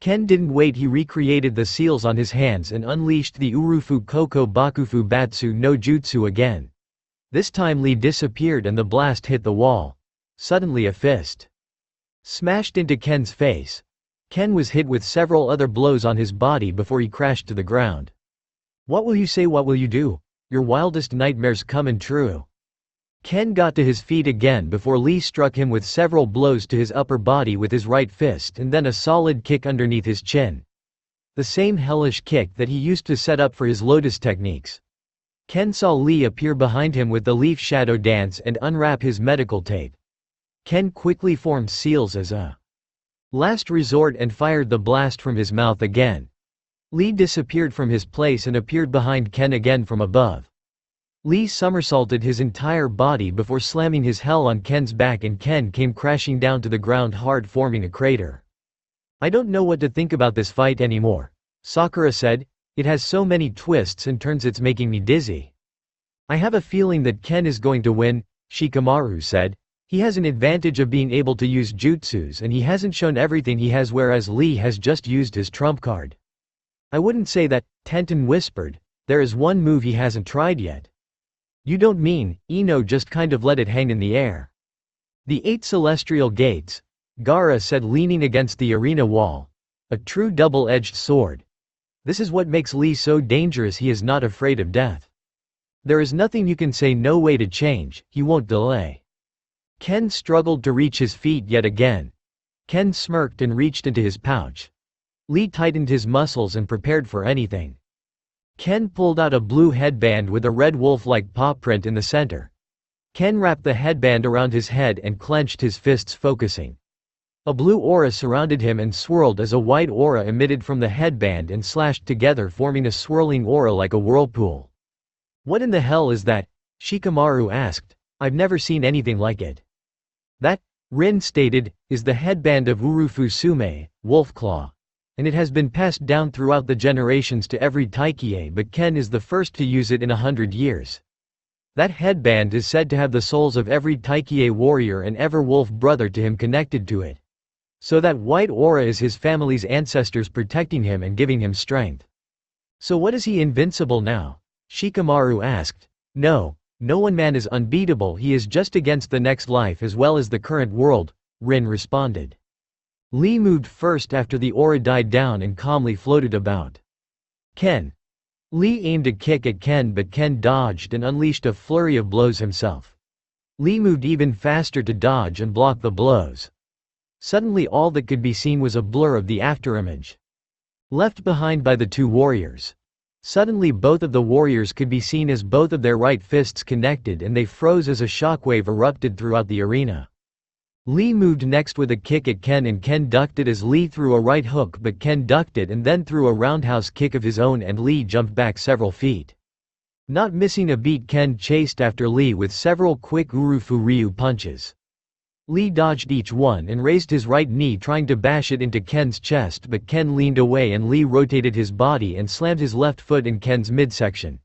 Ken didn't wait, he recreated the seals on his hands and unleashed the Urufu Koko Bakufu Batsu no Jutsu again. This time Lee disappeared and the blast hit the wall. Suddenly a fist smashed into Ken's face. Ken was hit with several other blows on his body before he crashed to the ground. What will you say, what will you do? Your wildest nightmares coming true. Ken got to his feet again before Lee struck him with several blows to his upper body with his right fist and then a solid kick underneath his chin. The same hellish kick that he used to set up for his lotus techniques. Ken saw Lee appear behind him with the leaf shadow dance and unwrap his medical tape. Ken quickly formed seals as a last resort and fired the blast from his mouth again. Lee disappeared from his place and appeared behind Ken again from above. Lee somersaulted his entire body before slamming his hell on Ken's back and Ken came crashing down to the ground hard, forming a crater. "I don't know what to think about this fight anymore," Sakura said. "It has so many twists and turns it's making me dizzy." "I have a feeling that Ken is going to win," Shikamaru said. "He has an advantage of being able to use jutsus and he hasn't shown everything he has, whereas Lee has just used his trump card." "I wouldn't say that," Tenten whispered. "There is one move he hasn't tried yet." "You don't mean," Ino just kind of let it hang in the air. "The 8 celestial gates," Gaara said, leaning against the arena wall. "A true double-edged sword. This is what makes Lee so dangerous. He is not afraid of death. There is nothing you can say, no way to change, he won't delay." Ken struggled to reach his feet yet again. Ken smirked and reached into his pouch. Lee tightened his muscles and prepared for anything. Ken pulled out a blue headband with a red wolf-like paw print in the center. Ken wrapped the headband around his head and clenched his fists, focusing. A blue aura surrounded him and swirled as a white aura emitted from the headband and slashed together, forming a swirling aura like a whirlpool. "What in the hell is that?" Shikamaru asked. "I've never seen anything like it." "That," Rin stated, "is the headband of Urufu Sume, Wolfclaw. And it has been passed down throughout the generations to every Taikie, but Ken is the first to use it in 100 years. That headband is said to have the souls of every Taikie warrior and ever wolf brother to him connected to it. So that white aura is his family's ancestors protecting him and giving him strength." "So what, is he invincible now?" Shikamaru asked. No one man is unbeatable, he is just against the next life as well as the current world," Rin responded. Lee moved first after the aura died down and calmly floated about. "Ken." Lee aimed a kick at Ken, but Ken dodged and unleashed a flurry of blows himself. Lee moved even faster to dodge and block the blows. Suddenly all that could be seen was a blur of the afterimage left behind by the two warriors. Suddenly both of the warriors could be seen as both of their right fists connected, and they froze as a shockwave erupted throughout the arena. Lee moved next with a kick at Ken and Ken ducked it as Lee threw a right hook, but Ken ducked it and then threw a roundhouse kick of his own and Lee jumped back several feet. Not missing a beat, Ken chased after Lee with several quick Urufu Ryu punches. Lee dodged each one and raised his right knee trying to bash it into Ken's chest, but Ken leaned away and Lee rotated his body and slammed his left foot in Ken's midsection.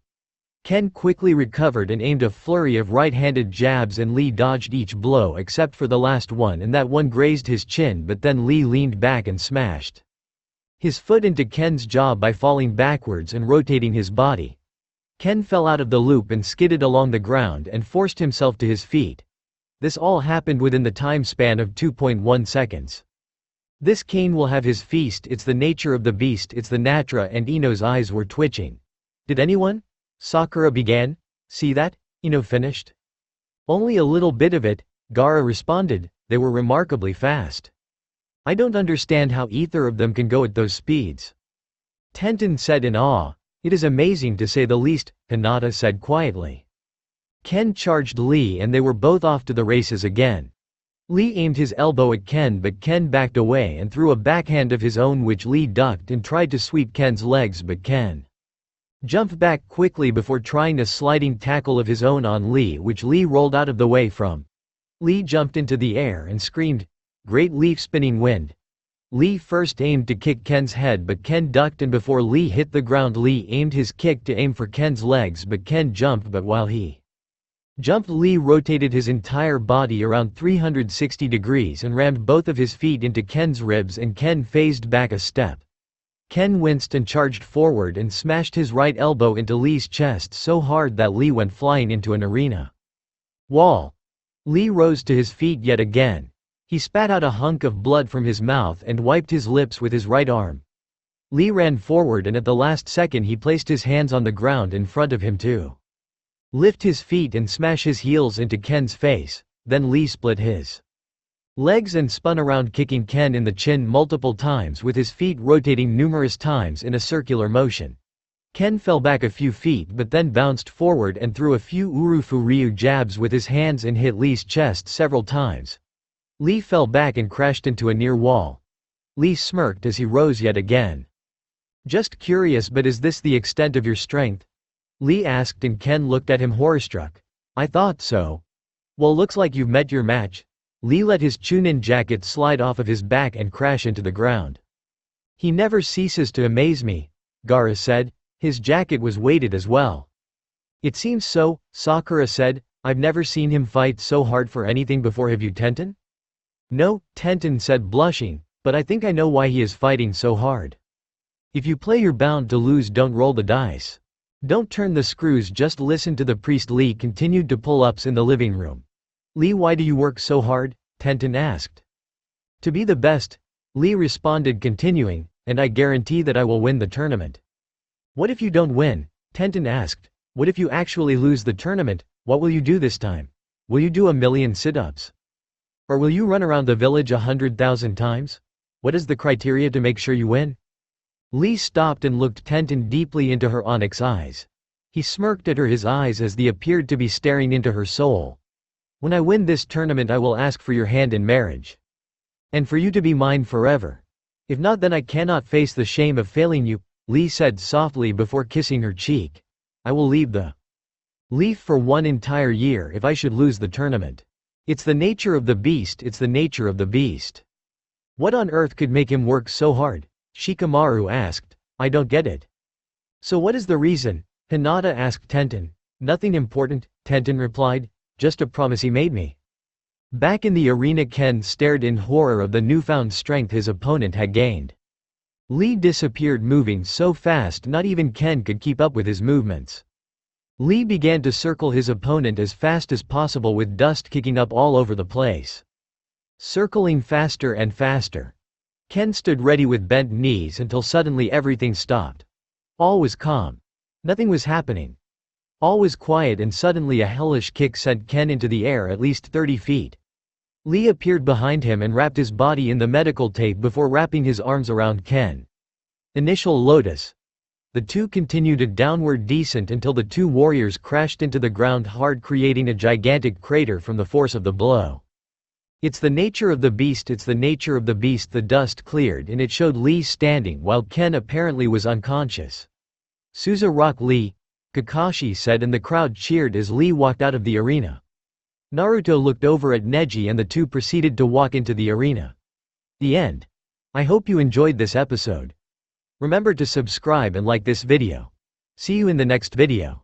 Ken quickly recovered and aimed a flurry of right-handed jabs and Lee dodged each blow except for the last one, and that one grazed his chin, but then Lee leaned back and smashed his foot into Ken's jaw by falling backwards and rotating his body. Ken fell out of the loop and skidded along the ground and forced himself to his feet. This all happened within the time span of 2.1 seconds. "This Kane will have his feast, it's the nature of the beast, it's the Natra," and Ino's eyes were twitching. "Did anyone?" Sakura began. "See that?" Ino finished. "Only a little bit of it," Gaara responded. "They were remarkably fast. I don't understand how either of them can go at those speeds." Tenten said in awe. "It is amazing to say the least," Hinata said quietly. Ken charged Lee and they were both off to the races again. Lee aimed his elbow at Ken, but Ken backed away and threw a backhand of his own which Lee ducked and tried to sweep Ken's legs, but Ken jumped back quickly before trying a sliding tackle of his own on Lee, which Lee rolled out of the way from. Lee jumped into the air and screamed, "Great leaf spinning wind." Lee first aimed to kick Ken's head, but Ken ducked, and before Lee hit the ground Lee aimed his kick to aim for Ken's legs, but Ken jumped, but while he jumped Lee rotated his entire body around 360 degrees and rammed both of his feet into Ken's ribs, and Ken phased back a step. Ken winced and charged forward and smashed his right elbow into Lee's chest so hard that Lee went flying into an arena wall. Lee rose to his feet yet again. He spat out a hunk of blood from his mouth and wiped his lips with his right arm. Lee ran forward and at the last second he placed his hands on the ground in front of him to lift his feet and smash his heels into Ken's face. Then Lee split his legs and spun around, kicking Ken in the chin multiple times with his feet rotating numerous times in a circular motion. Ken fell back a few feet but then bounced forward and threw a few Urufu Ryu jabs with his hands and hit Lee's chest several times. Lee fell back and crashed into a near wall. Lee smirked as he rose yet again. Just curious, but is this the extent of your strength? Lee asked, and Ken looked at him horror-struck. I thought so. Well, looks like you've met your match. Lee let his Chunin jacket slide off of his back and crash into the ground. He never ceases to amaze me, Gaara said. His jacket was weighted as well. It seems so, Sakura said. I've never seen him fight so hard for anything before, have you, Tenten? No, Tenten said, blushing, but I think I know why he is fighting so hard. If you play, you're bound to lose. Don't roll the dice. Don't turn the screws, just listen to the priest. Lee continued to pull ups in the living room. Lee, why do you work so hard? Tenten asked. To be the best, Lee responded, continuing, and I guarantee that I will win the tournament. What if you don't win? Tenten asked. What if you actually lose the tournament? What will you do this time? Will you do 1,000,000 sit-ups? Or will you run around the village 100,000 times? What is the criteria to make sure you win? Lee stopped and looked Tenten deeply into her onyx eyes. He smirked at her, his eyes as they appeared to be staring into her soul. When I win this tournament, I will ask for your hand in marriage. And for you to be mine forever. If not, then I cannot face the shame of failing you, Lee said softly before kissing her cheek. I will leave the leaf for 1 entire year if I should lose the tournament. It's the nature of the beast, it's the nature of the beast. What on earth could make him work so hard? Shikamaru asked. I don't get it. So what is the reason? Hinata asked Tenten. Nothing important, Tenten replied. Just a promise he made me. Back in the arena, Ken stared in horror of the newfound strength his opponent had gained. Lee disappeared, moving so fast not even Ken could keep up with his movements. Lee began to circle his opponent as fast as possible, with dust kicking up all over the place. Circling faster and faster. Ken stood ready with bent knees until suddenly everything stopped. All was calm. Nothing was happening. All was quiet, and suddenly a hellish kick sent Ken into the air at least 30 feet. Lee appeared behind him and wrapped his body in the medical tape before wrapping his arms around Ken. Initial lotus. The two continued a downward descent until the two warriors crashed into the ground hard, creating a gigantic crater from the force of the blow. It's the nature of the beast, it's the nature of the beast. The dust cleared and it showed Lee standing while Ken apparently was unconscious. Suza rock Lee, Kakashi said, and the crowd cheered as Lee walked out of the arena. Naruto looked over at Neji and the two proceeded to walk into the arena. The end. I hope you enjoyed this episode. Remember to subscribe and like this video. See you in the next video.